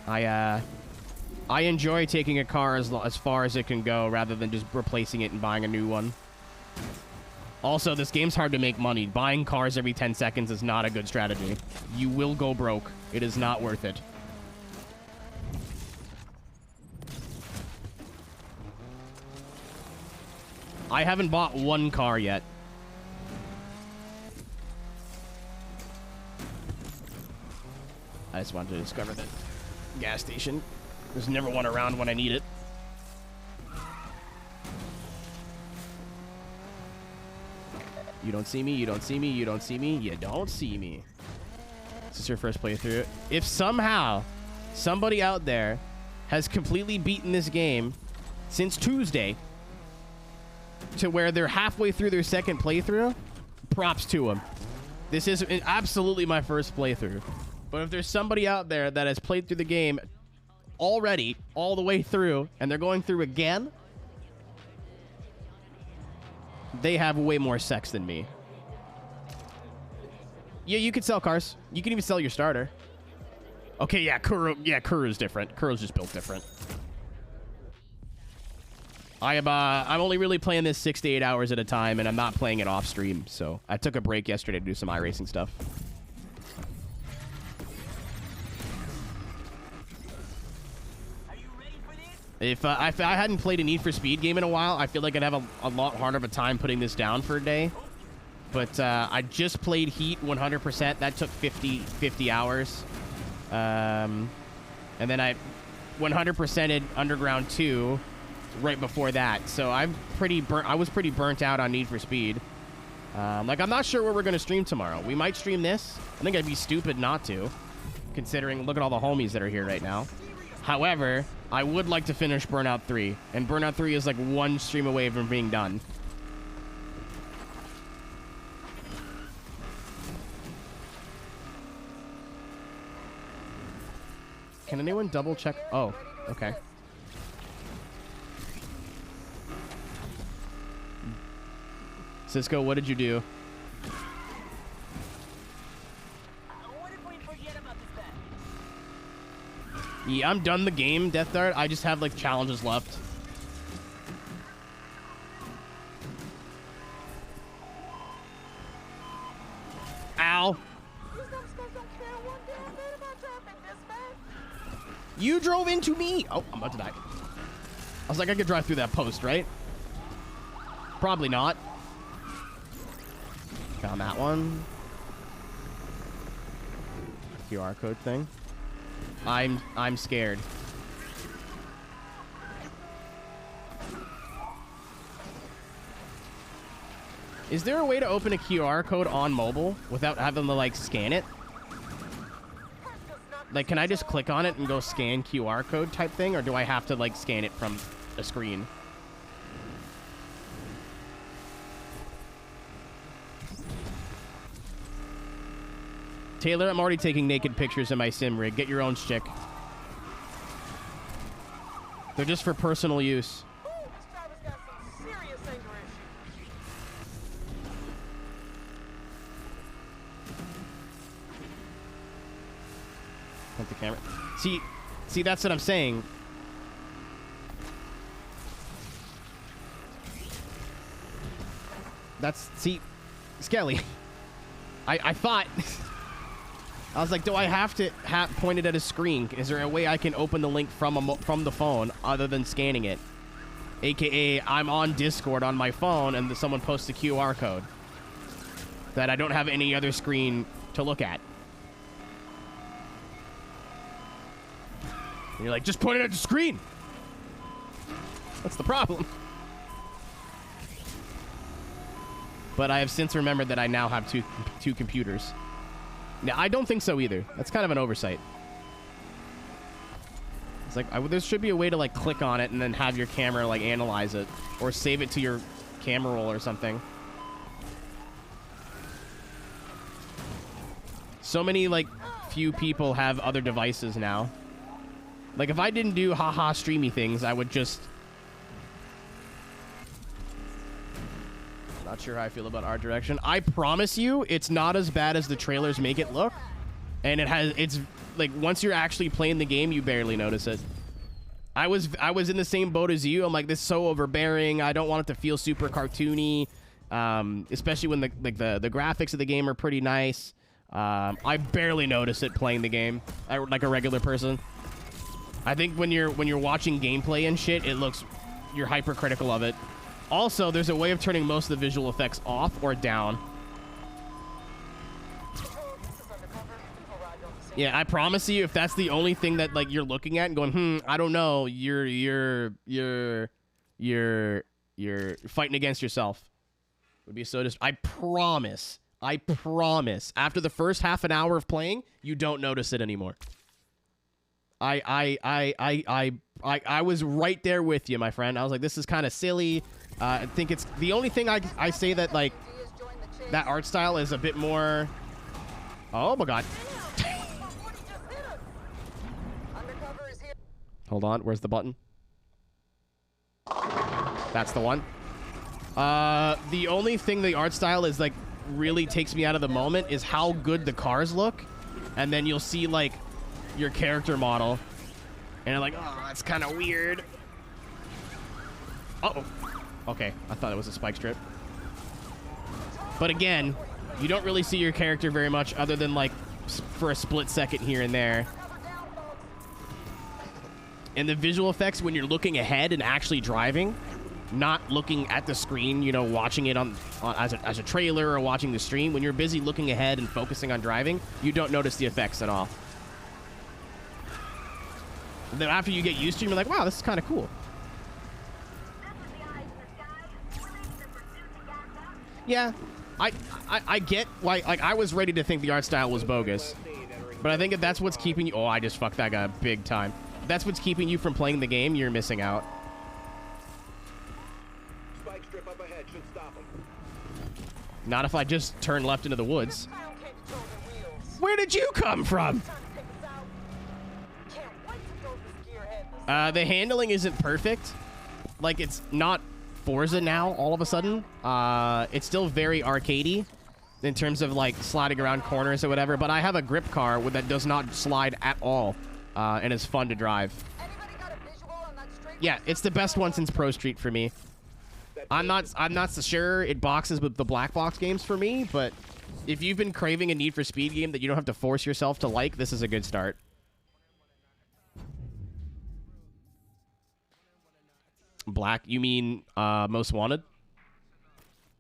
I enjoy taking a car as far as it can go rather than just replacing it and buying a new one. Also, this game's hard to make money. Buying cars every 10 seconds is not a good strategy. You will go broke. It is not worth it. I haven't bought one car yet. I just wanted to discover that gas station. There's never one around when I need it. You don't see me, you don't see me, you don't see me, you don't see me. This is your first playthrough. If somehow somebody out there has completely beaten this game since Tuesday to where they're halfway through their second playthrough, props to them. This is absolutely my first playthrough. But if there's somebody out there that has played through the game already, all the way through, and they're going through again, they have way more sex than me. Yeah, you could sell cars. You can even sell your starter. Okay, yeah, Kuru's different. Kuru's just built different. I'm only really playing this 6 to 8 hours at a time, and I'm not playing it off stream, so I took a break yesterday to do some iRacing stuff. If I hadn't played a Need for Speed game in a while, I feel like I'd have a lot harder of a time putting this down for a day. But I just played Heat 100%. That took 50 hours. And then I 100%ed Underground 2 right before that. So I was pretty burnt out on Need for Speed. Like, I'm not sure where we're going to stream tomorrow. We might stream this. I think I'd be stupid not to, considering look at all the homies that are here right now. However, I would like to finish Burnout 3, and Burnout 3 is like one stream away from being done. Can anyone double check? Oh, okay. Cisco, what did you do? Yeah, I'm done the game, Death Dart. I just have, like, challenges left. Ow. You drove into me. Oh, I'm about to die. I was like, I could drive through that post, right? Probably not. Found that one. QR code thing. I'm scared. Is there a way to open a QR code on mobile without having to, like, scan it? Like, can I just click on it and go scan QR code type thing, or do I have to, like, scan it from a screen? Taylor, I'm already taking naked pictures in my sim rig. Get your own stick. They're just for personal use. This driver's got some Point the camera. See, that's what I'm saying. See, Skelly. I thought. I was like, do I have to point it at a screen? Is there a way I can open the link from the phone other than scanning it? AKA, I'm on Discord on my phone and someone posts a QR code that I don't have any other screen to look at. And you're like, just point it at the screen. What's the problem? But I have since remembered that I now have two computers. Now, I don't think so either. That's kind of an oversight. It's like, there should be a way to, like, click on it and then have your camera, like, analyze it. Or save it to your camera roll or something. So many, like, few people have other devices now. Like, if I didn't do haha streamy things, I would just... Not sure how I feel about art direction. I promise you, it's not as bad as the trailers make it look. And it's like, once you're actually playing the game, you barely notice it. I was in the same boat as you. I'm like, this is so overbearing. I don't want it to feel super cartoony. Especially when the graphics of the game are pretty nice. I barely notice it playing the game. Like a regular person. I think when you're watching gameplay and shit, you're hypercritical of it. Also, there's a way of turning most of the visual effects off or down. Yeah, I promise you, if that's the only thing that like you're looking at and going, I don't know, you're fighting against yourself. Would be so I promise. After the first half an hour of playing, you don't notice it anymore. I was right there with you, my friend. I was like, this is kind of silly. I think it's the only thing I say that, like, that art style is a bit more... Oh, my God. Hold on. Where's the button? That's the one. The only thing the art style is, like, really takes me out of the moment is how good the cars look. And then you'll see, like, your character model. And you're like, oh, that's kind of weird. Uh-oh. Okay, I thought it was a spike strip. But again, you don't really see your character very much other than, like, for a split second here and there. And the visual effects when you're looking ahead and actually driving, not looking at the screen, you know, watching it as a trailer or watching the stream, when you're busy looking ahead and focusing on driving, you don't notice the effects at all. And then after you get used to it, you're like, wow, this is kind of cool. Yeah, I get why. Like, I was ready to think the art style was bogus, but I think if that's what's keeping you... Oh, I just fucked that guy big time. If that's what's keeping you from playing the game, you're missing out. Spike strip up ahead should stop him. Not if I just turn left into the woods. Where did you come from? The handling isn't perfect. Like, it's not Forza now, all of a sudden. It's still very arcadey in terms of, like, sliding around corners or whatever, but I have a grip car that does not slide at all, and is fun to drive. Yeah, it's the best one since Pro Street for me. I'm not so sure it boxes with the black box games for me, but if you've been craving a Need for Speed game that you don't have to force yourself to like, this is a good start. Black, you mean Most Wanted?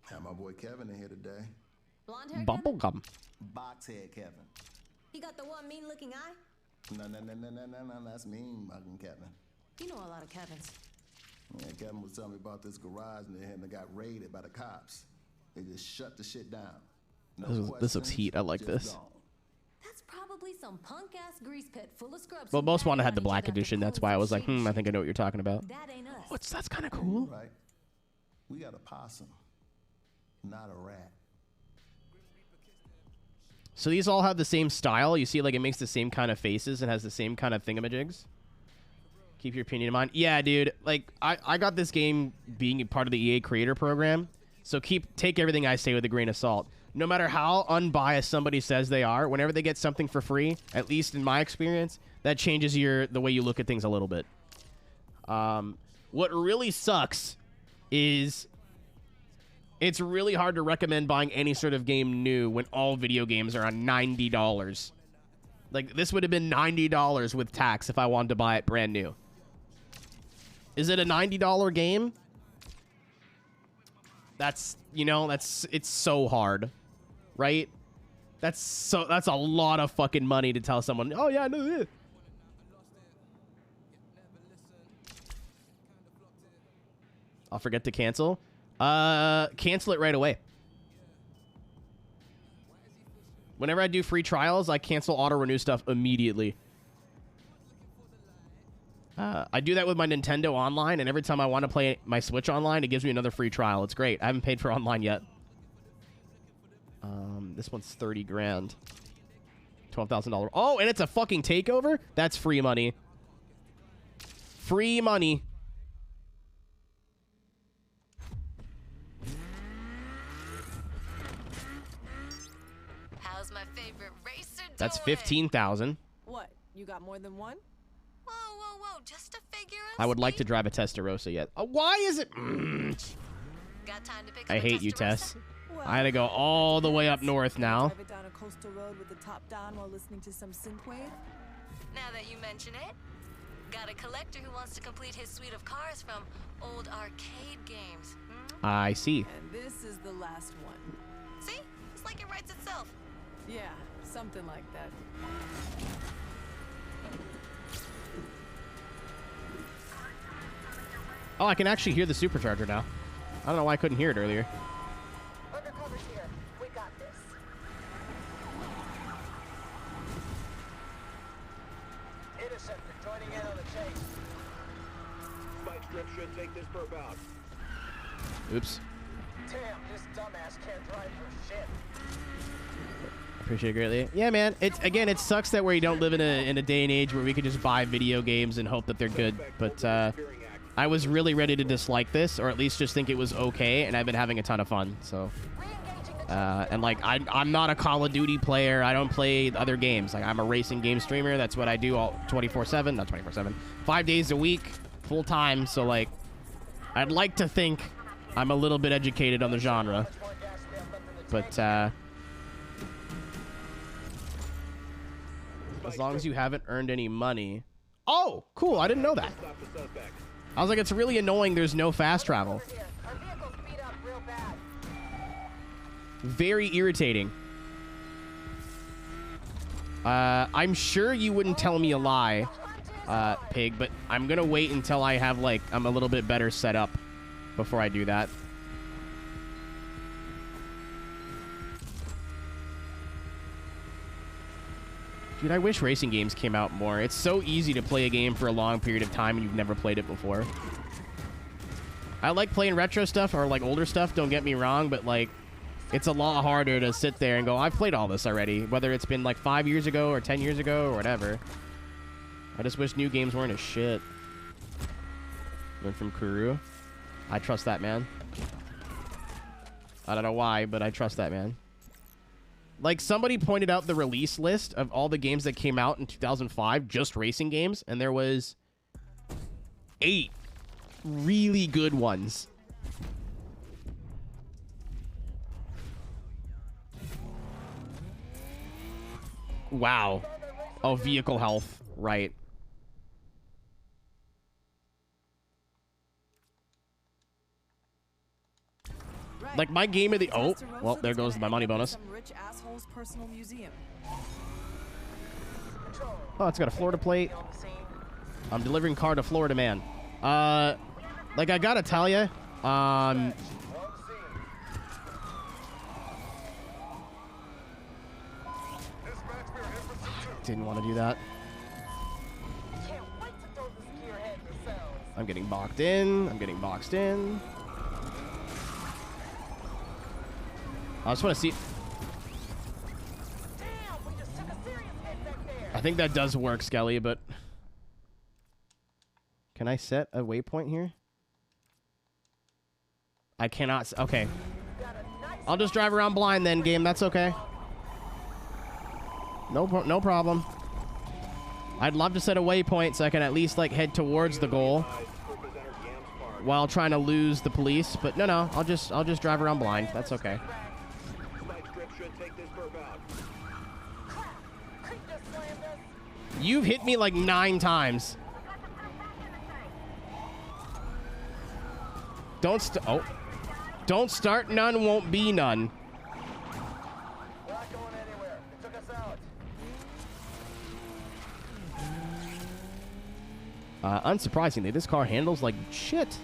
Have my boy Kevin in here today. Blonde hair Bubblegum. Boxhead Kevin. He got the one mean-looking eye? No, that's mean mugging Kevin. You know a lot of Kevins. Yeah, Kevin was telling me about this garage near him that got raided by the cops. They just shut the shit down. No this looks heat. I like this. Gone. That's probably some punk-ass grease pit full of scrubs. Well, Most Wanted had the black edition. That's why I was like, I think I know what you're talking about. That ain't us. That's kind of cool. Right. We got a possum, not a rat. So these all have the same style. You see, like, it makes the same kind of faces and has the same kind of thingamajigs. Keep your opinion in mind. Yeah, dude. Like, I got this game being part of the EA Creator Program, so take everything I say with a grain of salt. no matter how unbiased somebody says they are, whenever they get something for free, at least in my experience, that changes the way you look at things a little bit. What really sucks is it's really hard to recommend buying any sort of game new when all video games are on $90. Like, this would have been $90 with tax if I wanted to buy it brand new. Is it a $90 game? That's, it's so hard, right? That's a lot of fucking money to tell someone, oh yeah, I know this. I'll forget to cancel. Cancel it right away. Whenever I do free trials, I cancel auto-renew stuff immediately. I do that with my Nintendo Online, and every time I want to play my Switch Online, it gives me another free trial. It's great. I haven't paid for online yet. This one's 30 grand. $12,000. Oh, and it's a fucking takeover? That's free money. Free money. How's my favorite racer doing? That's 15,000. What? You got more than one? Whoa, just to figure out. I would like to drive a Testarossa yet. Why is it? Got time to pick I hate you, Tess. I had to go all the way up north now. Drive it down a coastal road with the top down while listening to some synthwave? Now that you mention it, got a collector who wants to complete his suite of cars from old arcade games. I see. And this is the last one. See? It's like it writes itself. Yeah, something like that. Oh, I can actually hear the supercharger now. I don't know why I couldn't hear it earlier. Undercover's here. We got this. Interceptor joining in on the chase. Spike strip should take this perp out. Oops. Damn, this dumbass can't drive for shit. Appreciate it greatly. Yeah, man. It sucks that we don't live in a day and age where we could just buy video games and hope that they're good. But I was really ready to dislike this, or at least just think it was okay, and I've been having a ton of fun. So, and like I'm not a Call of Duty player. I don't play other games. Like, I'm a racing game streamer. That's what I do all 24/7, not 24/7, 5 days a week, full time. So like, I'd like to think I'm a little bit educated on the genre, but as long as you haven't earned any money. Oh, cool. I didn't know that. I was like, it's really annoying there's no fast travel. Very irritating. I'm sure you wouldn't tell me a lie, Pig, but I'm going to wait until I have, like, I'm a little bit better set up before I do that. Dude, I wish racing games came out more. It's so easy to play a game for a long period of time and you've never played it before. I like playing retro stuff or, like, older stuff, don't get me wrong, but, like, it's a lot harder to sit there and go, I've played all this already, whether it's been, like, 5 years ago or 10 years ago or whatever. I just wish new games weren't as shit. Went from Kuru. I trust that man. I don't know why, but I trust that man. Like, somebody pointed out the release list of all the games that came out in 2005, just racing games, and there was 8 really good ones. Wow. Oh, vehicle health. Right. Like, my game of the... Oh, well, there goes my money bonus. Oh, it's got a Florida plate. I'm delivering car to Florida man. Like, I gotta tell you, didn't want to do that. I'm getting boxed in. I'm getting boxed in. I just want to see. I think that does work, Skelly, but can I set a waypoint here? I cannot. Okay. I'll just drive around blind then, game. That's okay. No problem. I'd love to set a waypoint so I can at least like head towards the goal while trying to lose the police. But no, I'll just drive around blind. That's okay. You've hit me like 9 times. Don't start none, won't be none. We're not going anywhere. It took us out. Unsurprisingly, this car handles like shit.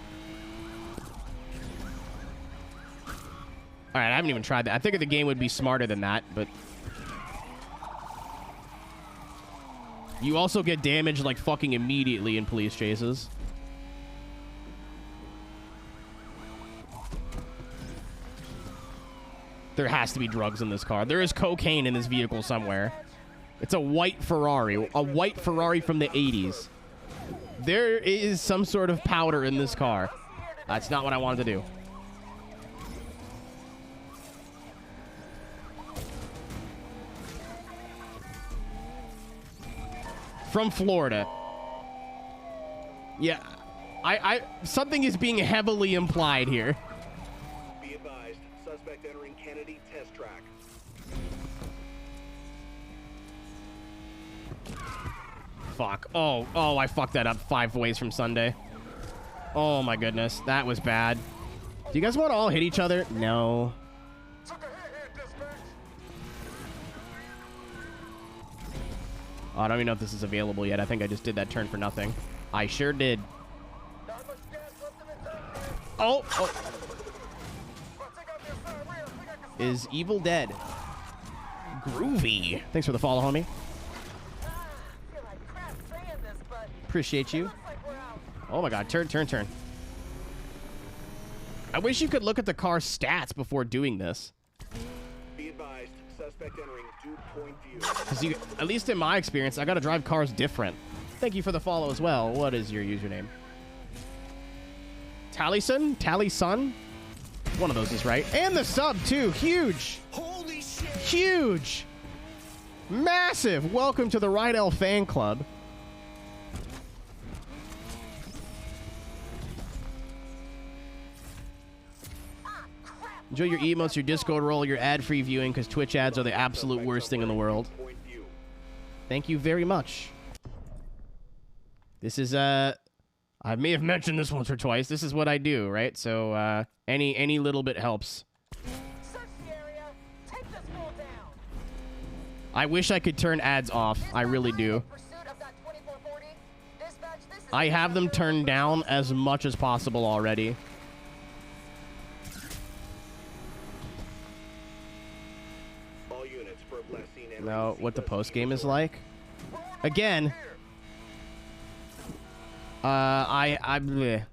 Alright, I haven't even tried that. I figured the game would be smarter than that, but... You also get damaged like fucking immediately in police chases. There has to be drugs in this car. There is cocaine in this vehicle somewhere. It's a white Ferrari. A white Ferrari from the 80s. There is some sort of powder in this car. That's not what I wanted to do. From Florida. Yeah. Something is being heavily implied here. Be advised, suspect entering Kennedy test track. Fuck. Oh, I fucked that up 5 ways from Sunday. Oh my goodness. That was bad. Do you guys want to all hit each other? No. Oh, I don't even know if this is available yet. I think I just did that turn for nothing. I sure did. Oh. Is Evil dead? Groovy. Thanks for the follow, homie. Appreciate you. Oh my god, turn. I wish you could look at the car's stats before doing this. Be advised, suspect entering Dew Point View. Because at least in my experience, I gotta drive cars different. Thank you for the follow as well. What is your username? Tallyson? Tallyson? One of those is right. And the sub, too. Huge. Holy shit. Huge. Massive. Welcome to the Rydell fan club. Enjoy your emotes, your Discord roll, your ad-free viewing, because Twitch ads are the absolute worst thing in the world. Thank you very much. This is, I may have mentioned this once or twice. This is what I do, right? So, any little bit helps. I wish I could turn ads off. I really do. I have them turned down as much as possible already. Know what the post game is like. Again, I'm bleh.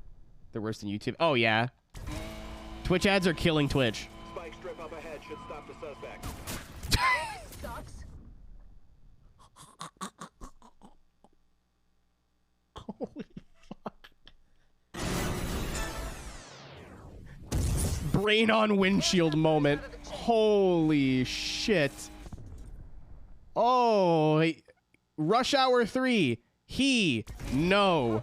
They're worse than YouTube. Oh yeah, Twitch ads are killing Twitch. Spike strip up ahead should stop the suspect. Holy fuck! Brain on windshield moment. Holy shit. Oh, Rush Hour 3. No.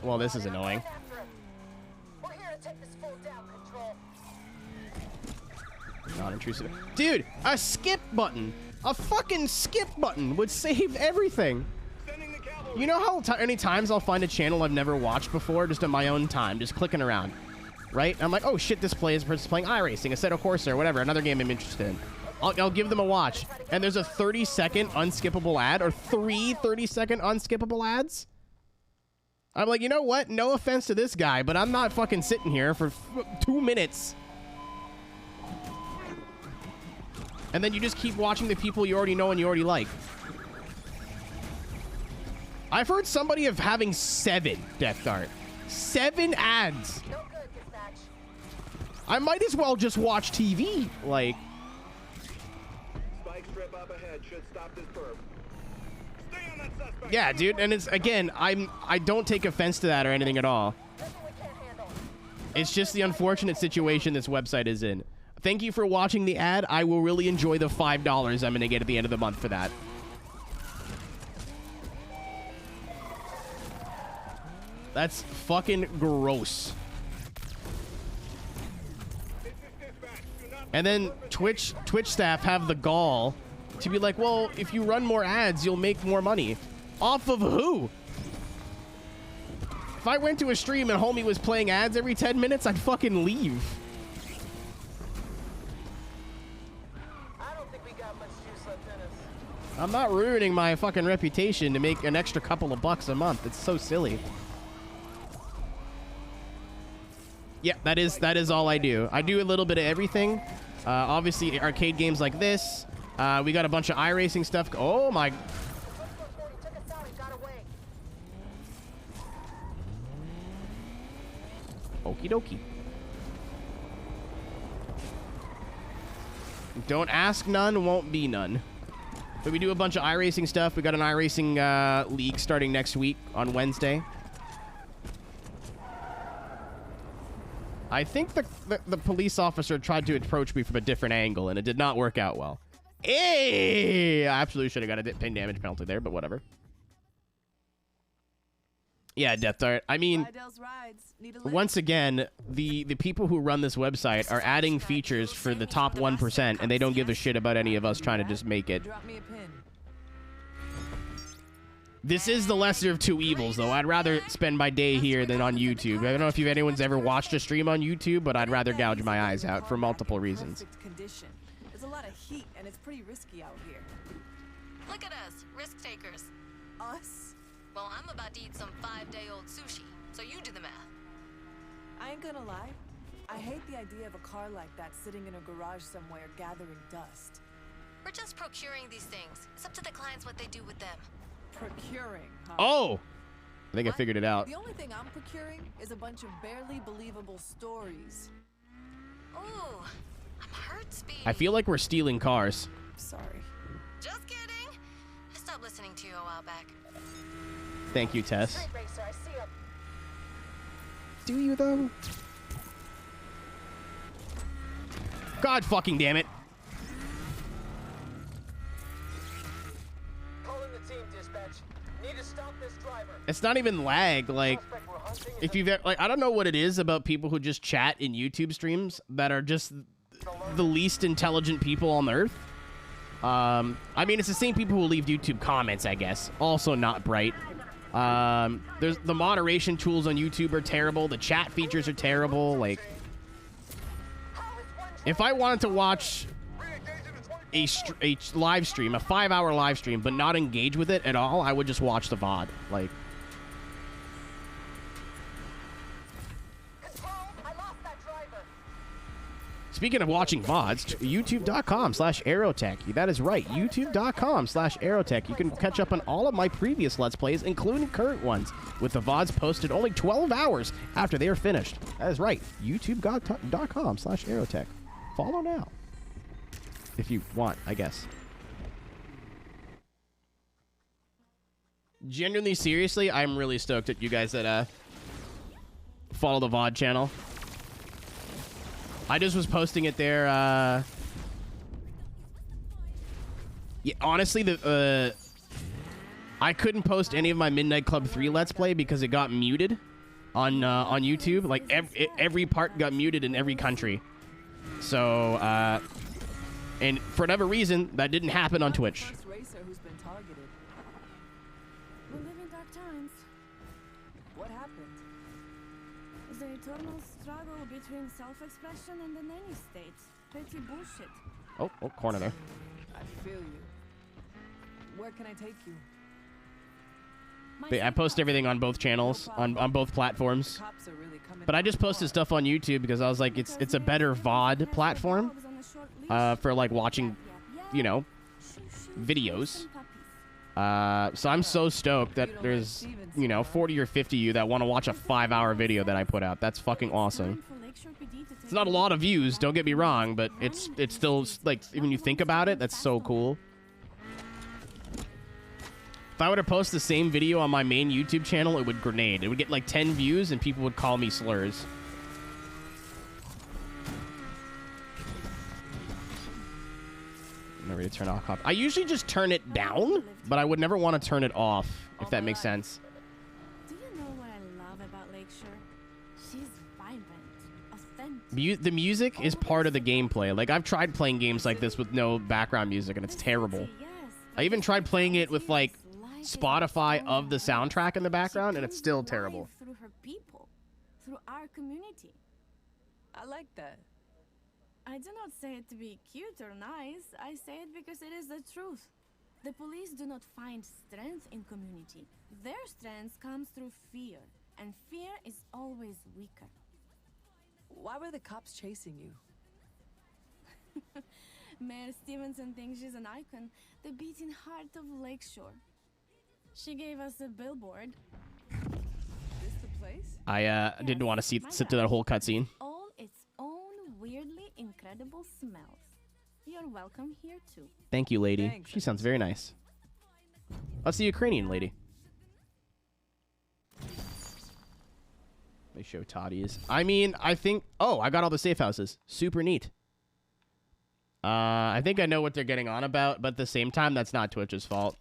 Well, this is annoying. Non-intrusive. Dude, a skip button. A fucking skip button would save everything. You know how many times I'll find a channel I've never watched before just in my own time, just clicking around, right? I'm like, oh shit, this person's playing iRacing, Assetto Corsa, or whatever, another game I'm interested in. I'll give them a watch, and there's a 30-second unskippable ad, or 3 30-second unskippable ads. I'm like, you know what? No offense to this guy, but I'm not fucking sitting here for 2 minutes. And then you just keep watching the people you already know and you already like. I've heard somebody of having 7 Death Dart. 7 ads. No good, Dispatch. I might as well just watch TV. Like. Spike strip up ahead should stop this perp. Yeah, dude, and it's again, I don't take offense to that or anything at all. It's just the unfortunate situation this website is in. Thank you for watching the ad. I will really enjoy the $5 I'm going to get at the end of the month for that. That's fucking gross. And then Twitch staff have the gall to be like, well, if you run more ads, you'll make more money. Off of who? If I went to a stream and homie was playing ads every 10 minutes, I'd fucking leave. I don't think we got much juice left in us. I'm not ruining my fucking reputation to make an extra couple of bucks a month. It's so silly. Yeah, that is all I do. I do a little bit of everything. Obviously, arcade games like this. We got a bunch of iRacing stuff. Oh my... Okie dokie. Don't ask none, won't be none. But we do a bunch of iRacing stuff. We got an iRacing league starting next week on Wednesday. I think the police officer tried to approach me from a different angle, and it did not work out well. Hey! I absolutely should have got a pin damage penalty there, but whatever. Yeah, Death Dart. I mean, once again, the people who run this website are adding features for the top 1%, and they don't give a shit about any of us trying to just make it. This is the lesser of two evils, though. I'd rather spend my day here than on YouTube. I don't know if anyone's ever watched a stream on YouTube, but I'd rather gouge my eyes out for multiple reasons. There's a lot of heat, and it's pretty risky out here. Look at us, risk takers. Us? Well, I'm about to eat some 5-day-old sushi, so you do the math. I ain't gonna lie. I hate the idea of a car like that sitting in a garage somewhere gathering dust. We're just procuring these things. It's up to the clients what they do with them. Procuring, huh? Oh! I think I figured it out. The only thing I'm procuring is a bunch of barely believable stories. Ooh, I'm hurt, Speedy. I feel like we're stealing cars. Sorry. Just kidding. I stopped listening to you a while back. Thank you, Tess. Street racer, I see him. Do you, though? God fucking damn it. Calling the team, dispatch. Need to stop this driver. It's not even lag. Like, if you've like, I don't know what it is about people who just chat in YouTube streams that are just the least intelligent people on earth. I mean, it's the same people who leave YouTube comments, I guess. Also not bright. There's the moderation tools on YouTube are terrible. The chat features are terrible. Like, if I wanted to watch a live stream, a 5-hour live stream, but not engage with it at all, I would just watch the VOD. Like, speaking of watching VODs, youtube.com/Aeroteq. That is right, youtube.com/Aeroteq. You can catch up on all of my previous Let's Plays, including current ones, with the VODs posted only 12 hours after they are finished. That is right, youtube.com/Aeroteq. Follow now. If you want, I guess. Genuinely, seriously, I'm really stoked at you guys that follow the VOD channel. I just was posting it there. Yeah, honestly, I couldn't post any of my Midnight Club 3 Let's Play because it got muted on YouTube. Like, every part got muted in every country. So, and for whatever reason, that didn't happen on Twitch. Racer who's been targeted. We live in dark times. What happened? The eternal struggle between self-expression and the nanny state. Pretty bullshit. Oh, corner there. I feel you. Where can I take you? I post everything on both channels, on both platforms. But I just posted stuff on YouTube because I was like, it's a better VOD platform for like watching, you know, videos. So I'm so stoked that there's, you know, 40 or 50 of you that want to watch a 5-hour video that I put out. That's fucking awesome. It's not a lot of views, don't get me wrong, but it's still, like, when you think about it, that's so cool. If I were to post the same video on my main YouTube channel, it would grenade. It would get like 10 views and people would call me slurs. I'm ready to turn off. I usually just turn it down, but I would never want to turn it off, if that makes sense. Do you know what I love about Lakeshore? She's vibrant, authentic. The music is part of the gameplay. Like, I've tried playing games like this with no background music, and it's terrible. I even tried playing it with, like, Spotify of the soundtrack in the background, and it's still terrible. Through her people, through our community. I like that. I do not say it to be cute or nice. I say it because it is the truth. The police do not find strength in community. Their strength comes through fear, and fear is always weaker. Why were the cops chasing you? Mayor Stevenson thinks she's an icon, the beating heart of Lakeshore. She gave us a billboard. This the place? I didn't want to sit through that whole cutscene. All its own weirdly incredible smells. You're welcome here too. Thank you, lady. Thanks. She sounds very nice. That's the Ukrainian lady. They show toddies. I mean, I think... Oh, I got all the safe houses. Super neat. I think I know what they're getting on about, but at the same time, that's not Twitch's fault.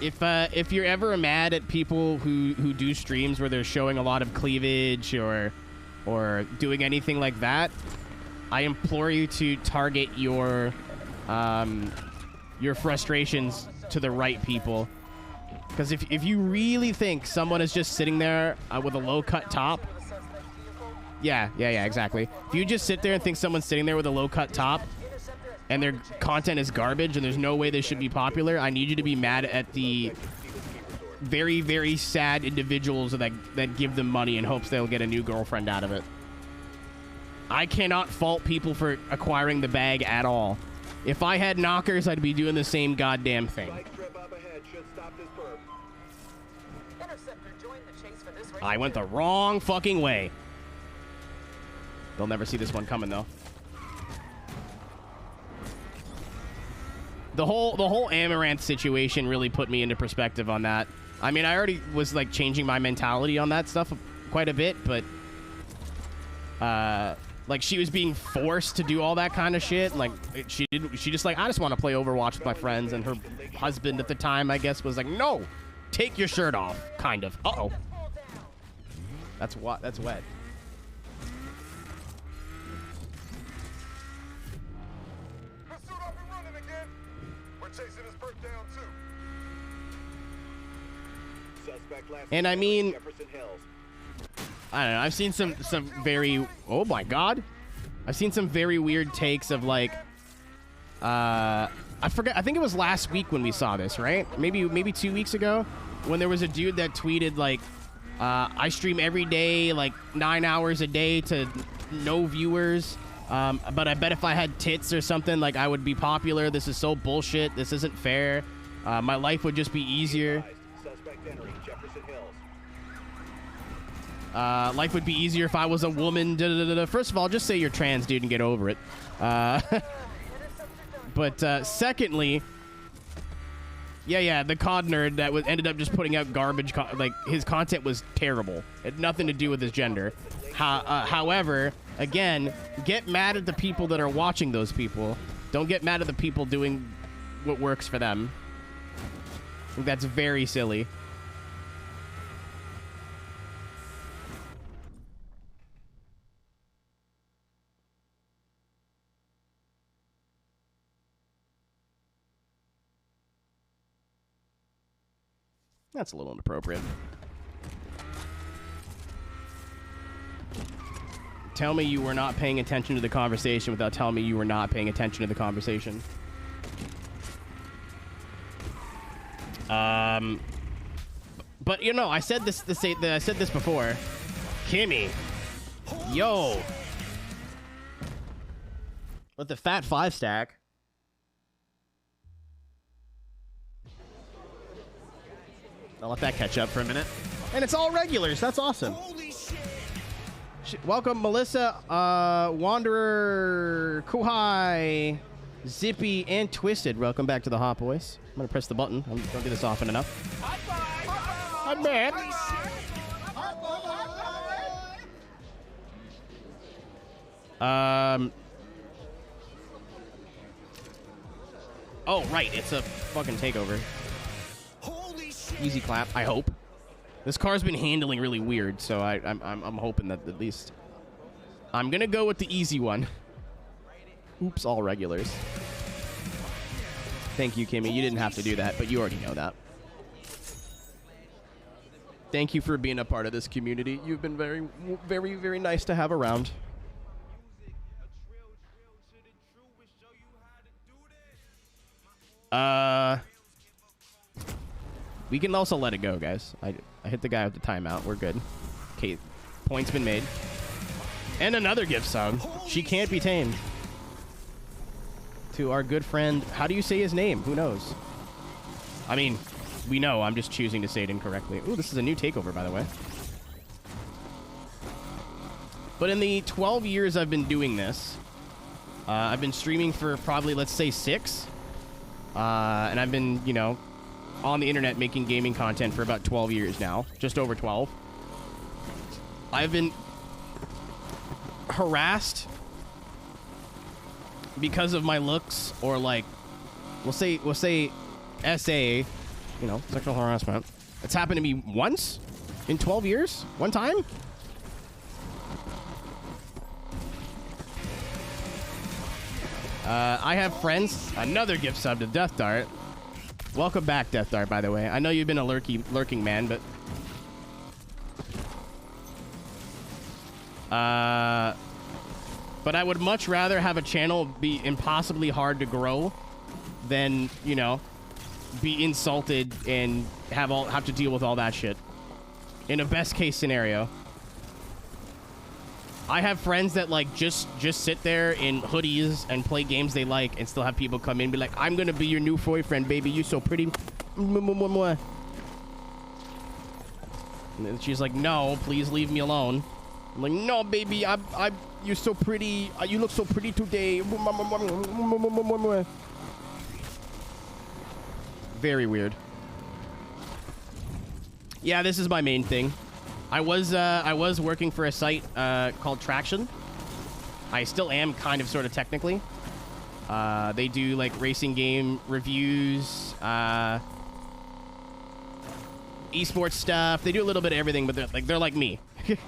If you're ever mad at people who do streams where they're showing a lot of cleavage or doing anything like that, I implore you to target your frustrations to the right people. Because if you really think someone is just sitting there with a low-cut top... Yeah, exactly. If you just sit there and think someone's sitting there with a low-cut top and their content is garbage and there's no way they should be popular, I need you to be mad at the very, very sad individuals that give them money in hopes they'll get a new girlfriend out of it. I cannot fault people for acquiring the bag at all. If I had knockers, I'd be doing the same goddamn thing. I went the wrong fucking way. They'll never see this one coming, though. The whole Amaranth situation really put me into perspective on that. I mean, I already was, like, changing my mentality on that stuff quite a bit, but... like, she was being forced to do all that kind of shit. Like, she just, like, I just want to play Overwatch with my friends, and her husband at the time, I guess, was like, no! Take your shirt off, kind of. Uh-oh. That's what. That's wet. Pursuit up and running again. We're chasing his bird down too. Suspect last And I mean, Jefferson Hills. I don't know. I've seen some very. Oh my god. I've seen some very weird takes of like. I forget. I think it was last week when we saw this, right? Maybe 2 weeks ago, when there was a dude that tweeted like. I stream every day, like 9 hours a day to no viewers. But I bet if I had tits or something, like I would be popular. This is so bullshit. This isn't fair. My life would just be easier. Life would be easier if I was a woman. First of all, just say you're trans, dude, and get over it. But secondly... Yeah, the COD nerd that ended up just putting out garbage. Like, his content was terrible. It had nothing to do with his gender. However, again, get mad at the people that are watching those people. Don't get mad at the people doing what works for them. I think that's very silly. That's a little inappropriate. Tell me you were not paying attention to the conversation without telling me you were not paying attention to the conversation. But you know, I said this before. Kimmy, yo, with the fat 5-stack. I'll let that catch up for a minute. And it's all regulars. That's awesome. Welcome, Melissa, Wanderer, Kuhai, Zippy, and Twisted. Welcome back to the Hot Boys. I'm going to press the button. I don't do this often enough. I'm back. Oh, right. It's a fucking takeover. Easy clap, I hope. This car's been handling really weird, so I'm hoping that at least... I'm going to go with the easy one. Oops, all regulars. Thank you, Kimmy. You didn't have to do that, but you already know that. Thank you for being a part of this community. You've been very, very, very nice to have around. We can also let it go, guys. I hit the guy with the timeout. We're good. Okay, point's been made. And another gift sub. She can't be tamed. To our good friend. How do you say his name? Who knows? I mean, we know. I'm just choosing to say it incorrectly. Ooh, this is a new takeover, by the way. But in the 12 years I've been doing this, I've been streaming for probably, let's say, 6. And I've been, you know, on the internet making gaming content for about 12 years now. Just over 12. I've been harassed because of my looks, or like, we'll say SA, you know, sexual harassment. It's happened to me once in 12 years? One time? I have friends. Another gift sub to Death Dart. Welcome back, Death Dart, by the way. I know you've been a lurking man, but... But I would much rather have a channel be impossibly hard to grow than, you know, be insulted and have to deal with all that shit. In a best case scenario. I have friends that, like, just sit there in hoodies and play games they like and still have people come in and be like, I'm gonna be your new boyfriend, baby. You're so pretty. And then she's like, no, please leave me alone. I'm like, no, baby, you're so pretty. You look so pretty today. Very weird. Yeah, this is my main thing. I was working for a site called Traction. I still am, kind of, sort of, technically. They do, like, racing game reviews, esports stuff. They do a little bit of everything, but they're like me. They're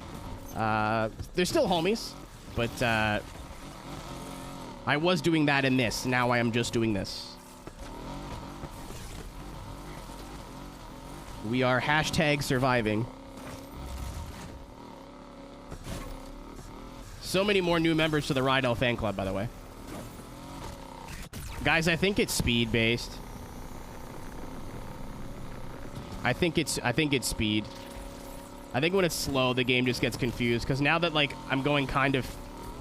still homies, but I was doing that in this. Now I am just doing this. We are hashtag surviving. So many more new members to the Rydell fan club, by the way. Guys, I think it's speed based. I think it's speed. I think when it's slow, the game just gets confused. Because now that, like, I'm going kind of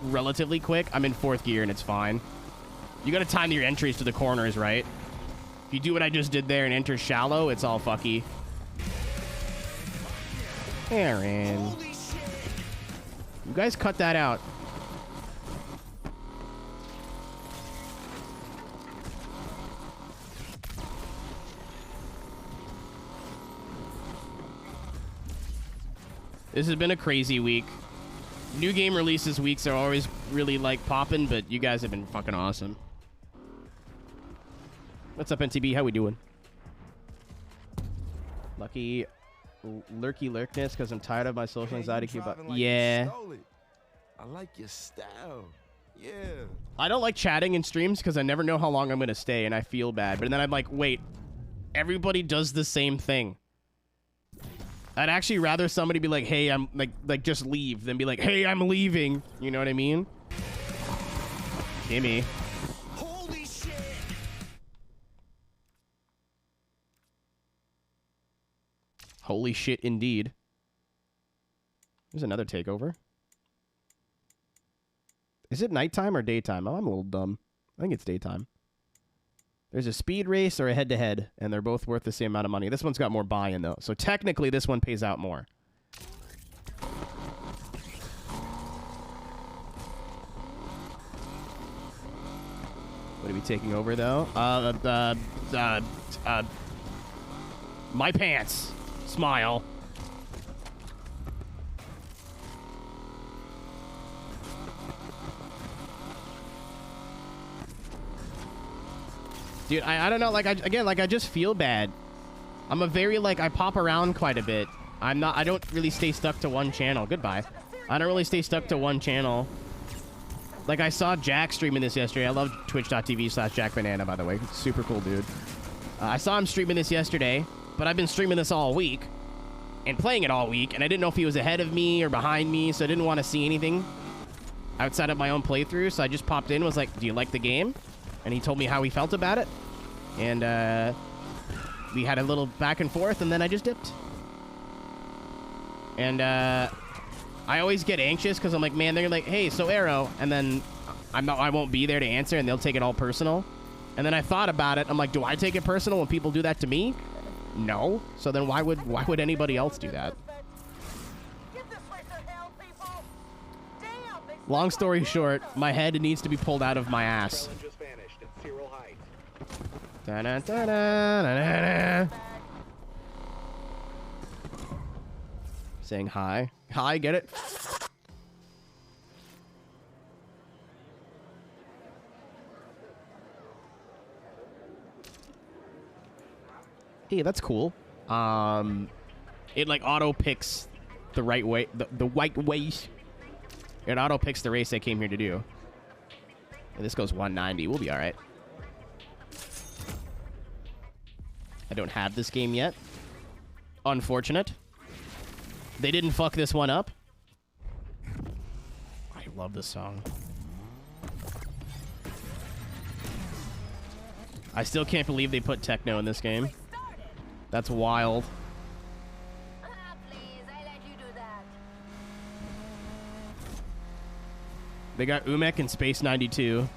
relatively quick, I'm in 4th gear and it's fine. You gotta time your entries to the corners, right? If you do what I just did there and enter shallow, it's all fucky. Aaron. You guys cut that out. This has been a crazy week. New game releases weeks are always really, like, popping, but you guys have been fucking awesome. What's up, NTB? How we doing? Lucky lurkness because I'm tired of my social anxiety. Like yeah. I like your style. Yeah. I don't like chatting in streams because I never know how long I'm going to stay and I feel bad. But then I'm like, wait, everybody does the same thing. I'd actually rather somebody be like, hey, I'm like just leave than be like, hey, I'm leaving. You know what I mean? Gimme. Holy shit! Holy shit, indeed. There's another takeover. Is it nighttime or daytime? Oh, I'm a little dumb. I think it's daytime. There's a speed race or a head-to-head, and they're both worth the same amount of money. This one's got more buy-in, though. So technically, this one pays out more. gonna be taking over though. My pants. Smile. Dude, I don't know, like, I just feel bad. I'm a very, like, I pop around quite a bit. I don't really stay stuck to one channel. Goodbye. I don't really stay stuck to one channel. Like, I saw Jack streaming this yesterday. I love twitch.tv/JackBanana, by the way. Super cool dude. I saw him streaming this yesterday, but I've been streaming this all week and playing it all week, and I didn't know if he was ahead of me or behind me, so I didn't want to see anything outside of my own playthrough, so I just popped in and was like, do you like the game? And he told me how he felt about it. And we had a little back and forth, and then I just dipped. And I always get anxious because I'm like, man, they're like, hey, so Aero, and then I won't be there to answer, and they'll take it all personal. And then I thought about it. I'm like, do I take it personal when people do that to me? No. So then why would anybody else do that? Long story short, my head needs to be pulled out of my ass. Da-da-da-da-da-da-da. Saying hi. Hi, get it? Hey, that's cool. It like auto picks the right way, the white ways. It auto picks the race I came here to do. And this goes 190. We'll be all right. I don't have this game yet. Unfortunate. They didn't fuck this one up. I love this song. I still can't believe they put techno in this game. That's wild. They got Umek and Space 92.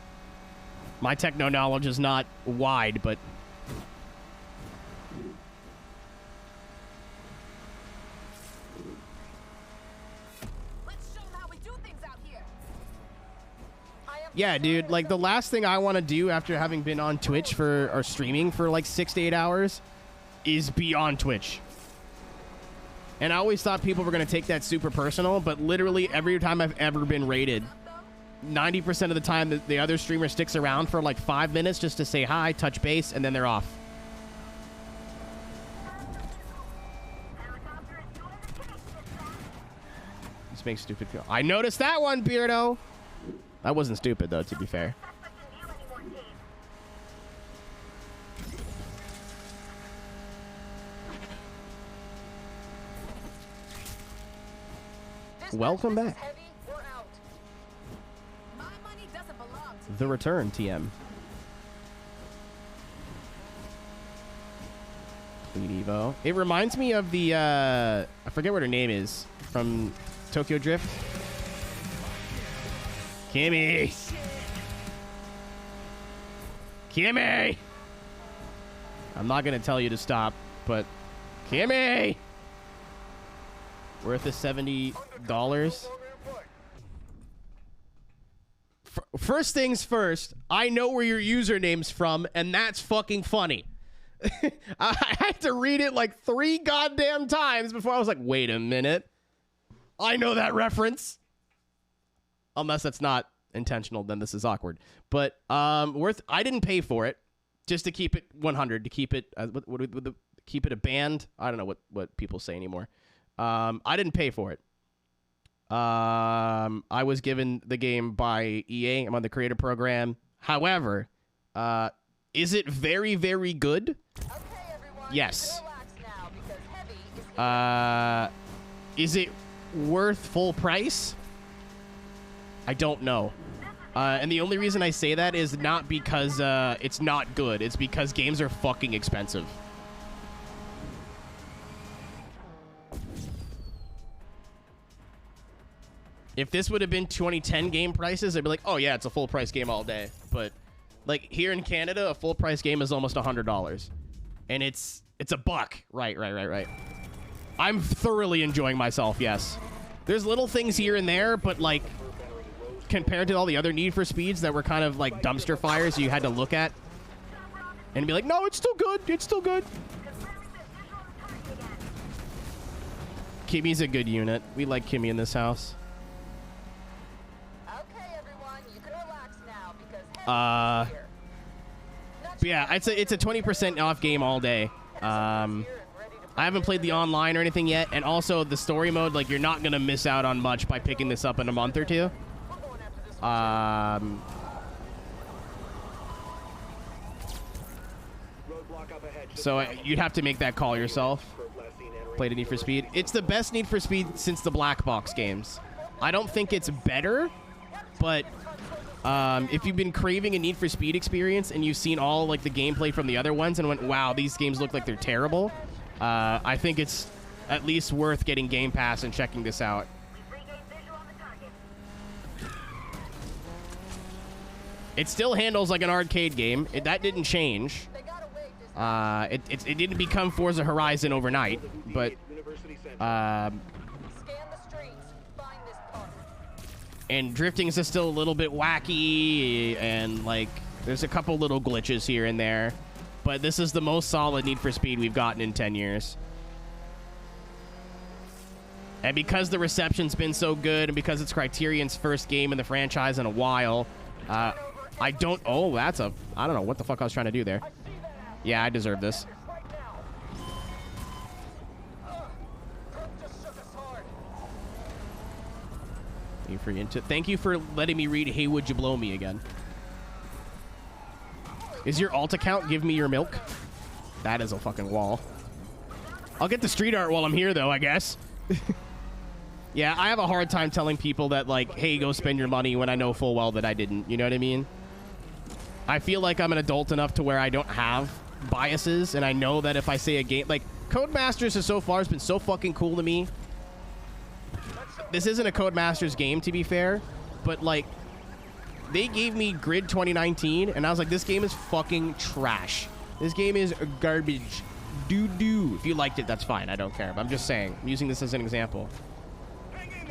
My techno knowledge is not wide, but... Yeah, dude, like, the last thing I want to do after having been on Twitch or streaming for, like, 6 to 8 hours is be on Twitch. And I always thought people were going to take that super personal, but literally every time I've ever been raided, 90% of the time, the other streamer sticks around for, like, 5 minutes just to say hi, touch base, and then they're off. This makes stupid feel. I noticed that one, Beardo! That wasn't stupid, though, to be fair. Welcome back. The return, TM. Clean Evo. It reminds me of the, I forget what her name is, from Tokyo Drift. Kimmy! Kimmy! I'm not going to tell you to stop, but... Kimmy! Worth the $70. First things first, I know where your username's from, and that's fucking funny. I had to read it like 3 goddamn times before I was like, wait a minute. I know that reference. Unless that's not intentional, then this is awkward. But I didn't pay for it, just to keep it 100, to keep it keep it a band. I don't know what people say anymore. I didn't pay for it. I was given the game by EA. I'm on the creator program. However, is it very, very good? Yes. Is it worth full price? I don't know. And the only reason I say that is not because it's not good. It's because games are fucking expensive. If this would have been 2010 game prices, I'd be like, oh yeah, it's a full price game all day. But like here in Canada, a full price game is almost $100. And it's a buck. Right. I'm thoroughly enjoying myself, yes. There's little things here and there, but like compared to all the other Need for Speeds that were kind of like dumpster fires you had to look at and be like, no, it's still good. It's still good. Kimmy's a good unit. We like Kimmy in this house. Okay, everyone, you can relax now because but yeah, it's a 20% off game all day. I haven't played the online or anything yet, and also the story mode, like, you're not gonna miss out on much by picking this up in a month or two. So you'd have to make that call yourself. Play the Need for Speed. It's the best Need for Speed since the black box games. I don't think it's better, but if you've been craving a Need for Speed experience and you've seen all like the gameplay from the other ones and went, wow, these games look like they're terrible, I think it's at least worth getting Game Pass and checking this out. It still handles like an arcade game. That didn't change. It didn't become Forza Horizon overnight, but and drifting is still a little bit wacky, and like there's a couple little glitches here and there, but this is the most solid Need for Speed we've gotten in 10 years. And because the reception's been so good, and because it's Criterion's first game in the franchise in a while, I don't know what the fuck I was trying to do there. Yeah, I deserve this. Thank you for letting me read Hey Would You Blow Me again. Is your alt account Give Me Your Milk? That is a fucking wall. I'll get the street art while I'm here though, I guess. Yeah, I have a hard time telling people that like, hey, go spend your money when I know full well that I didn't. You know what I mean? I feel like I'm an adult enough to where I don't have biases, and I know that if I say a game like Codemasters has so far has been so fucking cool to me. This isn't a Codemasters game, to be fair, but like they gave me Grid 2019 and I was like, this game is fucking trash. This game is garbage. Doo-doo. If you liked it, that's fine. I don't care. But I'm just saying, I'm using this as an example.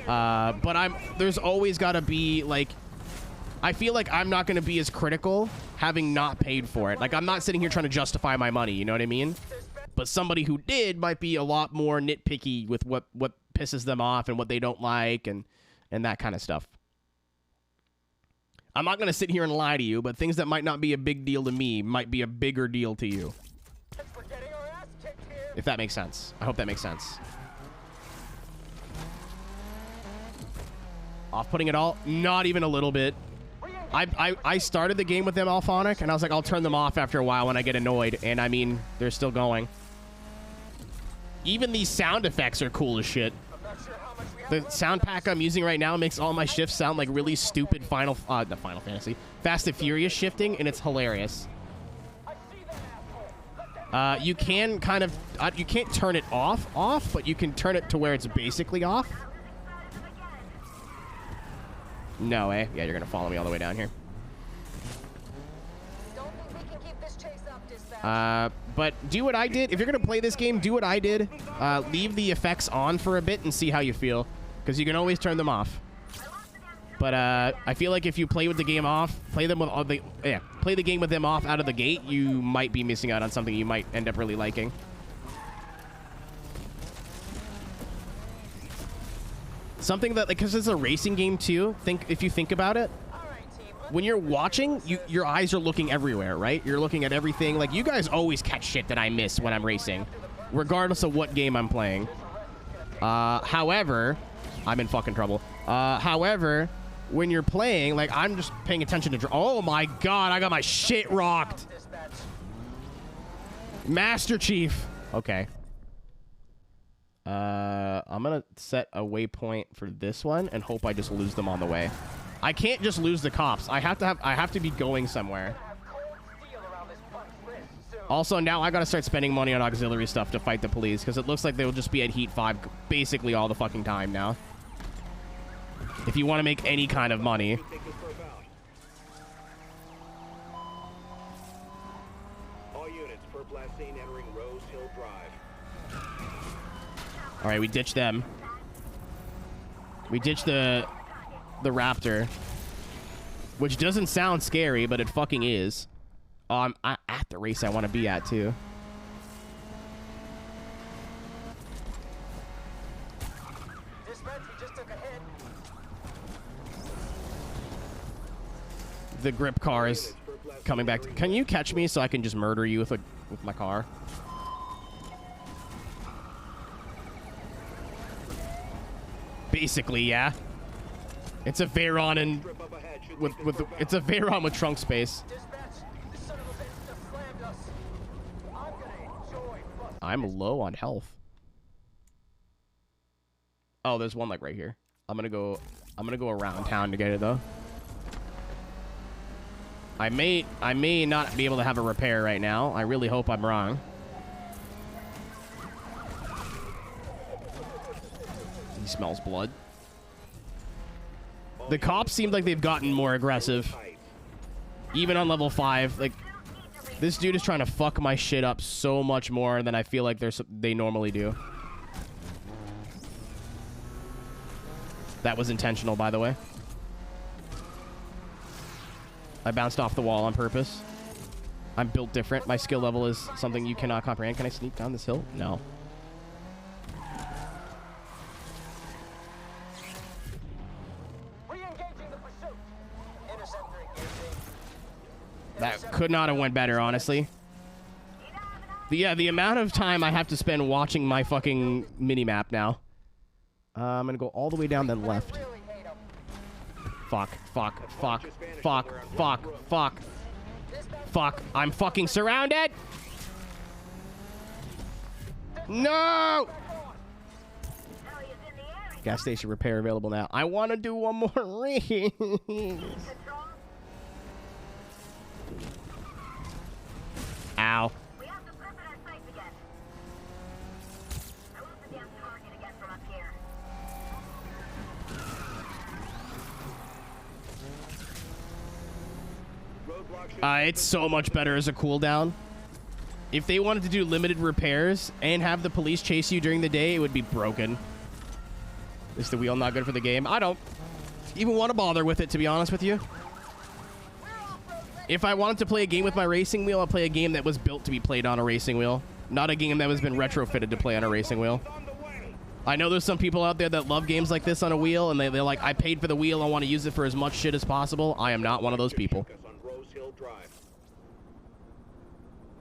But there's always got to be like, I feel like I'm not going to be as critical having not paid for it. Like, I'm not sitting here trying to justify my money, you know what I mean? But somebody who did might be a lot more nitpicky with what pisses them off and what they don't like and that kind of stuff. I'm not going to sit here and lie to you, but things that might not be a big deal to me might be a bigger deal to you. If that makes sense. I hope that makes sense. Off-putting it all? Not even a little bit. I started the game with them Alphonic, and I was like, I'll turn them off after a while when I get annoyed. And I mean, they're still going. Even these sound effects are cool as shit. The sound pack I'm using right now makes all my shifts sound like really stupid Final Fantasy. Fast and Furious shifting, and it's hilarious. You can kind of, you can't turn it off, but you can turn it to where it's basically off. No, eh? Yeah, you're gonna follow me all the way down here. But do what I did. If you're gonna play this game, do what I did. Leave the effects on for a bit and see how you feel, because you can always turn them off. But I feel like if you play with the game off, play the game with them off out of the gate, you might be missing out on something you might end up really liking. Something that, like, because it's a racing game too. If you think about it, when you're watching, your eyes are looking everywhere, right? You're looking at everything. Like, you guys always catch shit that I miss when I'm racing, regardless of what game I'm playing. However, I'm in fucking trouble. However, when you're playing, like, I'm just paying attention to... Oh my god, I got my shit rocked. Master Chief. Okay. I'm gonna set a waypoint for this one and hope I just lose them on the way. I can't just lose the cops. I have to be going somewhere. Also, now I gotta start spending money on auxiliary stuff to fight the police, because it looks like they will just be at Heat 5 basically all the fucking time now. If you want to make any kind of money. All units, perp last seen entering Rose Hill Drive. All right, we ditched them. We ditched the Raptor. Which doesn't sound scary, but it fucking is. Oh, I'm at the race I want to be at, too. The grip car is coming back. Can you catch me so I can just murder you with my car? Basically, yeah. It's a Veyron and it's a Veyron with trunk space. I'm low on health. Oh, there's one like right here. I'm gonna go around town to get it though. I may not be able to have a repair right now. I really hope I'm wrong. He smells blood. The cops seem like they've gotten more aggressive. Even on level 5. Like, this dude is trying to fuck my shit up so much more than I feel like they normally do. That was intentional, by the way. I bounced off the wall on purpose. I'm built different. My skill level is something you cannot comprehend. Can I sneak down this hill? No. That could not have went better, honestly. The amount of time I have to spend watching my fucking mini-map now. I'm gonna go all the way down, then left. Fuck, fuck, fuck, fuck, fuck, fuck. Fuck, I'm fucking surrounded! No! Gas station repair available now. I want to do one more race. Ow. It's so much better as a cooldown. If they wanted to do limited repairs and have the police chase you during the day, it would be broken. Is the wheel not good for the game? I don't even want to bother with it, to be honest with you. If I wanted to play a game with my racing wheel, I'll play a game that was built to be played on a racing wheel. Not a game that has been retrofitted to play on a racing wheel. I know there's some people out there that love games like this on a wheel, and they're like, I paid for the wheel, I want to use it for as much shit as possible. I am not one of those people.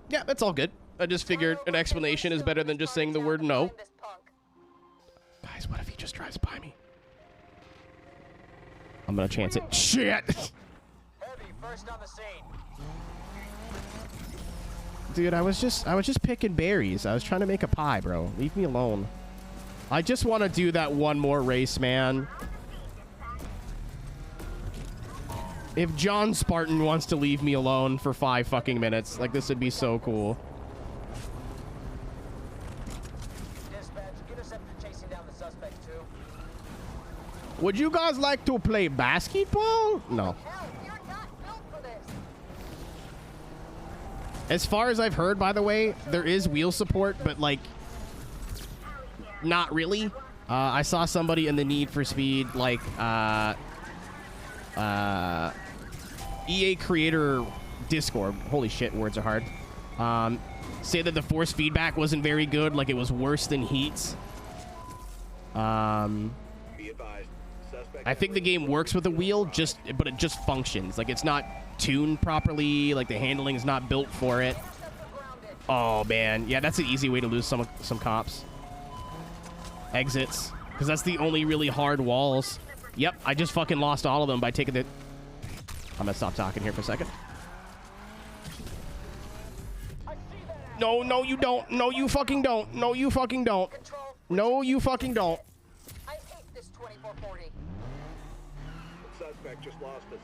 Yeah, that's all good. I just figured an explanation is better than just saying the word no. Guys, what if he just drives by me? I'm gonna chance it. Shit! Dude, I was just picking berries. I was trying to make a pie, bro. Leave me alone. I just want to do that one more race, man. If John Spartan wants to leave me alone for 5 fucking minutes, like, this would be so cool. Would you guys like to play basketball? No. As far as I've heard, by the way, there is wheel support, but, like, not really. I saw somebody in the Need for Speed, like, EA creator Discord, holy shit, words are hard, say that the force feedback wasn't very good, like it was worse than Heat's. I think the game works with a wheel, but it just functions. Like, it's not tuned properly, like the handling is not built for it. Oh man, yeah, that's an easy way to lose some cops. Exits, because that's the only really hard walls. Yep, I just fucking lost all of them by taking the... I'm gonna stop talking here for a second. No, no, you don't. No, you fucking don't. No, you fucking don't. No, you fucking don't. I hate this 2440. The suspect just lost us.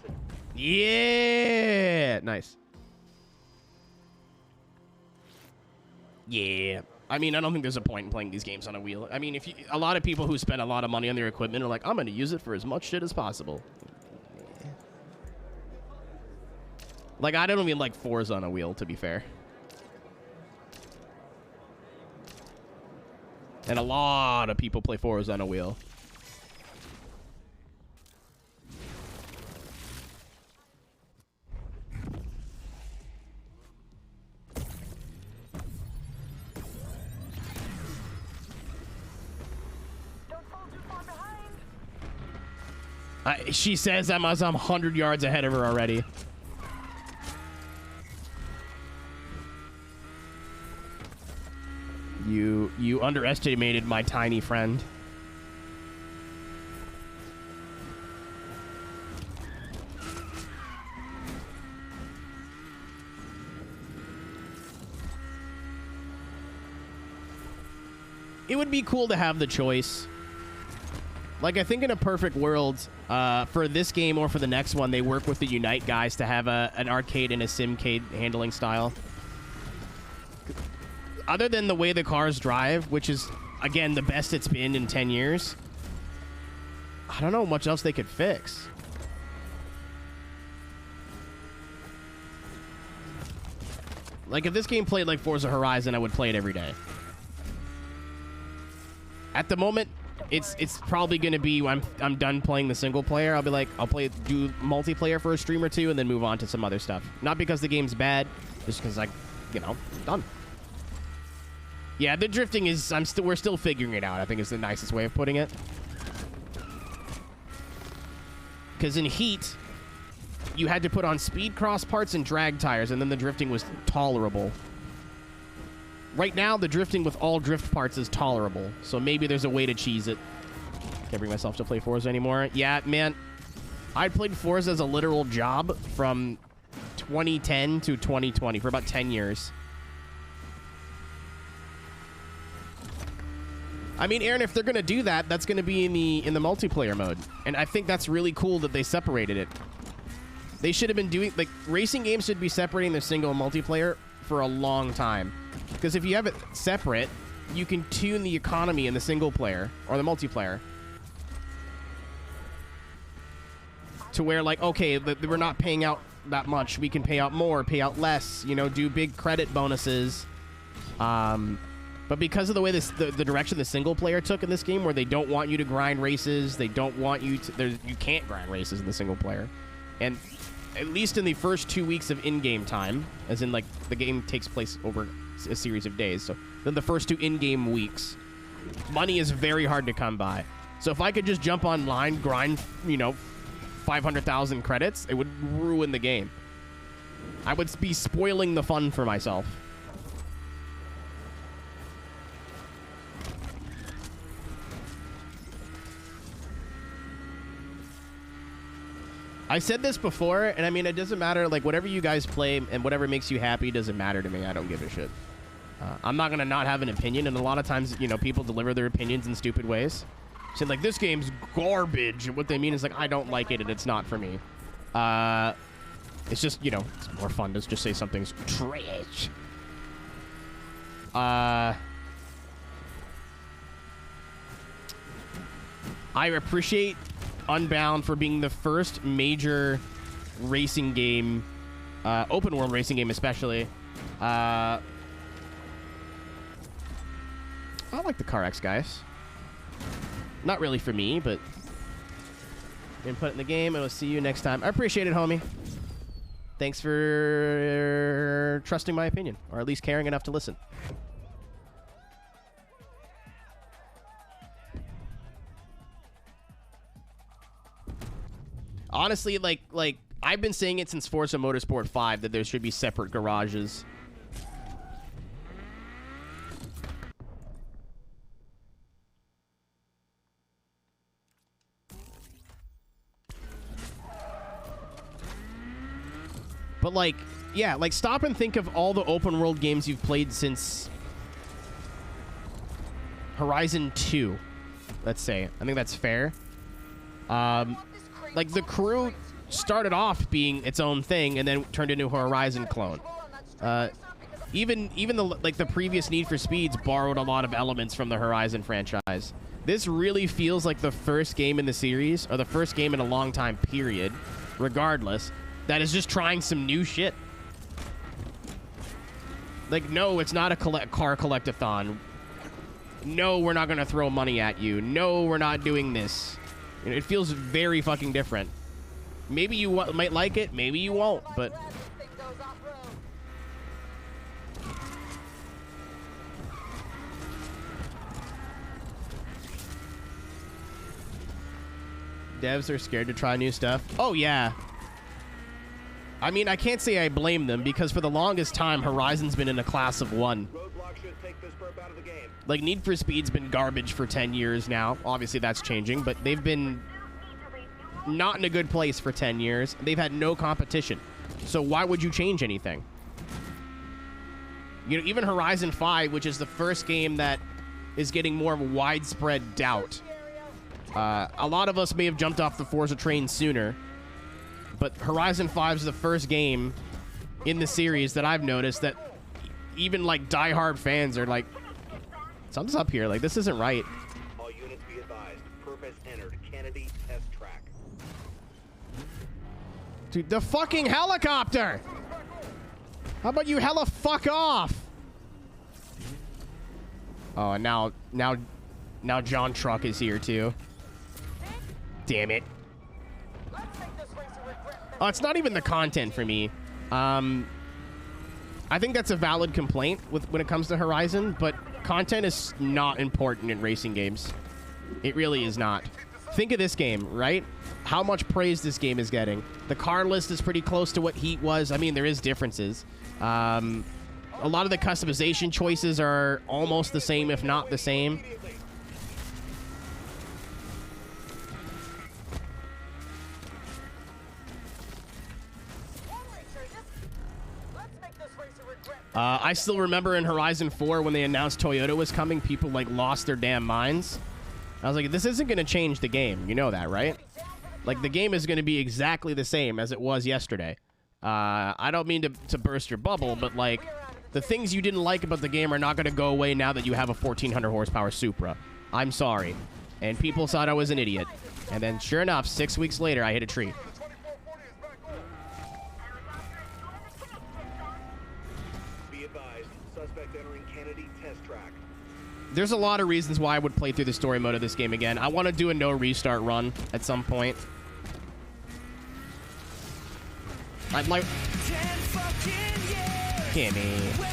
Yeah! Nice. Yeah. I mean, I don't think there's a point in playing these games on a wheel. I mean, a lot of people who spend a lot of money on their equipment are like, I'm gonna use it for as much shit as possible. Like, I don't even like Forza on a wheel, to be fair. And a lot of people play Forza on a wheel. She says I'm 100 yards ahead of her already. You underestimated my tiny friend. It would be cool to have the choice. Like, I think in a perfect world, for this game or for the next one, they work with the Unite guys to have an arcade and a simcade handling style. Other than the way the cars drive, which is, again, the best it's been in 10 years, I don't know much else they could fix. Like, if this game played like Forza Horizon, I would play it every day. At the moment, it's probably going to be when I'm done playing the single player. I'll be like, do multiplayer for a stream or two and then move on to some other stuff. Not because the game's bad, just because I'm done. Yeah, the drifting is, we're still figuring it out, I think is the nicest way of putting it. Because in Heat, you had to put on speed cross parts and drag tires, and then the drifting was tolerable. Right now, the drifting with all drift parts is tolerable, so maybe there's a way to cheese it. Can't bring myself to play Forza anymore. Yeah, man, I played Forza as a literal job from 2010 to 2020 for about 10 years. I mean, Aaron, if they're going to do that, that's going to be in the multiplayer mode. And I think that's really cool that they separated it. They should have been doing, like, racing games should be separating their single and multiplayer for a long time. Because if you have it separate, you can tune the economy in the single player or the multiplayer. To where, like, okay, we're not paying out that much. We can pay out more, pay out less, you know, do big credit bonuses. But because of the way the direction the single player took in this game, where they don't want you to grind races, they don't want you to, you can't grind races in the single player. And at least in the first 2 weeks of in-game time, as in, like, the game takes place over a series of days. So then the first 2 in-game weeks, money is very hard to come by. So if I could just jump online, grind, 500,000 credits, it would ruin the game. I would be spoiling the fun for myself. I said this before, and I mean, it doesn't matter. Like, whatever you guys play and whatever makes you happy doesn't matter to me. I don't give a shit. I'm not going to not have an opinion, and a lot of times, people deliver their opinions in stupid ways. Saying, like, this game's garbage, and what they mean is, like, I don't like it, and it's not for me. It's just, it's more fun to just say something's trash. I appreciate Unbound for being the first major racing game, open world racing game especially. I like the CarX guys. Not really for me, but input in the game, and we'll see you next time. I appreciate it, homie. Thanks for trusting my opinion, or at least caring enough to listen. Honestly, like I've been saying it since Forza Motorsport 5 that there should be separate garages. But like, yeah, like stop and think of all the open world games you've played since Horizon 2, let's say. I think that's fair. Like, The Crew started off being its own thing and then turned into a Horizon clone. Even the previous Need for Speeds borrowed a lot of elements from the Horizon franchise. This really feels like the first game in the series, or the first game in a long time period, regardless, that is just trying some new shit. Like, no, it's not a car collect-a-thon. No, we're not going to throw money at you. No, we're not doing this. It feels very fucking different. Maybe you might like it, maybe you won't, but... Devs are scared to try new stuff. Oh, yeah. I mean, I can't say I blame them because for the longest time, Horizon's been in a class of one. Like, Need for Speed's been garbage for 10 years now. Obviously, that's changing, but they've been not in a good place for 10 years. They've had no competition. So why would you change anything? You know, even Horizon 5, which is the first game that is getting more of a widespread doubt. A lot of us may have jumped off the Forza train sooner, but Horizon 5 is the first game in the series that I've noticed that even, like, diehard fans are like, something's up here. Like, this isn't right. All units be advised. Perp has entered Kennedy test track. Dude, the fucking helicopter! How about you hella fuck off? Oh, and now John Truck is here too. Damn it. Oh, it's not even the content for me. I think that's a valid complaint when it comes to Horizon, but content is not important in racing games. It really is not. Think of this game, right? How much praise this game is getting. The car list is pretty close to what Heat was. I mean, there is differences. A lot of the customization choices are almost the same, if not the same. I still remember in Horizon 4 when they announced Toyota was coming, people like lost their damn minds. I was like, this isn't going to change the game. You know that, right? Like, the game is going to be exactly the same as it was yesterday. I don't mean to burst your bubble, but, like, the things you didn't like about the game are not going to go away now that you have a 1,400 horsepower Supra. I'm sorry. And people thought I was an idiot. And then, sure enough, 6 weeks later, I hit a tree. Be advised. Suspect entering Kennedy test track. There's a lot of reasons why I would play through the story mode of this game again. I want to do a no restart run at some point. I'd like... Kimmy.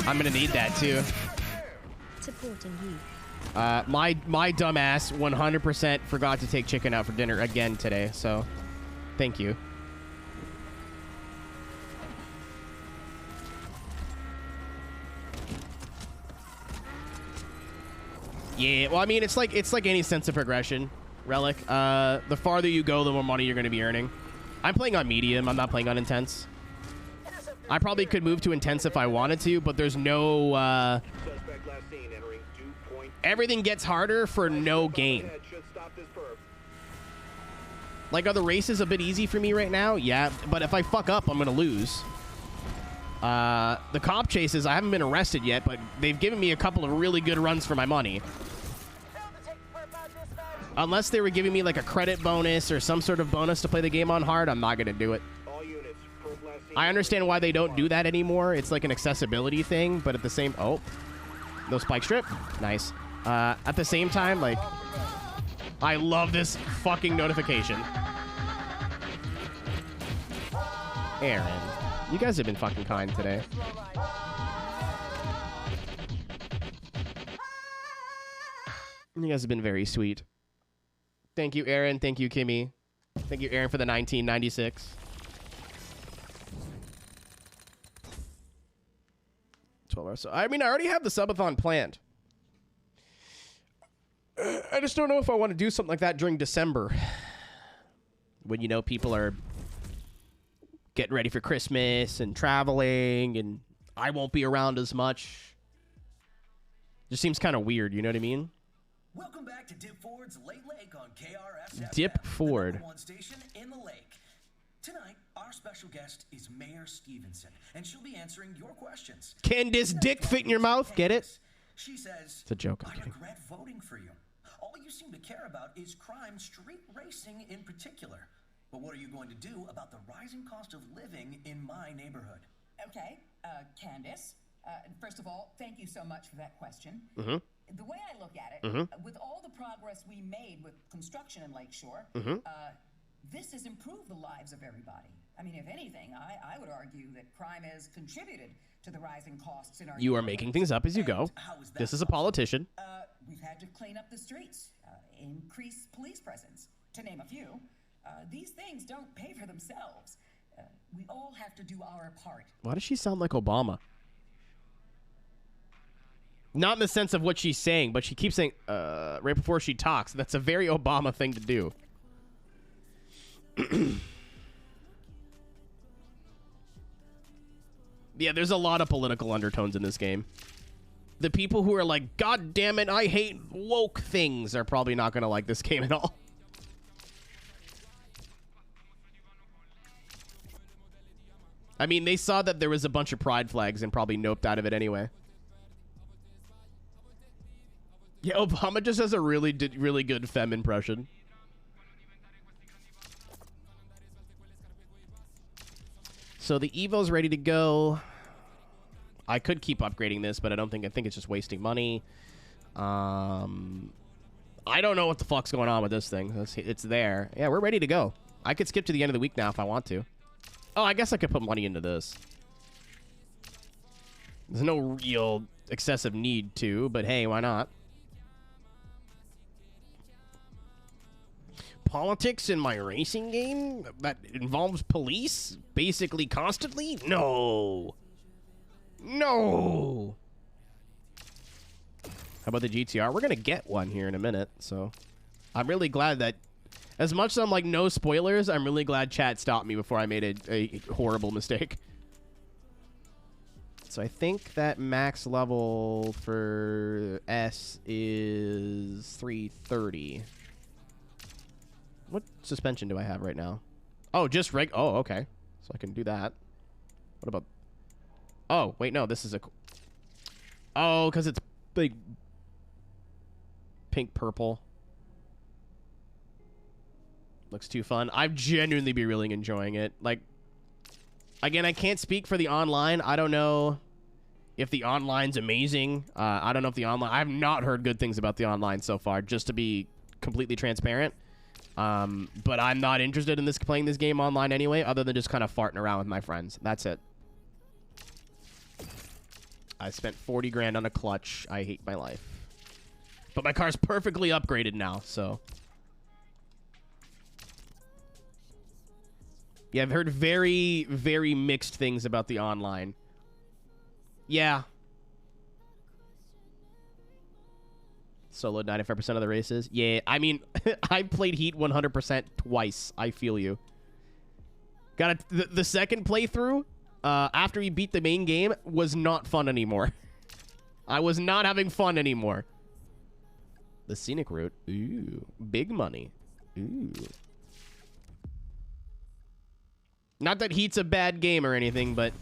I'm gonna need that too. Supporting you. My dumbass 100% forgot to take chicken out for dinner again today, so thank you. Yeah, well, I mean, it's like any sense of progression, Relic. The farther you go, the more money you're going to be earning. I'm playing on medium. I'm not playing on intense. I probably could move to intense if I wanted to, but there's no... everything gets harder for no gain. Like, are the races a bit easy for me right now? Yeah, but if I fuck up, I'm going to lose. The cop chases, I haven't been arrested yet, but they've given me a couple of really good runs for my money. Unless they were giving me like a credit bonus or some sort of bonus to play the game on hard, I'm not going to do it. I understand why they don't do that anymore. It's like an accessibility thing, but at the same... Oh, no spike strip. Nice. At the same time, like... I love this fucking notification. Aaron. You guys have been fucking kind today. You guys have been very sweet. Thank you, Aaron. Thank you, Kimmy. Thank you, Aaron, for the 1996. 12 hours. So, I mean, I already have the subathon planned. I just don't know if I want to do something like that during December. When, you know, people are getting ready for Christmas and traveling, and I won't be around as much. Just seems kind of weird, you know what I mean? Welcome back to Dip Ford's Late Lake on KRSF. Dip Ford. One station in the lake. Tonight, our special guest is Mayor Stevenson, and she'll be answering your questions. Can this dick fit in your mouth? Get it? She says, it's a joke. I regret voting for you. All you seem to care about is crime, street racing in particular. But what are you going to do about the rising cost of living in my neighborhood? Okay, Candace, first of all, thank you so much for that question. Mm-hmm. The way I look at it, with all the progress we made with construction in Lakeshore, this has improved the lives of everybody. I mean, if anything, I would argue that crime has contributed to the rising costs in our You are making things up as you go. This is a politician. We've had to clean up the streets, increase police presence, to name a few. These things don't pay for themselves. We all have to do our part. Why does she sound like Obama? Not in the sense of what she's saying, but she keeps saying, right before she talks. That's a very Obama thing to do. Yeah, there's a lot of political undertones in this game. The people who are like, God damn it, I hate woke things, are probably not going to like this game at all. I mean, they saw that there was a bunch of pride flags and probably noped out of it anyway. Yeah, Obama just has a really good femme impression. So the Evo's ready to go. I could keep upgrading this, but I think it's just wasting money. I don't know what the fuck's going on with this thing. It's there. Yeah, we're ready to go. I could skip to the end of the week now if I want to. Oh, I guess I could put money into this. There's no real excessive need to, but hey, why not? Politics in my racing game that involves police basically constantly? No. No. How about the GTR? We're going to get one here in a minute, so I'm really glad that, as much as I'm like, no spoilers, I'm really glad chat stopped me before I made a horrible mistake. So I think that max level for S is 330. What suspension do I have right now? Oh, just oh, okay. So I can do that. What about... Oh, wait, no, this is a... Oh, because it's big... Pink purple. Looks too fun. I've genuinely been really enjoying it. Like, again, I can't speak for the online. I don't know if the online's amazing. I don't know if the online... I've not heard good things about the online so far, just to be completely transparent. But I'm not interested in playing this game online anyway, other than just kind of farting around with my friends. That's it. I spent 40 grand on a clutch. I hate my life. But my car's perfectly upgraded now, so... Yeah, I've heard very, very mixed things about the online. Yeah. Solo 95% of the races. Yeah, I mean, I played Heat 100% twice. I feel you. Got the second playthrough, after we beat the main game, was not fun anymore. I was not having fun anymore. The scenic route. Ooh. Big money. Ooh. Not that Heat's a bad game or anything, but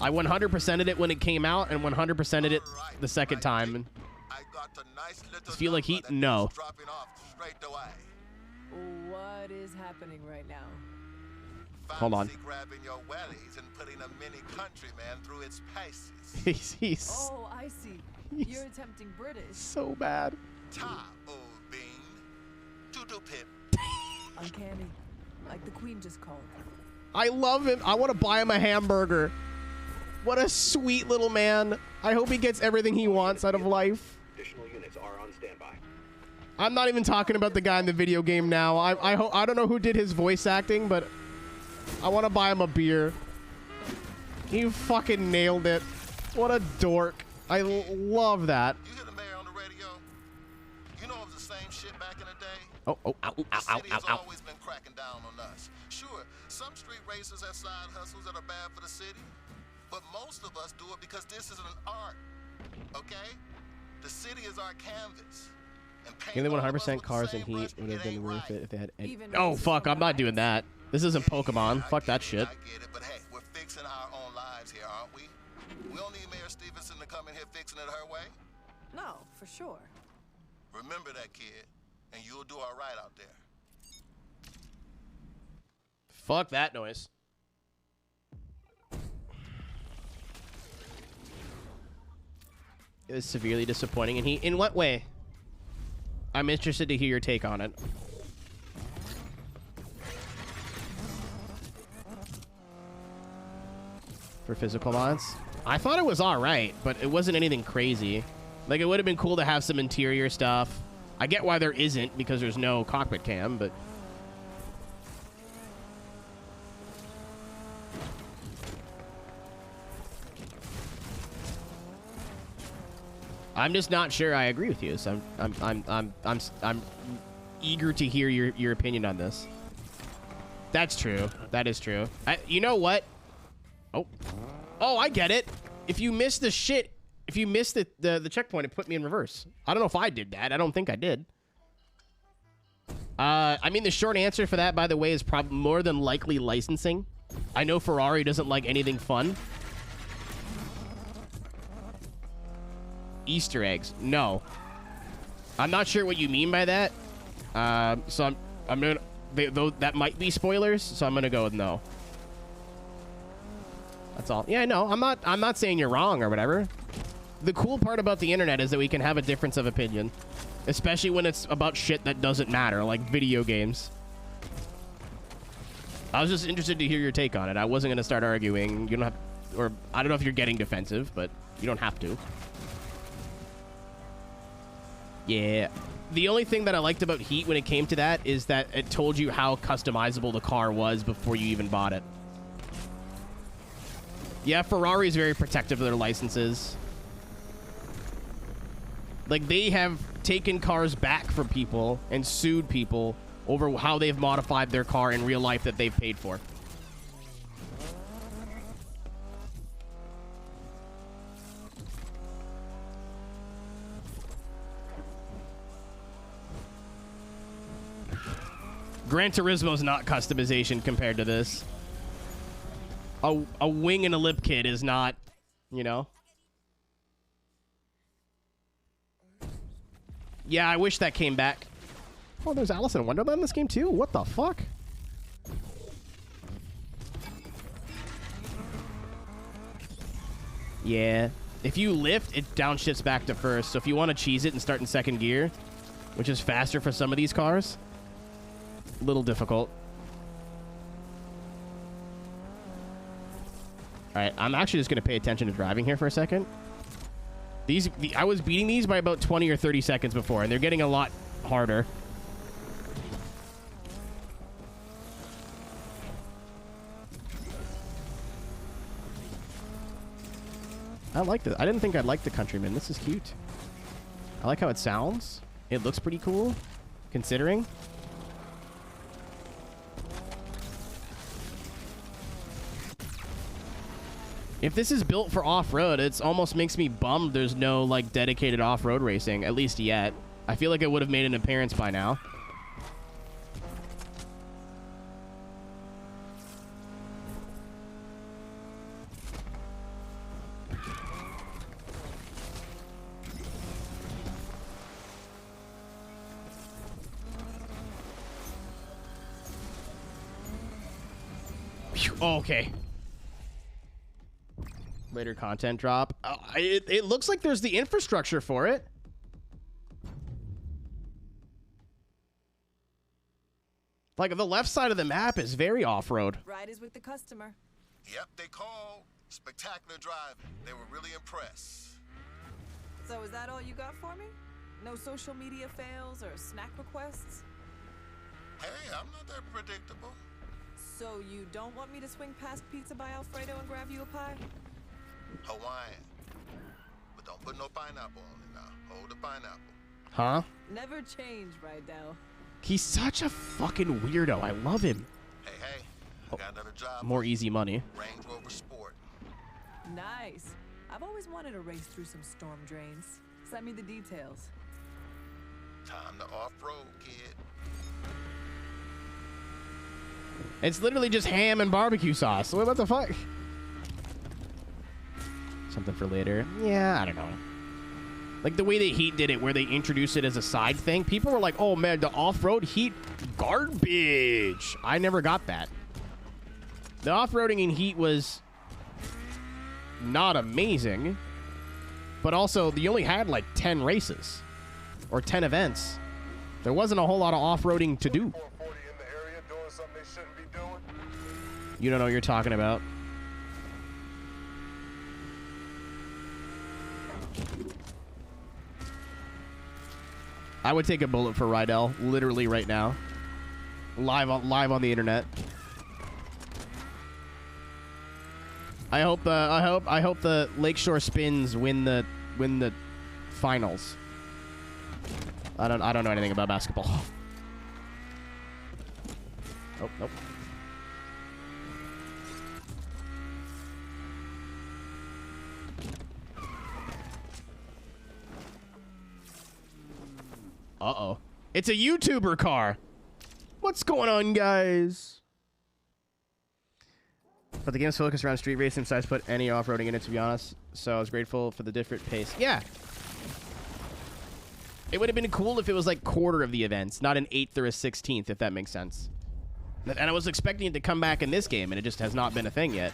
I 100%'ed it when it came out and 100%'ed it the second time. Does it feel like Heat? No. What is happening right now? Hold on. Grabbing your wellies and putting a mini countryman through its paces. He's Oh, I see. You're attempting British. so bad. Ta, old bean. Doodle pip. Uncanny. Like the Queen just called. I love him. I want to buy him a hamburger. What a sweet little man. I hope he gets everything he wants out of life. Additional units are on standby. I'm not even talking about the guy in the video game now. I don't know who did his voice acting, but I want to buy him a beer. He fucking nailed it. What a dork. I love that. You hear the mayor on the radio? You know it was the same shit back in the day? Oh, ow, ow, The ow, city has ow, ow. always been cracking down on us. Sure, some street racers have side hustles that are bad for the city, but most of us do it because this is an art, okay? The city is our canvas. Getting 100% cars in Heat would have been worth it if they had any... Oh, fuck, I'm not doing that. This isn't Pokemon. Fuck that shit. I get it, but hey, we're fixing our own lives here, aren't we? We don't need Mayor Stevenson to come in here fixing it her way. No, for sure. Remember that, kid, and you'll do all right out there. Fuck that noise. It was severely disappointing. And in what way? I'm interested to hear your take on it. for physical mods. I thought it was all right, but it wasn't anything crazy. Like, it would have been cool to have some interior stuff. I get why there isn't, because there's no cockpit cam, but... I'm just not sure I agree with you, so I'm eager to hear your opinion on this. That's true. That is true. You know what? Oh, I get it. If you miss the shit, if you miss the checkpoint, it put me in reverse. I don't know if I did that. I don't think I did. I mean, the short answer for that, by the way, is probably more than likely licensing. I know Ferrari doesn't like anything fun. Easter eggs. No. I'm not sure what you mean by that. So I'm gonna... that might be spoilers, so I'm gonna go with no. That's all. Yeah, no, I'm not saying you're wrong or whatever. The cool part about the internet is that we can have a difference of opinion, especially when it's about shit that doesn't matter, like video games. I was just interested to hear your take on it. I wasn't gonna start arguing. You don't have, or I don't know if you're getting defensive, but you don't have to. Yeah. The only thing that I liked about Heat when it came to that is that it told you how customizable the car was before you even bought it. Yeah, Ferrari is very protective of their licenses. Like, they have taken cars back from people and sued people over how they've modified their car in real life that they've paid for. Gran Turismo's not customization compared to this. A wing and a lip kit is not, you know. Yeah, I wish that came back. Oh, there's Alice in Wonderland in this game too? What the fuck? Yeah. If you lift, it downshifts back to first. So if you want to cheese it and start in second gear, which is faster for some of these cars, a little difficult. Alright, I'm actually just going to pay attention to driving here for a second. I was beating these by about 20 or 30 seconds before, and they're getting a lot harder. I like this. I didn't think I'd like the Countryman. This is cute. I like how it sounds. It looks pretty cool, considering. If this is built for off-road, it almost makes me bummed there's no, like, dedicated off-road racing, at least yet. I feel like it would have made an appearance by now. Oh, okay. Later content drop. It looks like there's the infrastructure for it. Like, the left side of the map is very off-road. Ride is with the customer. Yep, they called. Spectacular driving. They were really impressed. So is that all you got for me? No social media fails or snack requests? Hey, I'm not that predictable. So you don't want me to swing past Pizza by Alfredo and grab you a pie? Hawaiian. But don't put no pineapple on it now. Hold the pineapple. Huh? Never change, Rydell. He's such a fucking weirdo. I love him. Hey, I got another job. More easy money. Range Rover Sport. Nice. I've always wanted to race through some storm drains. Send me the details. Time to off-road, kid. It's literally just ham and barbecue sauce. What the fuck? Something for later. Yeah, I don't know. Like the way that Heat did it, where they introduced it as a side thing. People were like, oh man, the off-road Heat, garbage. I never got that. The off-roading in Heat was not amazing. But also, you only had like 10 races. Or 10 events. There wasn't a whole lot of off-roading to do. You don't know what you're talking about. I would take a bullet for Rydell, literally right now. Live on the internet. I hope the Lakeshore Spins win the finals. I don't know anything about basketball. Oh, nope. Uh-oh. It's a YouTuber car. What's going on, guys? But the game's focused around street racing, so I just put any off-roading in it, to be honest. So I was grateful for the different pace. Yeah. It would have been cool if it was like quarter of the events, not an 8th or a 16th, if that makes sense. And I was expecting it to come back in this game, and it just has not been a thing yet.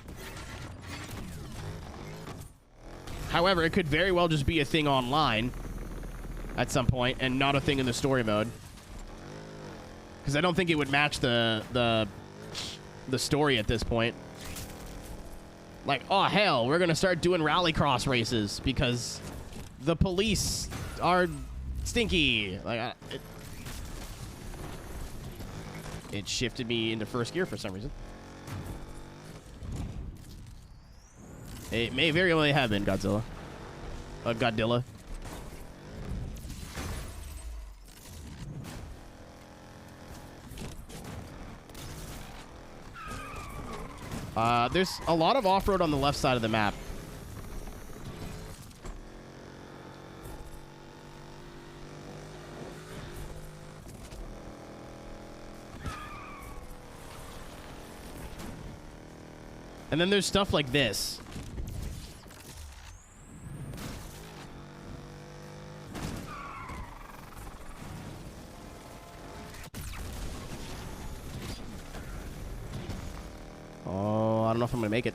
However, it could very well just be a thing online at some point, and not a thing in the story mode. Because I don't think it would match the story at this point. Like, oh hell, we're gonna start doing rallycross races because the police are stinky. Like, it shifted me into first gear for some reason. It may very well have been Godzilla. Godzilla. There's a lot of off-road on the left side of the map. And then there's stuff like this. Oh, I don't know if I'm gonna make it.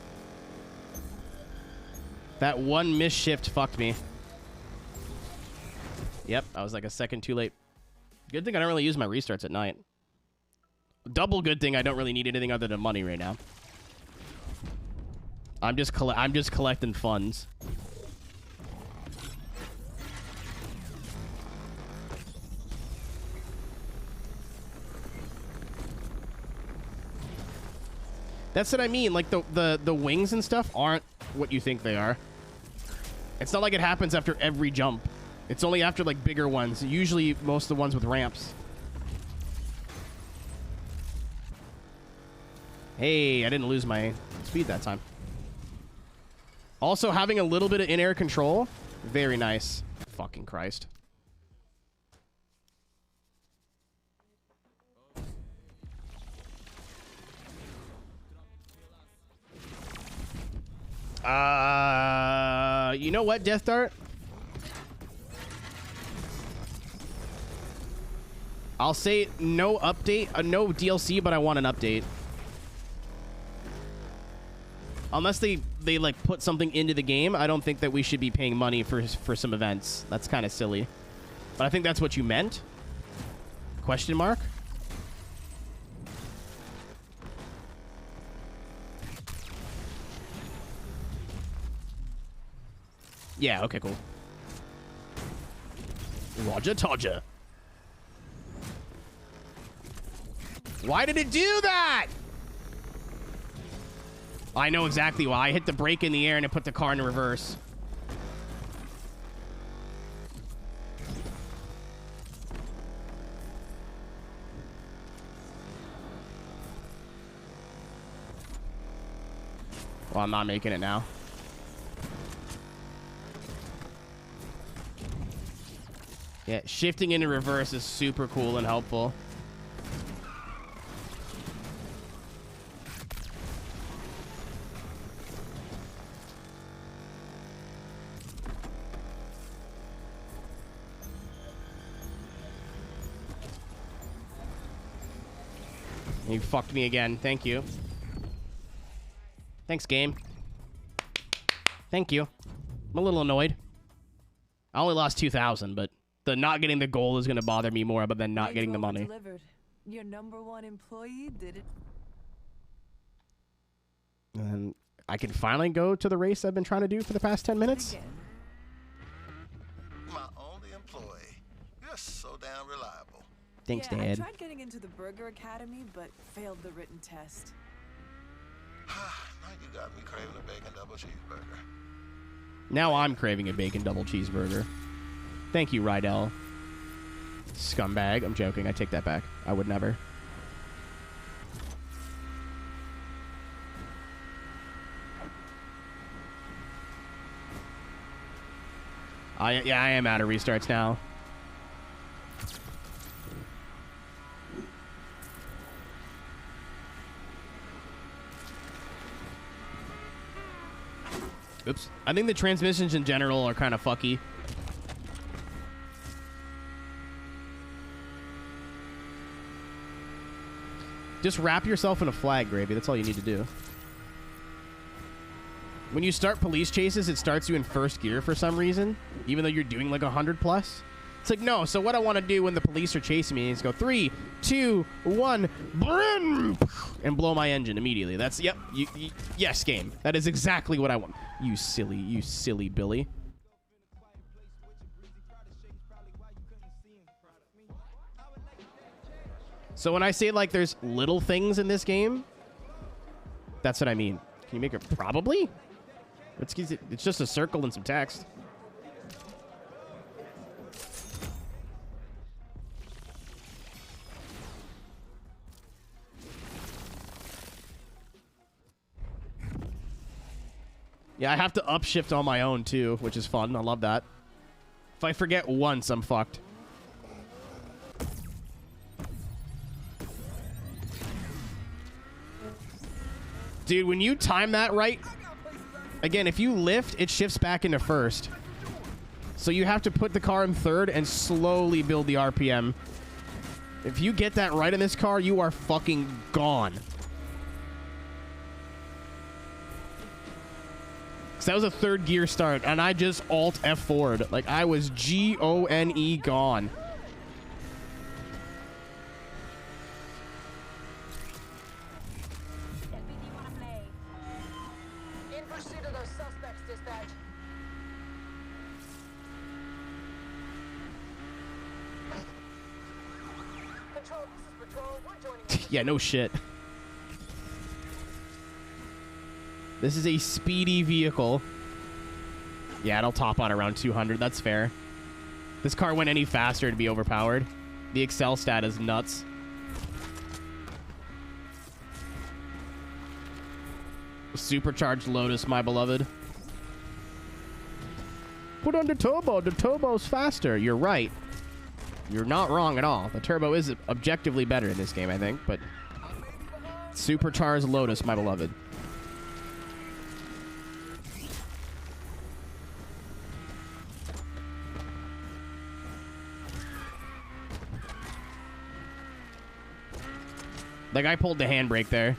That one misshift fucked me. Yep, I was like a second too late. Good thing I don't really use my restarts at night. Double good thing I don't really need anything other than money right now. I'm just collecting funds. That's what I mean. Like the wings and stuff aren't what you think they are. It's not like it happens after every jump. It's only after like bigger ones. Usually most of the ones with ramps. Hey, I didn't lose my speed that time. Also, having a little bit of in-air control, very nice. Fucking Christ. You know what, Death Dart? I'll say no update, no DLC, but I want an update. Unless they like put something into the game, I don't think that we should be paying money for some events. That's kind of silly. But I think that's what you meant? Question mark? Yeah, okay, cool. Roger Todger. Why did it do that? I know exactly why. I hit the brake in the air and it put the car in reverse. Well, I'm not making it now. Yeah, shifting into reverse is super cool and helpful. You fucked me again. Thank you. Thanks, game. Thank you. I'm a little annoyed. I only lost 2,000, but the not getting the goal is going to bother me more than not getting the money. Delivered. Your #1 employee did it. And I can finally go to the race I've been trying to do for the past 10 minutes. My only employee. You're so damn Thanks, yeah, I Dad. tried getting into the Burger Academy, but failed the written test. Now you got me craving a bacon double cheeseburger. Now I'm craving a bacon double cheeseburger. Thank you, Rydell. Scumbag. I'm joking. I take that back. I would never. Yeah, I am out of restarts now. Oops. I think the transmissions in general are kind of fucky. Just wrap yourself in a flag, Gravy. That's all you need to do. When you start police chases, it starts you in first gear for some reason, even though you're doing like 100 plus. It's like, no, so what I want to do when the police are chasing me is go 3, 2, 1, brim, and blow my engine immediately. That's, yep, yes, game. That is exactly what I want. You silly Billy. So when I say, like, there's little things in this game, that's what I mean. Can you make it? Probably? It's just a circle and some text. Yeah, I have to upshift on my own, too, which is fun. I love that. If I forget once, I'm fucked. Dude, when you time that right... Again, if you lift, it shifts back into first. So you have to put the car in third and slowly build the RPM. If you get that right in this car, you are fucking gone. Because that was a third gear start, and I just alt F forward. Like, I was G-O-N-E gone. In pursuit of those suspects, dispatch. Control, this is Patrol. We're joining. Yeah, no shit. This is a speedy vehicle. Yeah, it'll top on around 200. That's fair. This car went any faster, it'd be overpowered. The Excel stat is nuts. Supercharged Lotus, my beloved. Put on the turbo. The turbo's faster. You're right. You're not wrong at all. The turbo is objectively better in this game, I think, but supercharged Lotus, my beloved. Like, I pulled the handbrake there.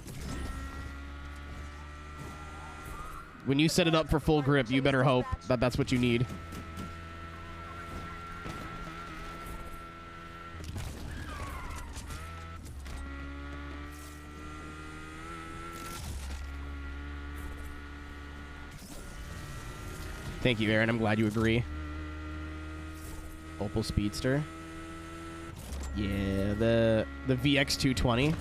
When you set it up for full grip, you better hope that that's what you need. Thank you, Aaron. I'm glad you agree. Opel Speedster. Yeah, the VX220.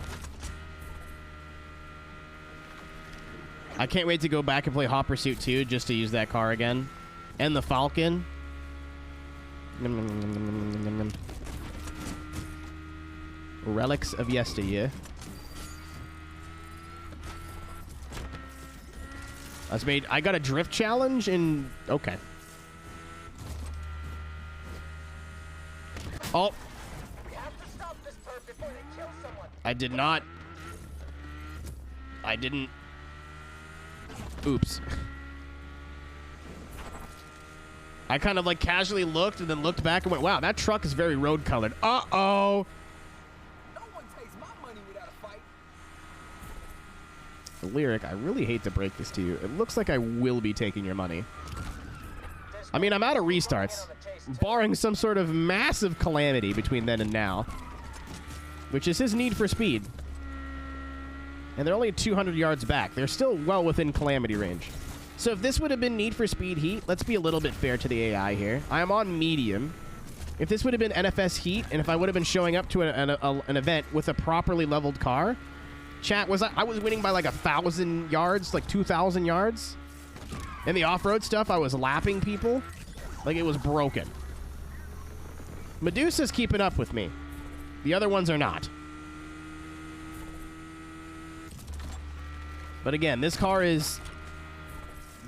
I can't wait to go back and play Hot Pursuit 2 just to use that car again. And the Falcon. Relics of yesteryear. I got a drift challenge in... Okay. Oh. I did not. I didn't. Oops. I kind of like casually looked and then looked back and went, wow, that truck is very road colored. Uh-oh. No one takes my money without a fight. Lyric, I really hate to break this to you. It looks like I will be taking your money. I mean, I'm out of restarts, barring some sort of massive calamity between then and now, which is his Need for Speed. And they're only 200 yards back. They're still well within calamity range. So if this would have been Need for Speed Heat, let's be a little bit fair to the AI here. I am on medium. If this would have been NFS Heat, and if I would have been showing up to an event with a properly leveled car, chat, I was winning by like 1,000 yards, like 2,000 yards. In the off-road stuff, I was lapping people. Like it was broken. Medusa's keeping up with me. The other ones are not. But again, this car is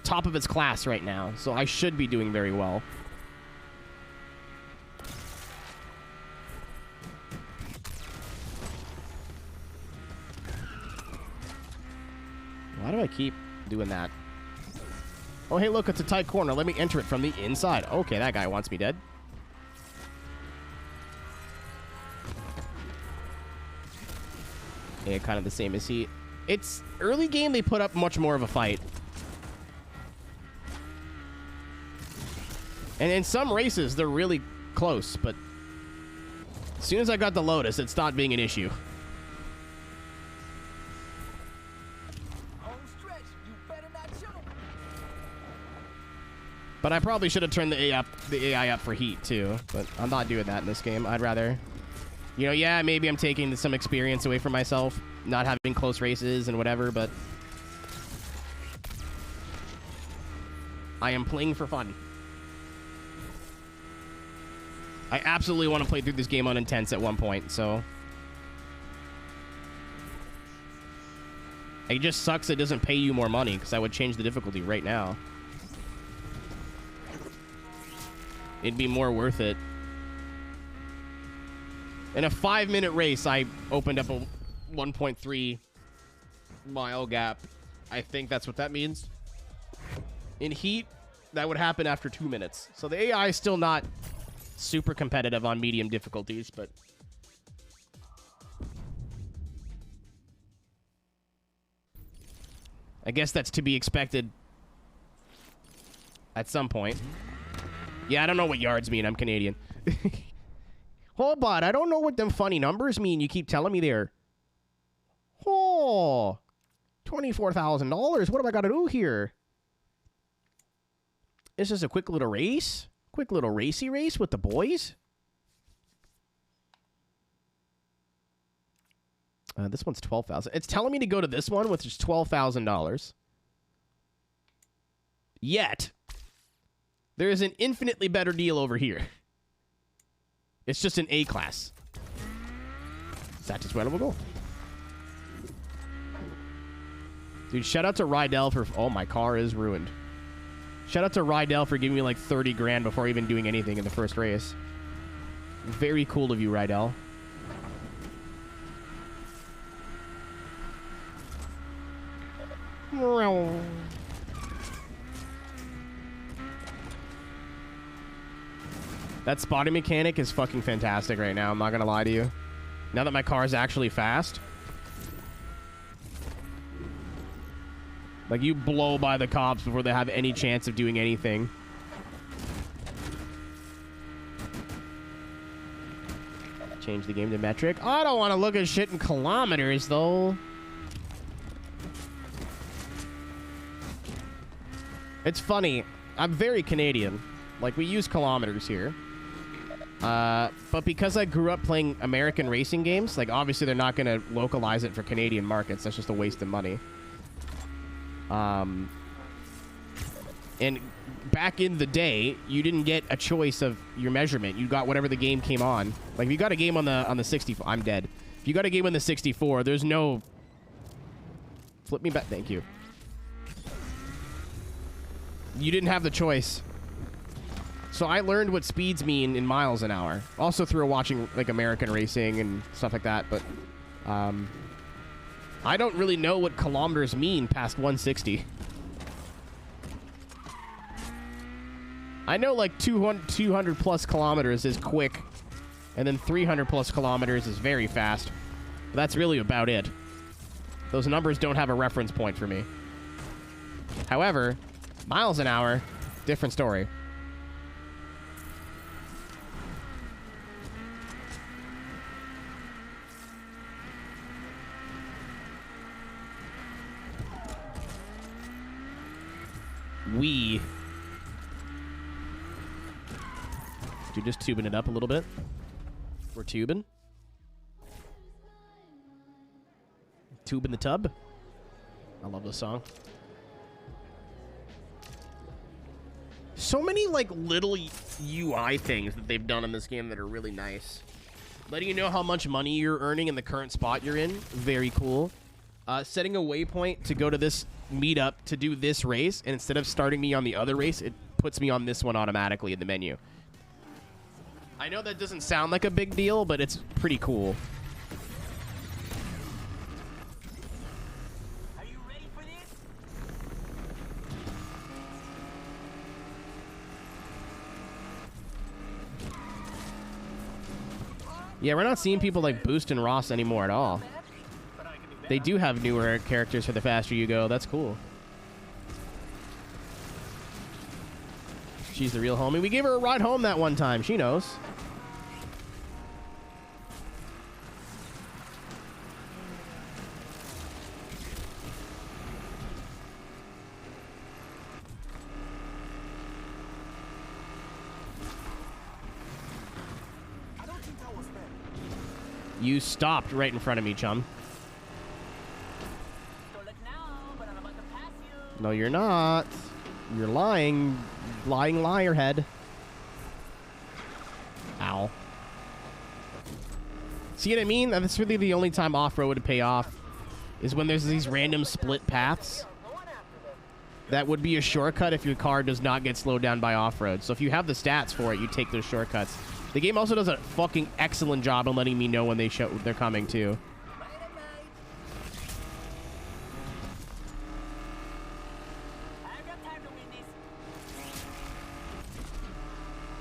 top of its class right now, so I should be doing very well. Why do I keep doing that? Oh, hey, look, it's a tight corner. Let me enter it from the inside. Okay, that guy wants me dead. Yeah, kind of the same as he. It's early game, they put up much more of a fight. And in some races, they're really close, but as soon as I got the Lotus, it stopped being an issue. But I probably should have turned the AI up for heat, too. But I'm not doing that in this game. I'd rather... You know, yeah, maybe I'm taking some experience away from myself, not having close races and whatever, but... I am playing for fun. I absolutely want to play through this game on intense at one point, so... It just sucks it doesn't pay you more money, because I would change the difficulty right now. It'd be more worth it. In a 5-minute race, I opened up a 1.3 mile gap. I think that's what that means. In heat, that would happen after 2 minutes. So the AI is still not super competitive on medium difficulties, but... I guess that's to be expected at some point. Yeah, I don't know what yards mean. I'm Canadian. Hold on. I don't know what them funny numbers mean you keep telling me there. Oh, $24,000. What do I got to do here? This is a quick little race? Quick little racy race with the boys? This one's $12,000. It's telling me to go to this one, which is $12,000. Yet... there is an infinitely better deal over here. It's just an A class. That is where we'll go. Dude, shout out to Rydell for... oh, my car is ruined. Shout out to Rydell for giving me like 30 grand before even doing anything in the first race. Very cool of you, Rydell. That spotting mechanic is fucking fantastic right now. I'm not gonna lie to you. Now that my car is actually fast. Like, you blow by the cops before they have any chance of doing anything. Change the game to metric. I don't want to look at shit in kilometers, though. It's funny. I'm very Canadian. Like, we use kilometers here. But because I grew up playing American racing games, like, obviously they're not going to localize it for Canadian markets. That's just a waste of money. And back in the day, you didn't get a choice of your measurement. You got whatever the game came on. Like, if you got a game on the 64... I'm dead. If you got a game on the 64, there's no... Flip me back. Thank you. You didn't have the choice. So I learned what speeds mean in miles an hour. Also through watching, like, American racing and stuff like that. But I don't really know what kilometers mean past 160. I know, like, 200 plus kilometers is quick. And then 300 plus kilometers is very fast. But that's really about it. Those numbers don't have a reference point for me. However, miles an hour, different story. You're just tubing it up a little bit. We're tubing. Tube in the tub. I love this song. So many, like, little UI things that they've done in this game that are really nice. Letting you know how much money you're earning in the current spot you're in. Very cool. Setting a waypoint to go to this meetup to do this race, and instead of starting me on the other race, it puts me on this one automatically in the menu. I know that doesn't sound like a big deal, but it's pretty cool. Are you ready for this? Yeah, we're not seeing people like Boost and Ross anymore at all. They do have newer characters for the faster you go. That's cool. She's the real homie. We gave her a ride home that one time. She knows. You stopped right in front of me, chum. No, you're not. You're lying. Lying liarhead. Ow. See what I mean? That's really the only time off-road would pay off, is when there's these random split paths. That would be a shortcut if your car does not get slowed down by off-road. So if you have the stats for it, you take those shortcuts. The game also does a fucking excellent job of letting me know when they're coming, too.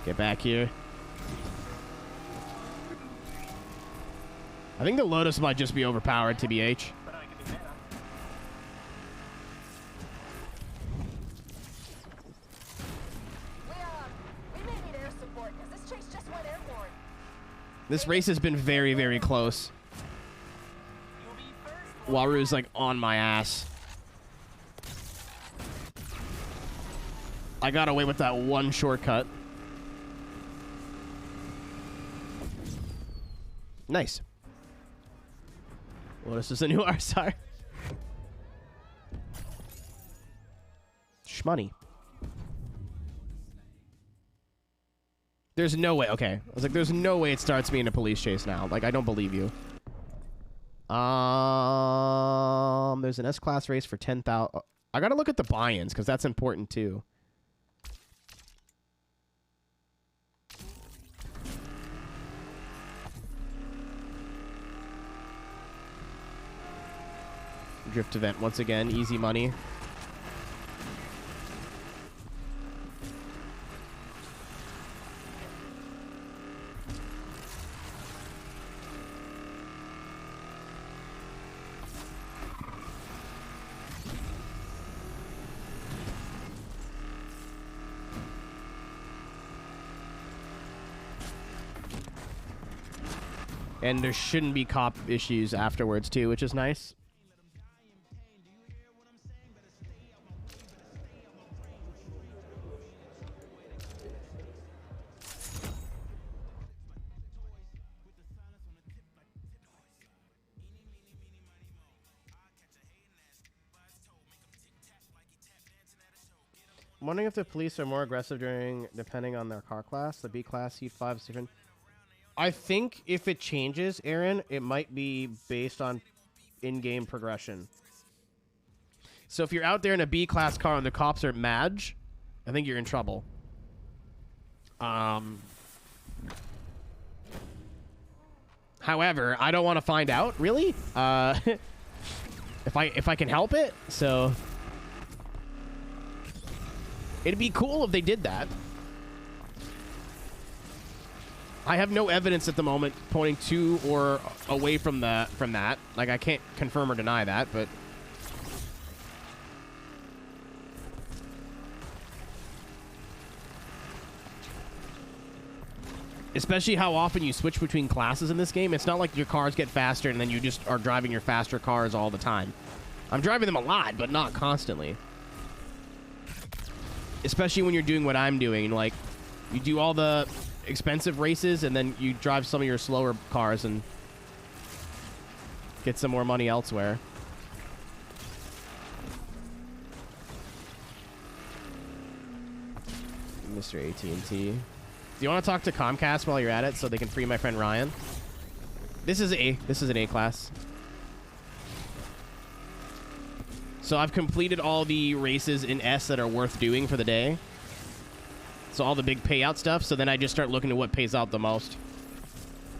Get back here. I think the Lotus might just be overpowered, TBH. We may need air support, because this chase just went airborne. This race has been very, very close. Waru's like on my ass. I got away with that one shortcut. Nice. Well, this is a new R-Star. Shmoney. There's no way. Okay. I was like, there's no way it starts me in a police chase now. Like, I don't believe you. There's an S-Class race for 10,000. I gotta look at the buy-ins, because that's important, too. Drift event once again, easy money. And there shouldn't be cop issues afterwards too, which is nice. I'm wondering if the police are more aggressive depending on their car class. The B class, C5 is different. I think if it changes, Aaron, it might be based on in-game progression. So if you're out there in a B class car and the cops are Madge, I think you're in trouble. However, I don't want to find out, really. If I can help it, so it'd be cool if they did that. I have no evidence at the moment pointing to or away from that. Like, I can't confirm or deny that, but especially how often you switch between classes in this game. It's not like your cars get faster and then you just are driving your faster cars all the time. I'm driving them a lot, but not constantly. Especially when you're doing what I'm doing. Like, you do all the expensive races, and then you drive some of your slower cars and get some more money elsewhere. Mr. AT&T. Do you want to talk to Comcast while you're at it so they can free my friend Ryan? This is an A class. So I've completed all the races in S that are worth doing for the day. So all the big payout stuff. So then I just start looking at what pays out the most.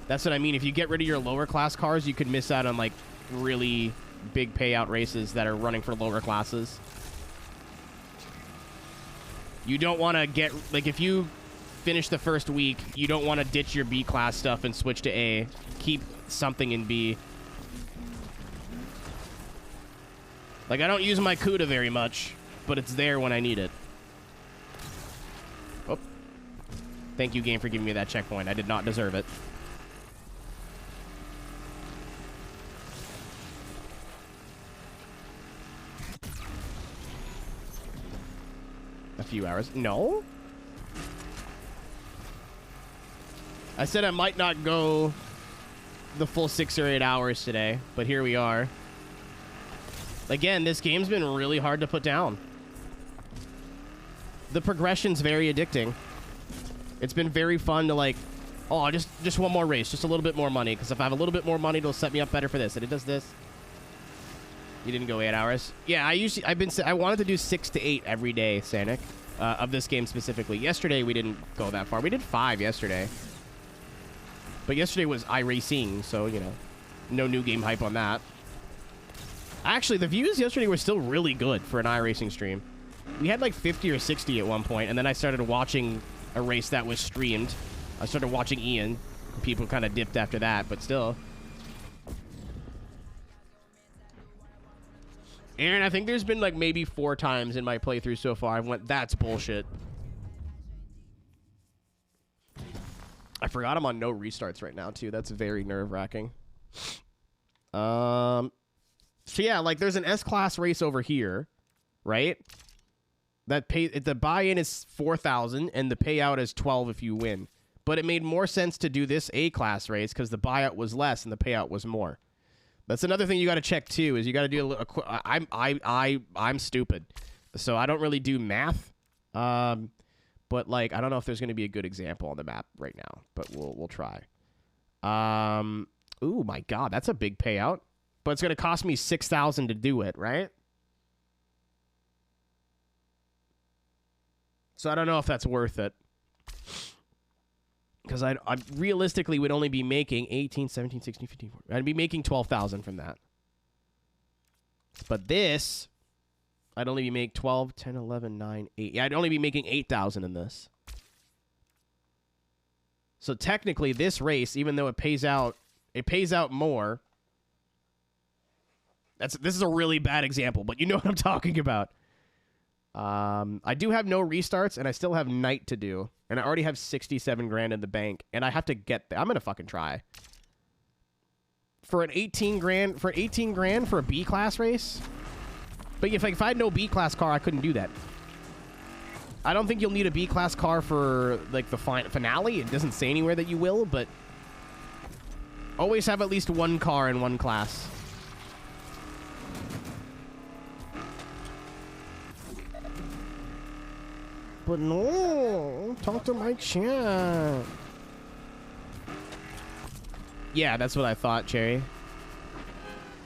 That's what I mean. If you get rid of your lower class cars, you could miss out on like really big payout races that are running for lower classes. You don't want to get, like, if you finish the first week, you don't want to ditch your B class stuff and switch to A. Keep something in B. Like, I don't use my CUDA very much, but it's there when I need it. Oh. Thank you, game, for giving me that checkpoint. I did not deserve it. A few hours. No? I said I might not go the full 6 or 8 hours today, but here we are. Again, this game's been really hard to put down. The progression's very addicting. It's been very fun to, like, oh, just one more race, just a little bit more money, because if I have a little bit more money, it'll set me up better for this. And it does this. You didn't go 8 hours. Yeah, I wanted to do 6 to 8 every day, Sanic, of this game specifically. Yesterday, we didn't go that far. We did 5 yesterday. But yesterday was iRacing, so, you know, no new game hype on that. Actually, the views yesterday were still really good for an iRacing stream. We had like 50 or 60 at one point, and then I started watching a race that was streamed. I started watching Ian. People kind of dipped after that, but still. Aaron, I think there's been like maybe 4 times in my playthrough so far I've went, that's bullshit. I forgot I'm on no restarts right now, too. That's very nerve-wracking. So, yeah, like, there's an S-Class race over here, right? The buy-in is $4,000, and the payout is $12 if you win. But it made more sense to do this A-Class race because the buyout was less and the payout was more. That's another thing you got to check, too, is you got to do I'm stupid. So I don't really do math. But, like, I don't know if there's going to be a good example on the map right now, but we'll try. Ooh, my God, that's a big payout. But it's going to cost me $6,000 to do it, right? So I don't know if that's worth it. Because I realistically would only be making 18, 17, 16, 15, 14. I'd be making $12,000 from that. But this, I'd only be making 12, 10, 11, 9, 8. Yeah, I'd only be making 8,000 in this. So technically, this race, even though it pays out more. This is a really bad example, but you know what I'm talking about. I do have no restarts, and I still have night to do, and I already have 67 grand in the bank, and I have to get there. I'm gonna fucking try for an 18 grand for a B class race. But if I had no B class car, I couldn't do that. I don't think you'll need a B class car for like the finale. It doesn't say anywhere that you will, but always have at least one car in one class. But no, talk to my chat. Yeah, that's what I thought, Cherry.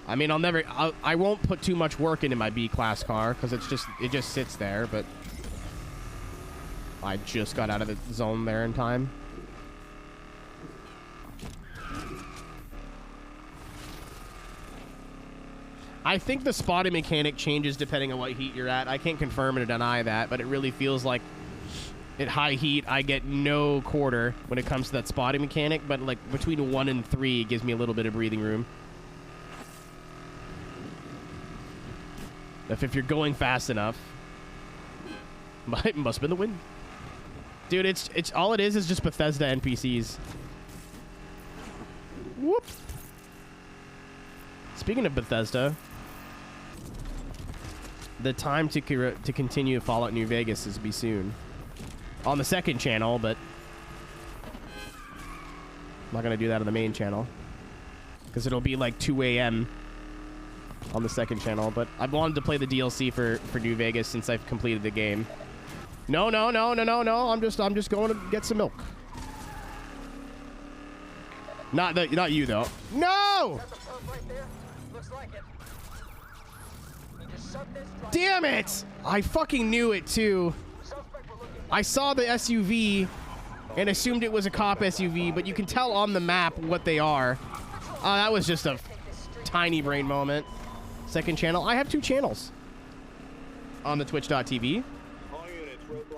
I mean, I won't put too much work into my B class car because it just sits there. But I just got out of the zone there in time. I think the spotting mechanic changes depending on what heat you're at. I can't confirm or deny that, but it really feels like at high heat, I get no quarter when it comes to that spotting mechanic, but like between 1 and 3, it gives me a little bit of breathing room. If you're going fast enough, it must have been the wind. Dude, it's all it is just Bethesda NPCs. Whoop. Speaking of Bethesda, the time to continue Fallout New Vegas is be soon. On the second channel, but I'm not going to do that on the main channel. Because it'll be like 2 a.m. on the second channel. But I wanted to play the DLC for New Vegas since I've completed the game. No. I'm just going to get some milk. Not you though. No! Damn it! I fucking knew it too. I saw the SUV and assumed it was a cop SUV, but you can tell on the map what they are. That was just a tiny brain moment. Second channel. I have 2 channels on the twitch.tv.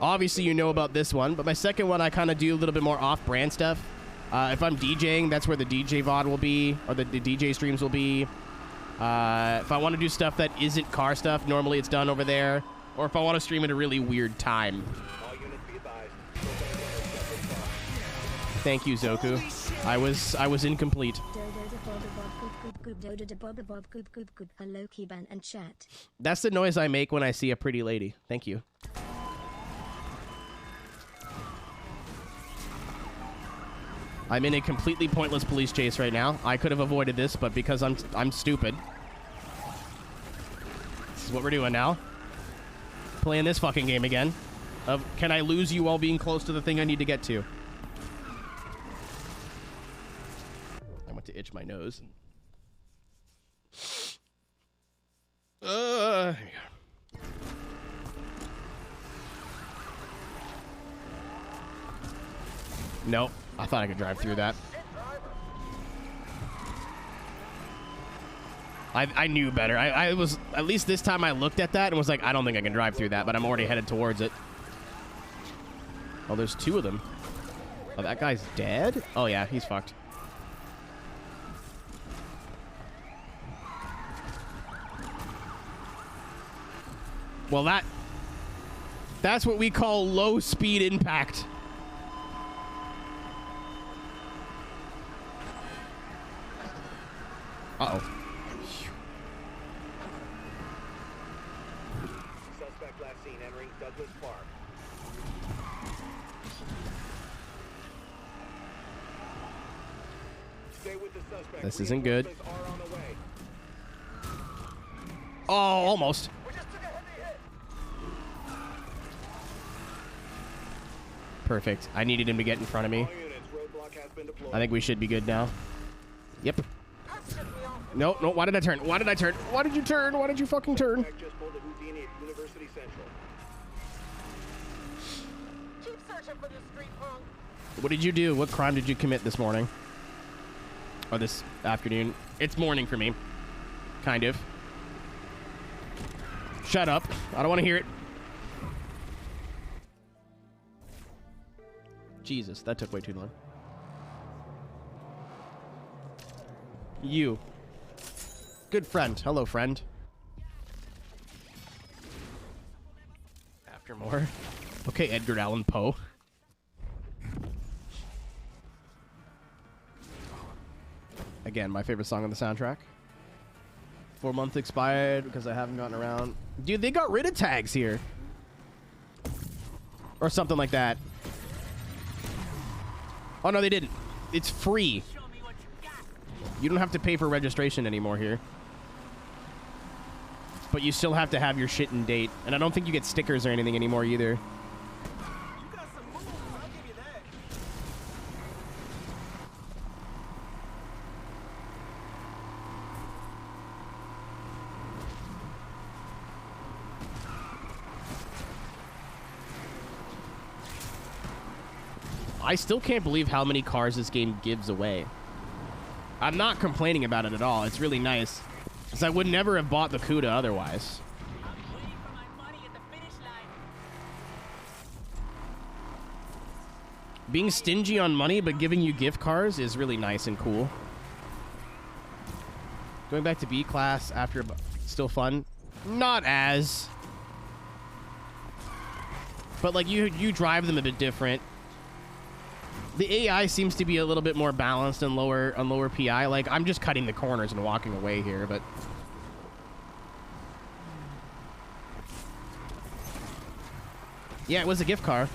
Obviously, you know about this one, but my second one, I kind of do a little bit more off-brand stuff. If I'm DJing, that's where the DJ VOD will be, or the DJ streams will be. If I want to do stuff that isn't car stuff, normally it's done over there. Or if I want to stream at a really weird time. Thank you, Zoku. I was incomplete. Hello, Kiban and chat. That's the noise I make when I see a pretty lady. Thank you. I'm in a completely pointless police chase right now. I could have avoided this, but because I'm stupid. This is what we're doing now. Playing this fucking game again. Of can I lose you while being close to the thing I need to get to? I went to itch my nose. Here we go. Nope. I thought I could drive through that. I knew better. I was, at least this time I looked at that and was like, I don't think I can drive through that, but I'm already headed towards it. Oh, there's 2 of them. Oh, that guy's dead? Oh, yeah, he's fucked. Well, that's what we call low speed impact. Uh-oh. Suspect last seen entering Douglas Park. Stay with the suspect. This isn't good. Oh, almost. Perfect. I needed him to get in front of me. I think we should be good now. Yep. No, why did I turn? Why did I turn? Why did you turn? Why did you fucking turn? Keep searching for this street punk. What did you do? What crime did you commit this morning? Or this afternoon? It's morning for me. Kind of. Shut up. I don't want to hear it. Jesus, that took way too long. You. Good friend. Hello, friend. After more. Okay, Edgar Allan Poe. Again, my favorite song on the soundtrack. 4 months expired because I haven't gotten around. Dude, they got rid of tags here. Or something like that. Oh, no, they didn't. It's free. You don't have to pay for registration anymore here. But you still have to have your shit in date. And I don't think you get stickers or anything anymore either. I still can't believe how many cars this game gives away. I'm not complaining about it at all. It's really nice. Because I would never have bought the CUDA otherwise. Being stingy on money but giving you gift cards is really nice and cool. Going back to B class after still fun? Not as. But like you drive them a bit different. The AI seems to be a little bit more balanced and lower PI. Like, I'm just cutting the corners and walking away here, but... Yeah, it was a gift car.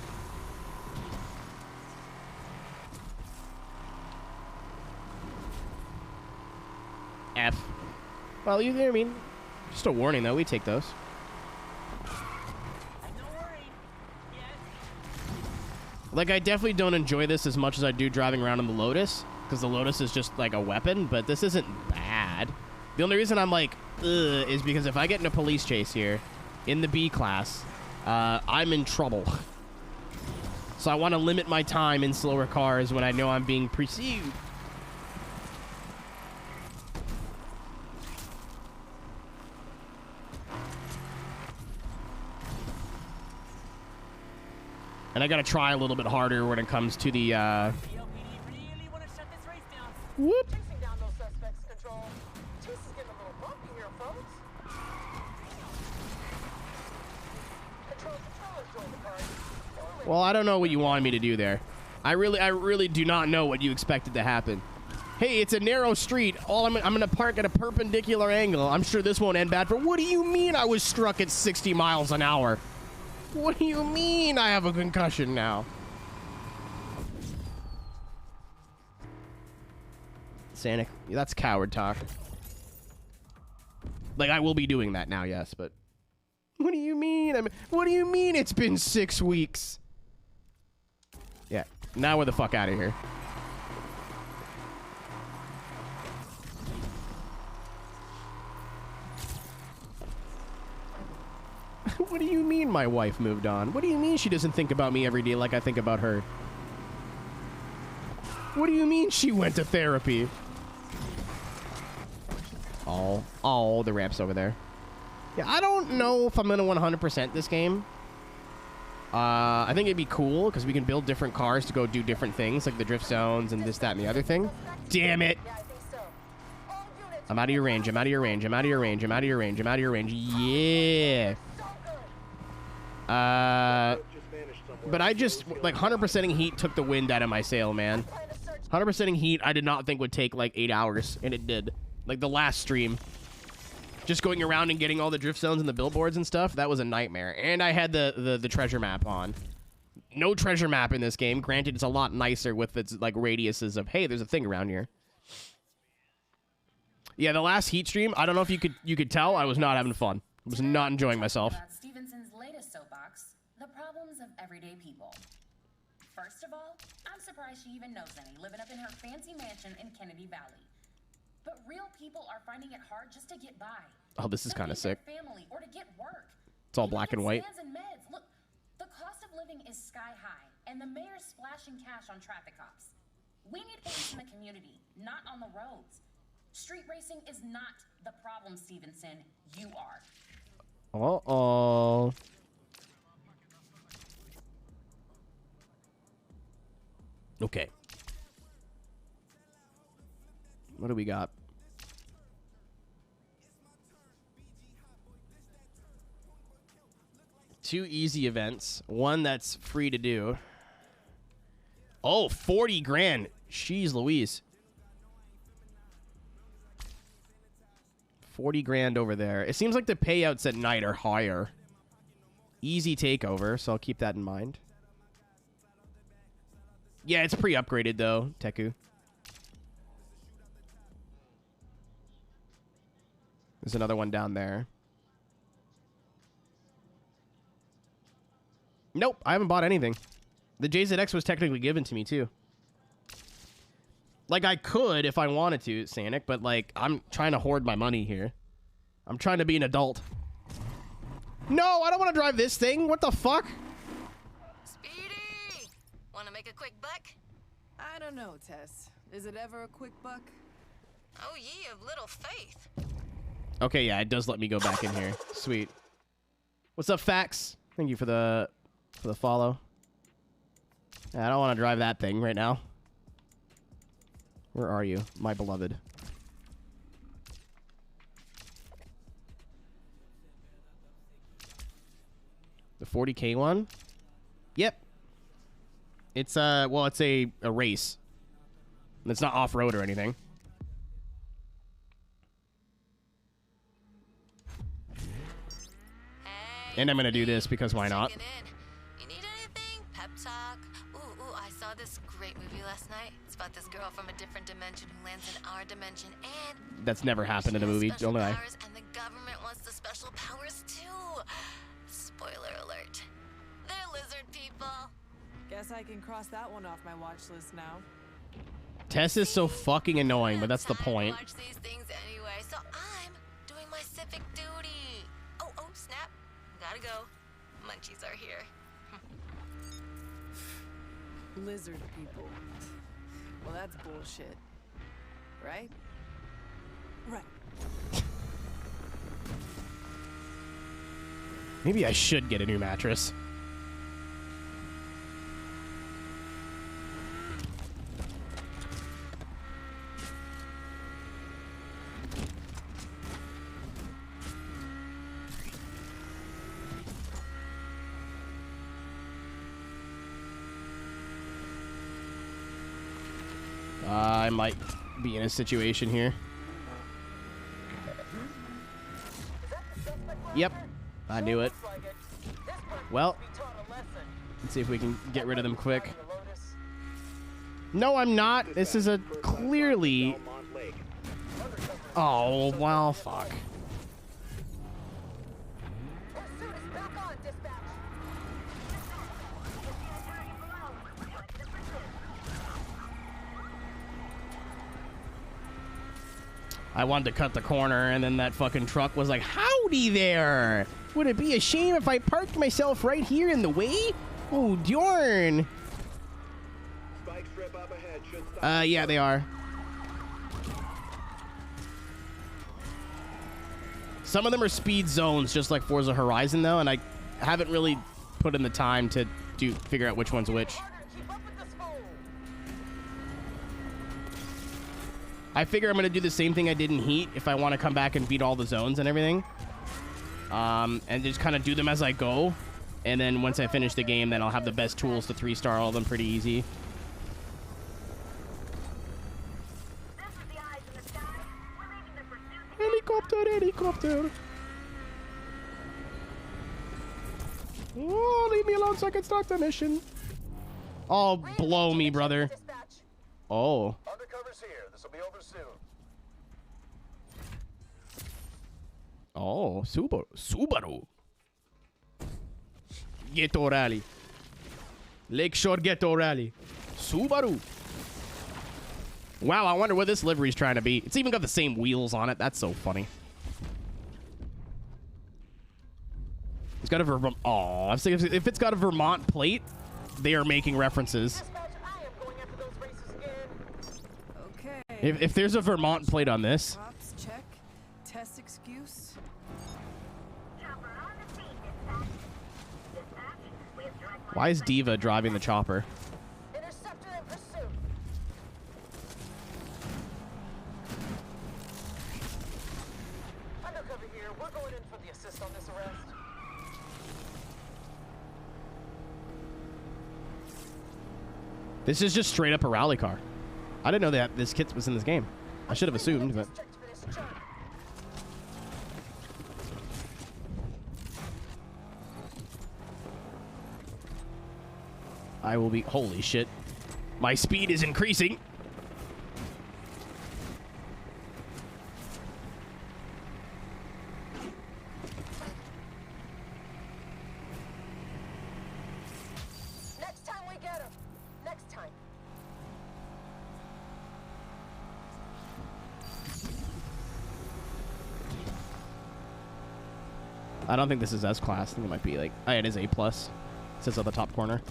Well, you know what I mean? Just a warning, though. We take those. Like, I definitely don't enjoy this as much as I do driving around in the Lotus, because the Lotus is just, like, a weapon, but this isn't bad. The only reason I'm like, ugh, is because if I get in a police chase here, in the B class, I'm in trouble. So I want to limit my time in slower cars when I know I'm being pursued. And I gotta try a little bit harder when it comes to the, whoop. Chasing down those suspects, Control. Chase is getting a little bumpy here, folks. Controller's joined the party. Well, I don't know what you wanted me to do there. I really do not know what you expected to happen. Hey, it's a narrow street. I'm gonna park at a perpendicular angle. I'm sure this won't end bad for. What do you mean I was struck at 60 miles an hour? What do you mean I have a concussion now? Sanic, that's coward talk. Like, I will be doing that now, yes, but... What do you mean? What do you mean it's been 6 weeks? Yeah, now we're the fuck out of here. What do you mean my wife moved on? What do you mean she doesn't think about me every day like I think about her? What do you mean she went to therapy? Oh, the ramp's over there. Yeah, I don't know if I'm gonna 100% this game. I think it'd be cool because we can build different cars to go do different things, like the drift zones and this, that, and the other thing. Damn it! I'm out of your range. I'm out of your range. I'm out of your range. I'm out of your range. I'm out of your range. Yeah. But I just, like, 100%ing heat took the wind out of my sail, man. 100%ing heat I did not think would take, like, 8 hours, and it did. Like, the last stream. Just going around and getting all the drift zones and the billboards and stuff, that was a nightmare. And I had the treasure map on. No treasure map in this game. Granted, it's a lot nicer with its, like, radiuses of, hey, there's a thing around here. Yeah, the last heat stream, I don't know if you could tell, I was not having fun. I was not enjoying myself. Stevenson's latest soapbox, the problems of everyday people. First of all, I'm surprised she even knows any, living up in her fancy mansion in Kennedy Valley. But real people are finding it hard just to get by. Oh, this is kind of sick. Family or to get work. It's all black and white. And meds. Look, the cost of living is sky high, and the mayor's splashing cash on traffic cops. We need police in the community, not on the roads. Street racing is not the problem, Stevenson. You are. Uh-oh. Okay. What do we got? 2 easy events. 1 that's free to do. Oh, 40 grand. Jeez Louise. 40 grand over there. It seems like the payouts at night are higher. Easy takeover, so I'll keep that in mind. Yeah, it's pre-upgraded, though, Teku. There's another one down there. Nope, I haven't bought anything. The JZX was technically given to me, too. Like, I could if I wanted to, Sanic, but, like, I'm trying to hoard my money here. I'm trying to be an adult. No, I don't want to drive this thing. What the fuck? Speedy! Want to make a quick buck? I don't know, Tess. Is it ever a quick buck? Oh, ye of little faith. Okay, yeah, it does let me go back in here. Sweet. What's up, Fax? Thank you for the follow. I don't want to drive that thing right now. Where are you, my beloved? The 40K one? Yep. It's well, it's a race. It's not off-road or anything. And I'm gonna do this because why not? You need anything? Pep talk? Ooh, I saw this great movie last night? It's about this girl from a different dimension who lands in our dimension, and That's never happened in a movie, don't I? powers, and the government wants the special powers too. Spoiler alert. They're lizard people. Guess I can cross that one off my watch list now. Tess is so fucking annoying, but that's the point. Watch these things anyway, so I'm doing my civic duty. Oh, snap. Gotta go. Munchies are here. Lizard people. Well, that's bullshit. Right? Right. Maybe I should get a new mattress. I might be in a situation here. Yep, I knew it. Well, let's see if we can get rid of them quick. No, I'm not. This is a clearly... Oh, well, fuck. I wanted to cut the corner, and then that fucking truck was like, howdy there! Would it be a shame if I parked myself right here in the way? Oh, darn. Yeah, they are. Some of them are speed zones, just like Forza Horizon, though, and I haven't really put in the time to figure out which one's which. I figure I'm going to do the same thing I did in Heat if I want to come back and beat all the zones and everything. And just kind of do them as I go. And then once I finish the game, then I'll have the best tools to 3-star all of them pretty easy. Helicopter, helicopter. Oh, leave me alone so I can start the mission. Oh, blow me, brother. Oh. Undercover's here. This will be over soon. Oh, Subaru. Ghetto Rally. Lakeshore Ghetto Rally. Subaru. Wow, I wonder what this livery's trying to be. It's even got the same wheels on it. That's so funny. It's got a Vermont... Oh, I'm saying if it's got a Vermont plate, they are making references. Okay. If there's a Vermont plate on this... Props check. Test excuse. Why is Diva driving the chopper? Interceptor in pursuit. Undercover here. We're going in for the assist on this arrest. This is just straight up a rally car. I didn't know that this kit was in this game. I should have assumed, but... I will be... Holy shit. My speed is increasing. Next time we get him. Next time. I don't think this is S-Class. I think it might be like... Oh, it is A+. It says on the top corner.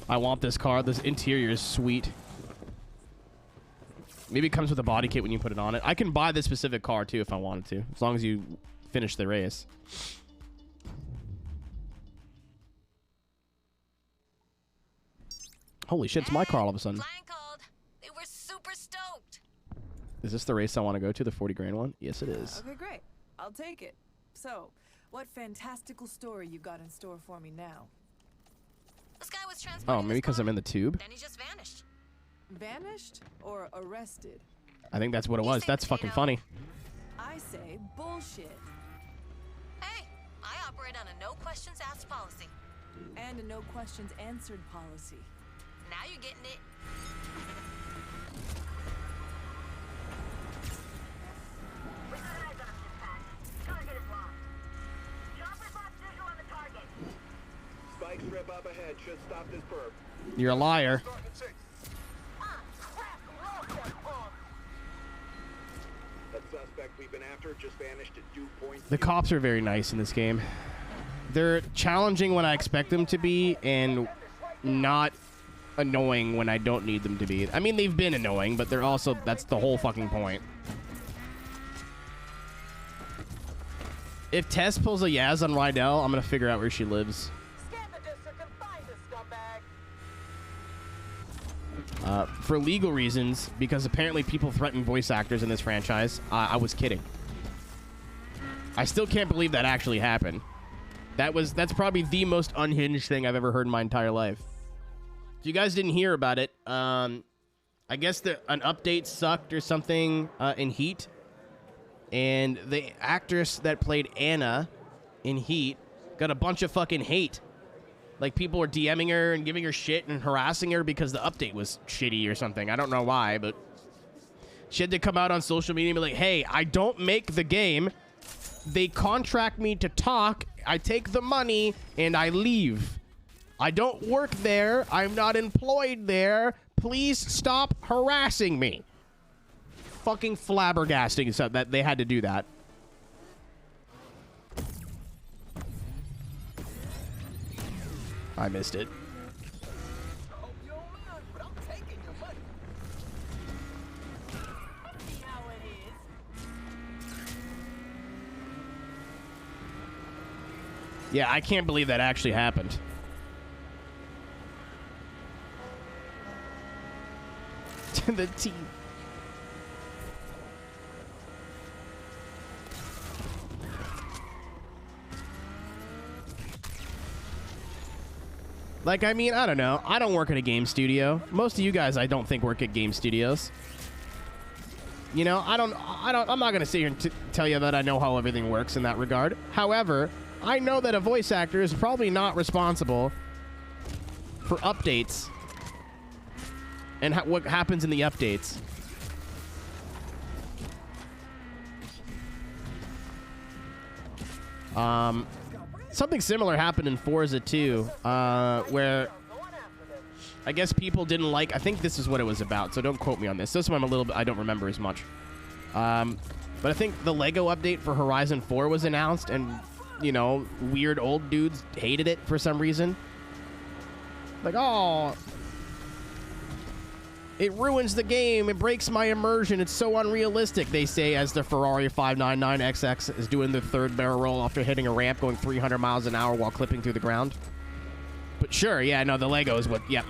I want this car. This interior is sweet. Maybe it comes with a body kit when you put it on it. I can buy this specific car, too, if I wanted to. As long as you finish the race. Holy shit, it's my car all of a sudden. They were super stoked. Is this the race I want to go to, the 40 grand one? Yes, it is. Okay, great. I'll take it. So, what fantastical story you got in store for me now? This guy was transporting Oh, maybe because I'm in the tube? then he just vanished. Vanished or arrested? I think that's what it was. That's fucking funny. I say bullshit. Hey, operate on a no questions asked policy. And a no questions answered policy. Now you're getting it. We got eyes on him, dispatch. Target is lost. Chopper's lost visual on the target. Spike strip up ahead should stop this perp. You're a liar. That suspect we've been after just vanished at dew point. The cops are very nice in this game. They're challenging when I expect them to be, and not annoying when I don't need them to be. I mean, they've been annoying, but they're also, that's the whole fucking point. If Tess pulls a Yaz on Rydell, I'm gonna figure out where she lives. For legal reasons, because apparently people threaten voice actors in this franchise. I was kidding. I still can't believe that actually happened. That's probably the most unhinged thing I've ever heard in my entire life. If you guys didn't hear about it, I guess an update sucked or something in Heat. And the actress that played Anna in Heat got a bunch of fucking hate. Like, people were DMing her and giving her shit and harassing her because the update was shitty or something. I don't know why, but she had to come out on social media and be like, hey, I don't make the game. They contract me to talk. I take the money and I leave. I don't work there. I'm not employed there. Please stop harassing me. Fucking flabbergasting so that they had to do that. I missed it. Yeah, I can't believe that actually happened. To the team. Like, I mean, I don't know. I don't work at a game studio. Most of you guys, I don't think, work at game studios. You know, I'm not going to sit here and tell you that I know how everything works in that regard. However, I know that a voice actor is probably not responsible for updates and what happens in the updates. Something similar happened in Forza 2, where I guess people didn't like... I think this is what it was about, so don't quote me on this. This one I don't remember as much. But I think the Lego update for Horizon 4 was announced, and, you know, weird old dudes hated it for some reason. Like, oh... It ruins the game. It breaks my immersion. It's so unrealistic, they say, as the Ferrari 599XX is doing the third barrel roll after hitting a ramp going 300 miles an hour while clipping through the ground. But sure, yeah, no, the Lego is what... Yeah,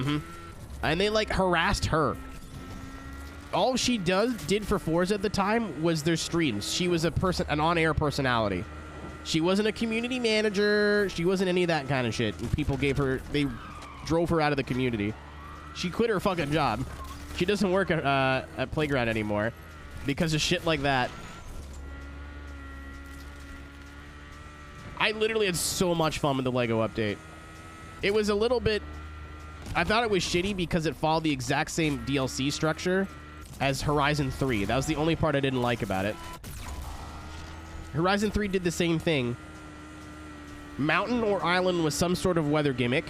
And they, like, harassed her. All she did for Forza at the time was their streams. She was an on-air personality. She wasn't a community manager. She wasn't any of that kind of shit. And people they drove her out of the community. She quit her fucking job. She doesn't work at Playground anymore because of shit like that. I literally had so much fun with the Lego update. It was a little bit... I thought it was shitty because it followed the exact same DLC structure as Horizon 3. That was the only part I didn't like about it. Horizon 3 did the same thing. Mountain or island was some sort of weather gimmick.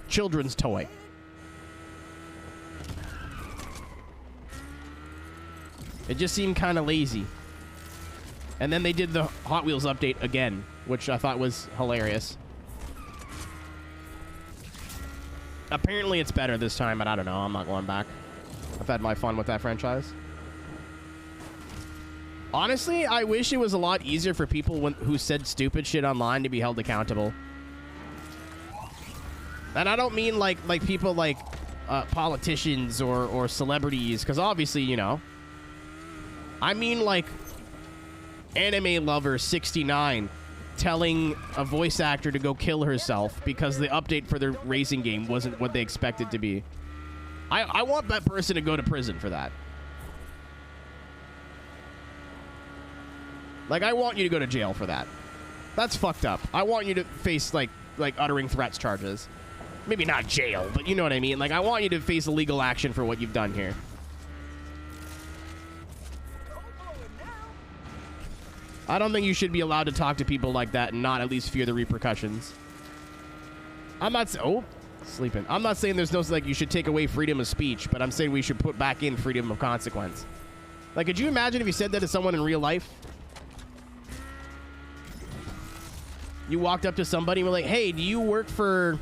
Children's toy. It just seemed kind of lazy. And then they did the Hot Wheels update again, which I thought was hilarious. Apparently it's better this time, but I don't know. I'm not going back. I've had my fun with that franchise. Honestly, I wish it was a lot easier for people who said stupid shit online to be held accountable. And I don't mean like people like politicians or celebrities, because obviously, you know. I mean like anime lover 69 telling a voice actor to go kill herself because the update for their racing game wasn't what they expected to be. I want that person to go to prison for that. Like, I want you to go to jail for that. That's fucked up. I want you to face, like uttering threats charges. Maybe not jail, but you know what I mean. Like, I want you to face legal action for what you've done here. I don't think you should be allowed to talk to people like that and not at least fear the repercussions. I'm not sleeping. I'm not saying there's no, like, you should take away freedom of speech, but I'm saying we should put back in freedom of consequence. Like, could you imagine if you said that to someone in real life? You walked up to somebody and were like, hey, do you work for...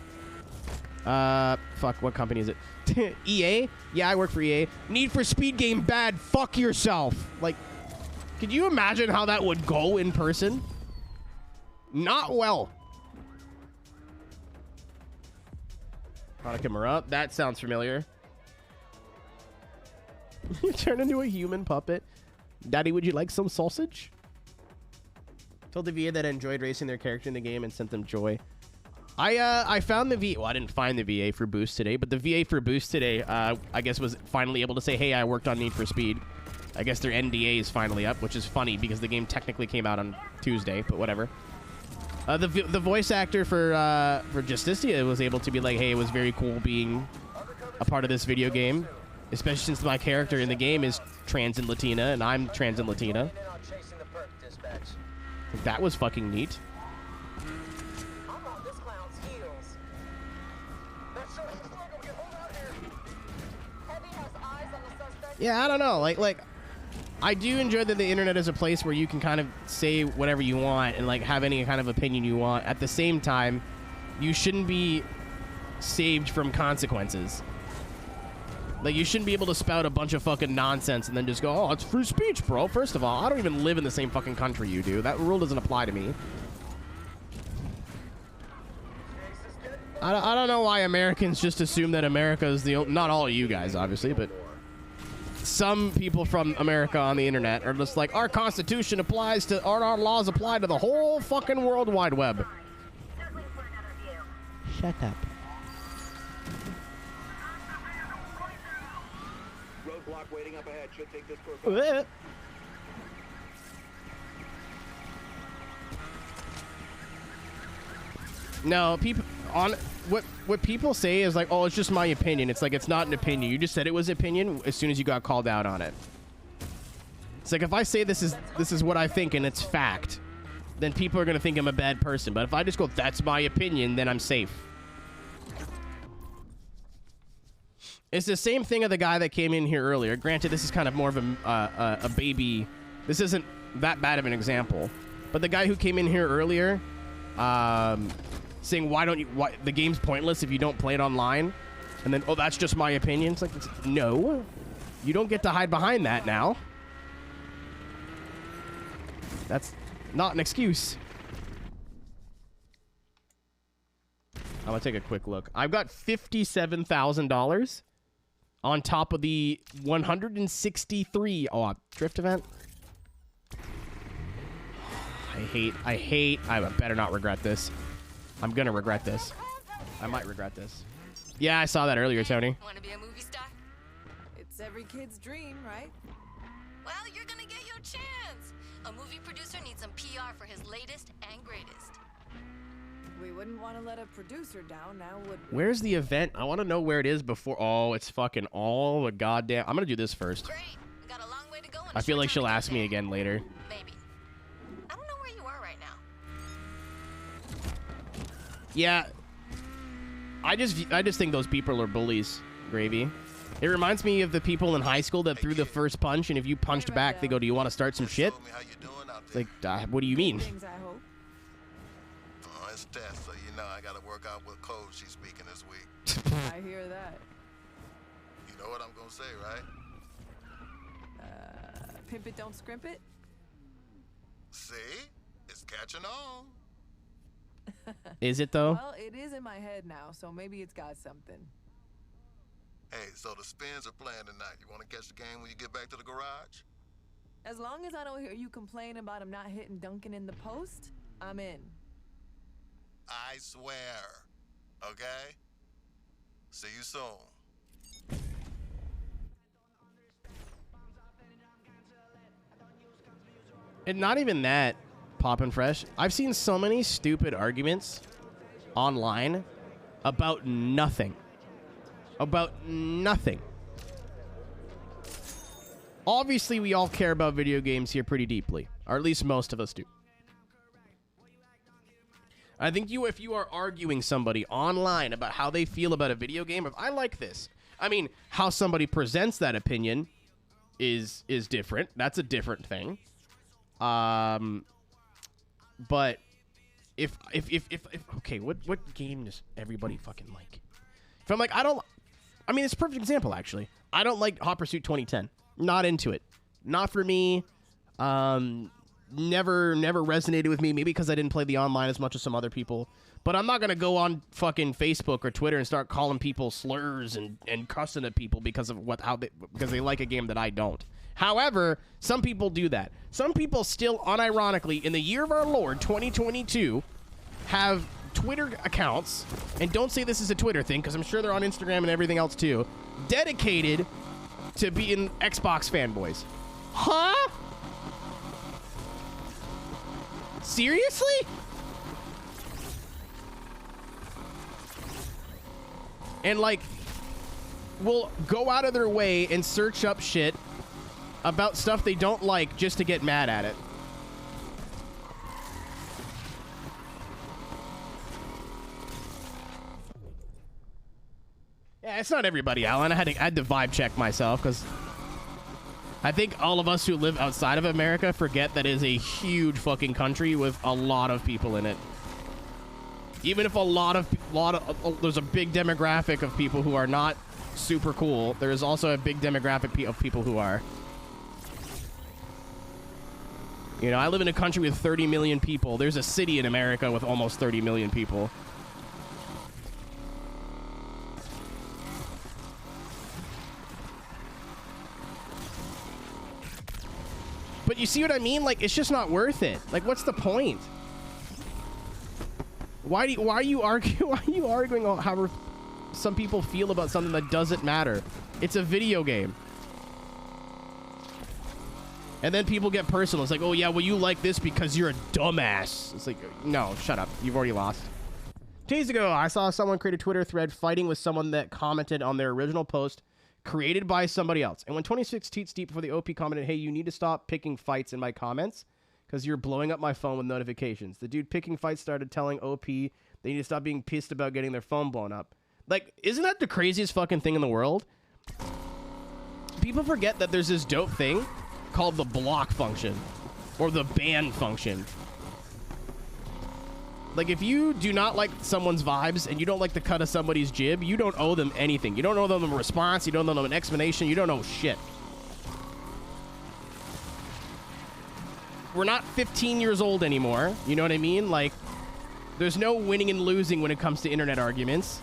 fuck, what company is it? EA? Yeah, I work for EA. Need for Speed game bad. Fuck yourself. Like, could you imagine how that would go in person? Not well. Hanukkah, that sounds familiar. You turn into a human puppet. Daddy, would you like some sausage? Told the VA that I enjoyed racing their character in the game and sent them joy. I found the VA. Well, I didn't find the VA for Boost today, but the VA for Boost today, I guess, was finally able to say, hey, I worked on Need for Speed. I guess their NDA is finally up, which is funny because the game technically came out on Tuesday, but whatever. The voice actor for Justicia was able to be like, hey, it was very cool being a part of this video game, especially since my character in the game is trans and Latina, and I'm trans and Latina. That was fucking neat. Yeah, I don't know. Like, I do enjoy that the internet is a place where you can kind of say whatever you want and, like, have any kind of opinion you want. At the same time, you shouldn't be saved from consequences. Like, you shouldn't be able to spout a bunch of fucking nonsense and then just go, oh, it's free speech, bro. First of all, I don't even live in the same fucking country you do. That rule doesn't apply to me. I don't know why Americans just assume that America is the only... Not all of you guys, obviously, but... Some people from America on the internet are just like, our Constitution applies to... Our laws apply to the whole fucking World Wide Web. Shut up. Roadblock waiting up ahead. Should take this course. No, people on what people say is like, oh, it's just my opinion. It's like, it's not an opinion. You just said it was opinion as soon as you got called out on it. It's like, if I say this is what I think and it's fact, then people are gonna think I'm a bad person. But if I just go, that's my opinion, then I'm safe. It's the same thing of the guy that came in here earlier. Granted, this is kind of more of a baby. This isn't that bad of an example. But the guy who came in here earlier, saying, why the game's pointless if you don't play it online. And then, oh, that's just my opinion. It's like, no. You don't get to hide behind that now. That's not an excuse. I'm going to take a quick look. I've got $57,000 on top of the 163 drift event. I better not regret this. I'm gonna regret this. I might regret this. Yeah, I saw that earlier, Tony. Want to be a movie star? It's every kid's dream, right? Well, you're gonna get your chance. A movie producer needs some PR for his latest and greatest. We wouldn't want to let a producer down now, would we? Where's the event? I want to know where it is before. Oh, it's fucking all the goddamn. I'm gonna do this first. Great. We got a long way to go. I feel like she'll ask me again later. Maybe. I don't know where you are right now. Yeah, I just think those people are bullies, Gravy. It reminds me of the people in high school that threw the first punch, and if you punched back, they go, do you want to start some shit? It's like, what do you mean? Oh, it's death, so you know I gotta work out what code she's speaking this week. I hear that. You know what I'm gonna say, right? Pimp it, don't scrimp it? See? It's catching on. Is it, though? Well, it is in my head now, so maybe it's got something. Hey, so the Spins are playing tonight. You want to catch the game when you get back to the garage? As long as I don't hear you complain about him not hitting Duncan in the post, I'm in. I swear. Okay? See you soon. And not even that. poppin' fresh. I've seen so many stupid arguments online about nothing. About nothing. Obviously, we all care about video games here pretty deeply, or at least most of us do. I think if you are arguing somebody online about how they feel about a video game, if I like this, I mean, how somebody presents that opinion is different. That's a different thing. But if okay, what game does everybody fucking like? If I'm like, I mean, it's a perfect example, actually. I don't like Hot Pursuit 2010. Not into it. Not for me. Never resonated with me. Maybe because I didn't play the online as much as some other people. But I'm not going to go on fucking Facebook or Twitter and start calling people slurs and cussing at people because of because they like a game that I don't. However, some people do that. Some people still, unironically, in the year of our Lord, 2022, have Twitter accounts, and don't say this is a Twitter thing, because I'm sure they're on Instagram and everything else too, dedicated to being Xbox fanboys. Huh? Seriously? And, like, will go out of their way and search up shit about stuff they don't like just to get mad at it. Yeah, it's not everybody, Alan. I had to vibe check myself, because I think all of us who live outside of America forget that it is a huge fucking country with a lot of people in it. Even if there's a big demographic of people who are not super cool, there is also a big demographic of people who are. You know, I live in a country with 30 million people. There's a city in America with almost 30 million people. But you see what I mean? Like, it's just not worth it. Like, what's the point? Why are you arguing on how some people feel about something that doesn't matter? It's a video game. And then people get personal. It's like, oh yeah, well, you like this because you're a dumbass. It's like, no, shut up. You've already lost. 2 days ago, I saw someone create a Twitter thread fighting with someone that commented on their original post created by somebody else. And when 26 tweets deep before the OP commented, hey, you need to stop picking fights in my comments because you're blowing up my phone with notifications. The dude picking fights started telling OP they need to stop being pissed about getting their phone blown up. Like, isn't that the craziest fucking thing in the world? People forget that there's this dope thing called the block function or the ban function. Like, if you do not like someone's vibes and you don't like the cut of somebody's jib, you don't owe them anything. You don't owe them a response. You don't owe them an explanation. You don't owe shit. We're not 15 years old anymore. You know what I mean? Like, there's no winning and losing when it comes to internet arguments.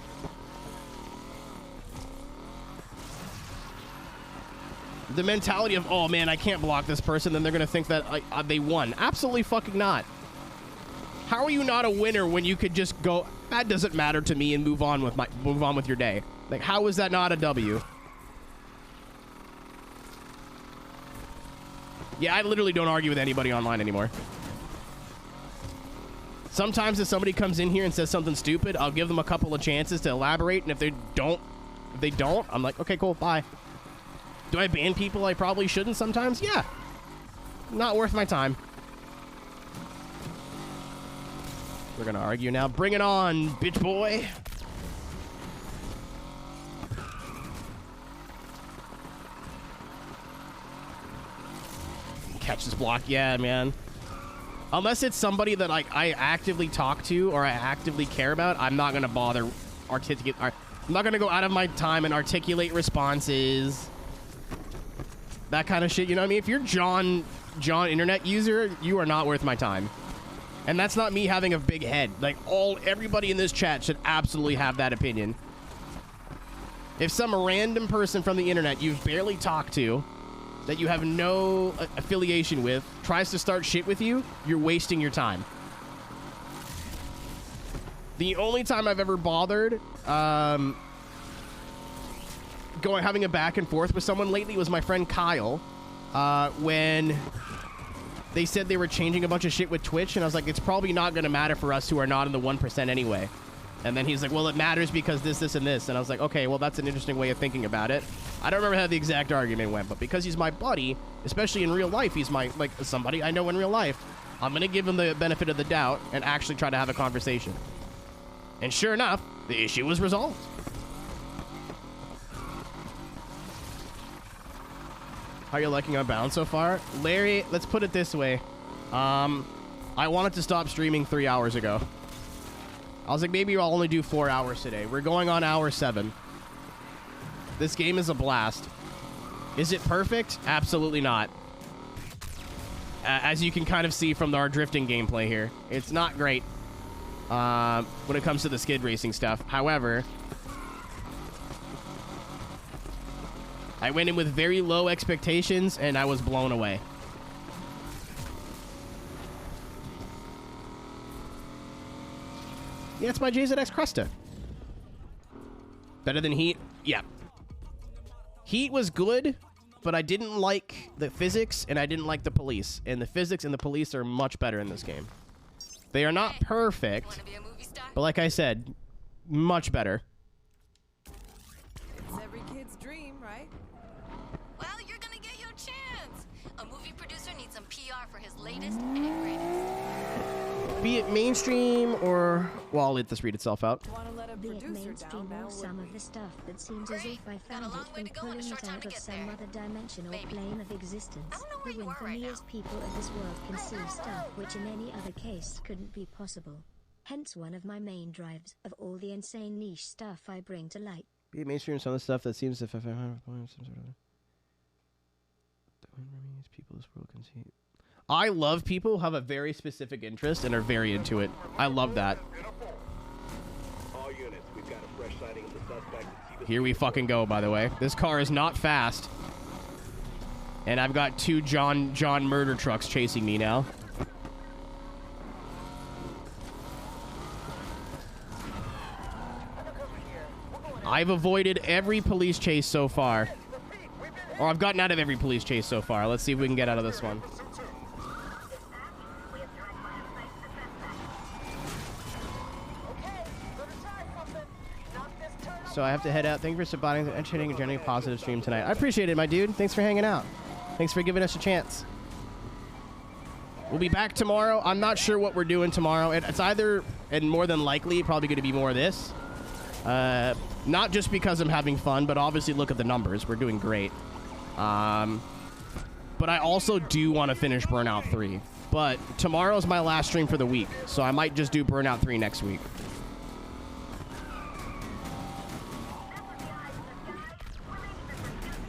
The mentality of, oh man, I can't block this person, then they're going to think that they won. Absolutely fucking not. How are you not a winner when you could just go, that doesn't matter to me, and move on with your day? Like, how is that not a W? Yeah, I literally don't argue with anybody online anymore. Sometimes if somebody comes in here and says something stupid, I'll give them a couple of chances to elaborate, and if they don't, I'm like, okay, cool, bye. Do I ban people I probably shouldn't sometimes? Yeah. Not worth my time. We're gonna argue now. Bring it on, bitch boy. Catch this block. Yeah, man. Unless it's somebody that I actively talk to or I actively care about, I'm not gonna bother articulate. I'm not gonna go out of my time and articulate responses. That kind of shit, you know what I mean? If you're John internet user, you are not worth my time. And that's not me having a big head. Like, everybody in this chat should absolutely have that opinion. If some random person from the internet you've barely talked to, that you have no affiliation with, tries to start shit with you, you're wasting your time. The only time I've ever bothered having a back and forth with someone lately was my friend Kyle, when they said they were changing a bunch of shit with Twitch, and I was like, it's probably not going to matter for us who are not in the 1% anyway. And then he's like, well, it matters because this, this, and this. And I was like, okay, well, that's an interesting way of thinking about it. I don't remember how the exact argument went, but because he's my buddy, especially in real life, he's my, like, somebody I know in real life, I'm going to give him the benefit of the doubt and actually try to have a conversation. And sure enough, the issue was resolved. How you liking Unbound so far? Larry, let's put it this way. I wanted to stop streaming 3 hours ago. I was like, maybe I'll only do 4 hours today. We're going on hour 7. This game is a blast. Is it perfect? Absolutely not. As you can kind of see from our drifting gameplay here, it's not great when it comes to the skid racing stuff. However, I went in with very low expectations, and I was blown away. Yeah, it's my JZX Cresta. Better than Heat? Yeah. Heat was good, but I didn't like the physics, and I didn't like the police. And the physics and the police are much better in this game. They are not perfect, but like I said, much better. It's every kid's dream, right? Well, you're gonna get your chance. A movie producer needs some PR for his latest and greatest. Be it mainstream or... Well, I'll let this read itself out. Be it mainstream or some of the stuff that seems as if I found it from pulling it out of some other dimension or plane of existence. The win for me is people of this world can see stuff which in any other case couldn't be possible. Hence one of my main drives of all the insane niche stuff I bring to light. Be it mainstream or some of the stuff that seems as if I found people of this world can see. I love people who have a very specific interest and are very into it. I love that. All units, we've got a fresh sighting of the suspect. Here we fucking go, by the way. This car is not fast. And I've got 2 John murder trucks chasing me now. I've avoided every police chase so far. Or I've gotten out of every police chase so far. Let's see if we can get out of this one. So I have to head out. Thank you for supporting and entertaining a generally positive stream tonight. I appreciate it, my dude. Thanks for hanging out. Thanks for giving us a chance. We'll be back tomorrow. I'm not sure what we're doing tomorrow. It's either, and more than likely, probably going to be more of this. Not just because I'm having fun, but obviously look at the numbers. We're doing great. But I also do want to finish Burnout 3. But tomorrow's my last stream for the week, so I might just do Burnout 3 next week.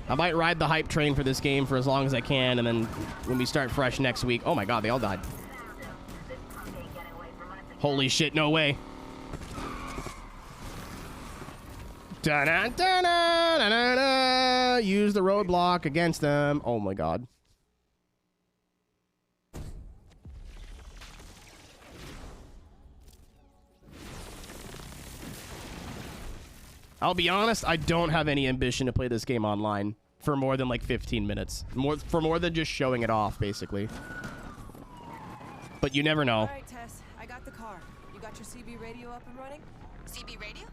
I might ride the hype train for this game for as long as I can, and then when we start fresh next week... Oh my god, they all died. Holy shit, no way. Da-da-da-da-da-da-da. Use the roadblock against them. Oh my god. I'll be honest, I don't have any ambition to play this game online for more than like 15 minutes. For more than just showing it off, basically. But you never know. All right, Tess, I got the car. You got your CB radio up and running? CB radio?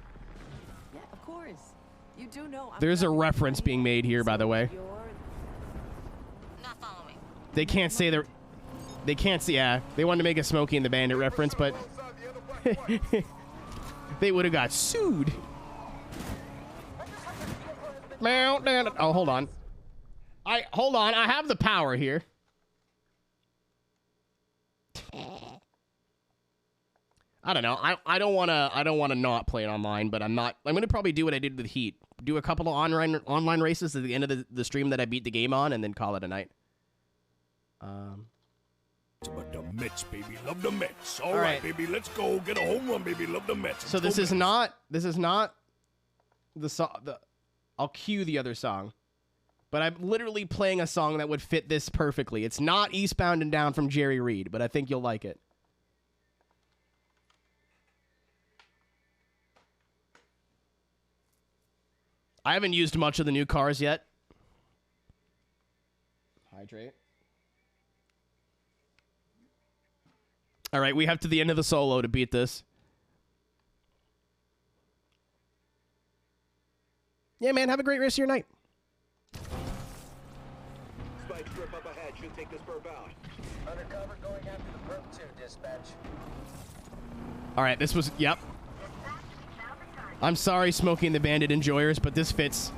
Yeah, of course. You do know. There's a reference being made here, by the way. Not following. They can't say they're... They can't see... Yeah, they wanted to make a Smokey and the Bandit reference, but... they would have got sued. Oh, hold on. Hold on. I have the power here. I don't know. I don't want to not play it online, but I'm going to probably do what I did with Heat. Do a couple of online races at the end of the stream that I beat the game on, and then call it a night. But the Mets, baby, love the Mets. All right, baby, let's go get a home run, baby, love the Mets. So this is not the song. I'll cue the other song, but I'm literally playing a song that would fit this perfectly. It's not Eastbound and Down from Jerry Reed, but I think you'll like it. I haven't used much of the new cars yet. Hydrate. All right, we have to the end of the solo to beat this. Yeah, man, have a great rest of your night. Spike strip up ahead should take this perp out. Undercover going after the perp 2, dispatch. All right, this was... Yep. I'm sorry, Smokey and the Bandit enjoyers, but this fits.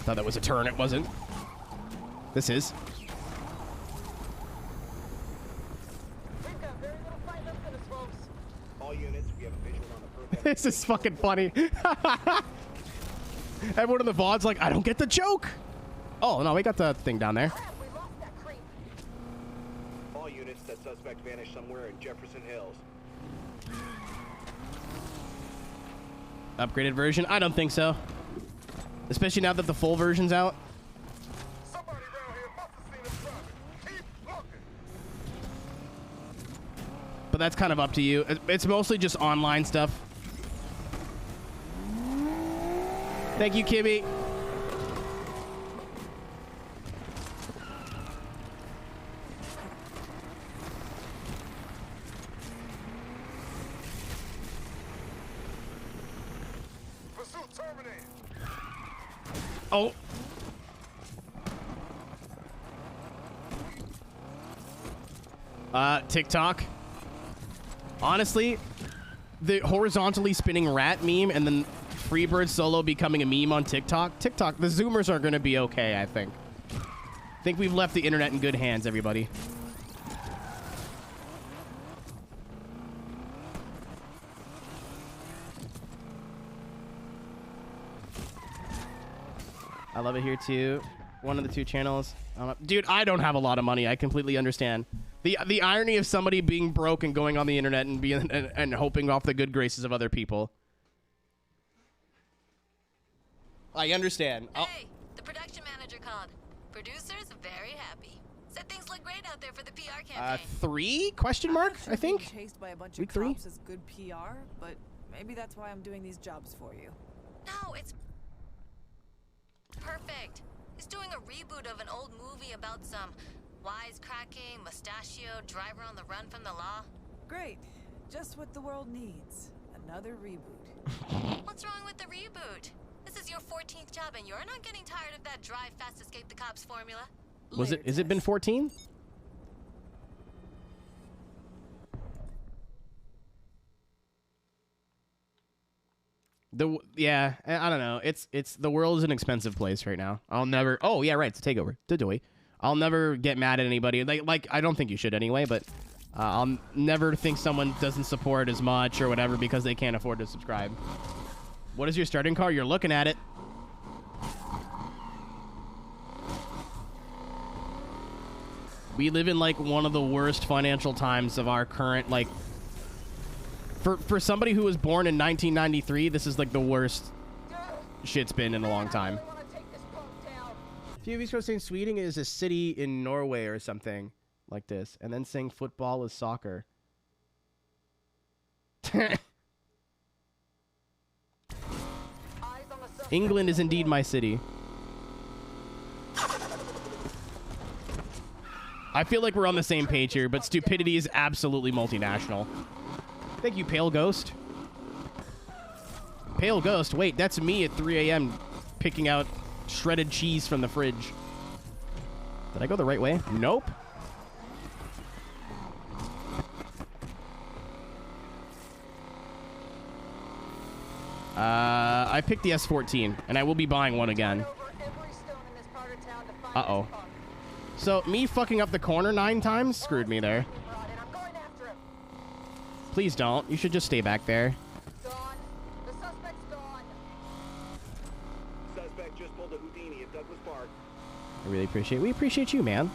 Thought that was a turn. It wasn't. This is. We've got very little fight left in us, folks. All units, we have a visual on the perp. This is fucking funny. Everyone in the VOD's like, I don't get the joke. Oh, no, we got the thing down there. All units, that suspect vanished somewhere in Jefferson Hills. Upgraded version? I don't think so. Especially now that the full version's out. But that's kind of up to you. It's mostly just online stuff. Thank you, Kimmy. Oh. TikTok. Honestly, the horizontally spinning rat meme and then Freebird Solo becoming a meme on TikTok. The Zoomers are going to be okay, I think. I think we've left the internet in good hands, everybody. I love it here too. One of the two channels. Dude, I don't have a lot of money. I completely understand. The irony of somebody being broke and going on the internet and being and hoping off the good graces of other people. I understand. Hey, the production manager called. Producers very happy. Said things look great out there for the PR campaign. 3? Question mark? I think. Chased by a bunch Week of 3. cops is good PR, but maybe that's why I'm doing these jobs for you. No, it's perfect. He's doing a reboot of an old movie about some wisecracking, mustachioed driver on the run from the law. Great. Just what the world needs. Another reboot. What's wrong with the reboot? This is your 14th job and you're not getting tired of that drive fast, escape the cops formula? Is it been 14? Yeah, I don't know. It's the world is an expensive place right now. I'll never. Oh yeah, right. It's a takeover. Dodoy. I'll never get mad at anybody. Like I don't think you should anyway. But I'll never think someone doesn't support as much or whatever because they can't afford to subscribe. What is your starting car? You're looking at it. We live in like one of the worst financial times of our current like. For somebody who was born in 1993, this is like the worst shit's been in a long time. If you supposed to say Sweden is a city in Norway or something like this, and then saying football is soccer. England is indeed my city. I feel like we're on the same page here, but stupidity is absolutely multinational. Thank you, Pale Ghost. Pale Ghost, wait, that's me at 3 a.m. picking out shredded cheese from the fridge. Did I go the right way? Nope. I picked the S14, and I will be buying one again. Uh-oh. So, me fucking up the corner 9 times screwed me there. Please don't. You should just stay back there. Gone. The suspect's gone. Suspect just pulled a Houdini at Douglas Park. I really appreciate it. We appreciate you, man.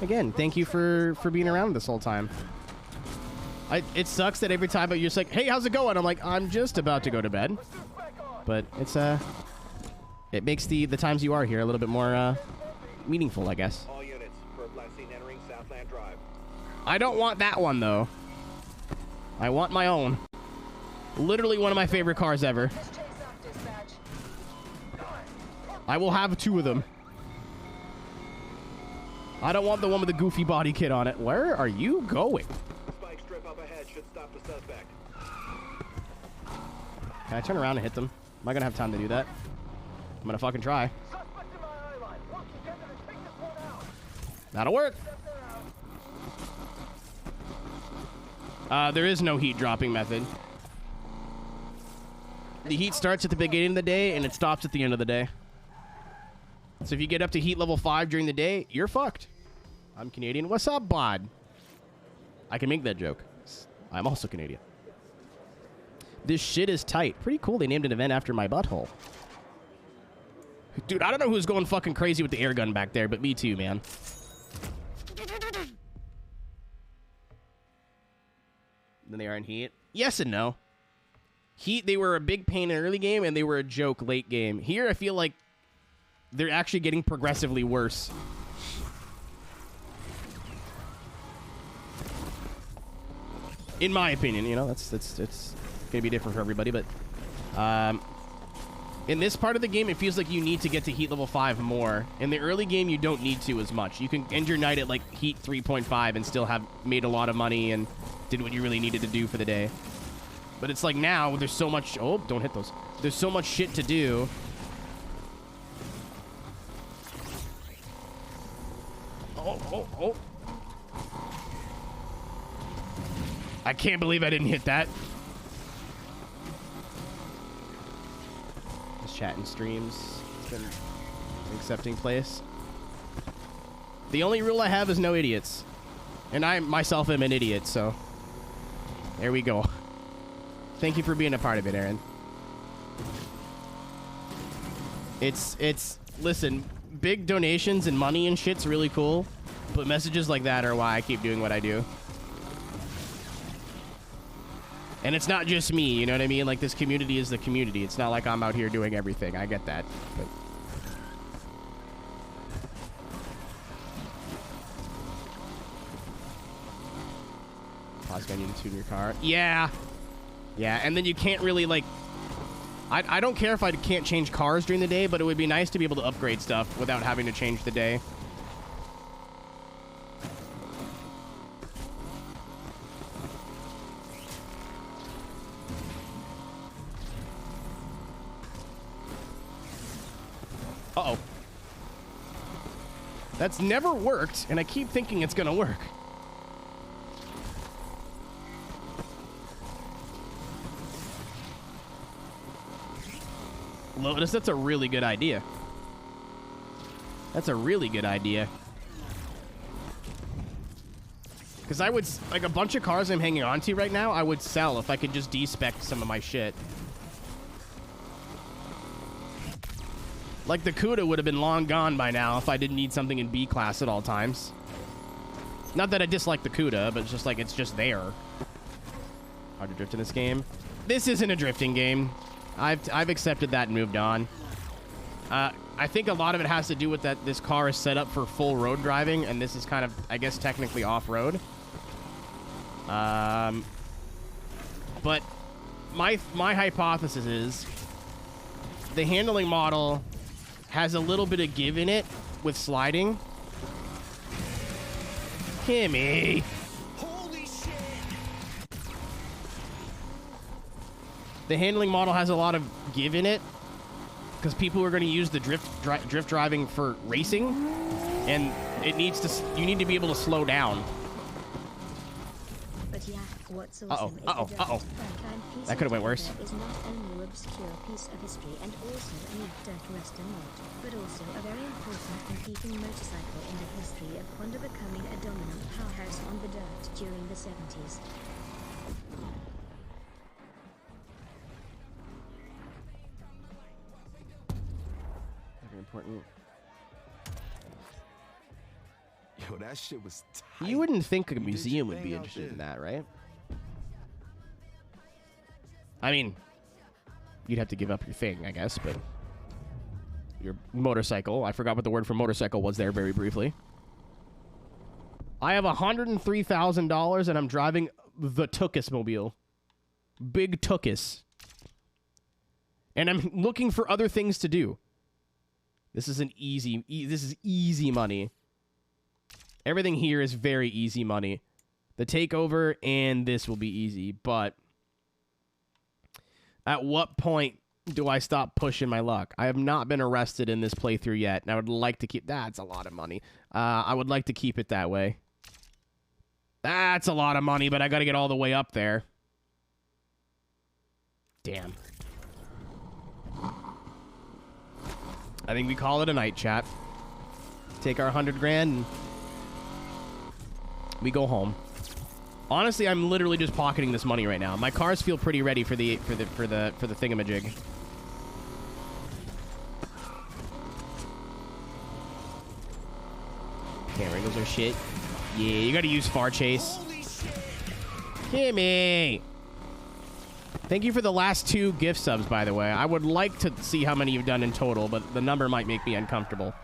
Again, thank you for being around this whole time. It sucks that every time you're just like, hey, how's it going? I'm like, I'm just about to go to bed. But it's it makes the times you are here a little bit more meaningful, I guess. All units, perp last seen entering Southland Drive. I don't want that one though. I want my own. Literally one of my favorite cars ever. I will have 2 of them. I don't want the one with the goofy body kit on it. Where are you going? Spike strip up ahead should stop the suspect. Can I turn around and hit them? Am I gonna have time to do that? I'm gonna fucking try. That'll work. There is no heat dropping method. The heat starts at the beginning of the day and it stops at the end of the day. So if you get up to heat level 5 during the day, you're fucked. I'm Canadian. What's up, bod? I can make that joke. I'm also Canadian. This shit is tight. Pretty cool they named an event after my butthole. Dude, I don't know who's going fucking crazy with the air gun back there, but me too, man. Then they are in heat. Yes and no. Heat, they were a big pain in early game, and they were a joke late game. Here, I feel like they're actually getting progressively worse. In my opinion, you know, it's gonna be different for everybody, but in this part of the game, it feels like you need to get to heat level 5 more. In the early game, you don't need to as much. You can end your night at like heat 3.5 and still have made a lot of money and did what you really needed to do for the day. But it's like now, there's so much... Oh, don't hit those. There's so much shit to do. Oh. I can't believe I didn't hit that. Just chatting streams. It's been an accepting place. The only rule I have is no idiots. And I myself am an idiot, so... There we go. Thank you for being a part of it, Aaron. It's... Listen, big donations and money and shit's really cool, but messages like that are why I keep doing what I do. And it's not just me, you know what I mean? Like, this community is the community. It's not like I'm out here doing everything. I get that. But I need to tune your car. Yeah. Yeah, and then you can't really, like... I don't care if I can't change cars during the day, but it would be nice to be able to upgrade stuff without having to change the day. Uh-oh. That's never worked, and I keep thinking it's gonna work. Lotus, that's a really good idea. That's a really good idea. Because I would, like, a bunch of cars I'm hanging on to right now, I would sell if I could just de-spec some of my shit. Like, the CUDA would have been long gone by now if I didn't need something in B class at all times. Not that I dislike the CUDA, but it's just like, it's just there. Hard to drift in this game. This isn't a drifting game. I've accepted that and moved on. I think a lot of it has to do with that this car is set up for full road driving, and this is kind of, I guess, technically off-road. But my hypothesis is the handling model has a little bit of give in it with sliding. Kimmy! The handling model has a lot of give in it because people are going to use the drift driving for racing, and it needs to. You need to be able to slow down. But yeah, what's awesome That could have went worse. Is not only an obscure piece of history and also an interesting note, but also a very important and keeping motorcycle in the history of Honda becoming a dominant powerhouse on the dirt during the 70s. Important. Yo, that shit was tight. You wouldn't think a museum would be interested in that, right? I mean, you'd have to give up your thing, I guess, but your motorcycle. I forgot what the word for motorcycle was there very briefly. I have $103,000 and I'm driving the Tuckus mobile. Big tookus. And I'm looking for other things to do. This is this is easy money. Everything here is very easy money. The takeover and this will be easy, but at what point do I stop pushing my luck? I have not been arrested in this playthrough yet, and I would like to keep... That's a lot of money. I would like to keep it that way. That's a lot of money, but I got to get all the way up there. Damn. I think we call it a night, chat. Take our 100 grand and we go home. Honestly, I'm literally just pocketing this money right now. My cars feel pretty ready for the thingamajig. Camera angles are shit. Yeah, you gotta use far chase. Kimmy! Thank you for the last 2 gift subs, by the way. I would like to see how many you've done in total, but the number might make me uncomfortable.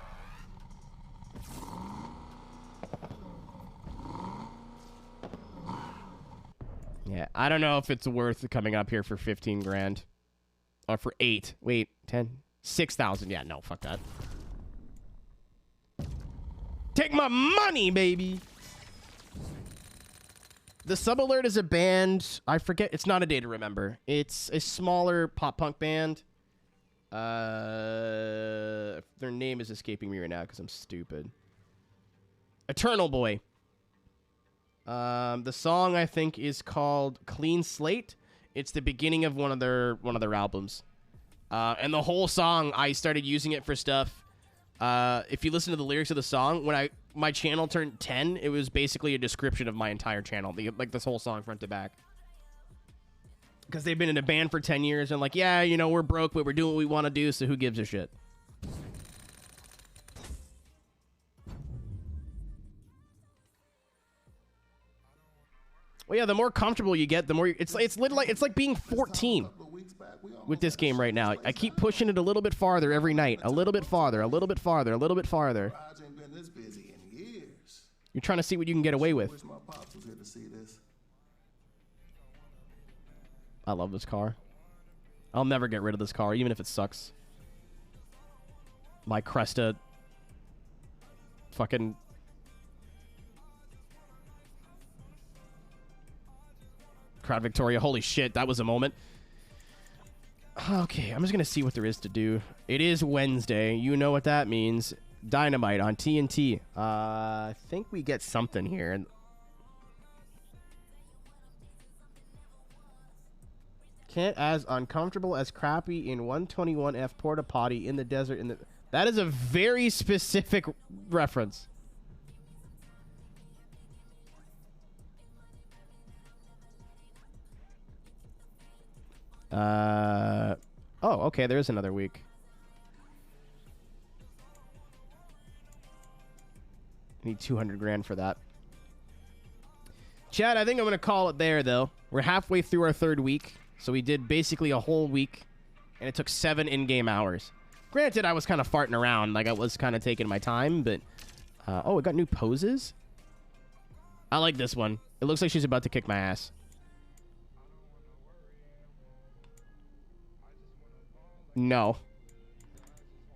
Yeah, I don't know if it's worth coming up here for 15 grand. Or for 8. Wait, 10? 6,000. Yeah, no, fuck that. Take my money, baby! The Sub Alert is a band. I forget. It's not a Day to Remember. It's a smaller pop-punk band. Their name is escaping me right now because I'm stupid. Eternal Boy. The song, I think, is called Clean Slate. It's the beginning of one of their albums. And the whole song, I started using it for stuff. If you listen to the lyrics of the song, when my channel turned 10, it was basically a description of my entire channel. Like this whole song front to back. Because they've been in a band for 10 years and like, yeah, you know, we're broke, but we're doing what we want to do, so who gives a shit? Well, yeah, the more comfortable you get, the more it's like being 14 with this game right now. I keep pushing it a little bit farther every night, a little bit farther, a little bit farther, a little bit farther. You're trying to see what you can get away with. I love this car. I'll never get rid of this car, even if it sucks. My Cresta fucking Crown Victoria. Holy shit, that was a moment. Okay, I'm just gonna see what there is to do. It is Wednesday. You know what that means. Dynamite on TNT. I think we get something here. Can't as uncomfortable as crappy in 121F porta potty in the desert. That is a very specific reference. Oh, okay, there's another week. I need 200 grand for that. Chad, I think I'm going to call it there, though. We're halfway through our 3rd week, so we did basically a whole week, and it took 7 in-game hours. Granted, I was kind of farting around, like I was kind of taking my time, but... oh, it got new poses? I like this one. It looks like she's about to kick my ass. No.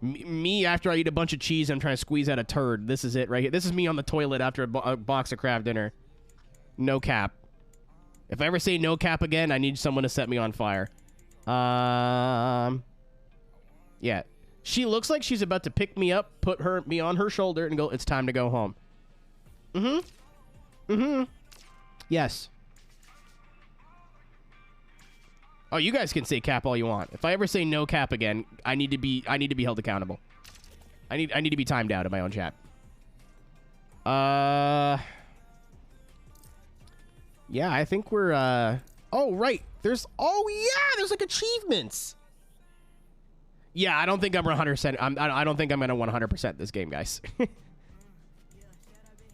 Me after I eat a bunch of cheese, I'm trying to squeeze out a turd. This is it right here. This is me on the toilet after a box of Kraft dinner. No cap. If I ever say no cap again, I need someone to set me on fire. Yeah. She looks like she's about to pick me up, put me on her shoulder, and go, it's time to go home. Yes. Oh, you guys can say cap all you want. If I ever say no cap again, I need to be held accountable. I need to be timed out in my own chat. Yeah, I think we're oh, right. There's like achievements. Yeah, I don't think I'm 100%. I don't think I'm going to 100% this game, guys.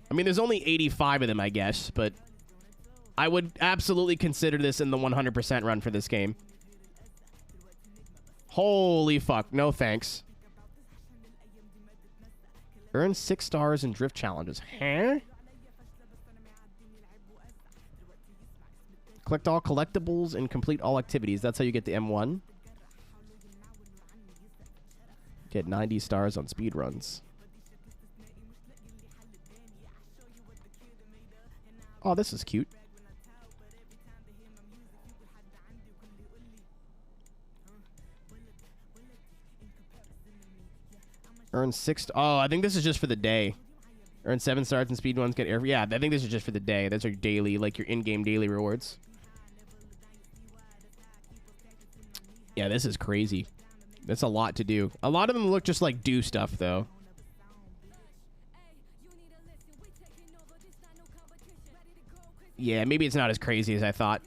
I mean, there's only 85 of them, I guess, but I would absolutely consider this in the 100% run for this game. Holy fuck. No thanks. Earn 6 stars in drift challenges. Huh? Collect all collectibles and complete all activities. That's how you get the M1. Get 90 stars on speedruns. Oh, this is cute. Earn 6. Oh, I think this is just for the day. Earn 7 stars and speedruns. Get air. Yeah, I think this is just for the day. That's your daily, like your in-game daily rewards. Yeah, this is crazy. That's a lot to do. A lot of them look just like do stuff, though. Yeah, maybe it's not as crazy as I thought.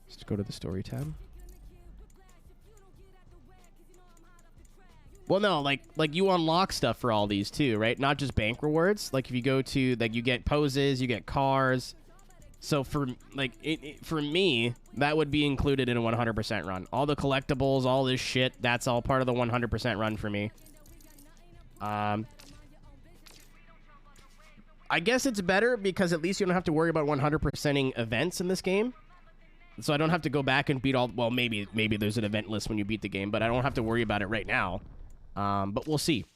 Let's go to the story tab. Well, no, like you unlock stuff for all these too, right? Not just bank rewards. Like if you go to, like, you get poses, you get cars. So for for me, that would be included in a 100% run. All the collectibles, all this shit, that's all part of the 100% run for me. I guess it's better because at least you don't have to worry about 100%ing events in this game. So I don't have to go back and beat all... Well, maybe there's an event list when you beat the game, but I don't have to worry about it right now. But we'll see.